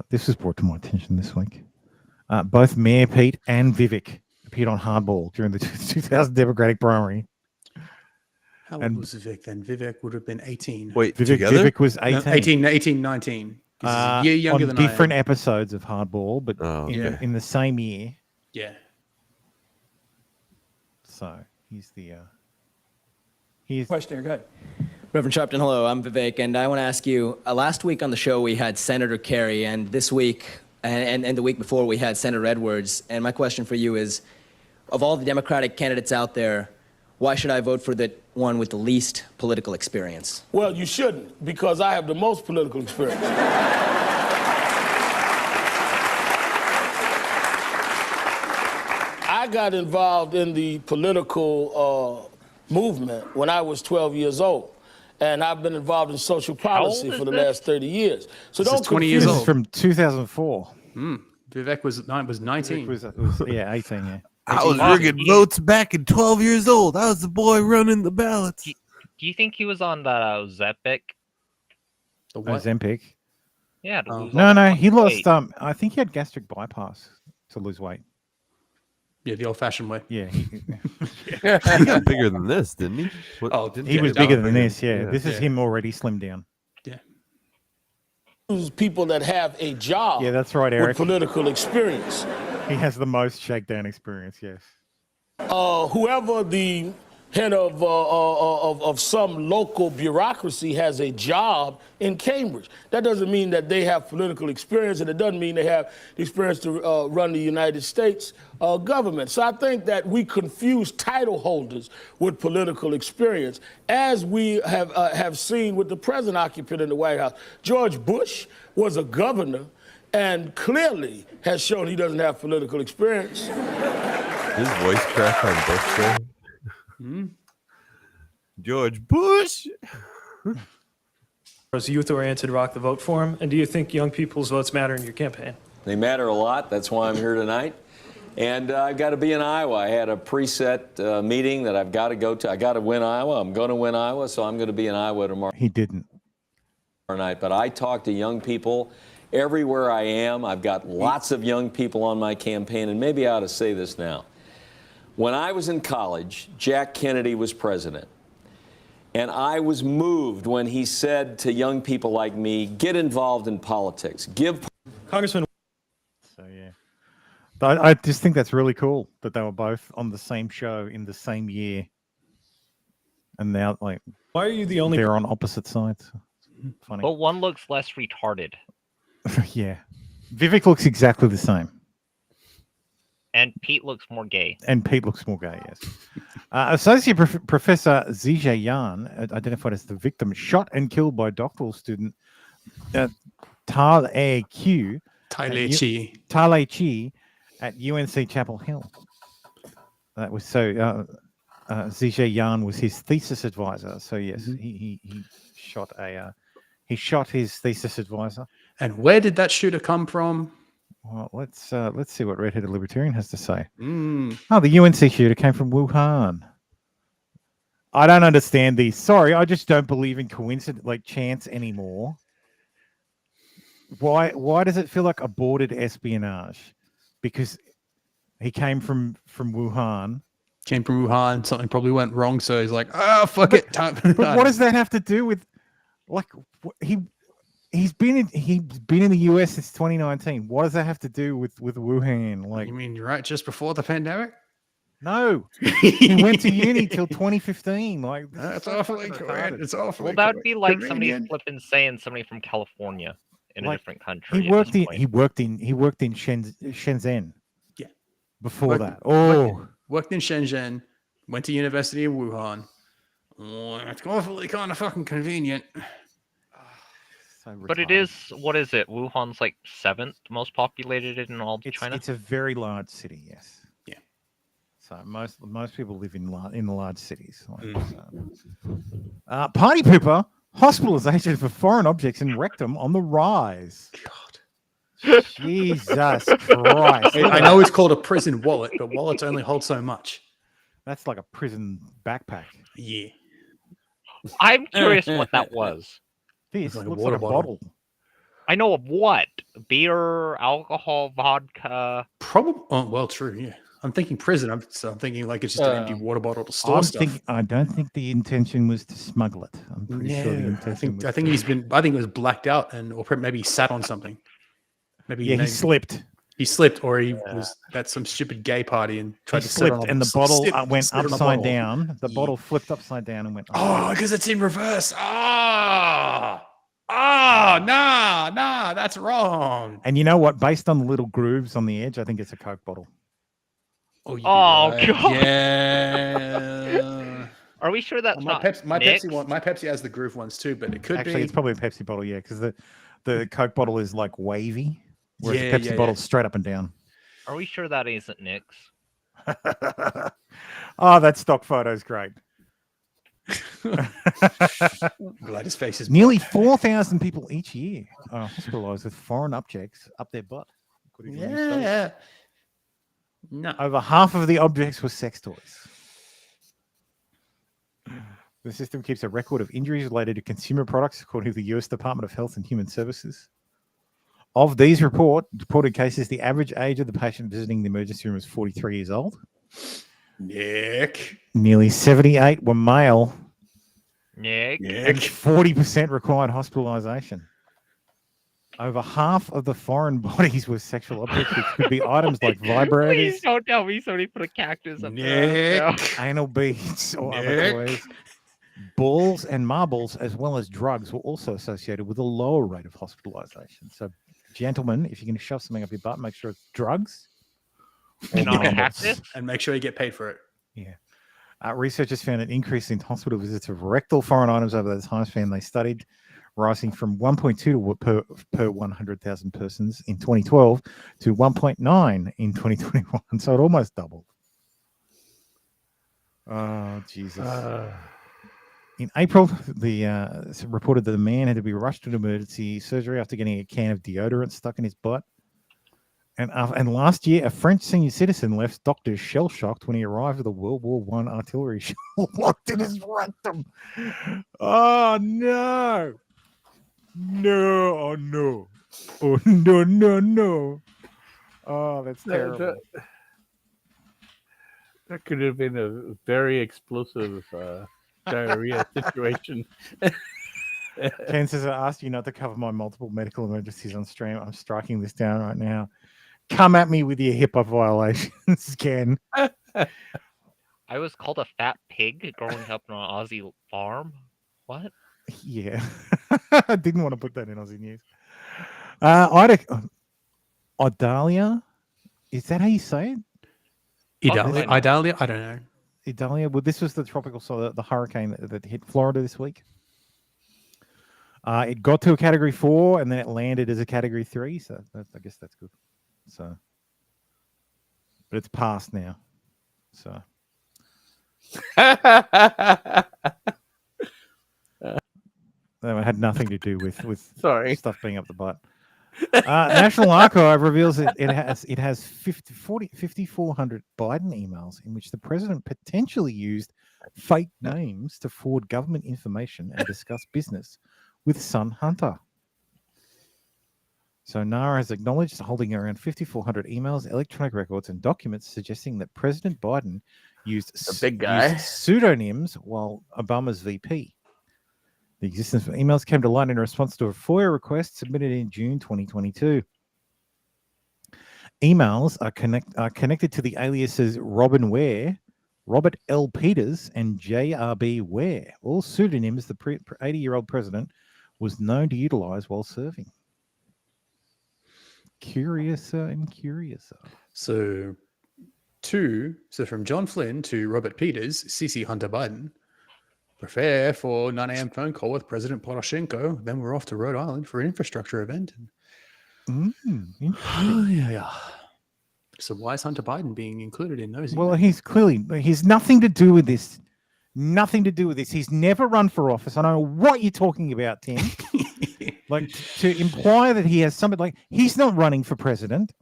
This was brought to my attention this week. Both Mayor Pete and Vivek appeared on Hardball during the 2000 Democratic primary. How old was Vivek then? Vivek would have been 18. Wait, Vivek was 18. No, 18, 19. He's a year younger on than different I am. episodes of Hardball, but in the same year. Yeah. So he's the... Question, go ahead. Reverend Sharpton, hello. I'm Vivek, and I want to ask you, last week on the show we had Senator Kerry, and this week and the week before we had Senator Edwards, and my question for you is, of all the Democratic candidates out there, why should I vote for the one with the least political experience? Well, you shouldn't, because I have the most political experience. I got involved in the political movement when I was 12 years old. And I've been involved in social policy for the last 30 years. So This don't is 20 years This old. is from 2004. Vivek was 19. Vivek was 18, yeah. I was rigging votes back at 12 years old. I was the boy running the ballots. Do you think he was on that Ozempic? The what? Ozempic? Yeah. to lose all No, that he weight. lost. I think he had gastric bypass to lose weight. Yeah, the old-fashioned way. Yeah. He got bigger than this, didn't he? He was bigger than this, yeah. This is him already slimmed down. People that have a job Yeah, that's right, with Eric. political experience. He has the most shakedown experience, yes. Whoever the head of some local bureaucracy has a job in Cambridge. That doesn't mean that they have political experience, and it doesn't mean they have the experience to run the United States government. So I think that we confuse title holders with political experience, as we have seen with the present occupant in the White House. George Bush was a governor and clearly has shown he doesn't have political experience. His voice crack on Bush show. George Bush. As youth-oriented Rock the Vote Forum, and do you think young people's votes matter in your campaign? They matter a lot. That's why I'm here tonight. And I've got to be in Iowa. I had a preset meeting that I've got to go to. I got to win Iowa. I'm going to win Iowa, so I'm going to be in Iowa tomorrow. He didn't. Night, but I talk to young people everywhere I am. I've got lots of young people on my campaign, and maybe I ought to say this now. When I was in college, Jack Kennedy was president. And I was moved when he said to young people like me, get involved in politics. Give Congressman. So, yeah. I just think that's really cool that they were both on the same show in the same year, and now like why are you the only? They're on opposite sides. Funny. But one looks less retarded. Yeah, Vivek looks exactly the same. And Pete looks more gay. And Pete looks more gay, yes. Associate Professor Zijie Yan, identified as the victim, shot and killed by doctoral student Tai Chi at UNC Chapel Hill. That was so. Zijie Yan was his thesis advisor. So yes, he shot his thesis advisor. And where did that shooter come from? Well, let's see what Redheaded Libertarian has to say. Mm. Oh, the UNC shooter came from Wuhan. I don't understand these. Sorry, I just don't believe in coincidence, like chance anymore. Why does it feel like aborted espionage? Because he came from Wuhan. Came from Wuhan. Something probably went wrong, so he's like, "Oh, fuck it." But what does that have to do with, like, He's been in the US since 2019. What does that have to do with Wuhan? Like, you mean right just before the pandemic? No, he went to uni till 2015. Like, that's awfully correct. It's awfully. Well, that would be like somebody flipping saying somebody from California in a different country. He worked in Shenzhen. Yeah. Before that, worked in Shenzhen. Went to university in Wuhan. Oh, it's awfully kind of fucking convenient. But it is, what is it? Wuhan's like 7th most populated in all China. It's a very large city, yes. Yeah. So most people live in the large cities. Party pooper, hospitalization for foreign objects in rectum on the rise. God. Jesus Christ. I know it's called a prison wallet, but wallets only hold so much. That's like a prison backpack. Yeah. I'm curious what that was. This like looks like a bottle. I know of what? Beer, alcohol, vodka. Probably. Oh, well, true. Yeah. I'm thinking prison. I'm thinking like it's just an empty water bottle to store stuff. I don't think the intention was to smuggle it. I'm pretty sure the intention was. I think it was blacked out or maybe he sat on something. Maybe he slipped. He slipped, or he was at some stupid gay party and tried to slip, and the bottle went slip upside down. The bottle flipped upside down and went. Oh, because it's in reverse. Nah, that's wrong. And you know what? Based on the little grooves on the edge, I think it's a Coke bottle. Oh God! Yeah. Are we sure that's not my Pepsi has the groove ones too, but it could actually it's probably a Pepsi bottle, yeah, because the Coke bottle is like wavy. Whereas the Pepsi bottle's straight up and down. Are we sure that isn't Nick's? Oh, that stock photo's great. Glad his face is nearly 4,000 people each year are hospitalized with foreign objects up their butt. Yeah. No. Over half of the objects were sex toys. The system keeps a record of injuries related to consumer products, according to the U.S. Department of Health and Human Services. Of these reported cases, the average age of the patient visiting the emergency room was 43 years old. Nick. Nearly 78 were male. Nick. And 40% required hospitalization. Over half of the foreign bodies were sexual objects, which could be items like vibrators. Please don't tell me somebody put a cactus up there. Anal beads or other toys. Balls and marbles, as well as drugs, were also associated with a lower rate of hospitalization. So, gentlemen, if you're going to shove something up your butt, make sure it's drugs. Not a cactus. And make sure you get paid for it. Yeah. Researchers found an increase in hospital visits of rectal foreign items over the time span they studied, rising from 1.2 per 100,000 persons in 2012 to 1.9 in 2021. So it almost doubled. Oh, Jesus. In April, the reported that the man had to be rushed to emergency surgery after getting a can of deodorant stuck in his butt. And last year, a French senior citizen left doctors shell-shocked when he arrived with a World War I artillery shell locked in his rectum. Oh, no. No. Oh, no. Oh, no, no, no. Oh, that's terrible. That could have been a very explosive diarrhea situation. Ken says, I asked you not to cover my multiple medical emergencies on stream. I'm striking this down right now. come at me with your HIPAA violations, Ken. I was called a fat pig growing up on an Aussie farm. What? Yeah. I didn't want to put that in Aussie news. Idalia? Is that how you say it? Idalia? Idalia? I don't know. Idalia? Well, this was the tropical, so the hurricane that hit Florida this week. It got to a category 4 and then it landed as a category 3. So I guess that's good. So, but it's passed now. So. That had nothing to do with Sorry. stuff being up the butt. National Archive reveals it has 5,400 Biden emails in which the president potentially used fake names to forward government information and discuss business with son Hunter. So NARA has acknowledged holding around 5,400 emails, electronic records, and documents suggesting that President Biden used pseudonyms while Obama's VP. The existence of emails came to light in response to a FOIA request submitted in June 2022. Emails are connected to the aliases Robin Ware, Robert L. Peters, and J.R.B. Ware, all pseudonyms the 80-year-old president was known to utilize while serving. Curiouser and curiouser. So from John Flynn to Robert Peters, CC Hunter Biden. Prepare for 9 a.m. phone call with President Poroshenko. Then we're off to Rhode Island for an infrastructure event. Yeah. So why is Hunter Biden being included in those? Well, he's nothing to do with this. Nothing to do with this. He's never run for office. I don't know what you're talking about, Tim. Like to imply that he has something like he's not running for president.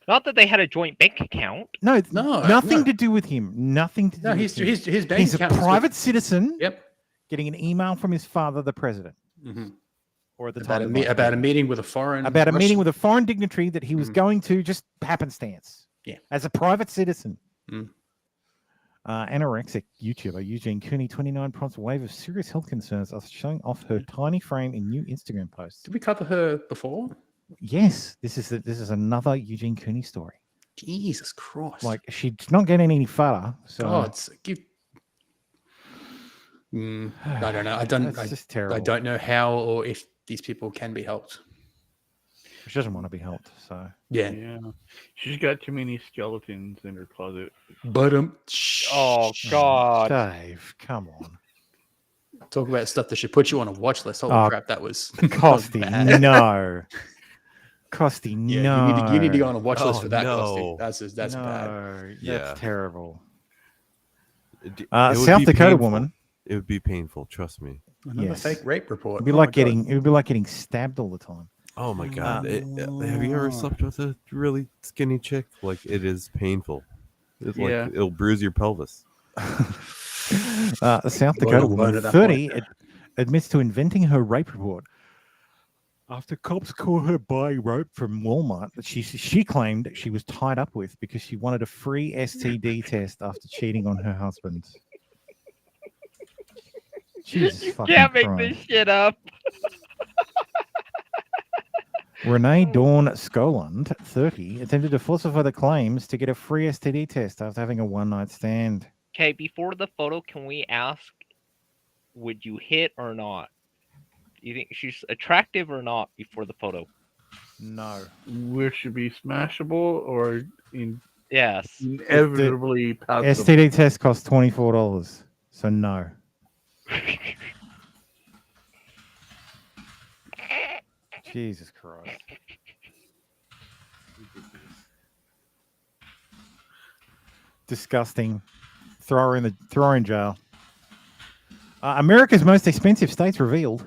Not that they had a joint bank account. No, nothing to do with him. Nothing to do with him. His bank He's a account. private citizen. Yep. Getting an email from his father, the president. Or at the time About a meeting with a foreign meeting with a foreign dignitary that he was going to just happenstance. Yeah. As a private citizen. Anorexic YouTuber Eugene Cooney, 29, prompts a wave of serious health concerns after showing off her tiny frame in new Instagram posts. Did we cover her before? Yes, this is another Eugene Cooney story. Jesus Christ! Like she's not getting any fatter. So God, I don't know. That's just terrible. I don't know how or if these people can be helped. She doesn't want to be helped. So yeah, she's got too many skeletons in her closet. But oh God, Dave, come on. Talk about stuff that should put you on a watch list. Holy crap, that was Costy. No. Costy, yeah, no. You need to go on a watch list for that, no. Costy. That's bad. That's terrible. It South would be Dakota painful. woman. It would be painful. Trust me. Another fake rape report. It'd be like getting stabbed all the time. Oh my God! Have you ever slept with a really skinny chick? Like it is painful. It's like it'll bruise your pelvis. A South Dakota woman, 30, admits to inventing her rape report after cops caught her buying rope from Walmart that she claimed she was tied up with because she wanted a free STD test after cheating on her husband. Jesus, you fucking can't make Christ. this shit up. Renee Dawn Skoland, 30, attempted to falsify the claims to get a free STD test after having a one-night stand. Okay, before the photo, can we ask, would you hit or not? Do you think she's attractive or not before the photo? No. Will she be smashable or Yes. inevitably passable? STD test costs $24, so no. Jesus Christ. Disgusting. Throw her in jail. America's most expensive states revealed.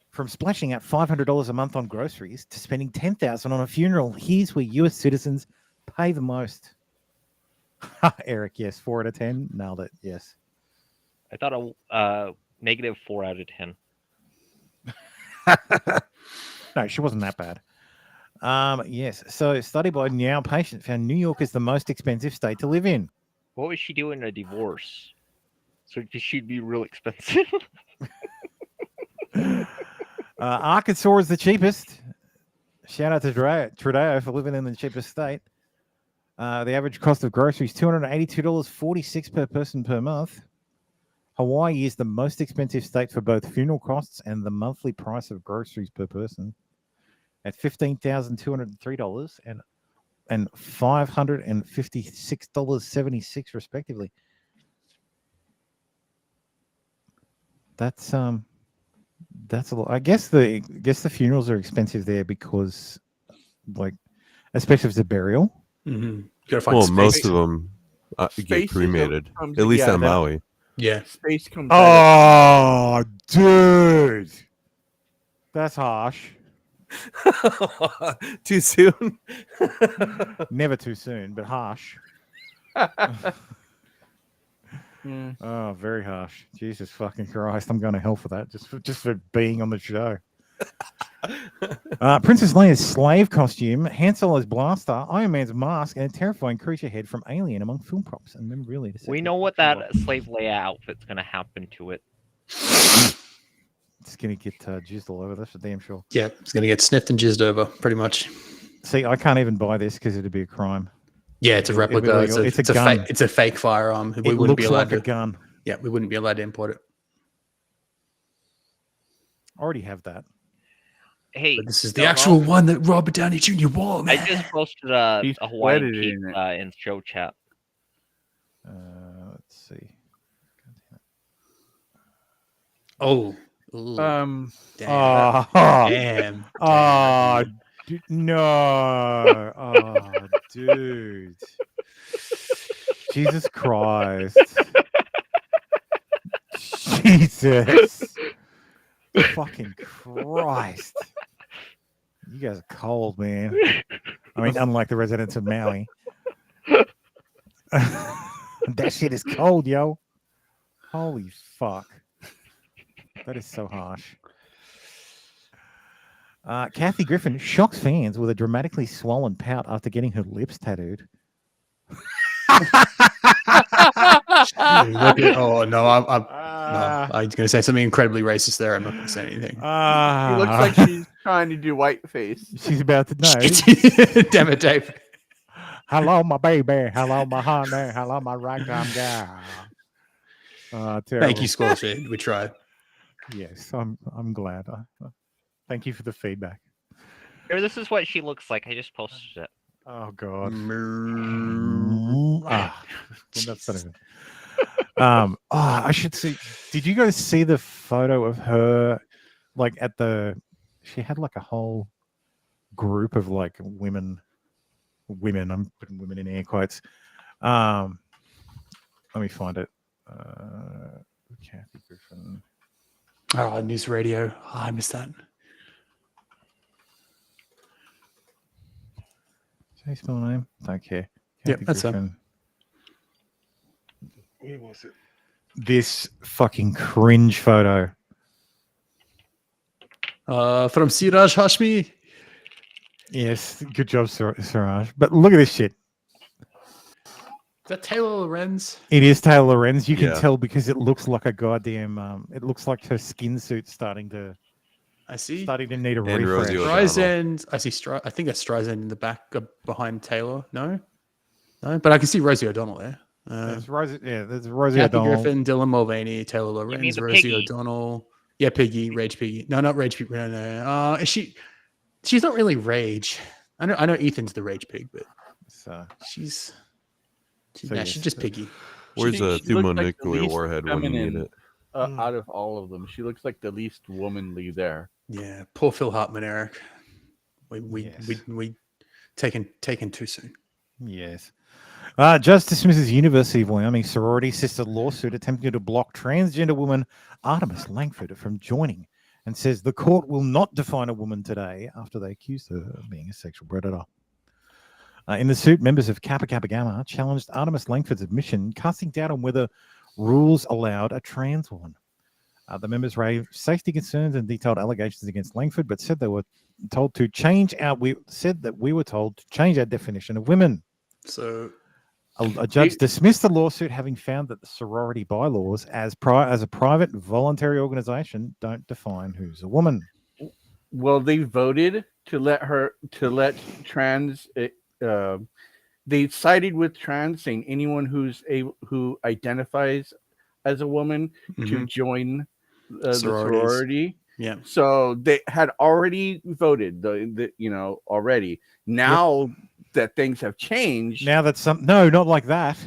From splashing out $500 a month on groceries to spending $10,000 on a funeral, here's where U.S. citizens pay the most. Eric, yes, 4 out of 10. Nailed it. Yes. I thought a negative 4 out of 10. No, she wasn't that bad. Yes. So, study by Now Patient found New York is the most expensive state to live in. What was she doing in a divorce? So she'd be real expensive. Arkansas is the cheapest. Shout out to Trudeau for living in the cheapest state. The average cost of groceries $282.46 per person per month. Hawaii is the most expensive state for both funeral costs and the monthly price of groceries per person at $15,203 and $556.76 respectively. That's a lot. I guess the funerals are expensive there because, like, especially if it's a burial. Mm-hmm. Gotta find Well, space. most of them get cremated. At least on Maui. Yeah. Space comes. Oh, dude, that's harsh. Too soon? Never too soon, but harsh. Oh, very harsh. Jesus fucking Christ. I'm going to hell for that. Just for being on the show. Princess Leia's slave costume, Han Solo's blaster, Iron Man's mask, and a terrifying creature head from Alien among film props. And then really, We know what that slave Leia outfit's going to happen to it. It's going to get jizzed all over. That's for damn sure. Yeah, it's going to get sniffed and jizzed over, pretty much. See, I can't even buy this because it'd be a crime. Yeah, it's a replica. It's a gun. It's a fake firearm. It looks like a gun. Yeah, we wouldn't be allowed to import it. I already have that. Hey, But this is the actual one that Robert Downey Jr. wore, man. I just posted a Hawaiian cape in show chat. Let's see. Oh. Damn. Damn. Oh, no. Oh, dude. Jesus Christ. Jesus. Fucking Christ. You guys are cold, man. I mean, unlike the residents of Maui. That shit is cold, yo. Holy fuck. That is so harsh. Kathy Griffin shocks fans with a dramatically swollen pout after getting her lips tattooed. Oh no, I'm going to say something incredibly racist there. I'm not going to say anything. She looks like she's trying to do whiteface. She's about to know. Damn it, Dave. Hello, my baby. Hello, my honey. Hello, my ragtime gal. Thank you, Squirrelshade. We tried. Yes, I'm glad. Thank you for the feedback. Here, this is what she looks like. I just posted it. Oh God. That's not even. I should see. Did you guys see the photo of her? Like she had like a whole group of like women. I'm putting women in air quotes. Let me find it. Kathy Griffin. Oh, news radio. Oh, I missed that. Say spell name? Don't care. Yep, Kathy that's Griffin. Where was it? This fucking cringe photo. From Siraj Hashmi. Yes, good job, Siraj. But look at this shit. Is that Taylor Lorenz? It is Taylor Lorenz. You can Yeah. tell because it looks like a goddamn. It looks like her skin suit's starting to need a And refresh. Rosie Streisand. I see. I think that's Streisand in the back behind Taylor. No, but I can see Rosie O'Donnell there. There's Rosie. Yeah, there's Rosie Kathy O'Donnell. Griffin, Dylan Mulvaney, Taylor Lorenz, the Rosie Piggy? O'Donnell. Yeah, Piggy, Rage Piggy. No, not Rage Piggy. No. Is she? She's not really Rage. I know Ethan's the Rage Pig, but she's just Piggy. Where's She a looks like the thermonuclear least warhead when you need feminine, it? out of all of them, she looks like the least womanly there. Yeah, poor Phil Hartman, Eric. We taken too soon. Yes. Judge dismisses University of Wyoming sorority sister lawsuit attempting to block transgender woman Artemis Langford from joining, and says the court will not define a woman today after they accused her of being a sexual predator. In the suit, members of Kappa Kappa Gamma challenged Artemis Langford's admission, casting doubt on whether rules allowed a trans woman. The members raised safety concerns and detailed allegations against Langford, but said they were told to change we were told to change our definition of women. So a judge dismissed the lawsuit, having found that the sorority bylaws, as a private voluntary organization, don't define who's a woman. Well, they voted to let trans. They sided with trans, saying anyone who identifies as a woman to join the sorority. Yeah. So they had already voted already. Now that things have changed. Now that not like that.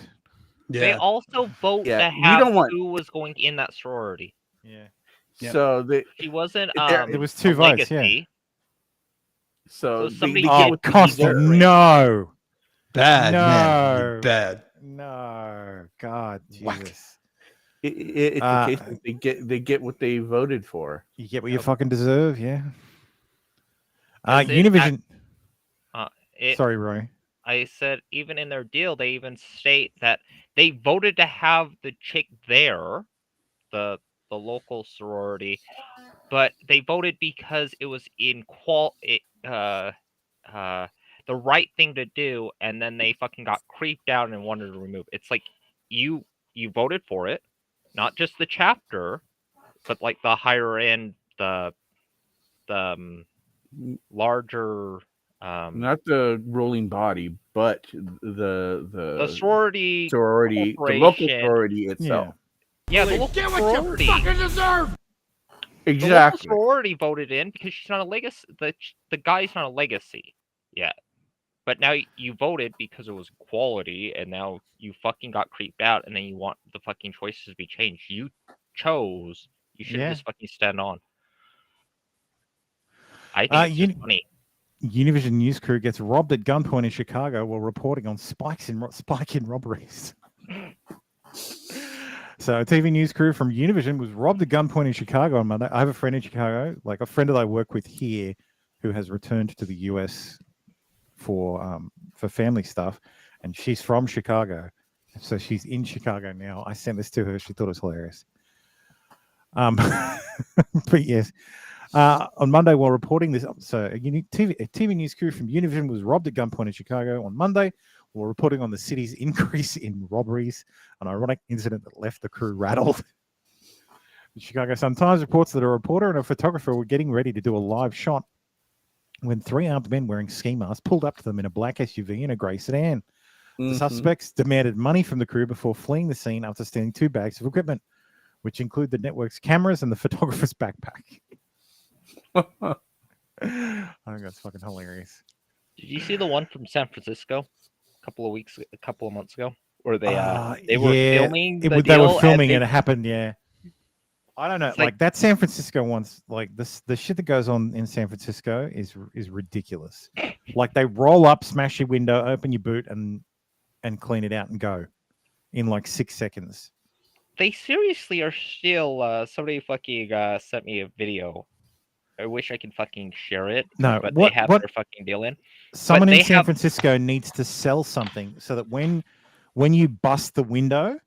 They also vote Yeah, to we have don't want- who was going in that sorority. Yeah. So she wasn't. there was 2 a votes. legacy. Yeah. So somebody they get get Costa, no. Bad no. man. Bad. No. God, Jesus. It's the case that they get what they voted for. You get what you fucking deserve, yeah. Because Univision. Sorry, Roy. I said even in their deal, they even state that they voted to have the chick there, the local sorority, but they voted because it was the right thing to do, and then they fucking got creeped out and wanted to remove. It's like you voted for it, not just the chapter, but like the higher end, the larger. Not the ruling body, but the sorority, the local sorority itself. Yeah, the local Get what sorority. you fucking deserve. The local sorority voted in because she's not a legacy. The guy's not a legacy yet. But now you voted because it was quality, and now you fucking got creeped out, and then you want the fucking choices to be changed. You chose. You should just fucking stand on. I think it's just funny. Univision news crew gets robbed at gunpoint in Chicago while reporting on spike in robberies. So a TV news crew from Univision was robbed at gunpoint in Chicago on Monday. I have a friend in Chicago, like a friend that I work with here, who has returned to the US for family stuff, and she's from Chicago, so she's in Chicago now. I sent this to her; she thought it was hilarious. But yes, on Monday while reporting this, so a TV news crew from Univision was robbed at gunpoint in Chicago on Monday while reporting on the city's increase in robberies, an ironic incident that left the crew rattled. The Chicago Sun-Times reports that a reporter and a photographer were getting ready to do a live shot when 3 armed men wearing ski masks pulled up to them in a black SUV and a grey sedan. The suspects demanded money from the crew before fleeing the scene after stealing 2 bags of equipment, which include the network's cameras and the photographer's backpack. I think that's fucking hilarious. Did you see the one from San Francisco a couple of months ago, where they were filming? They were filming and it happened. Yeah. I don't know. Like that San Francisco one's like this. The shit that goes on in San Francisco is ridiculous. Like they roll up, smash your window, open your boot, and clean it out and go in like 6 seconds. They seriously are still. Somebody fucking sent me a video. I wish I could fucking share it. No, but what, they have what, their fucking deal in. Someone in San Francisco needs to sell something so that when you bust the window,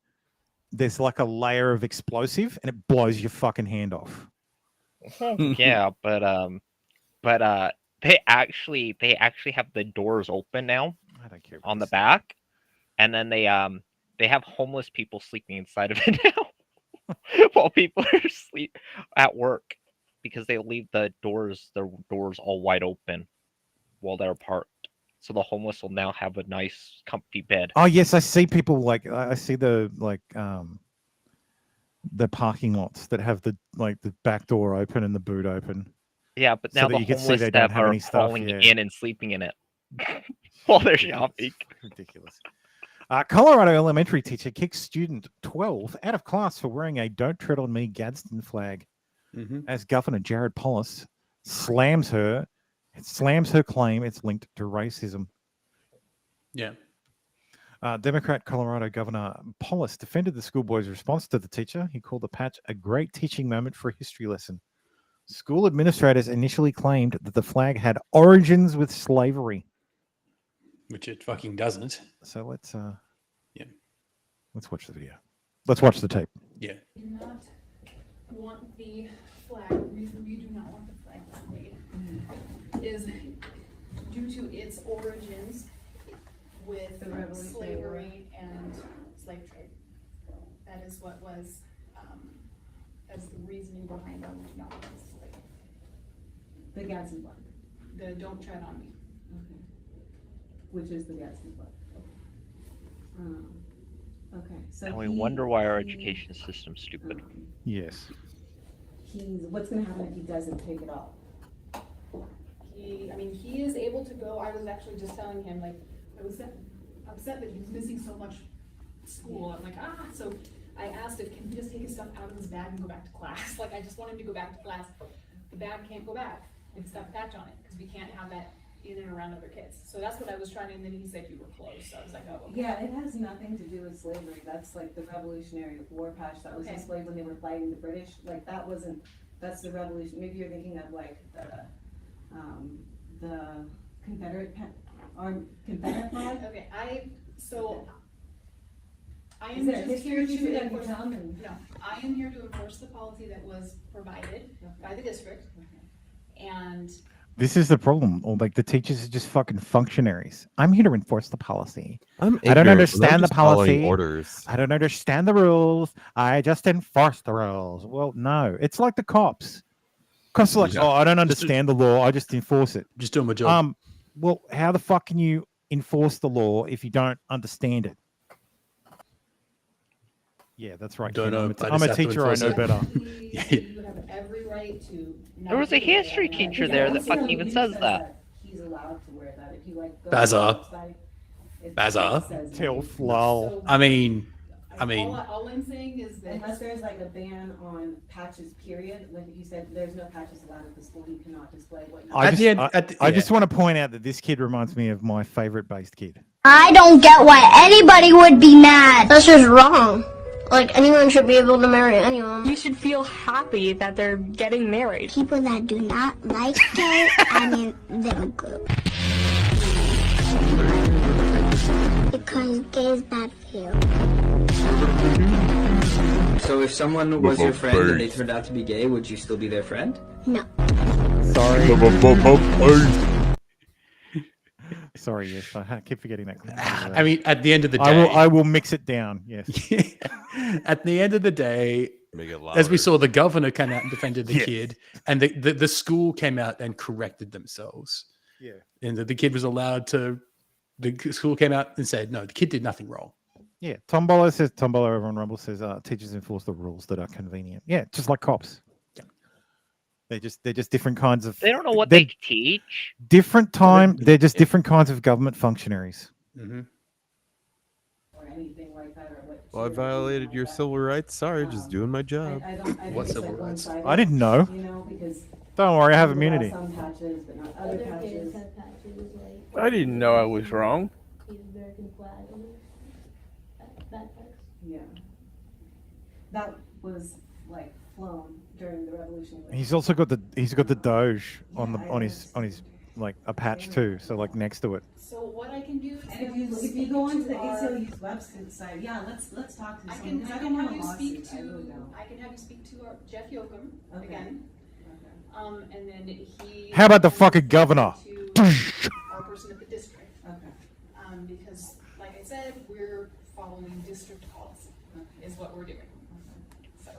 there's like a layer of explosive and it blows your fucking hand off. Yeah, but they actually have the doors open now. I don't care on the back, and then they have homeless people sleeping inside of it now while people are asleep at work because they leave the doors all wide open while they're parked. So the homeless will now have a nice, comfy bed. Oh yes, I see people I see the parking lots that have the back door open and the boot open. Yeah, but now so the homeless staff are crawling in and sleeping in it while they're shopping. Ridiculous. Colorado elementary teacher kicks student 12 out of class for wearing a "Don't Tread on Me" Gadsden flag, as Governor Jared Polis slams her claim it's linked to racism. Yeah. Democrat Colorado Governor Polis defended the schoolboy's response to the teacher. He called the patch a great teaching moment for a history lesson. School administrators initially claimed that the flag had origins with slavery, which it fucking doesn't. So let's watch the video. Let's watch the tape. Yeah. We do not want the flag. The reason we do not want the flag displayed is due to its origins with slavery and slave trade. That is what was as the reasoning behind why we do not want this flag. The Gadsden flag. The Don't Tread on Me. Okay. Which is the Gadsden flag. Okay. So And we wonder why our education system's stupid. Yes. What's going to happen if he doesn't take it off? He is able to go. I was actually just telling him, like, I was upset that he was missing so much school. I'm like, so I asked if can he just take his stuff out of his bag and go back to class. Like, I just want him to go back to class. The bag can't go back. It's got the patch on it because we can't have that in and around other kids. So that's what I was trying to, and then he said you were close. So I was like, oh, okay. Yeah, it has nothing to do with slavery. That's like the Revolutionary War patch that was displayed when they were fighting the British. Like that's the revolution. Maybe you're thinking of like the Confederate Confederate flag. Okay, I am Is there a just history here to to it? enforce. Tell me. No, I am here to enforce the policy that was provided by the district, and This is the problem. Or like the teachers are just fucking functionaries. I'm here to enforce the policy. I'm I don't ignorant, but I'm understand the just following policy. orders. I don't understand the rules. I just enforce the rules. Well, no, it's like the cops. Cops are like, Yeah. oh, I don't understand the law. I just enforce it. Just doing my job. Well, how the fuck can you enforce the law if you don't understand it? Yeah, that's right. Don't Ken. know. I'm a teacher. I know better. you have every right to. There was a history teacher there that fucking even says that. He's allowed to wear that if you like. Go Bazaar. outside, it Bazaar. says that. Tilth, lol. I mean, All I'm saying is that Unless there's like a ban on patches, period, like if you said there's no patches allowed at the school, you cannot display what you. I just want to point out that this kid reminds me of my favorite based kid. I don't get why anybody would be mad. That's just wrong. Like, anyone should be able to marry anyone. You should feel happy that they're getting married. People that do not like gay, they're good. Because gay is bad for you. So if someone was your friend and they turned out to be gay, would you still be their friend? No. Sorry. Sorry, yes, I keep forgetting that. I mean, at the end of the day, I will mix it down. Yes. At the end of the day, Make it as we louder. saw, the governor came out and defended the Yes. kid, and the school came out and corrected themselves. Yeah. And the kid was allowed to. The school came out and said, "No, the kid did nothing wrong." Yeah, Tombola says, Tombola over on Rumble says, teachers enforce the rules that are convenient. Yeah, just like cops. They're just different kinds of. They don't know what they're they teach. Different time. They're just different kinds of government functionaries. Mm-hmm. Or anything like that, or what. Well, I violated your civil rights. Sorry, just doing my job. I think What it's civil like rights? one-sided, I didn't know. You know, because. Don't worry, I have you allow immunity. Some patches, but not other patches. I didn't know I was wrong. Yeah. That was like flown during the revolution. He's also got the Doge on his like a patch too. So like next to it. So what I can do is And if you go onto the ACLU's website, let's talk to I someone, can, because I I can don't want have a you lawsuit, speak I really to, don't. I can have you speak to Jeff Yoakum Okay. again. And then he. How about the fucking governor? Our person at the district. Okay. Because, like I said, we're following district policy, is what we're doing. So,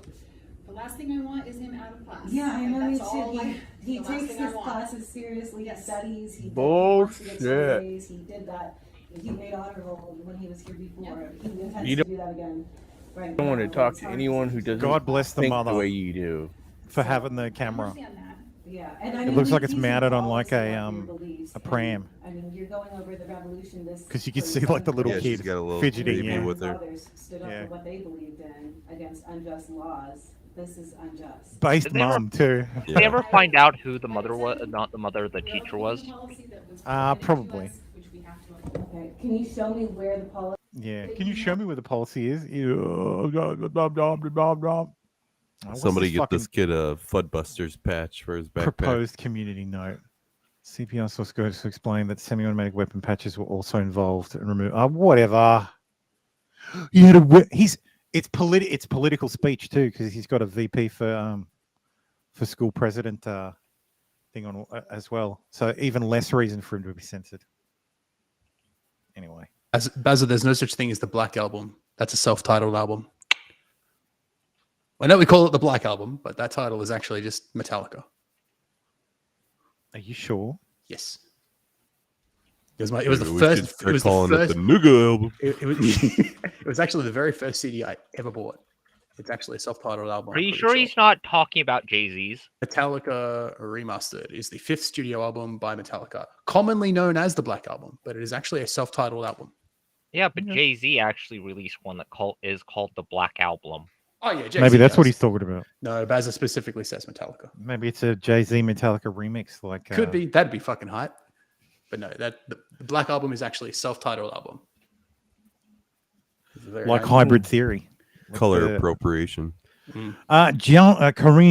the last thing I want is him out of class. Yeah, I know, me That's all too. I- He the last takes thing I his want. classes seriously, he studies, he Bullshit. wants to get straight A's, he did that, he made honor roll when he was here before, he intends You to don't- do that again. Right I don't want to now. talk It's to hard anyone who doesn't God bless the think mother. the way you do. For having the camera. Yeah, and I It mean, looks we- like it's these mounted are on like policy a about your beliefs, a and, pram. I mean, you're going over the revolution this. Because you can for see your like the own little Yeah, she's kid got a little fidgeting. baby Yeah. with her. Others stood up for what they believed in against unjust laws. This is unjust. Based Did they ever- mom too. Did they ever find out who the mother was, not the mother, the teacher was? Probably. Okay, can you show me where the policy? Yeah. Can you show me where the policy is? Somebody get this kid a Fudbusters patch for his backpack. Proposed community note. CPR source goes to explain that semi-automatic weapon patches were also involved and removed. Whatever. You had a it's political speech too because he's got a VP for school president thing on as well. So even less reason for him to be censored. Anyway, Baza, there's no such thing as the Black Album. That's a self-titled album. I know we call it the Black Album, but that title is actually just Metallica. Are you sure? Yes. It was the Maybe we first. should It start was the calling it first. the Nigga album. It was actually the very first CD I ever bought. It's actually a self-titled album. Are I'm you pretty sure he's not talking about Jay-Z's? Metallica Remastered is the 5th studio album by Metallica, commonly known as the Black Album, but it is actually a self-titled album. Yeah, but Jay-Z actually released one that is called the Black Album. Oh yeah, Jay-Z Maybe that's what does. he's talking about. No, Bazza specifically says Metallica. Maybe it's a Jay-Z Metallica remix. Like Could be. That'd be fucking hype. But no, the Black Album is actually a self-titled album. like Hybrid Theory. Color appropriation. Corinne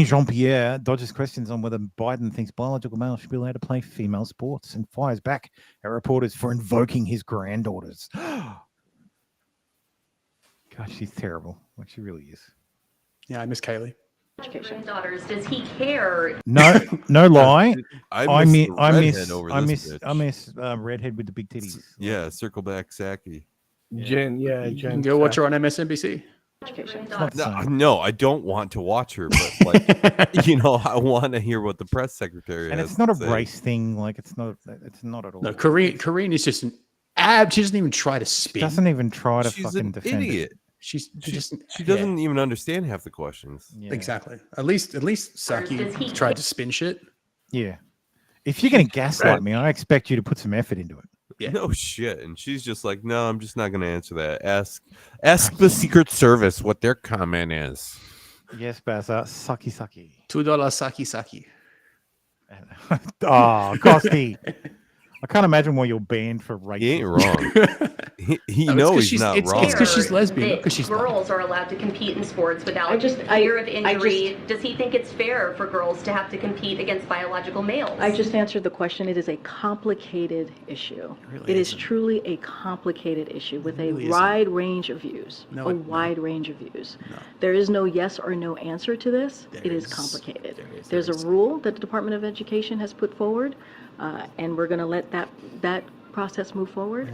Jean-Pierre dodges questions on whether Biden thinks biological males should be allowed to play female sports and fires back at reporters for invoking his granddaughters. God, she's terrible. Like, she really is. Yeah, I miss Kaylee. Daughters, does he care? No, no lie. I miss redhead with the big titties. Yeah, circle back Saki. Jen, You can go watch her on MSNBC. No, I don't want to watch her, but like, I want to hear what the press secretary And has it's not a to say. race thing. Like, it's not at all. No, Corinne is just an ab. She doesn't even try to spin. Doesn't even try to She's fucking an defend idiot. it. She doesn't even understand half the questions. Yeah. Exactly. At least Saki tried to spin shit. Yeah. If you're going to gaslight me, I expect you to put some effort into it. Yeah. No shit. And she's just like, no, I'm just not going to answer that. Ask the Secret Service what their comment is. Yes, Baza. Sucky. $2 Saki. Oh, Costi. I can't imagine why you're banned for racism. He ain't wrong. he No, knows it's 'cause he's not wrong. It's because she's lesbian, not That 'cause she's black. girls are allowed to compete in sports without I fear of injury. Does he think it's fair for girls to have to compete against biological males? I just answered the question. It is a complicated issue. It is truly a complicated issue with a wide range of views. Wide range of views. There is no yes or no answer to this. It is complicated. There's a rule that the Department of Education has put forward, and we're going to let that process move forward.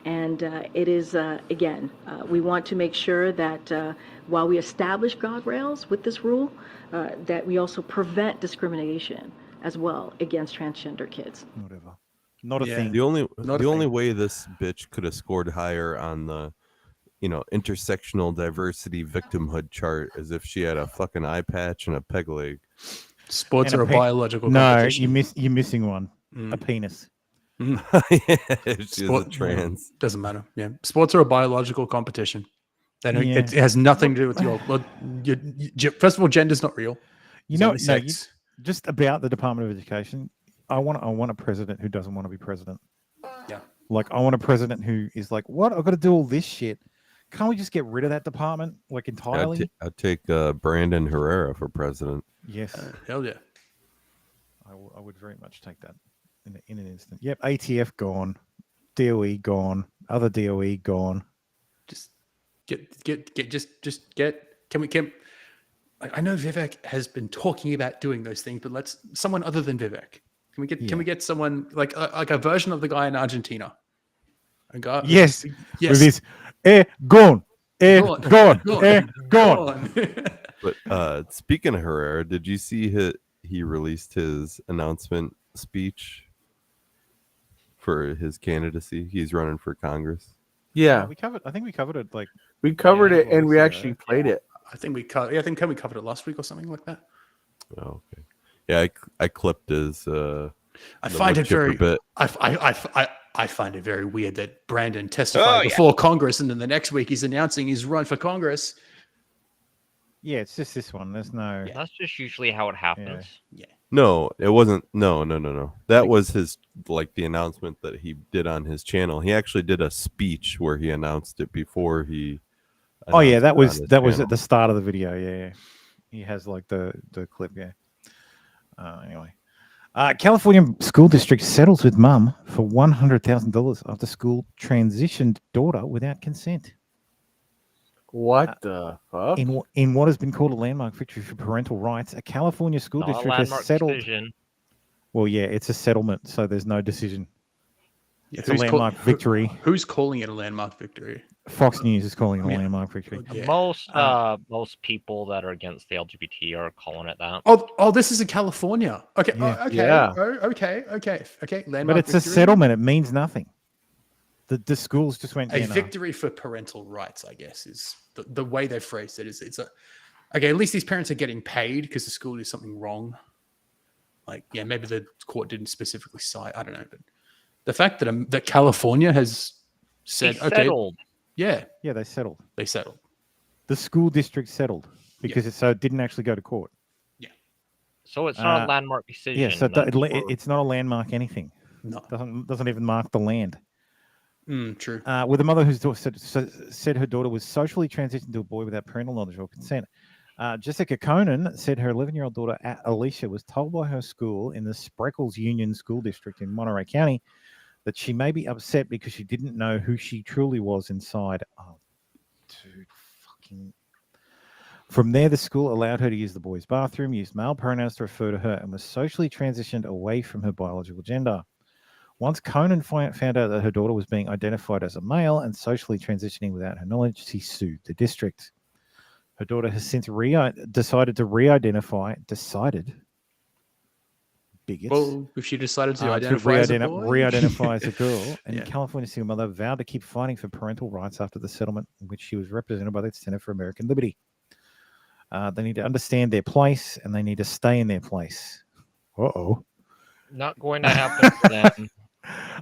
It is, again, we want to make sure that while we establish guardrails with this rule, that we also prevent discrimination as well against transgender kids. Whatever. Not a thing. The only way this bitch could have scored higher on the, intersectional diversity victimhood chart is if she had a fucking eye patch and a peg leg. Sports And are a biological No, competition. you're missing one. A penis. She's a trans. Doesn't matter. Yeah, sports are a biological competition. Yeah. It has nothing to do with first of all, gender's not real. You It's know, only sex. just about the Department of Education, I want a president who doesn't want to be president. Yeah. Like, I want a president who is like, what? I've got to do all this shit. Can't we just get rid of that department, like, entirely? I'd take Brandon Herrera for president. Yes. Hell yeah. I would very much take that in an instant. Yep. ATF gone. DOE gone. Other DOE gone. Just get. Can I know Vivek has been talking about doing those things, but let's someone other than Vivek. Can we get someone like a version of the guy in Argentina? A guy. Yes. Yes. With this, gone. Gone. But speaking of Herrera, did you see he released his announcement speech for his candidacy? He's running for Congress. Yeah, I think we covered it. Like, we covered it and we actually played it. I think we covered it last week or something like that. Oh, okay. Yeah, I clipped his. I find it very. Bit. I find it very weird that Brandon testified before Congress, and then the next week he's announcing his run for Congress. Yeah, it's just this one. There's no. That's just usually how it happens. Yeah. No, it wasn't. No. That was his the announcement that he did on his channel. He actually did a speech where he announced it before he. Oh yeah, that was at channel. the start of the video. Yeah. He has like the clip. Yeah. Anyway, California school district settles with mum for $100,000 after school transitioned daughter without consent. What the fuck? In what has been called a landmark victory for parental rights, a California school district has settled. Decision. Well, yeah, it's a settlement, so there's no decision. It's a landmark victory. Who's calling it a landmark victory? Fox News is calling it a landmark victory. Yeah. Most people that are against the LGBT are calling it that. Oh, this is in California. Okay, Yeah. okay, Yeah. okay. Landmark But it's a victory? settlement. It means nothing. The schools just went, A you know. victory for parental rights, I guess, is the way they phrased it. It's a okay. At least these parents are getting paid because the school did something wrong. Like, yeah, maybe the court didn't specifically cite. I don't know, but the fact that that California has said, They okay, settled. yeah, they settled. They settled. The school district settled because it didn't actually go to court. So it's not a landmark decision. Yeah, so that's where- it's not a landmark anything. No, doesn't even mark the land. True. With a mother whose daughter said her daughter was socially transitioned to a boy without parental knowledge or consent. Jessica Conan said her 11-year-old daughter Alicia was told by her school in the Spreckles Union School District in Monterey County that she may be upset because she didn't know who she truly was inside. Oh, dude, fucking. From there, the school allowed her to use the boys' bathroom, used male pronouns to refer to her, and was socially transitioned away from her biological gender. Once Conan found out that her daughter was being identified as a male and socially transitioning without her knowledge, she sued the district. Her daughter has since decided to re-identify. Bigots. Well, if she decided to identify as a boy, re-identify as a girl, and Yeah. California single mother vowed to keep fighting for parental rights after the settlement, in which she was represented by the Center for American Liberty. They need to understand their place, and they need to stay in their place. Uh-oh. Not going to happen for them.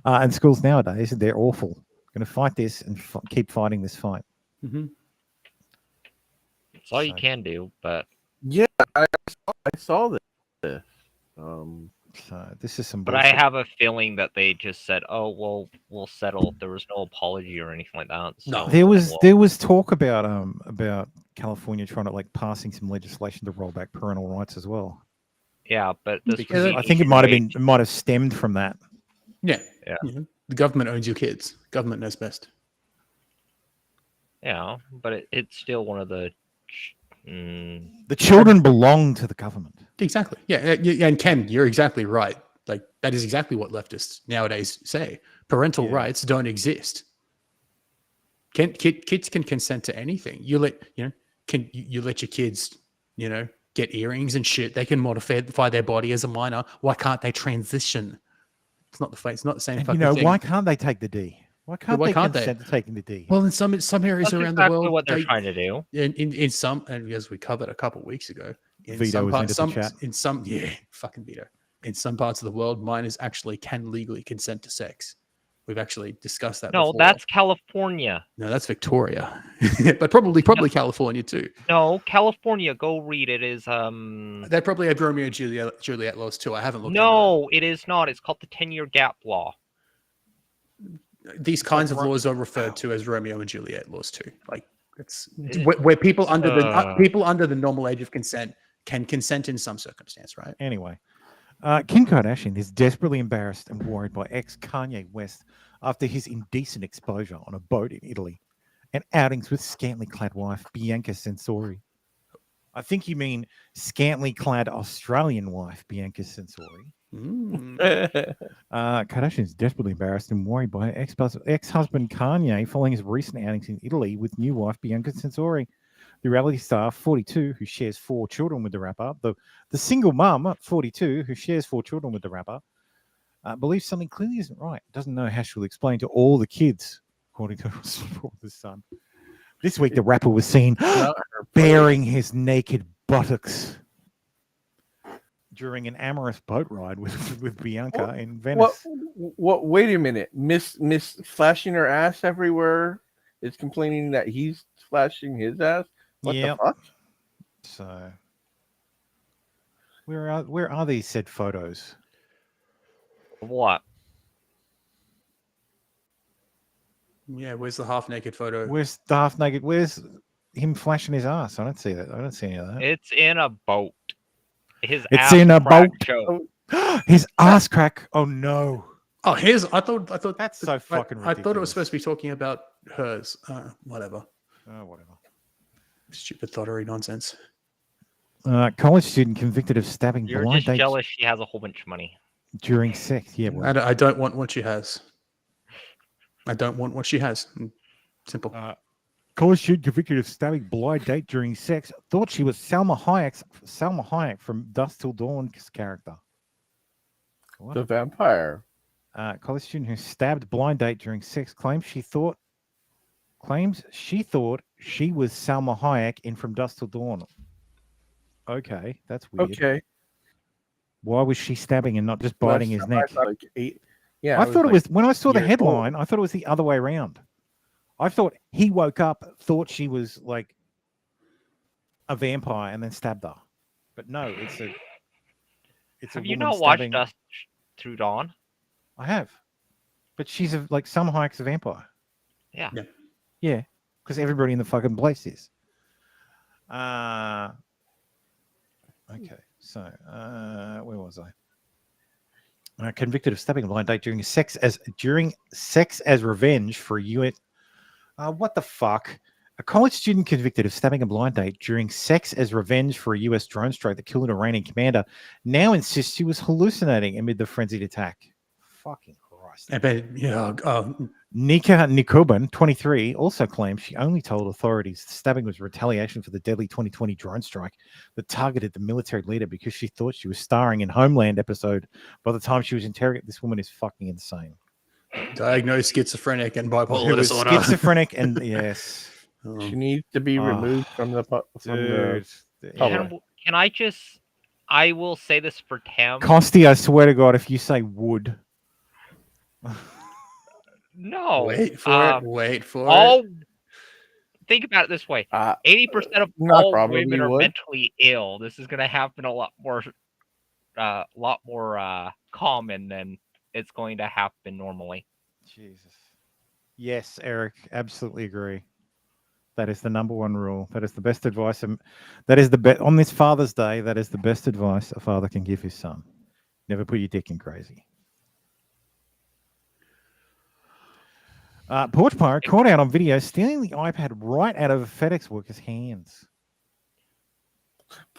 And schools nowadays, they're awful. Going to fight this and keep fighting this fight. Mm-hmm. It's all you can do, but Yeah, I saw this. So this is some. But I have a feeling that they just said, "Oh, well, we'll settle." There was no apology or anything like that. So, There was talk about California trying to passing some legislation to roll back parental rights as well. Yeah, but this Because was I think it might have stemmed from that. Yeah. Yeah. You know, the government owns your kids. Government knows best. Yeah, but it's still one of the. The children belong to the government. Exactly. Yeah, and Ken, you're exactly right. Like that is exactly what leftists nowadays say. Parental rights don't exist. Kids can consent to anything. You let you let your kids, get earrings and shit. They can modify their body as a minor. Why can't they transition? It's not the same And, fucking thing. why can't they take the D? Why can't they consent to taking the D? Well, in some areas That's around exactly the world, what they're trying to do. In some, and as we covered a couple of weeks ago, Vito was into the chat. Fucking Vito. In some parts of the world, minors actually can legally consent to sex. We've actually discussed that. No, before. that's California. No, that's Victoria, but probably California too. No, California. Go read it. Is They probably have Romeo and Juliet laws too. I haven't looked. No, it is not. It's called the 10-year gap law. These kinds of laws are referred to as Romeo and Juliet laws too. Like it's where people under the normal age of consent can consent in some circumstance, right? Anyway, Kim Kardashian is desperately embarrassed and worried by ex-Kanye West after his indecent exposure on a boat in Italy and outings with scantily clad wife Bianca Censori. I think you mean scantily clad Australian wife Bianca Censori. Kardashian is desperately embarrassed and worried by her ex-husband Kanye following his recent outings in Italy with new wife Bianca Censori. The reality star, 42, who shares 4 children with the rapper, the single mum, 42, who shares 4 children with the rapper, believes something clearly isn't right. Doesn't know how she'll explain to all the kids, according to the Sun. This week, the rapper was seen baring his naked buttocks during an amorous boat ride with Bianca in Venice. What? Wait a minute. Miss flashing her ass everywhere is complaining that he's flashing his ass. What the fuck? So, where are these said photos? What? Yeah, where's the half naked photo? Where's the half naked? Where's him flashing his ass? I don't see that. I don't see any of that. It's in a boat. His It's ass in a crack boat. show. His ass crack. Oh no. Oh, I thought that's so fucking ridiculous. I thought it was supposed to be talking about hers. Whatever. Whatever. Stupid thottery nonsense. College student convicted of stabbing You're blind just date jealous she has a whole bunch of money. during sex. Yeah, well, I don't want what she has. I don't want what she has. Simple. College student convicted of stabbing blind date during sex thought she was Salma Hayek from Dusk Till Dawn's character. What? The vampire. College student who stabbed blind date during sex claims she thought she was Salma Hayek in From Dusk Till Dawn. Okay, that's weird. Okay. Why was she stabbing and not just biting his neck? Yeah, I thought it was when I saw the years headline. I thought it was the other way around. I thought he woke up, thought she was like a vampire, and then stabbed her. But no, it's a. Have you not watched Dusk Through Dawn? I have, but she's like Salma Hayek's a vampire. Yeah. Yeah, because everybody in the fucking place is. Okay, so where was I? Convicted of stabbing a blind date during sex as revenge for a U.S. What the fuck? A college student convicted of stabbing a blind date during sex as revenge for a U.S. drone strike that killed an Iranian commander now insists she was hallucinating amid the frenzied attack. Fucking Christ. I bet, yeah. Nika Nikoban, 23, also claims she only told authorities the stabbing was retaliation for the deadly 2020 drone strike that targeted the military leader because she thought she was starring in Homeland episode by the time she was interrogated. This woman is fucking insane. Diagnosed schizophrenic and bipolar Who was disorder. Schizophrenic and yes. She needs to be removed from the public. I will say this for Tam. Costi, I swear to God, if you say would. No. Wait for it. Think about it this way. 80% of not all probably women are would. mentally ill. This is going to happen a lot more common than it's going to happen normally. Jesus. Yes, Eric, absolutely agree. That is the number one rule. That is the best advice. That is on this Father's Day. That is the best advice a father can give his son. Never put your dick in crazy. Porch pirate caught out on video stealing the iPad right out of a FedEx worker's hands.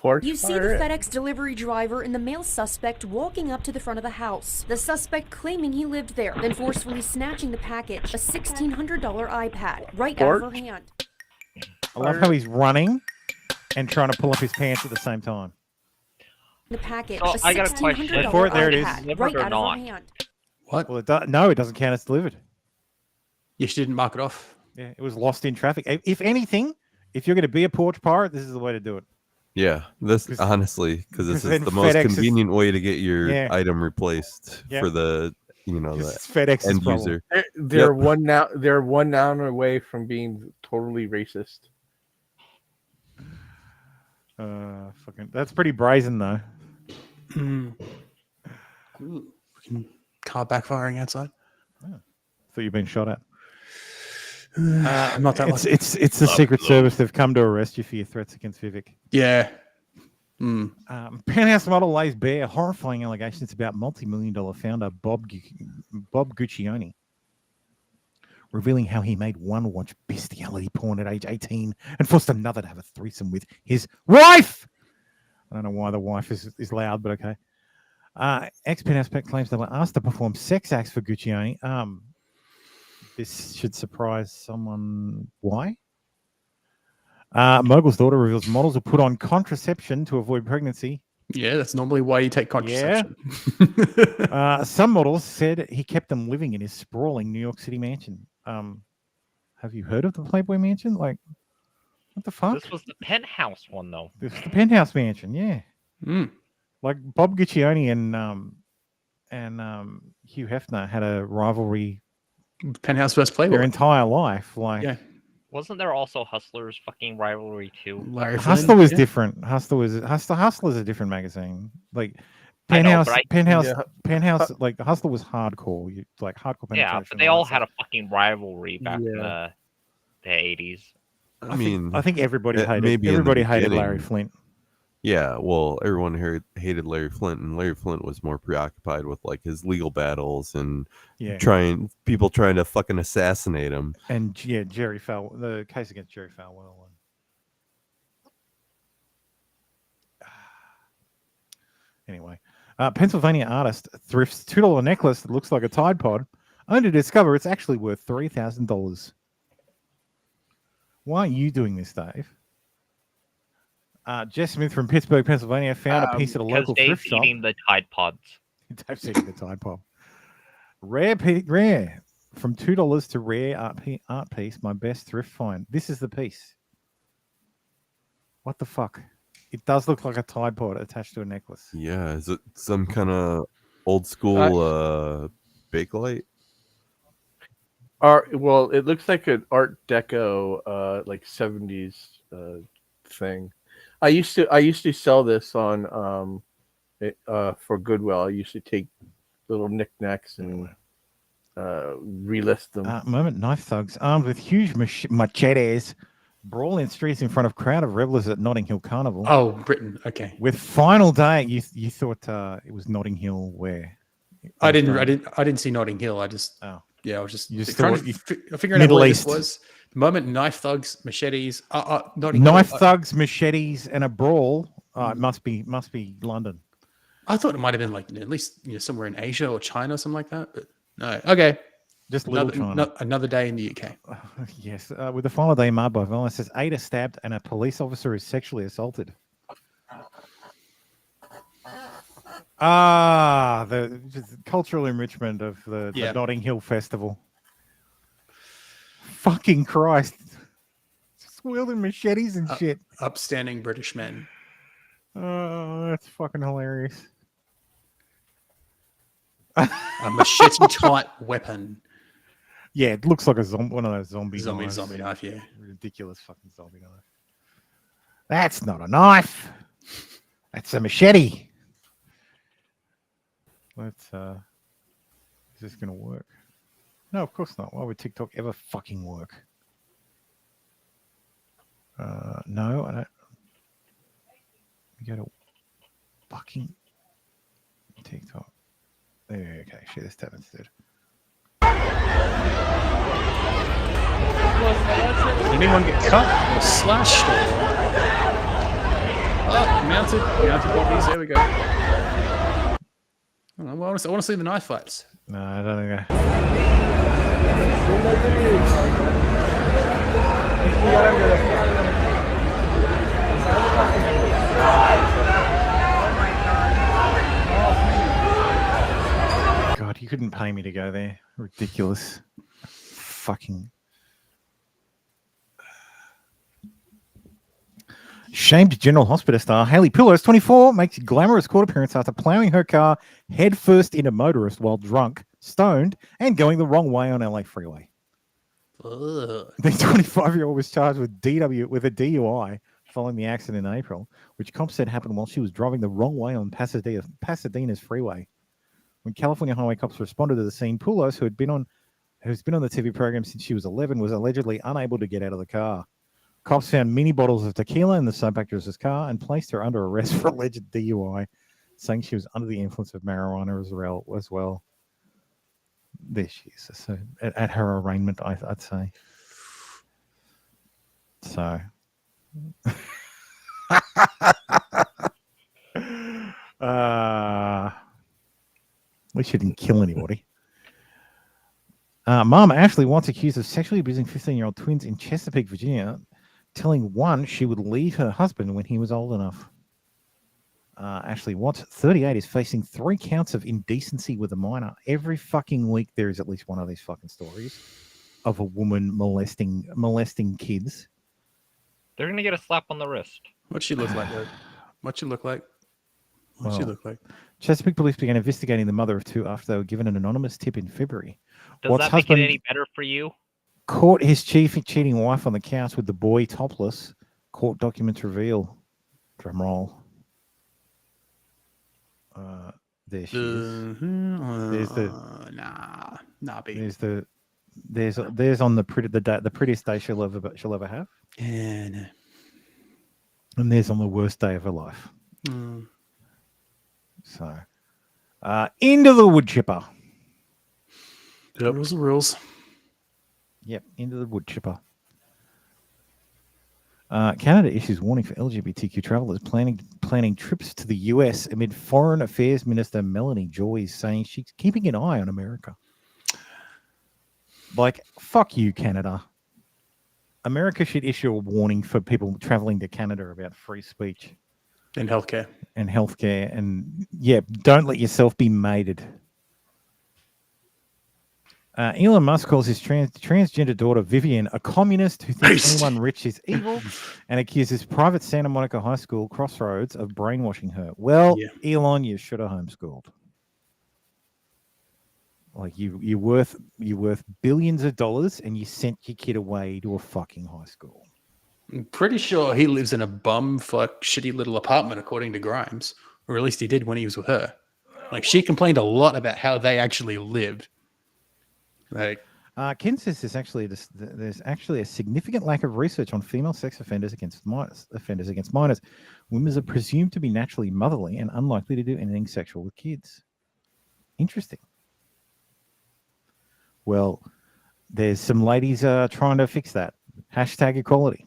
You see the FedEx delivery driver and the male suspect walking up to the front of the house. The suspect claiming he lived there, then forcefully snatching the package, a $1,600 iPad, right out of her hand. I love how he's running and trying to pull up his pants at the same time. The package, So, a I got a question. $1,600 For it, there it is. iPad, right out of her hand. What? Well, it doesn't count as delivered. Yeah, she didn't mark it off. Yeah, it was lost in traffic. If anything, if you're going to be a porch pirate, this is the way to do it. Yeah, this honestly, because this is then the most FedEx convenient way to get your Yeah. item replaced Yep. for the the It's FedEx's end problem. user. They're Yep. They're one down away from being totally racist. Fucking, that's pretty brazen though. Ooh, car backfiring outside. Thought you've been shot at. I'm not that It's lucky. it's the Secret Service. They've come to arrest you for your threats against Vivek. Yeah. Penthouse model lays bare horrifying allegations about multi-million-dollar founder Bob Guccione, revealing how he made one watch bestiality porn at age 18 and forced another to have a threesome with his wife. I don't know why the wife is loud, but okay. Ex-Penthouse Pet claims they were asked to perform sex acts for Guccione. This should surprise someone. Why? Mogul's daughter reveals models will put on contraception to avoid pregnancy. Yeah, that's normally why you take contraception. Yeah. Some models said he kept them living in his sprawling New York City mansion. Have you heard of the Playboy Mansion? Like, what the fuck? This was the penthouse one, though. This is the Penthouse Mansion, yeah. Like Bob Guccione and Hugh Hefner had a rivalry. Penthouse versus Playboy. Their entire life, like. Yeah. Wasn't there also Hustlers fucking rivalry too? Hustler was different. Hustler's a different magazine. Like Penthouse, Penthouse. Like Hustler was hardcore. Like hardcore penetration. Yeah, but they all had a fucking rivalry back in the 80s. I think everybody hated. maybe in the Everybody hated Larry beginning. Flint. Yeah, well, everyone hated Larry Flint, and Larry Flint was more preoccupied with like his legal battles and people trying to fucking assassinate him. And yeah, Jerry Falwell, the case against Jerry Falwell. Anyway, Pennsylvania artist thrifts $2 necklace that looks like a Tide Pod only to discover it's actually worth $3,000. Why are you doing this, Dave? Jess Smith from Pittsburgh, Pennsylvania, found a piece at a local Dave's thrift shop. eating the Tide Pods. Dave's eating the Tide Pod. Rare. From $2 to rare art piece, my best thrift find. This is the piece. What the fuck? It does look like a Tide Pod attached to a necklace. Yeah, is it some kind of old school Bakelite? Well, it looks like an Art Deco, like 70s thing. I used to sell this on for Goodwill. I used to take little knickknacks and relist them. Moment, knife thugs armed with huge machetes brawl in streets in front of crowd of revelers at Notting Hill Carnival. Oh, Britain. Okay. With final day, you thought it was Notting Hill where? I didn't see Notting Hill. I was just figuring out Middle where East. this was. The moment knife thugs, machetes, Knife thugs, machetes, and a brawl. It must be London. I thought it might have been like at least somewhere in Asia or China or something like that. But no, okay. Just another day in the UK. Yes, with the final day marred by violence, says 8 are stabbed and a police officer is sexually assaulted. The cultural enrichment of the Notting Hill Festival. Fucking Christ. Just wielding machetes and shit. Upstanding British men. Oh, that's fucking hilarious. A machete type weapon. Yeah, it looks like one of those zombie knife, yeah. Ridiculous fucking zombie knife. That's not a knife. That's a machete. Let's is this gonna work? No, of course not. Why would TikTok ever fucking work? No, I don't. We go to fucking TikTok. There, okay, share this tab instead. Did anyone get cut or slashed or mounted bodies? There we go. I want to see the knife fights. No, I don't think God, you couldn't pay me to go there. Ridiculous. Fucking. Shamed General Hospital star Hayley Pillows, 24, makes glamorous court appearance after plowing her car headfirst into motorist while drunk, stoned, and going the wrong way on LA freeway. Ugh. The 25-year-old was charged with a DUI following the accident in April, which cops said happened while she was driving the wrong way on Pasadena's freeway. When California highway cops responded to the scene, Poulos, who's been on the TV program since she was 11, was allegedly unable to get out of the car. Cops found mini bottles of tequila in the sub actress's car and placed her under arrest for alleged DUI, saying she was under the influence of marijuana as well. There she is. So at her arraignment, I'd say. So. At least she didn't kill anybody. Mom Ashley once accused of sexually abusing 15-year-old twins in Chesapeake, Virginia, telling one she would leave her husband when he was old enough. Ashley Watts, 38, is facing 3 counts of indecency with a minor. Every fucking week there is at least one of these fucking stories of a woman molesting kids. They're gonna get a slap on the wrist. What'd she look like, though? What'd she look like? Chesapeake police began investigating the mother of 2 after they were given an anonymous tip in February. Does Watt's that make it husband any better for you? caught his cheating wife on the couch with the boy topless. Court documents reveal. Drum roll. There she is. There's the There's on the prettiest day she'll ever have. Yeah, no. And there's on the worst day of her life. So, into the wood chipper. Yep. Rules are rules. Yep, into the wood chipper. Canada issues warning for LGBTQ travelers planning trips to the US amid Foreign Affairs Minister Melanie Joy saying she's keeping an eye on America. Like, fuck you, Canada. America should issue a warning for people traveling to Canada about free speech and healthcare. And yeah, don't let yourself be mated. Elon Musk calls his transgender daughter Vivian a communist who thinks anyone rich is evil, and accuses private Santa Monica High School Crossroads of brainwashing her. Well, Elon, you should have homeschooled. Like you're worth billions of dollars, and you sent your kid away to a fucking high school. I'm pretty sure he lives in a bum-fuck shitty little apartment, according to Grimes, or at least he did when he was with her. Like, she complained a lot about how they actually lived. Like, Ken says there's actually a significant lack of research on female sex offenders against minors. Women are presumed to be naturally motherly and unlikely to do anything sexual with kids. Interesting. Well, there's some ladies trying to fix that. Hashtag equality.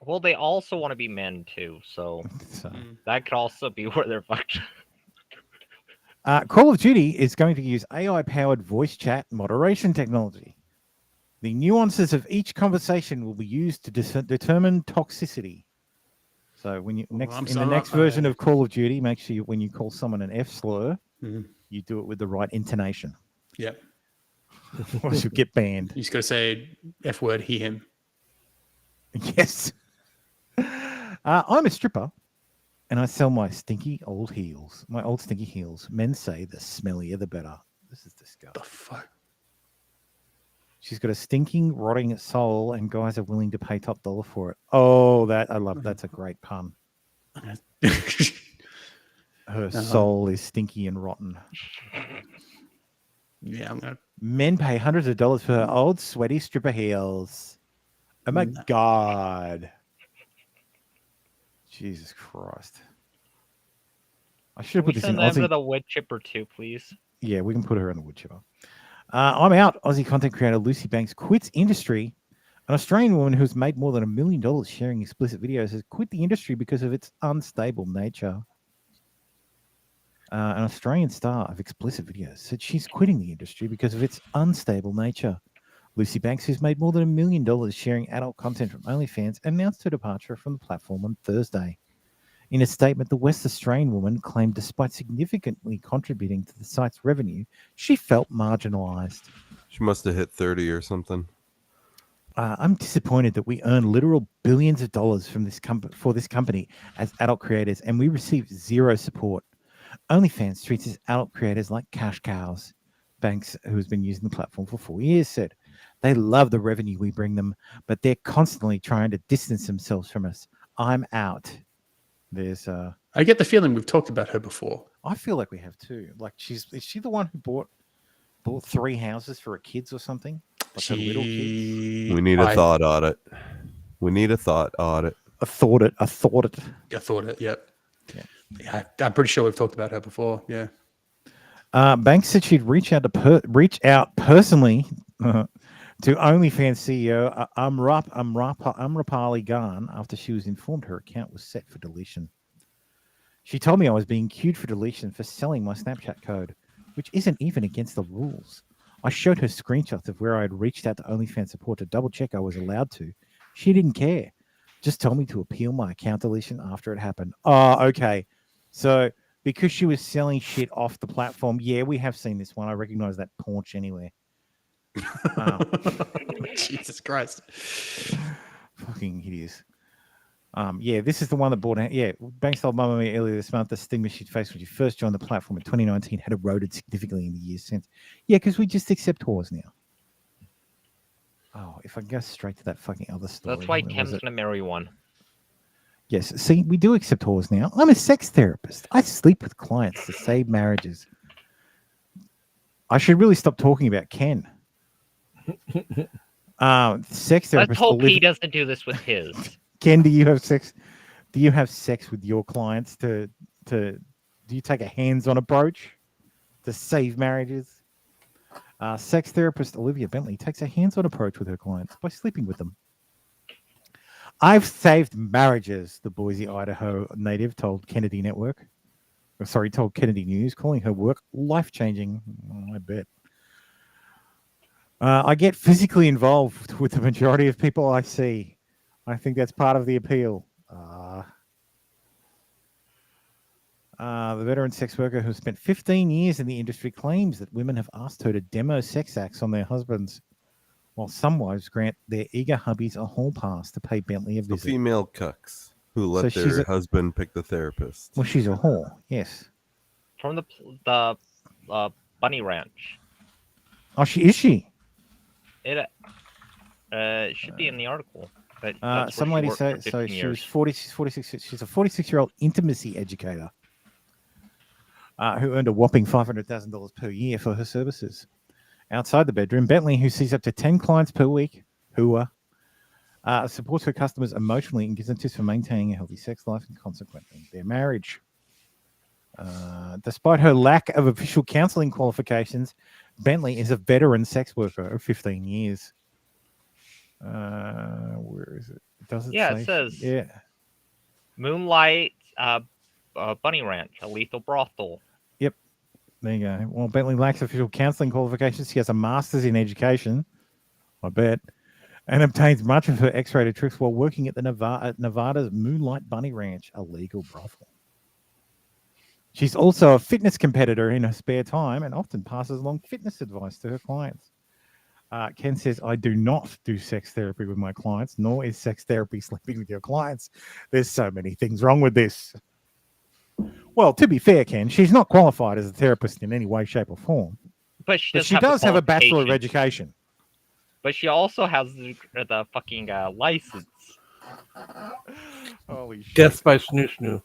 Well, they also want to be men too, so that could also be where they're fucked. Call of Duty is going to use AI-powered voice chat moderation technology. The nuances of each conversation will be used to determine toxicity. So when you next version of Call of Duty, make sure when you call someone an F slur, you do it with the right intonation. Yep. Or you'll get banned. You just got to say F word, he, him. Yes. I'm a stripper. And I sell my stinky old heels. My old stinky heels. Men say the smellier the better. This is disgusting. The fuck? She's got a stinking, rotting soul, and guys are willing to pay top dollar for it. Oh, I love that's a great pun. Her soul is stinky and rotten. Yeah, Men pay hundreds of dollars for her old, sweaty stripper heels. Oh my God. Jesus Christ. I should have put this in Send Aussie. them to the wood chipper too, please. Yeah, we can put her in the wood chipper. I'm out. Aussie content creator Lucy Banks quits industry. An Australian woman who's made more than $1 million sharing explicit videos has quit the industry because of its unstable nature. An Australian star of explicit videos said she's quitting the industry because of its unstable nature. Lucy Banks, who's made more than $1 million sharing adult content from OnlyFans, announced her departure from the platform on Thursday. In a statement, the West Australian woman claimed despite significantly contributing to the site's revenue, she felt marginalised. She must have hit 30 or something. I'm disappointed that we earn literal billions of dollars from for this company as adult creators, and we receive zero support. OnlyFans treats its adult creators like cash cows. Banks, who has been using the platform for 4 years, said, "They love the revenue we bring them, but they're constantly trying to distance themselves from us. I'm out." I get the feeling we've talked about her before. I feel like we have too. Like is she the one who bought 3 houses for her kids or something? Like her little kids? We need a thought audit. We need a thought audit. I thought it. Yep. Yeah, I'm pretty sure we've talked about her before. Yeah. Banks said she'd reach out personally to OnlyFans CEO Amrapali Khan after she was informed her account was set for deletion. She told me I was being queued for deletion for selling my Snapchat code, which isn't even against the rules. I showed her screenshots of where I had reached out to OnlyFans support to double check I was allowed to. She didn't care. Just told me to appeal my account deletion after it happened. Oh, okay. So because she was selling shit off the platform, yeah, we have seen this one. I recognize that paunch anywhere. Jesus Christ. Fucking hideous. Yeah, this is the one that bought out. Yeah, Banks told Mama Me earlier this month the stigma she'd faced when she first joined the platform in 2019 had eroded significantly in the years since. Yeah, because we just accept whores now. Oh, if I go straight to that fucking other story. That's why Tim's gonna marry one. Yes, see, we do accept whores now. I'm a sex therapist. I sleep with clients to save marriages. I should really stop talking about Ken. Sex therapist. Let's hope he doesn't do this with his. Ken, do you have sex? Do you have sex with your clients do you take a hands-on approach to save marriages? Sex therapist Olivia Bentley takes a hands-on approach with her clients by sleeping with them. I've saved marriages, the Boise, Idaho native told Kennedy News, calling her work life-changing. I bet. I get physically involved with the majority of people I see. I think that's part of the appeal. The veteran sex worker who spent 15 years in the industry claims that women have asked her to demo sex acts on their husbands, while some wives grant their eager hubbies a hall pass to pay Bentley a So visit. female cucks who let their husband pick the therapist. Well, she's a whore, yes. From the Bunny Ranch. Oh, is she? It should be in the article. But that's Some where she lady worked say for so. 15 She years. was 46. She's a 46-year-old intimacy educator who earned a whopping $500,000 per year for her services. Outside the bedroom, Bentley, who sees up to 10 clients per week, supports her customers emotionally and gives them tips for maintaining a healthy sex life and consequently their marriage. Despite her lack of official counseling qualifications, Bentley is a veteran sex worker of 15 years. Where is it? Does it say? It says Yeah. Moonlight Bunny Ranch, a lethal brothel. Yep. There you go. Well, Bentley lacks official counseling qualifications. She has a master's in education, I bet, and obtains much of her X-rated trips while working at the Nevada's Moonlight Bunny Ranch, a legal brothel. She's also a fitness competitor in her spare time and often passes along fitness advice to her clients. Ken says, I do not do sex therapy with my clients, nor is sex therapy sleeping with your clients. There's so many things wrong with this. Well, to be fair, Ken, she's not qualified as a therapist in any way, shape, or form. But she does have a Bachelor of Education. But she also has the fucking license. Holy shit. Death by snoo snoo.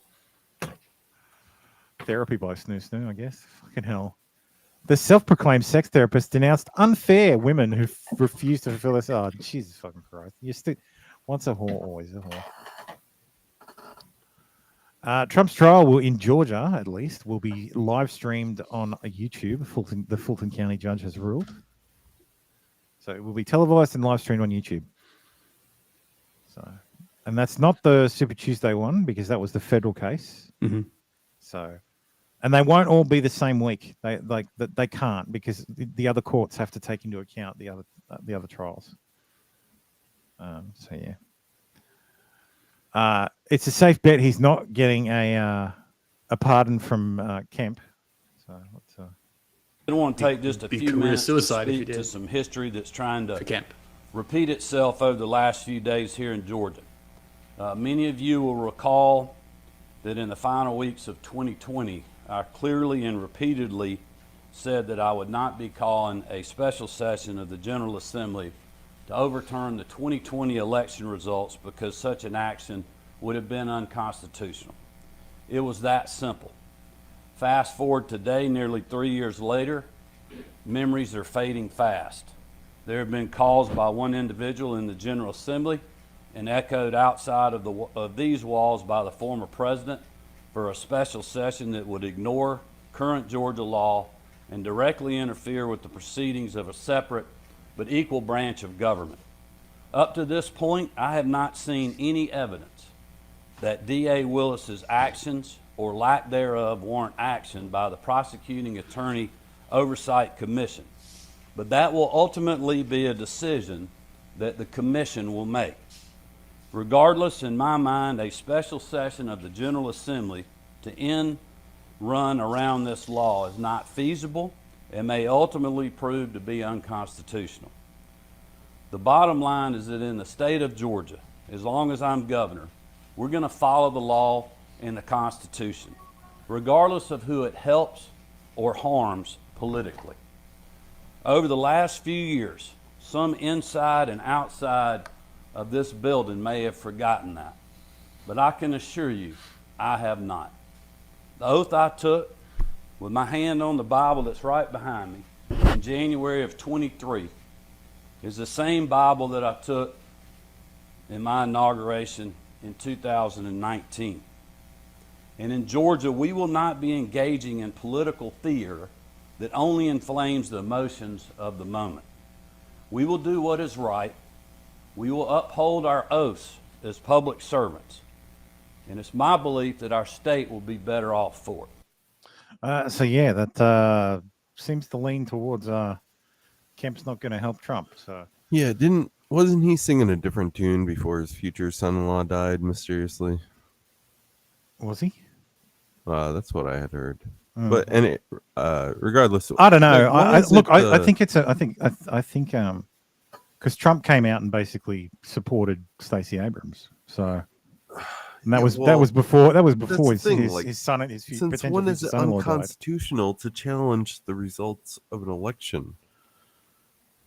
Therapy by snoo snoo, I guess. Fucking hell. The self-proclaimed sex therapist denounced unfair women who refuse to fulfill this. Oh, Jesus fucking Christ. You're still once a whore, always a whore. Trump's trial in Georgia, at least, will be live streamed on YouTube. The Fulton County judge has ruled. So it will be televised and live streamed on YouTube. So, and that's not the Super Tuesday one because that was the federal case. Mm-hmm. So, and they won't all be the same week. They can't because the other courts have to take into account the other trials. So yeah. It's a safe bet he's not getting a pardon from Kemp. So let's. I want to take just a few minutes to speak to to some history that's trying to repeat itself over the last few days here in Georgia. Many of you will recall that in the final weeks of 2020, I clearly and repeatedly said that I would not be calling a special session of the General Assembly to overturn the 2020 election results because such an action would have been unconstitutional. It was that simple. Fast forward today, nearly 3 years later, memories are fading fast. There have been calls by one individual in the General Assembly and echoed outside of these walls by the former president for a special session that would ignore current Georgia law and directly interfere with the proceedings of a separate but equal branch of government. Up to this point, I have not seen any evidence that D.A. Willis's actions or lack thereof warrant action by the Prosecuting Attorney Oversight Commission. But that will ultimately be a decision that the commission will make. Regardless, in my mind, a special session of the General Assembly to end run around this law is not feasible and may ultimately prove to be unconstitutional. The bottom line is that in the state of Georgia, as long as I'm governor, we're going to follow the law and the Constitution, regardless of who it helps or harms politically. Over the last few years, some inside and outside of this building may have forgotten that, but I can assure you, I have not. The oath I took with my hand on the Bible that's right behind me in January of 23 is the same Bible that I took in my inauguration in 2019. And in Georgia, we will not be engaging in political theater that only inflames the emotions of the moment. We will do what is right. We will uphold our oaths as public servants. And it's my belief that our state will be better off for it. So yeah, that seems to lean towards Kemp's not going to help Trump. So Yeah, wasn't he singing a different tune before his future son-in-law died mysteriously? Was he? That's what I had heard. Oh, But regardless, I don't know. like, I think because Trump came out and basically supported Stacey Abrams. So and that was before his son and his since potential when is future it son-in-law died. unconstitutional to challenge the results of an election?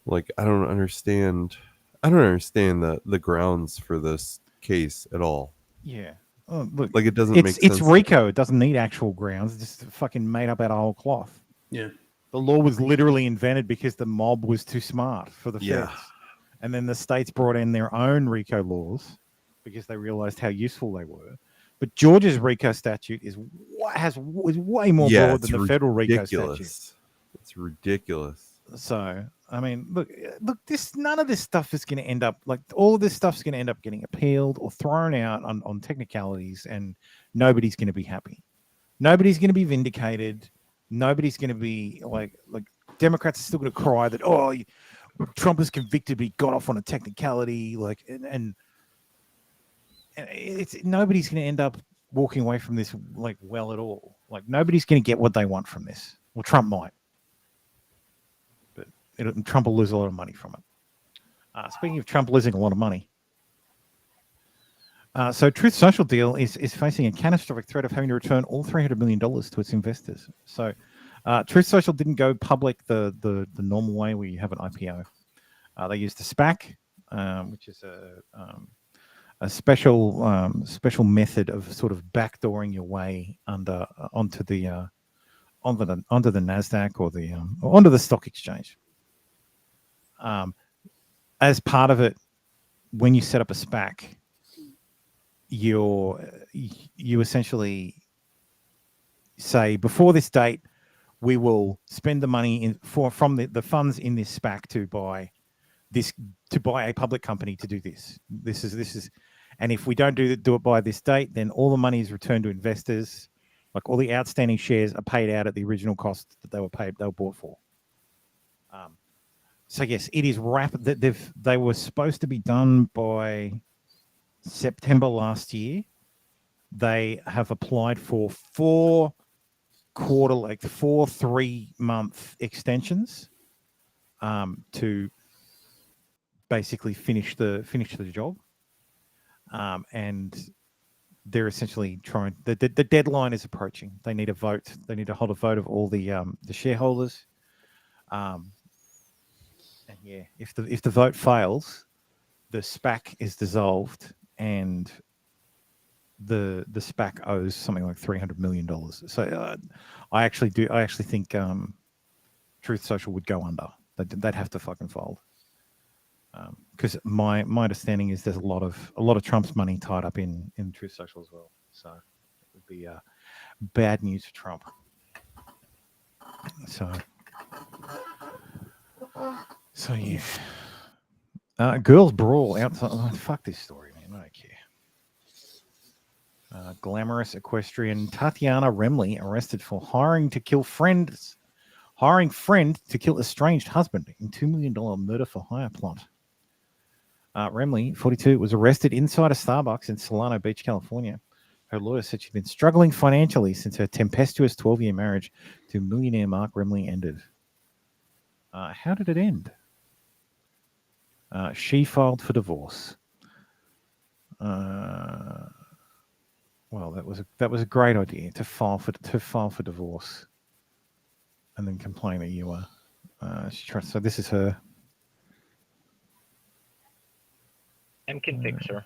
Like, I don't understand the grounds for this case at all. Yeah. Oh, look, like, it doesn't make sense. It's RICO. It doesn't need actual grounds. It's just fucking made up out of whole cloth. Yeah. The law was literally invented because the mob was too smart for the Yeah. feds. And then the states brought in their own RICO laws because they realized how useful they were. But Georgia's RICO statute is way more broad than the federal RICO statute. It's ridiculous. So, I mean, look, none of this stuff is going to end up, like, all of this stuff's going to end up getting appealed or thrown out on technicalities, and nobody's going to be happy. Nobody's going to be vindicated. Nobody's going to be, like, Democrats are still going to cry that, Trump is convicted, but he got off on a technicality, like, and nobody's going to end up walking away from this, like, well at all. Like, nobody's going to get what they want from this. Well, Trump might. Trump will lose a lot of money from it. Speaking of Trump losing a lot of money, so Truth Social deal is facing a catastrophic threat of having to return all $300 million to its investors. So Truth Social didn't go public the normal way where you have an IPO. They used a SPAC, which is a special method of sort of backdooring your way onto the NASDAQ or onto the stock exchange. As part of it, when you set up a SPAC, you essentially say, before this date, we will spend the money from the funds in this SPAC to buy a public company to do this. This is, and if we don't do it by this date, then all the money is returned to investors. Like, all the outstanding shares are paid out at the original cost that they were bought for. So yes, it is rapid. They were supposed to be done by September last year. They have applied for 4 3-month extensions to basically finish the job. And they're essentially trying. The deadline is approaching. They need a vote. They need to hold a vote of all the shareholders. And yeah, if the vote fails, the SPAC is dissolved, and the SPAC owes something like $300 million. So I actually think Truth Social would go under. They'd have to fucking fold. Because my understanding is there's a lot of Trump's money tied up in Truth Social as well. So it would be bad news for Trump. So yeah. Girls brawl outside. Oh, fuck this story, man. I don't care. Glamorous equestrian Tatiana Remley arrested for hiring friend to kill estranged husband in $2 million murder for hire plot. Remley, 42, was arrested inside a Starbucks in Solano Beach, California. Her lawyer said she'd been struggling financially since her tempestuous 12-year marriage to millionaire Mark Remley ended. How did it end? She filed for divorce. Well, that was a great idea to file for divorce, and then complain that you were. So this is her. Tem can fix her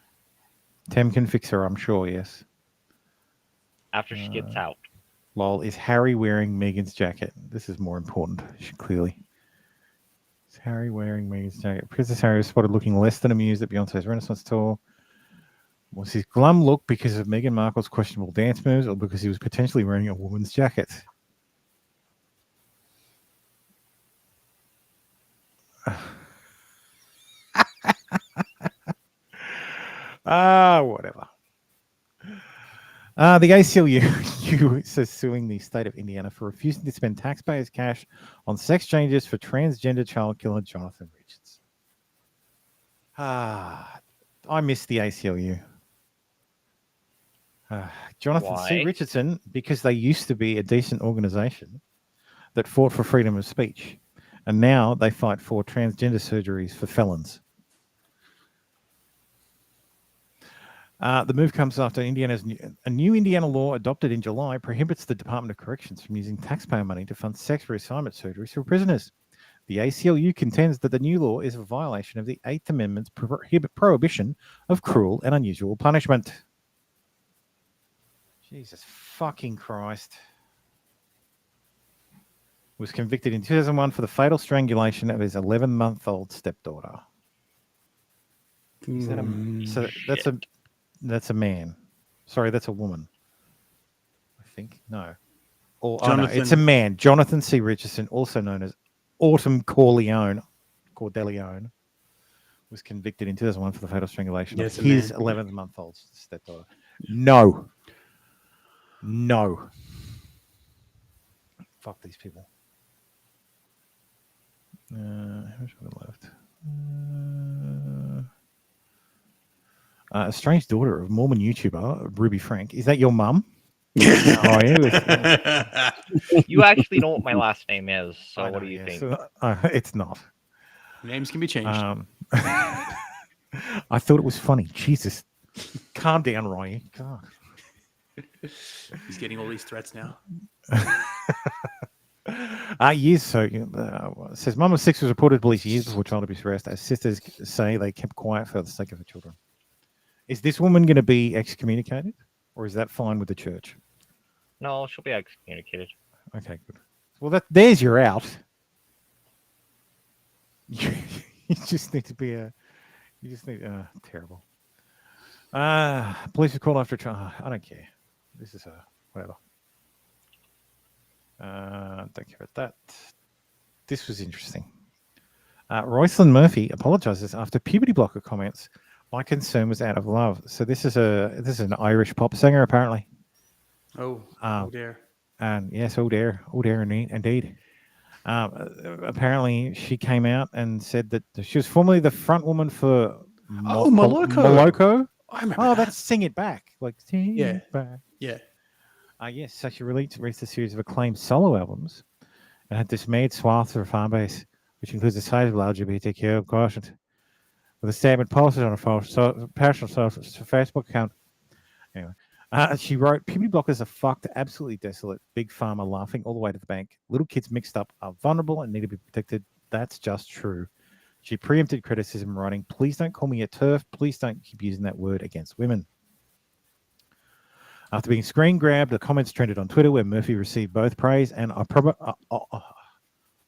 Tem can fix her, I'm sure. Yes. after she gets out. Lol, is Harry wearing Meghan's jacket? This is more important. Clearly. Is Harry wearing Meghan's jacket? Princess Harry was spotted looking less than amused at Beyonce's Renaissance tour. Was his glum look because of Meghan Markle's questionable dance moves, or because he was potentially wearing a woman's jacket? Whatever. The ACLU says suing the state of Indiana for refusing to spend taxpayers' cash on sex changes for transgender child killer Jonathan Richards. I miss the ACLU. Jonathan C. Why? Richardson, because they used to be a decent organization that fought for freedom of speech, and now they fight for transgender surgeries for felons. The move comes after a new Indiana law adopted in July prohibits the Department of Corrections from using taxpayer money to fund sex reassignment surgeries for prisoners. The ACLU contends that the new law is a violation of the Eighth Amendment's prohibition of cruel and unusual punishment. Jesus fucking Christ. Was convicted in 2001 for the fatal strangulation of his 11-month-old stepdaughter. Is that that's a man. Sorry, that's a woman. I think. No. No, it's a man. Jonathan C. Richardson, also known as Autumn Corleone, was convicted in 2001 for the fatal strangulation of his 11-month-old stepdaughter. No. Fuck these people. Who's left? A strange daughter of Mormon YouTuber Ruby Frank. Is that your mum? You actually know what my last name is, so what do you think? So, it's not. Names can be changed. I thought it was funny. Jesus. Calm down, Roy. God. He's getting all these threats now. Years so says mum of 6 was reported to police years before child abuse arrest. As sisters say, they kept quiet for the sake of the children. Is this woman going to be excommunicated, or is that fine with the church? No, she'll be excommunicated. Okay, good. Well, there's your out. You just need to be terrible. Police were called after a child. I don't care. This is whatever. Don't care about that. This was interesting. Roycelyn Murphy apologizes after puberty blocker comments. My concern was out of love. So this is an Irish pop singer apparently. Oh dear. And yes, oh dear indeed. Apparently she came out and said that she was formerly the front woman for Lolcows. I remember that's Sing It Back. Like Sing It Back. Yeah. Yes, so she released a series of acclaimed solo albums and had dismayed swaths of her fan base, which includes a sizable LGBTQ quotient. With a statement posted on her personal Facebook account. Anyway, she wrote, puberty blockers are fucked, absolutely desolate, big pharma laughing all the way to the bank. Little kids mixed up are vulnerable and need to be protected. That's just true. She preempted criticism, writing, please don't call me a TERF. Please don't keep using that word against women. After being screen grabbed, the comments trended on Twitter where Murphy received both praise and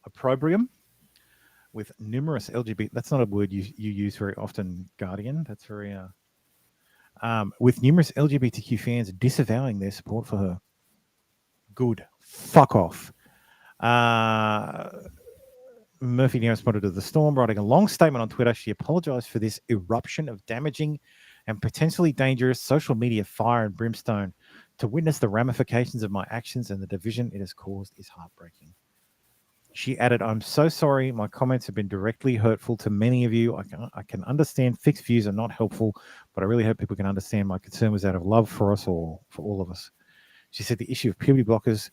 opprobrium with numerous LGBT. That's not a word you use very often, Guardian. That's very with numerous LGBTQ fans disavowing their support for her. Good. Fuck off. Murphy now responded to the storm, writing a long statement on Twitter. She apologized for this eruption of damaging and potentially dangerous social media fire and brimstone. To witness the ramifications of my actions and the division it has caused is heartbreaking. She added, I'm so sorry. My comments have been directly hurtful to many of you. I can understand fixed views are not helpful, but I really hope people can understand my concern was out of love for us all, for all of us. She said the issue of puberty blockers,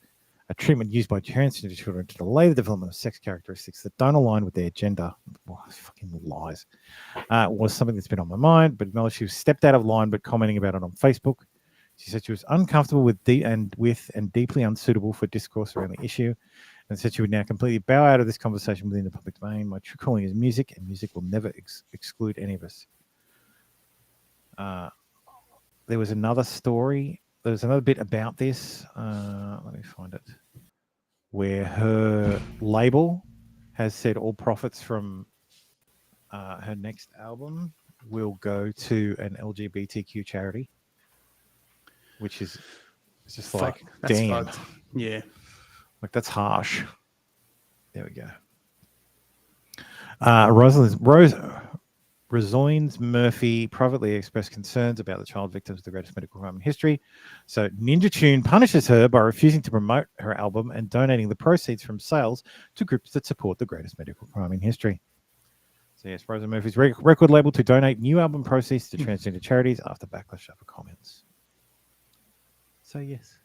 a treatment used by transgender children to delay the development of sex characteristics that don't align with their gender, fucking lies, was something that's been on my mind, but acknowledged she was stepped out of line, but commenting about it on Facebook. She said she was uncomfortable with and deeply unsuitable for discourse around the issue, and said she would now completely bow out of this conversation within the public domain. My true calling is music, and music will never exclude any of us. There was another story. There was another bit about this. Let me find it. Where her label has said all profits from her next album will go to an LGBTQ charity, which is just like, damn. Fucked. Yeah. Like, that's harsh. There we go. Rezoins Murphy privately expressed concerns about the child victims of the greatest medical crime in history. So Ninja Tune punishes her by refusing to promote her album and donating the proceeds from sales to groups that support the greatest medical crime in history. So yes, Rosa Murphy's record label to donate new album proceeds to transgender charities after backlash over comments. So yes.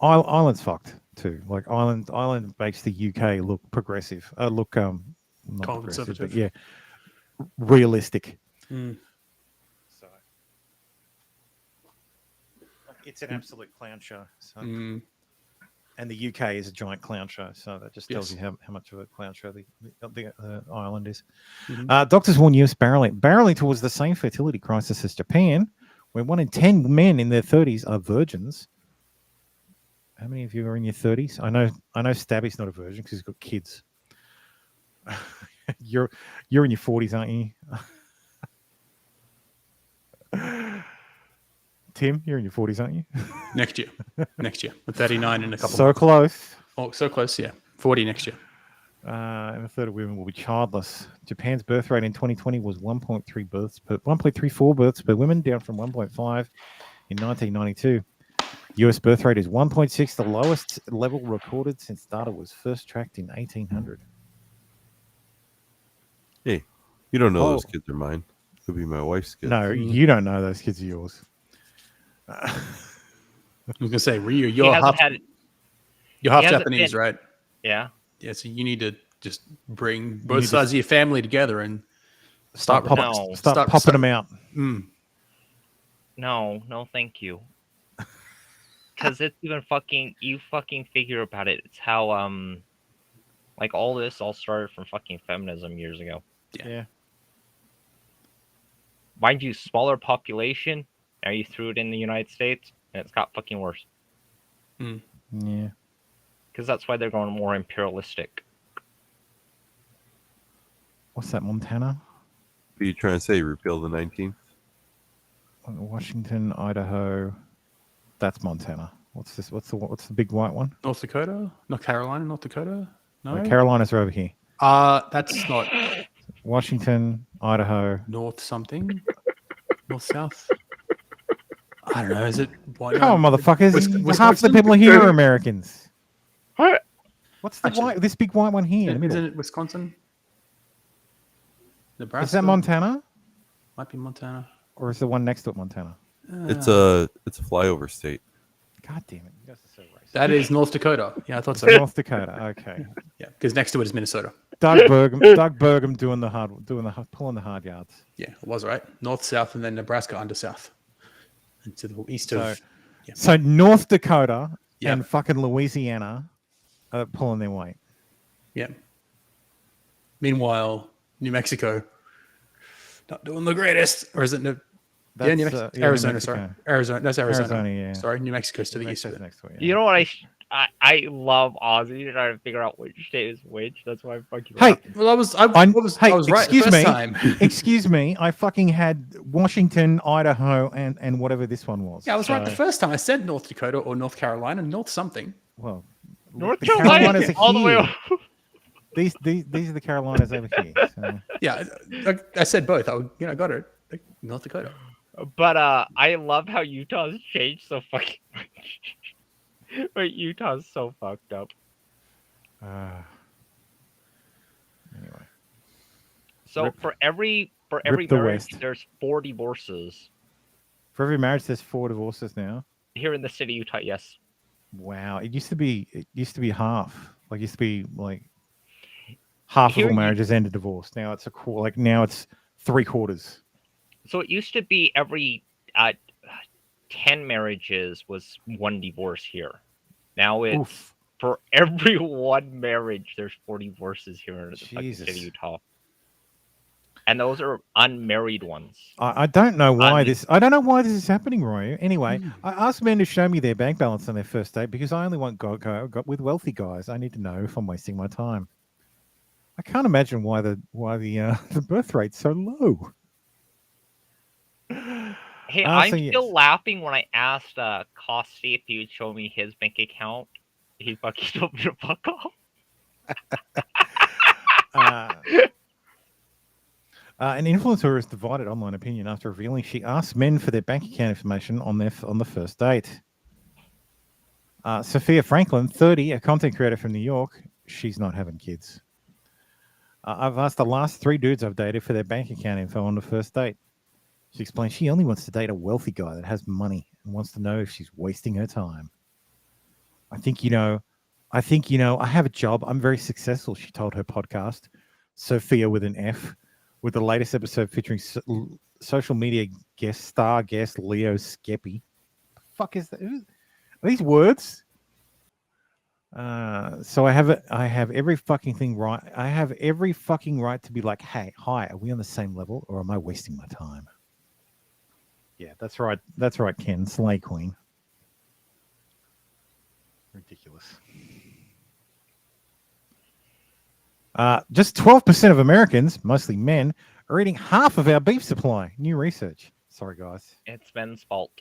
Ireland's fucked too. Like Ireland makes the UK look progressive. Not progressive, but yeah, realistic. Mm. So it's an absolute clown show. So. And the UK is a giant clown show, so that just tells you how much of a clown show the Ireland is. Doctors warn US barreling towards the same fertility crisis as Japan, where 1 in 10 men in their 30s are virgins. How many of you are in your 30s? I know Stabby's not a virgin because he's got kids. You're in your 40s, aren't you? Tim, you're in your 40s, aren't you? Next year. I'm 39 in a couple So months. close. Oh, so close, yeah. 40 next year. And a third of women will be childless. Japan's birth rate in 2020 was 1.34 births per woman, down from 1.5 in 1992. US birth rate is 1.6, the lowest level recorded since data was first tracked in 1800. Hey, you don't know those kids are mine. Could be my wife's kids. No, you don't know those kids are yours. I was gonna say, Ryu, you're half Japanese, right? Yeah. Yeah, so you need to just bring both sides of your family together and start popping them out. No, thank you. Because it's even you figure about it. It's how like all this all started from fucking feminism years ago. Yeah. Mind you, smaller population. Now you threw it in the United States, and it's got fucking worse. Yeah. Because that's why they're going more imperialistic. What's that, Montana? What are you trying to say? Repeal the 19th? Washington, Idaho. That's Montana. What's this? What's the big white one? North Dakota? North Carolina? North Dakota? No. Carolinas are over here. That's not Washington, Idaho. North something? North South? I don't know. Is it? Come on, motherfuckers! Half the people here are Americans. What? What's the this big white one here? In the Isn't middle? it Wisconsin? Nebraska? Is that Montana? Might be Montana. Or is the one next to it Montana? It's a flyover state. God damn it! You guys are so racist. That is North Dakota. Yeah, I thought so. North Dakota. Okay. Yeah, because next to it is Minnesota. Doug Burgum pulling the hard yards. Yeah, it was right. North, South, and then Nebraska under South. And to the east of. So North Dakota and fucking Louisiana are pulling their weight. Yeah. Meanwhile, New Mexico not doing the greatest, or is it? New Mexico. Arizona. New Sorry, Arizona. That's Arizona. Arizona, yeah. Sorry, New Mexico's to the east of it. Next to it, You know what I love Ozzy trying to figure out which state is which. That's why I fucking. Hey, well, I was right. Excuse the first me. time. Excuse me. I fucking had Washington, Idaho, and whatever this one was. Yeah, I was right the first time. I said North Dakota or North Carolina, North something. Well, North Carolinas are all the way here. over. These are the Carolinas over here. So. Yeah, I said both. I got it. North Dakota. But I love how Utah's changed so fucking much. But Utah's so fucked up. Anyway. So for every the marriage, West. there's 4 divorces. For every marriage, there's 4 divorces now. Here in the city of Utah, yes. Wow, it used to be half. Like it used to be like half of all marriages end in divorce. Now it's now it's 3/4. So it used to be every 10 marriages was 1 divorce here. Now it's for every 1 marriage, there's 4 divorces here in the fucking city of Utah. And those are unmarried ones. I don't know why this is happening, Roy. Anyway, I asked men to show me their bank balance on their first date because I only want go with wealthy guys. I need to know if I'm wasting my time. I can't imagine why the birth rate's so low. Hey, I'm still laughing when I asked Costi if he would show me his bank account. He fucking told me to fuck off. An influencer has divided online opinion after revealing she asked men for their bank account information on the first date. Sophia Franklin, 30, a content creator from New York. She's not having kids. I've asked the last 3 dudes I've dated for their bank account info on the first date. She explains she only wants to date a wealthy guy that has money and wants to know if she's wasting her time. I think, I have a job. I'm very successful, she told her podcast, Sophia with an F, with the latest episode featuring social media star guest Leo Skeppy. The fuck is that? Are these words? So I have every fucking thing right. I have every fucking right to be like, hey, hi, are we on the same level or am I wasting my time? Yeah, that's right. That's right, Ken. Slay Queen. Ridiculous. Just 12% of Americans, mostly men, are eating half of our beef supply. New research. Sorry, guys. It's men's fault.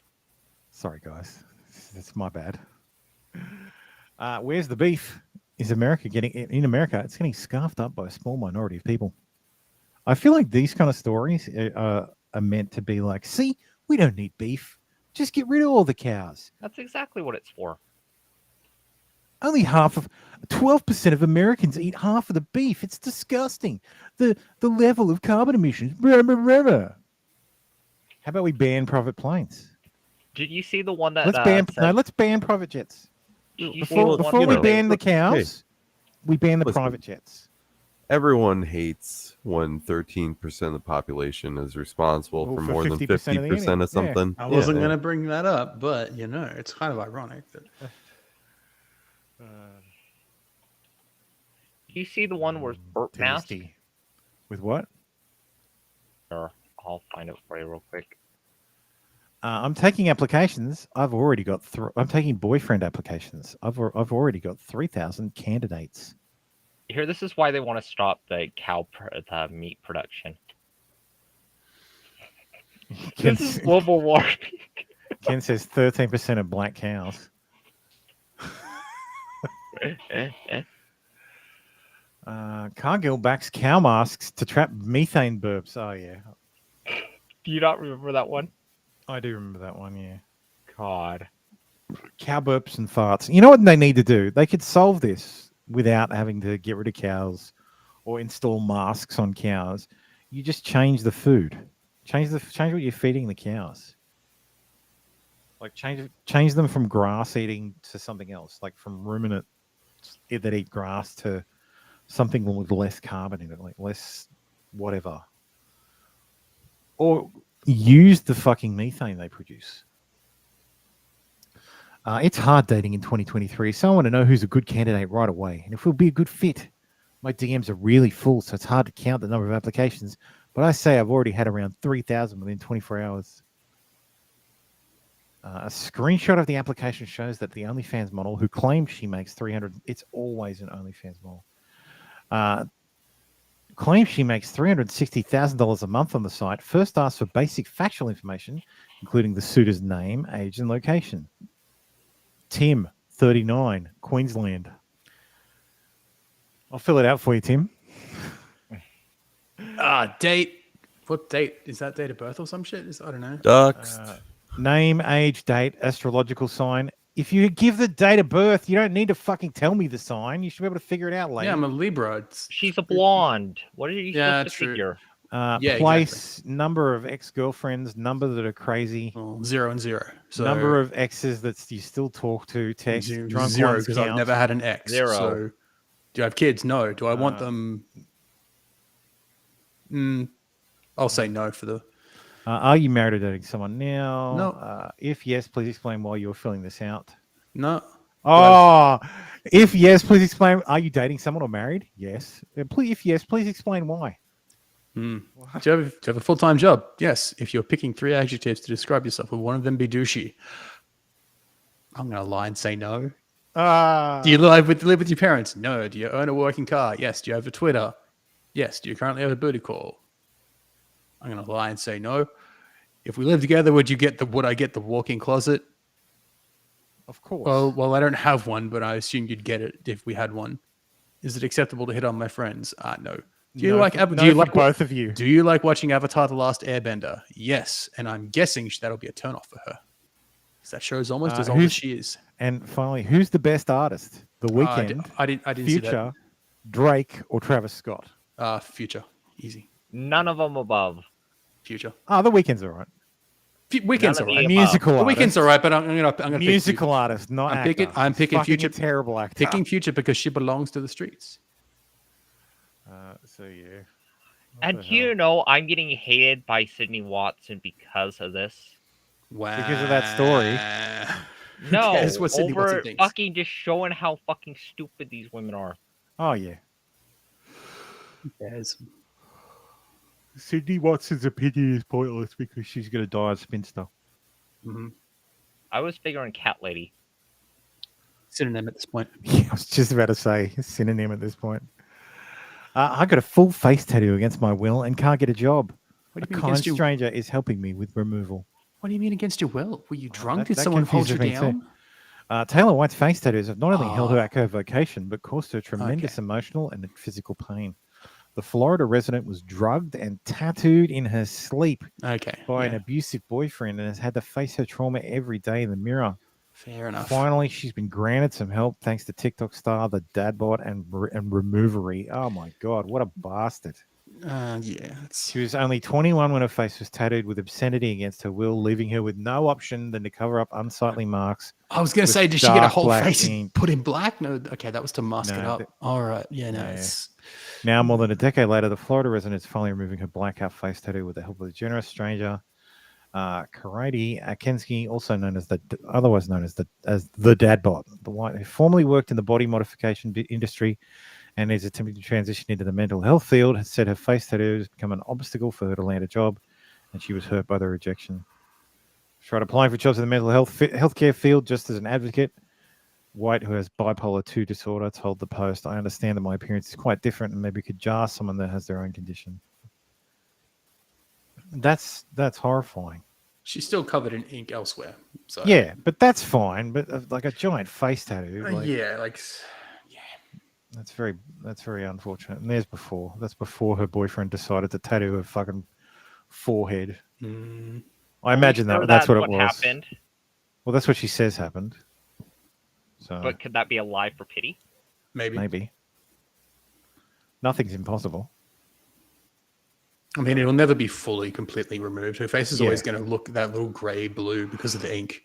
Sorry, guys. It's my bad. Where's the beef? Is America getting in America? It's getting scarfed up by a small minority of people. I feel like these kind of stories are meant to be like, see, we don't need beef. Just get rid of all the cows. That's exactly what it's for. Only 12% of Americans eat half of the beef. It's disgusting. The level of carbon emissions. How about we ban private planes? Did you see the one that let's ban private jets. Before we ban the cows, we ban the private jets. Everyone hates when 13% of the population is responsible for more than 50% of something. I wasn't going to bring that up, but it's kind of ironic that. Do you see the one where burp mask? With what? Sure, I'll find it for you real quick. I'm taking applications. I've already got. I'm taking boyfriend applications. I've already got 3,000 candidates. Here, this is why they want to stop the the meat production. This is global warming. Ken says 13% of black cows. Cargill backs cow masks to trap methane burps. Oh yeah. Do you not remember that one? I do remember that one. Yeah. God. Cow burps and farts. You know what they need to do? They could solve this without having to get rid of cows or install masks on cows. You just change the food. Change what you're feeding the cows. Like change them from grass eating to something else, like from ruminant that eat grass to something with less carbon in it, like less whatever. Or use the fucking methane they produce. It's hard dating in 2023, so I want to know who's a good candidate right away, and if we'll be a good fit. My DMs are really full, so it's hard to count the number of applications, but I say I've already had around 3,000 within 24 hours. A screenshot of the application shows that the OnlyFans model, who claims she makes $300, it's always an OnlyFans model, claims she makes $360,000 a month on the site, first asks for basic factual information, including the suitor's name, age, and location. Tim, 39, Queensland. I'll fill it out for you, Tim. Date. What date? Is that date of birth or some shit? I don't know. Doxed. Name, age, date, astrological sign. If you give the date of birth, you don't need to fucking tell me the sign. You should be able to figure it out later. Yeah, I'm a Libra. She's a blonde. What are you supposed to figure? Place, exactly. Number of ex-girlfriends, number that are crazy. 0 and 0. So number of exes that you still talk to, text. Drunk 0 ones because I've never had an ex. 0. So do you have kids? No. Do I want them? I'll say no for the. Are you married or dating someone now? No. If yes, please explain why you're filling this out. No. Oh, if yes, please explain. Are you dating someone or married? Yes. If yes, please explain why. Do you have a full-time job? Yes. If you're picking 3 adjectives to describe yourself, would one of them be douchey? I'm going to lie and say no. Do you live with your parents? No. Do you own a working car? Yes. Do you have a Twitter? Yes. Do you currently have a booty call? I'm going to lie and say no. If we live together, would I get the walk-in closet? Of course. Well, I don't have one, but I assume you'd get it if we had one. Is it acceptable to hit on my friends? No. Do you No, like for- do no you for like both of you? Do you like watching Avatar: The Last Airbender? Yes, and I'm guessing that'll be a turnoff for her. 'Cause that show's almost as old as who's- she is. And finally, who's the best artist? The Weeknd, I didn't see that. Future, Drake, or Travis Scott? Future, easy. None of them above. Future. Oh, the Weeknd's all right. Weekend's None of alright. the Musical The artist. Weekend's alright, but I'm gonna Musical pick artist, not I'm actor. picking. I'm He's picking fucking Future. a terrible actor. Picking Future because she belongs to the streets. So yeah. And you know, I'm getting hated by Sydney Watson because of this. Wow. Because of that story. No, cares what Sydney Watson over thinks? fucking just showing how fucking stupid these women are. Oh yeah. Yes. Sydney Watson's opinion is pointless because she's gonna die a spinster. Mm-hmm. I was figuring cat lady. Synonym at this point. Yeah, I was just about to say synonym at this point. I got a full face tattoo against my will and can't get a job. What A do you mean kind against your- stranger is helping me with removal. What do you mean against your will? Were you drunk? That Did someone hold you confuses me too. down? Taylor White's face tattoos have not only held her back her vocation, but caused her tremendous emotional and physical pain. The Florida resident was drugged and tattooed in her sleep by an abusive boyfriend and has had to face her trauma every day in the mirror. Fair enough. Finally, she's been granted some help thanks to TikTok star, the Dadbot, and Removery. Oh my God, what a bastard. Yeah. She was only 21 when her face was tattooed with obscenity against her will, leaving her with no option than to cover up unsightly marks. I was going to with say, did she get a dark whole black face ink. put in black? No. Okay, that was to mask it No, up. All right. Yeah, no. It's... Now, more than a decade later, the Florida resident is finally removing her blackout face tattoo with the help of a generous stranger, Karate Akensky, also known as otherwise known as the Dadbot, the white who formerly worked in the body modification industry and is attempting to transition into the mental health field, has said her face tattoo has become an obstacle for her to land a job, and she was hurt by the rejection. She tried applying for jobs in the mental healthcare field just as an advocate. White, who has bipolar 2 disorder, told the Post, "I understand that my appearance is quite different and maybe could jar someone that has their own condition." That's horrifying. She's still covered in ink elsewhere. So Yeah, but that's fine. But like a giant face tattoo, that's very unfortunate. And that's before her boyfriend decided to tattoo her fucking forehead. I imagine that's what it was. Happened. Well, that's what she says happened. So But could that be a lie for pity? maybe nothing's impossible. I mean, it'll never be fully, completely removed. Her face is Yeah. always going to look that little grey blue because of the ink.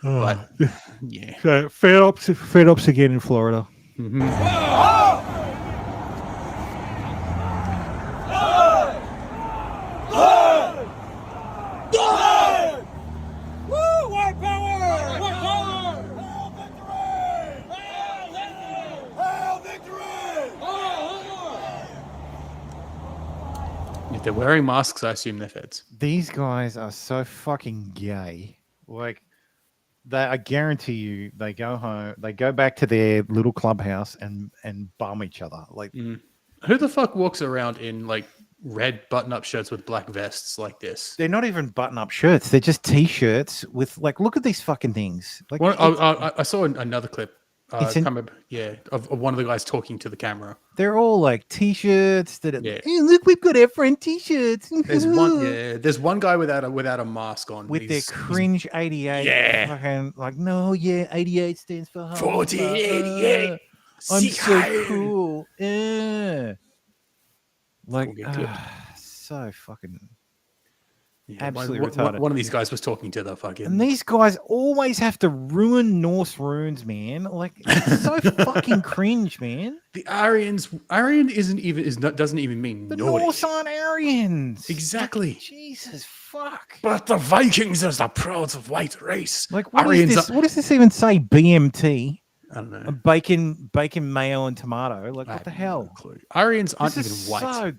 Oh. But yeah, So fed ups again in Florida. if they're wearing masks, I assume they're feds. These guys are so fucking gay. Like, I guarantee you, they go home, they go back to their little clubhouse and bum each other. Like, Who the fuck walks around in like red button-up shirts with black vests like this? they're not even button-up shirts; they're just t-shirts with like, look at these fucking things. Like, I saw another clip. It's in- Of one of the guys talking to the camera. they're all like t-shirts that. Yeah. Hey, look, we've got our friend t-shirts. There's one guy without a mask on with their cringe 88. Yeah. Fucking, like, no, yeah, 88 stands for 1488. I'm Sieg so Heil. cool. Yeah. Like, get clipped. so fucking Yeah, absolutely one retarded. of these guys was talking to the fucking. And these guys always have to ruin Norse runes, man. Like, it's so fucking cringe, man. The Aryan doesn't even mean The Nordic. Norse aren't Aryans. Exactly. Jesus fuck. But the Vikings is the proud white race. Like, what Aryans is this? What does this even say? BMT. I don't know. Bacon, mayo, and tomato. Like, what the hell? Aryans aren't This even is white.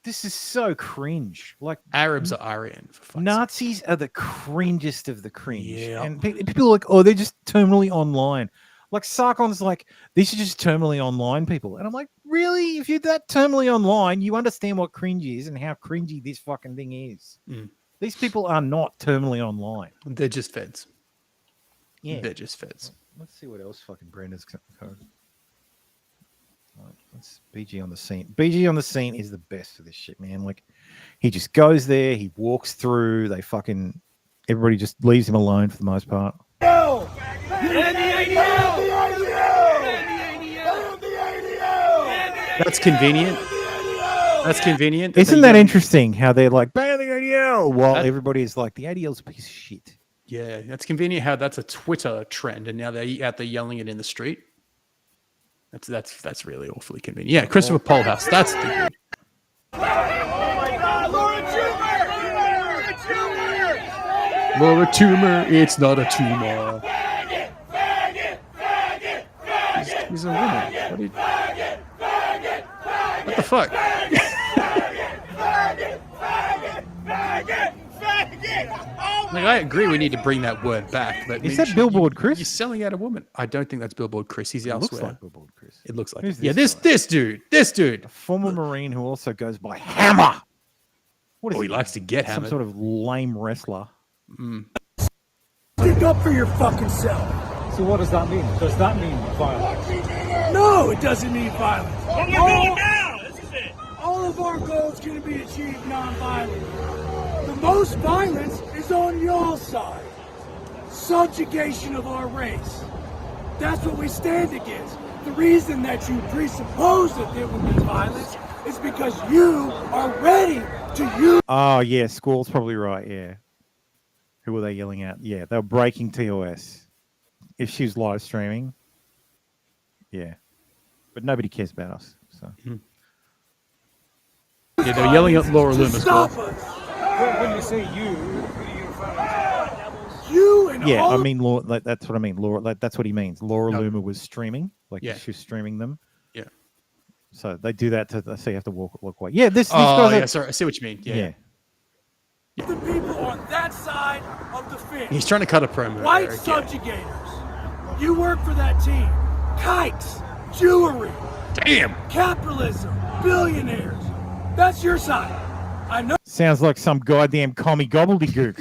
This is so cringe. Like, Arabs are Aryan. For fuck's Nazis are the cringest of the cringe. Yeah. And people are like, oh, they're just terminally online. Like, Sarkon's like, these are just terminally online people. And I'm like, really? If you're that terminally online, you understand what cringe is and how cringy this fucking thing is. These people are not terminally online. They're just feds. Yeah. They're just feds. Let's see what else fucking Brenda's code. Let's BG on the scene. BG on the scene is the best for this shit, man. Like, he just goes there, he walks through, everybody just leaves him alone for the most part. That's convenient. That's convenient. Isn't that interesting how they're like, ban the ADL, while everybody's like, the ADL's a piece of shit. Yeah, that's convenient how that's a Twitter trend, and now they're out there yelling it in the street. That's really awfully convenient. Yeah, Christopher Polehouse. That's the dude. Laura Tumor, it's not a tumor. He's a woman. What the fuck? Like, I agree we need to bring that word back, but is that Billboard Chris? You're selling out a woman. I don't think that's Billboard Chris. He's elsewhere. Looks like Billboard Chris. It looks like Who's it. Yeah, this dude. A former Marine who also goes by Hammer. What is he likes to get hammered. Some sort of lame wrestler. Stick up for your fucking self. So what does that mean? Does that mean violence? No, it doesn't mean violence. But we're going down. This is it. All of our goals can be achieved non-violently. The most violence is on your side. Subjugation of our race. That's what we stand against. The reason that you presuppose that there will be violence is because you are ready to use. Oh, yeah, Squall's probably right, yeah. Who were they yelling at? Yeah, they were breaking TOS. If she was live streaming. Yeah. But nobody cares about us. So. Yeah, they're yelling at Laura Loomis. When you say you, who do you refer to? You and yeah, all... I mean, that's what I mean. Laura, that's what he means. Laura Loomer was streaming. Like, she was streaming them. Yeah. So they do that to say you have to walk away. Yeah, these Oh, guys yeah, sorry. I see what you mean. Yeah. The people on that side of the fence. He's trying to cut a promo. White there, subjugators. You work for that team. Kikes, jewelry. Damn. Capitalism, billionaires. That's your side. I know. Sounds like some goddamn commie gobbledygook.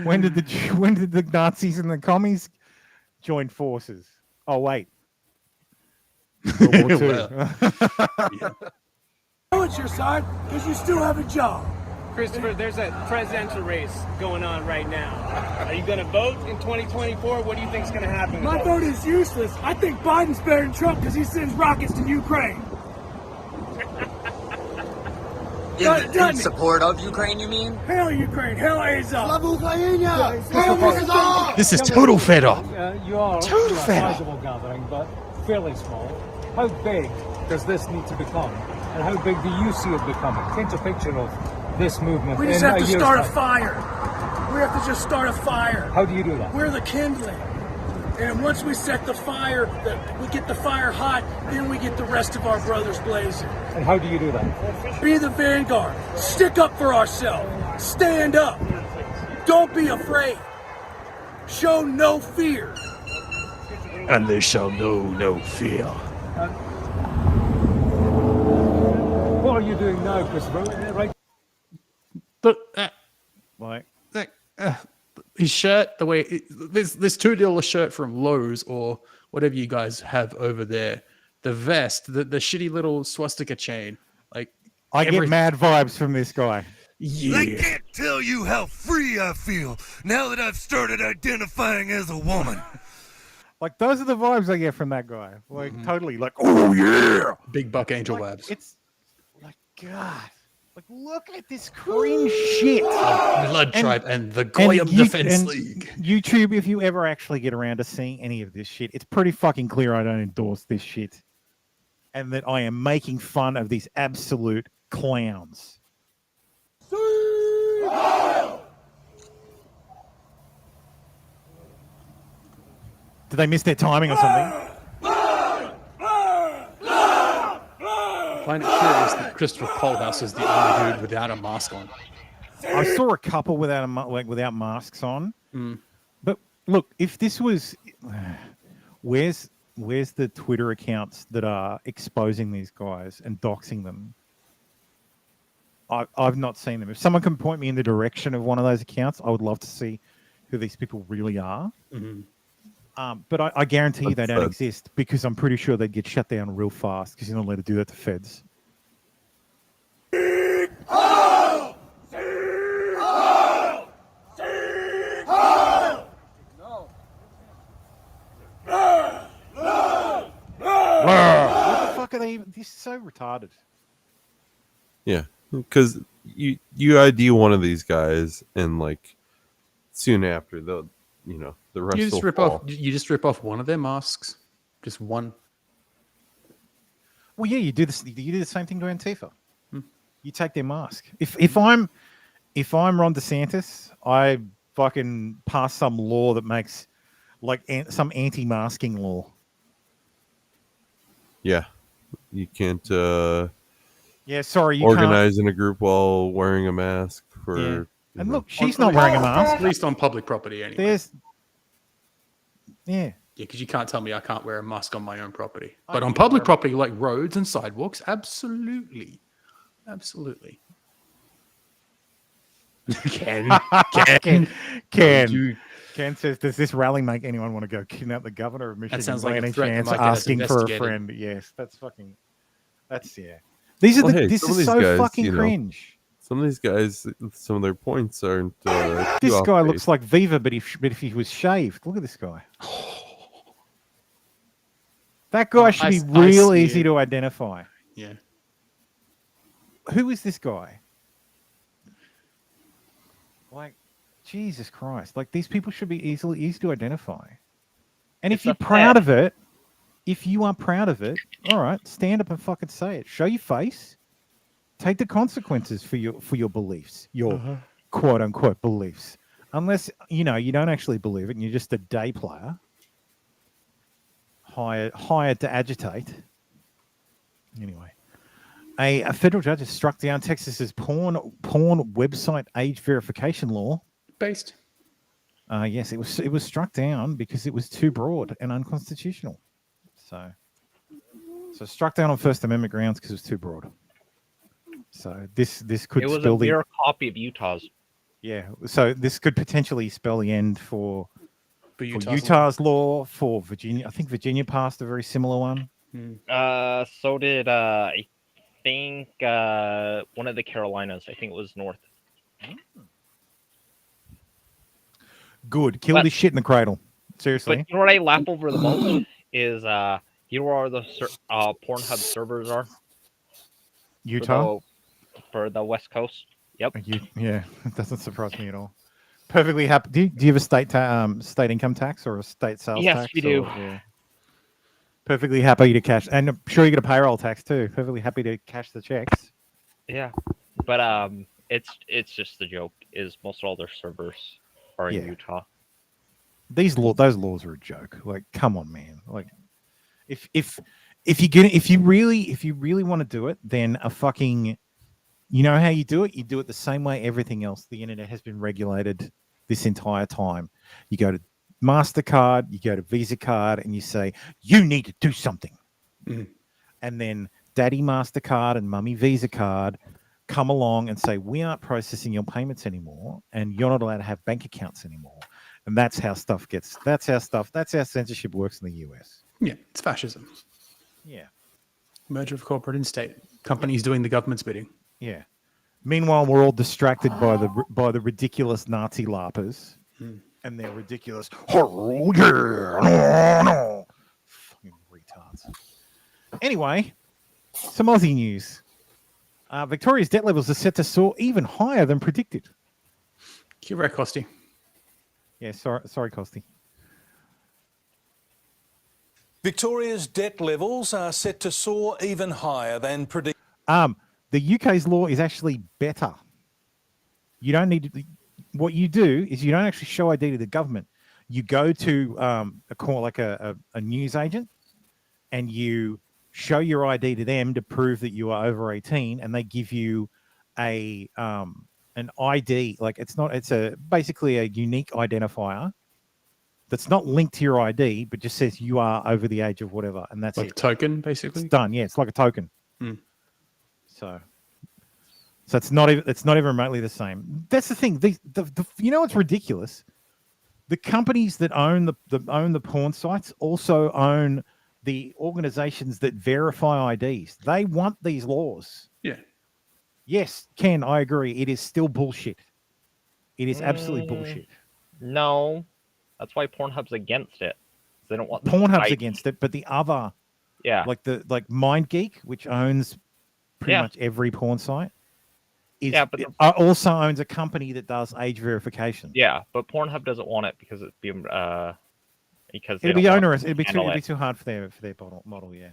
When did the Nazis and the commies join forces? Oh wait. World War II. I know it's your side because you still have a job. Christopher, there's a presidential race going on right now. Are you going to vote in 2024? What do you think is going to happen? My vote is useless. I think Biden's better than Trump because he sends rockets to Ukraine. In support of Ukraine, you mean? Hell Ukraine, hell Azov. This is total fedor. You are Total a fedor. sizable gathering, but fairly small. How big does this need to become? And how big do you see it becoming? Paint a picture of this movement. We just have to start a fire. We have to just start a fire. How do you do that? We're the kindling. And once we set the fire, we get the fire hot, then we get the rest of our brothers blazing. And how do you do that? Be the vanguard. Stick up for ourselves. Stand up. Don't be afraid. Show no fear. And they shall know no fear. What are you doing now, Christopher? Right. Look, like his shirt, the way this $2 shirt from Lowe's or whatever you guys have over there, the vest, the shitty little swastika chain, like I get mad vibes from this guy. Yeah. I can't tell you how free I feel now that I've started identifying as a woman. Like, those are the vibes I get from that guy. Like, totally. Like, oh yeah, big buck angel labs. It's like, God. Like, look at this cringe shit. Blood Tribe and the Goyim Defense League. YouTube, if you ever actually get around to seeing any of this shit, it's pretty fucking clear I don't endorse this shit. And that I am making fun of these absolute clowns. Did they miss their timing or something? I find it curious that Christopher Polehouse is the only dude without a mask on. I saw a couple without without masks on. But look, if this was, where's the Twitter accounts that are exposing these guys and doxing them? I've not seen them. If someone can point me in the direction of one of those accounts, I would love to see who these people really are. But I guarantee you they don't exist because I'm pretty sure they'd get shut down real fast because you're not allowed to do that to feds. What the fuck are they even? This is so retarded. Yeah, because you ID one of these guys, and like soon after the rest. You just will rip fall. off. You just rip off one of their masks, just one. Well, yeah, you do this. You do the same thing to Antifa. You take their mask. If I'm Ron DeSantis, I fucking pass some law that makes like some anti-masking law. Yeah, you can't. Yeah, sorry, you organize in a group while wearing a mask for. Yeah. And look, she's not wearing a mask. At least on public property, anyway. Yeah, because you can't tell me I can't wear a mask on my own property. But on public property like roads and sidewalks, absolutely. Ken says, does this rally make anyone want to go kidnap the governor of Michigan? That sounds like by a any threat that chance might get us asking for a investigated. friend. Yes, that's yeah. These are this is so guys, fucking cringe. Some of these guys, some of their points aren't. This guy looks like Viva, but if he was shaved, look at this guy. That guy should be real easy to identify. Yeah. Who is this guy? Like, Jesus Christ! Like, these people should be easy to identify. And if you're proud of it, all right, stand up and fucking say it. Show your face. Take the consequences for your beliefs, your quote unquote beliefs. Unless you don't actually believe it, and you're just a day player hired to agitate. Anyway, a federal judge has struck down Texas's porn website age verification law. Based. Yes, it was struck down because it was too broad and unconstitutional. So struck down on First Amendment grounds because it was too broad. So this could It was spell a mirror copy of Utah's. Yeah, so this could potentially spell the end for Utah's law, for Virginia. I think Virginia passed a very similar one. So did I think one of the Carolinas. I think it was North. Good. Kill this shit in the cradle. Seriously. But you know what I laugh over the most is you know where the Pornhub servers are? Utah? For the West Coast. Yep. Yeah, it doesn't surprise me at all. Perfectly happy. Do you have a state income tax or a state sales tax? Yes, we do. Yeah. Perfectly happy to cash, and I'm sure you get a payroll tax too. Perfectly happy to cash the checks. Yeah, but it's just the joke. Is most of all their servers are in Utah. Those laws are a joke. Like, come on, man. Like, if you really want to do it, then a fucking, you know how you do it? You do it the same way everything else. The internet has been regulated this entire time. You go to MasterCard, you go to Visa card, and you say, you need to do something. And then Daddy MasterCard and Mummy Visa card come along and say, we aren't processing your payments anymore, and you're not allowed to have bank accounts anymore. And that's how censorship works in the US. Yeah, it's fascism. Yeah. Merger of corporate and state. Companies doing the government's bidding. Yeah. Meanwhile, we're all distracted by the ridiculous Nazi larpers and their ridiculous fucking retards. Anyway, some Aussie news. Victoria's debt levels are set to soar even higher than predicted. You're right, Costy. Yeah, sorry, Costy. Victoria's debt levels are set to soar even higher than predicted. The UK's law is actually better. You don't need to. What you do is you don't actually show ID to the government. You go to a news agent, and you show your ID to them to prove that you are over 18, and they give you an ID. Like, it's basically a unique identifier that's not linked to your ID, but just says you are over the age of whatever, and that's like it. A token, basically. It's done. Yeah, it's like a token. So it's not even remotely the same. That's the thing. You know what's ridiculous? the companies that own the porn sites also own the organizations that verify IDs. They want these laws. Yeah. Yes, Ken, I agree. It is still bullshit. It is absolutely bullshit. No, that's why Pornhub's against it. They don't want Pornhub's against it, but the other, like MindGeek, which owns pretty much every porn site, also owns a company that does age verification. Yeah, but Pornhub doesn't want it because it'd be because it'd be onerous. It'd be too hard for their model. Yeah.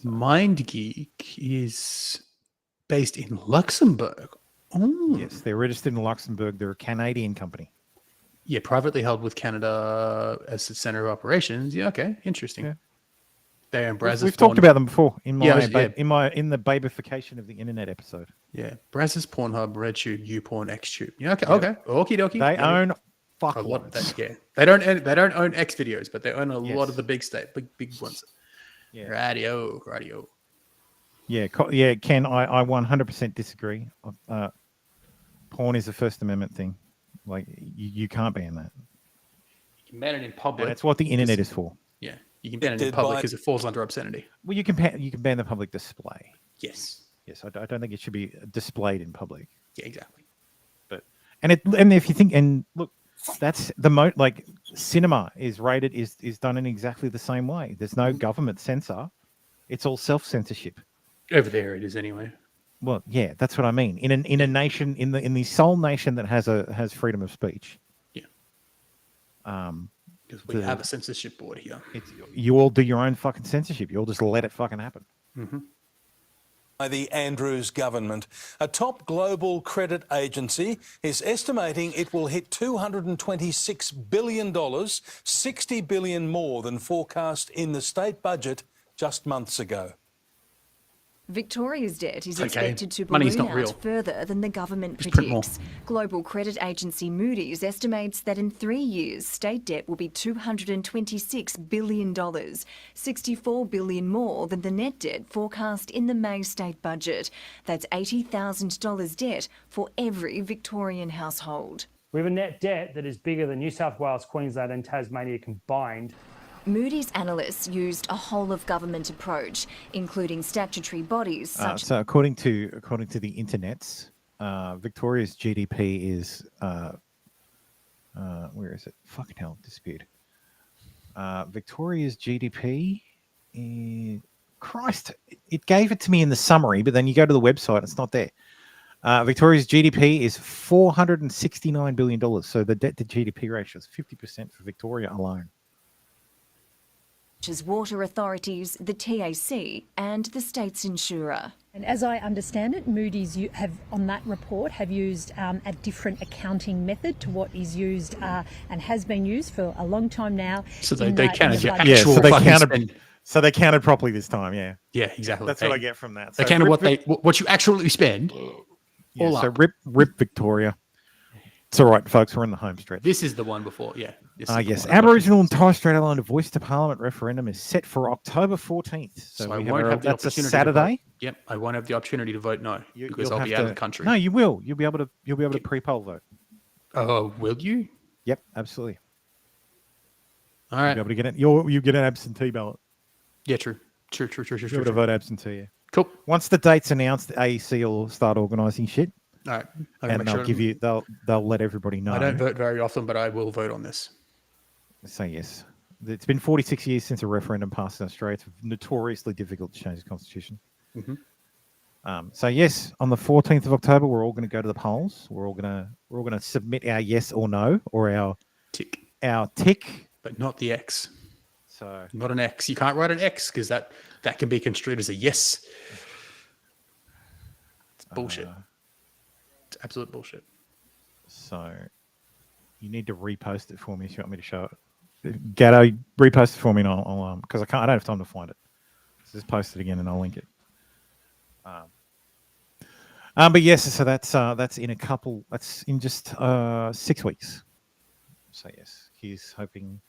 MindGeek is based in Luxembourg. Oh. Yes, they're registered in Luxembourg. They're a Canadian company. Yeah, privately held with Canada as the center of operations. Yeah, okay, interesting. Yeah. They own Brazzers. We've talked about them before in the babification of the internet episode. Yeah, Brazzers, Pornhub, RedTube, YouPorn, XTube. Yeah, okay. Okie dokie. They own fuck a lot. They don't own X videos, but they own a lot of the big ones. Yeah. Radio. Yeah, Ken, I 100% disagree. Porn is a First Amendment thing. Like you can't ban that. You can ban it in public. And that's what the internet is for. Yeah, you can ban it in public because it falls under obscenity. Well, you can ban the public display. Yes. I don't think it should be displayed in public. Yeah, exactly. But and if you think look, that's the cinema is done in exactly the same way. There's no government censor. It's all self-censorship. Over there it is anyway. Well, yeah, that's what I mean. In a nation, in the sole nation that has freedom of speech. Yeah. Because we have a censorship board here. You all do your own fucking censorship. You all just let it fucking happen. Mm-hmm. By the Andrews government, a top global credit agency is estimating it will hit $226 billion, $60 billion more than forecast in the state budget just months ago. Victoria's debt is expected to balloon out further than the government predicts. Global credit agency Moody's estimates that in 3 years, state debt will be $226 billion, $64 billion more than the net debt forecast in the May state budget. That's $80,000 debt for every Victorian household. We have a net debt that is bigger than New South Wales, Queensland and Tasmania combined. Moody's analysts used a whole-of-government approach, including statutory bodies such. So according to the internets, Victoria's GDP is where is it? Fucking hell, disappeared. Victoria's GDP is Christ. It gave it to me in the summary, but then you go to the website, it's not there. Victoria's GDP is $469 billion. So the debt to GDP ratio is 50% for Victoria alone. As water authorities, the TAC and the state's insurer. And as I understand it, Moody's have on that report have used a different accounting method to what is used and has been used for a long time now. So they counted your yeah, actual so they counted properly this time. Yeah. Yeah, exactly. That's what I get from that. They counted what you actually spend. Yeah, so rip Victoria. It's all right, folks. We're in the home stretch. This is the one before, yeah. Yes, Aboriginal and Torres Strait Islander voice to Parliament referendum is set for October 14th. So I won't have the that's a opportunity Saturday. Yep, I won't have the opportunity to vote no because I'll be out of the country. No, you will. You'll be able to pre-poll vote. Oh, will you? Yep, absolutely. All right. You'll be able to get it. You get an absentee ballot. Yeah, true. You'll be able to vote absentee. Yeah. Cool. Once the date's announced, the AEC will start organising shit. All right. And they'll give you. They'll let everybody know. I don't vote very often, but I will vote on this. So yes, it's been 46 years since a referendum passed in Australia. It's notoriously difficult to change the constitution. Mm-hmm. So yes, on the 14th of October, we're all going to go to the polls. We're all going to submit our yes or no or our tick, but not the X. So not an X. You can't write an X because that can be construed as a yes. It's bullshit. It's absolute bullshit. So you need to repost it for me if you want me to show it. Gatto, repost it for me and I'll because I don't have time to find it. So just post it again and I'll link it. But yes, so that's in that's in just 6 weeks. So yes, he's hoping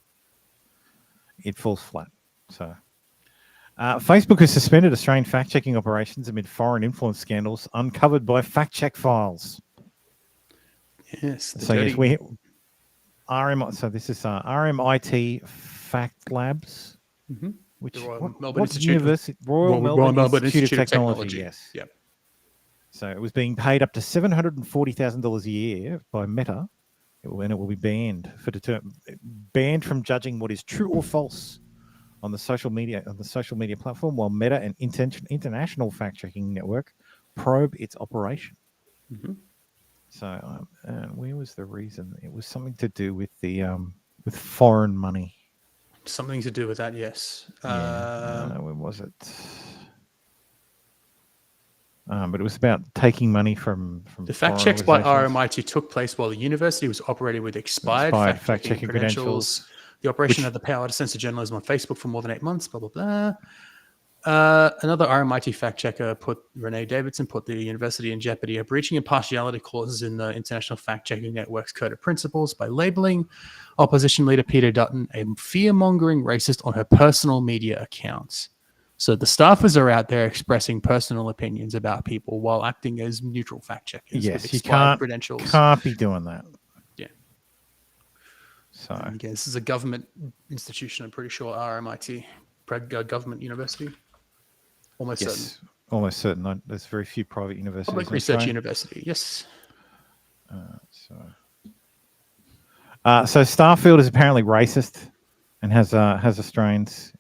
it falls flat. So Facebook has suspended Australian fact-checking operations amid foreign influence scandals uncovered by fact-check files. Yes. So yes, So this is RMIT Fact Labs, which The Royal what Melbourne Institute of- university? Royal Melbourne Institute of Technology. Yes. Yep. So it was being paid up to $740,000 a year by Meta, and it will be banned banned from judging what is true or false on the social media platform, while Meta, an international fact-checking network, probe its operation. So, where was the reason? It was something to do with the with foreign money. Something to do with that, yes. Where was it? But it was about taking money from The fact checks by RMIT took place while the university was operating with expired fact-checking credentials. The operation had the power to censor journalism on Facebook for more than 8 months, blah, blah, blah. Another RMIT fact-checker Renee Davidson put the university in jeopardy of breaching impartiality clauses in the International Fact-Checking Network's Code of Principles by labeling opposition leader Peter Dutton a fear-mongering racist on her personal media accounts. So the staffers are out there expressing personal opinions about people while acting as neutral fact-checkers. Yes, with you expired credentials. can't be doing that. Yeah. So again, this is a government institution. I'm pretty sure RMIT, government university. Almost certain. Almost certain. There's very few private universities. Public research university. Yes. So Starfield is apparently racist and has Australians.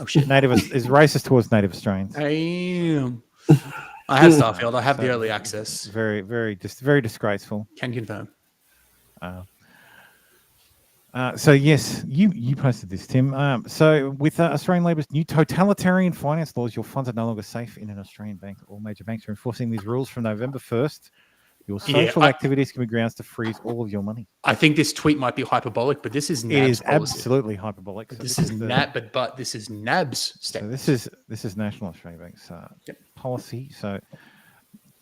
Oh shit! Is racist towards Native Australians. I have Starfield. I have the early access. Very disgraceful. Can confirm. So yes, you posted this, Tim. So with Australian Labor's new totalitarian finance laws, your funds are no longer safe in an Australian bank. All major banks are enforcing these rules from November 1st. Your social activities can be grounds to freeze all of your money. I think this tweet might be hyperbolic, but this is NAB's It is policy. absolutely hyperbolic. So this is NAB, but this is NAB's step. So this is National Australia Bank's policy. So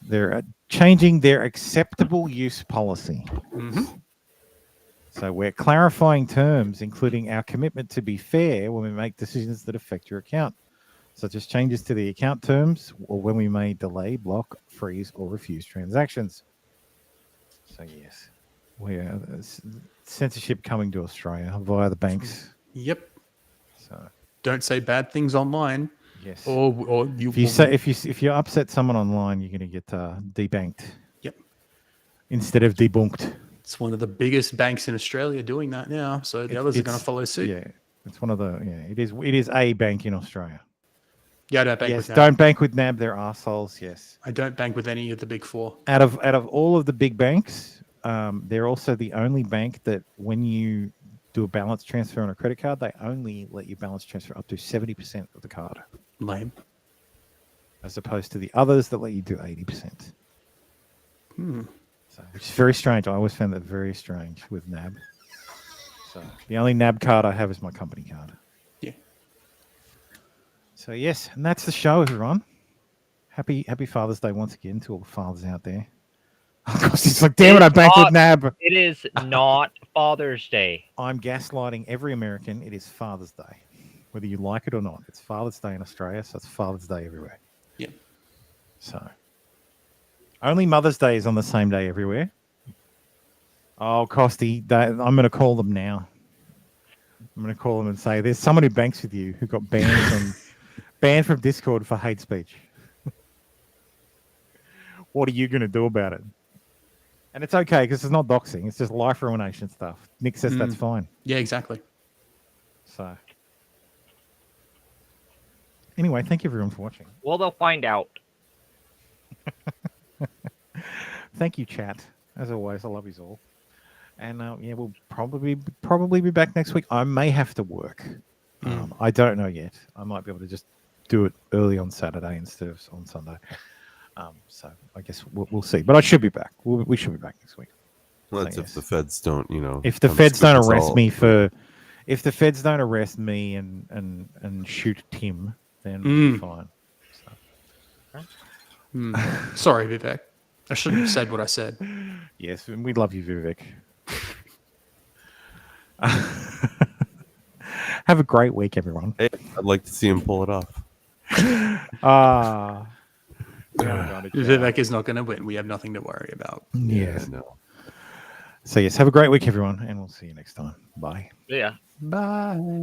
they're changing their acceptable use policy. So we're clarifying terms, including our commitment to be fair when we make decisions that affect your account, such as changes to the account terms or when we may delay, block, freeze, or refuse transactions. So yes, we are censorship coming to Australia via the banks. Yep. So don't say bad things online. Yes. Or you. If you upset someone online, you're going to get debanked. Yep. Instead of debunked. It's one of the biggest banks in Australia doing that now, so the others are going to follow suit. Yeah, it's one of the It is a bank in Australia. Yeah, I don't bank with NAB. Don't bank with NAB. They're arseholes. Yes. I don't bank with any of the big four. Out of all of the big banks, they're also the only bank that when you do a balance transfer on a credit card, they only let you balance transfer up to 70% of the card. Lame. As opposed to the others that let you do 80%. So, which is very strange. I always found that very strange with NAB. So the only NAB card I have is my company card. Yeah. So yes, and that's the show, everyone. Happy Father's Day once again to all the fathers out there. Of course, it's like, damn it, I banked with NAB. It is not Father's Day. I'm gaslighting every American. It is Father's Day. Whether you like it or not. It's Father's Day in Australia, so it's Father's Day everywhere. Yeah. So only Mother's Day is on the same day everywhere. Oh, Costy, I'm going to call them now. I'm going to call them and say, there's someone who banks with you who got banned from Discord for hate speech. What are you going to do about it? And it's okay because it's not doxing. It's just life ruination stuff. Nick says that's fine. Yeah, exactly. So anyway, thank you everyone for watching. Well, they'll find out. Thank you, chat. As always, I love you all. And we'll probably be back next week. I may have to work. I don't know yet. I might be able to just do it early on Saturday instead of on Sunday. So I guess we'll see. But I should be back. We should be back next week. Well, that's if the feds don't, If the feds don't arrest me if the feds don't arrest me and shoot Tim, then we'll be fine. So. Sorry, Vivek. I shouldn't have said what I said. Yes, and we love you, Vivek. Have a great week, everyone. Hey, I'd like to see him pull it off. Vivek is not going to win. We have nothing to worry about. Yeah. No. So yes, have a great week, everyone, and we'll see you next time. Bye. Yeah. Bye.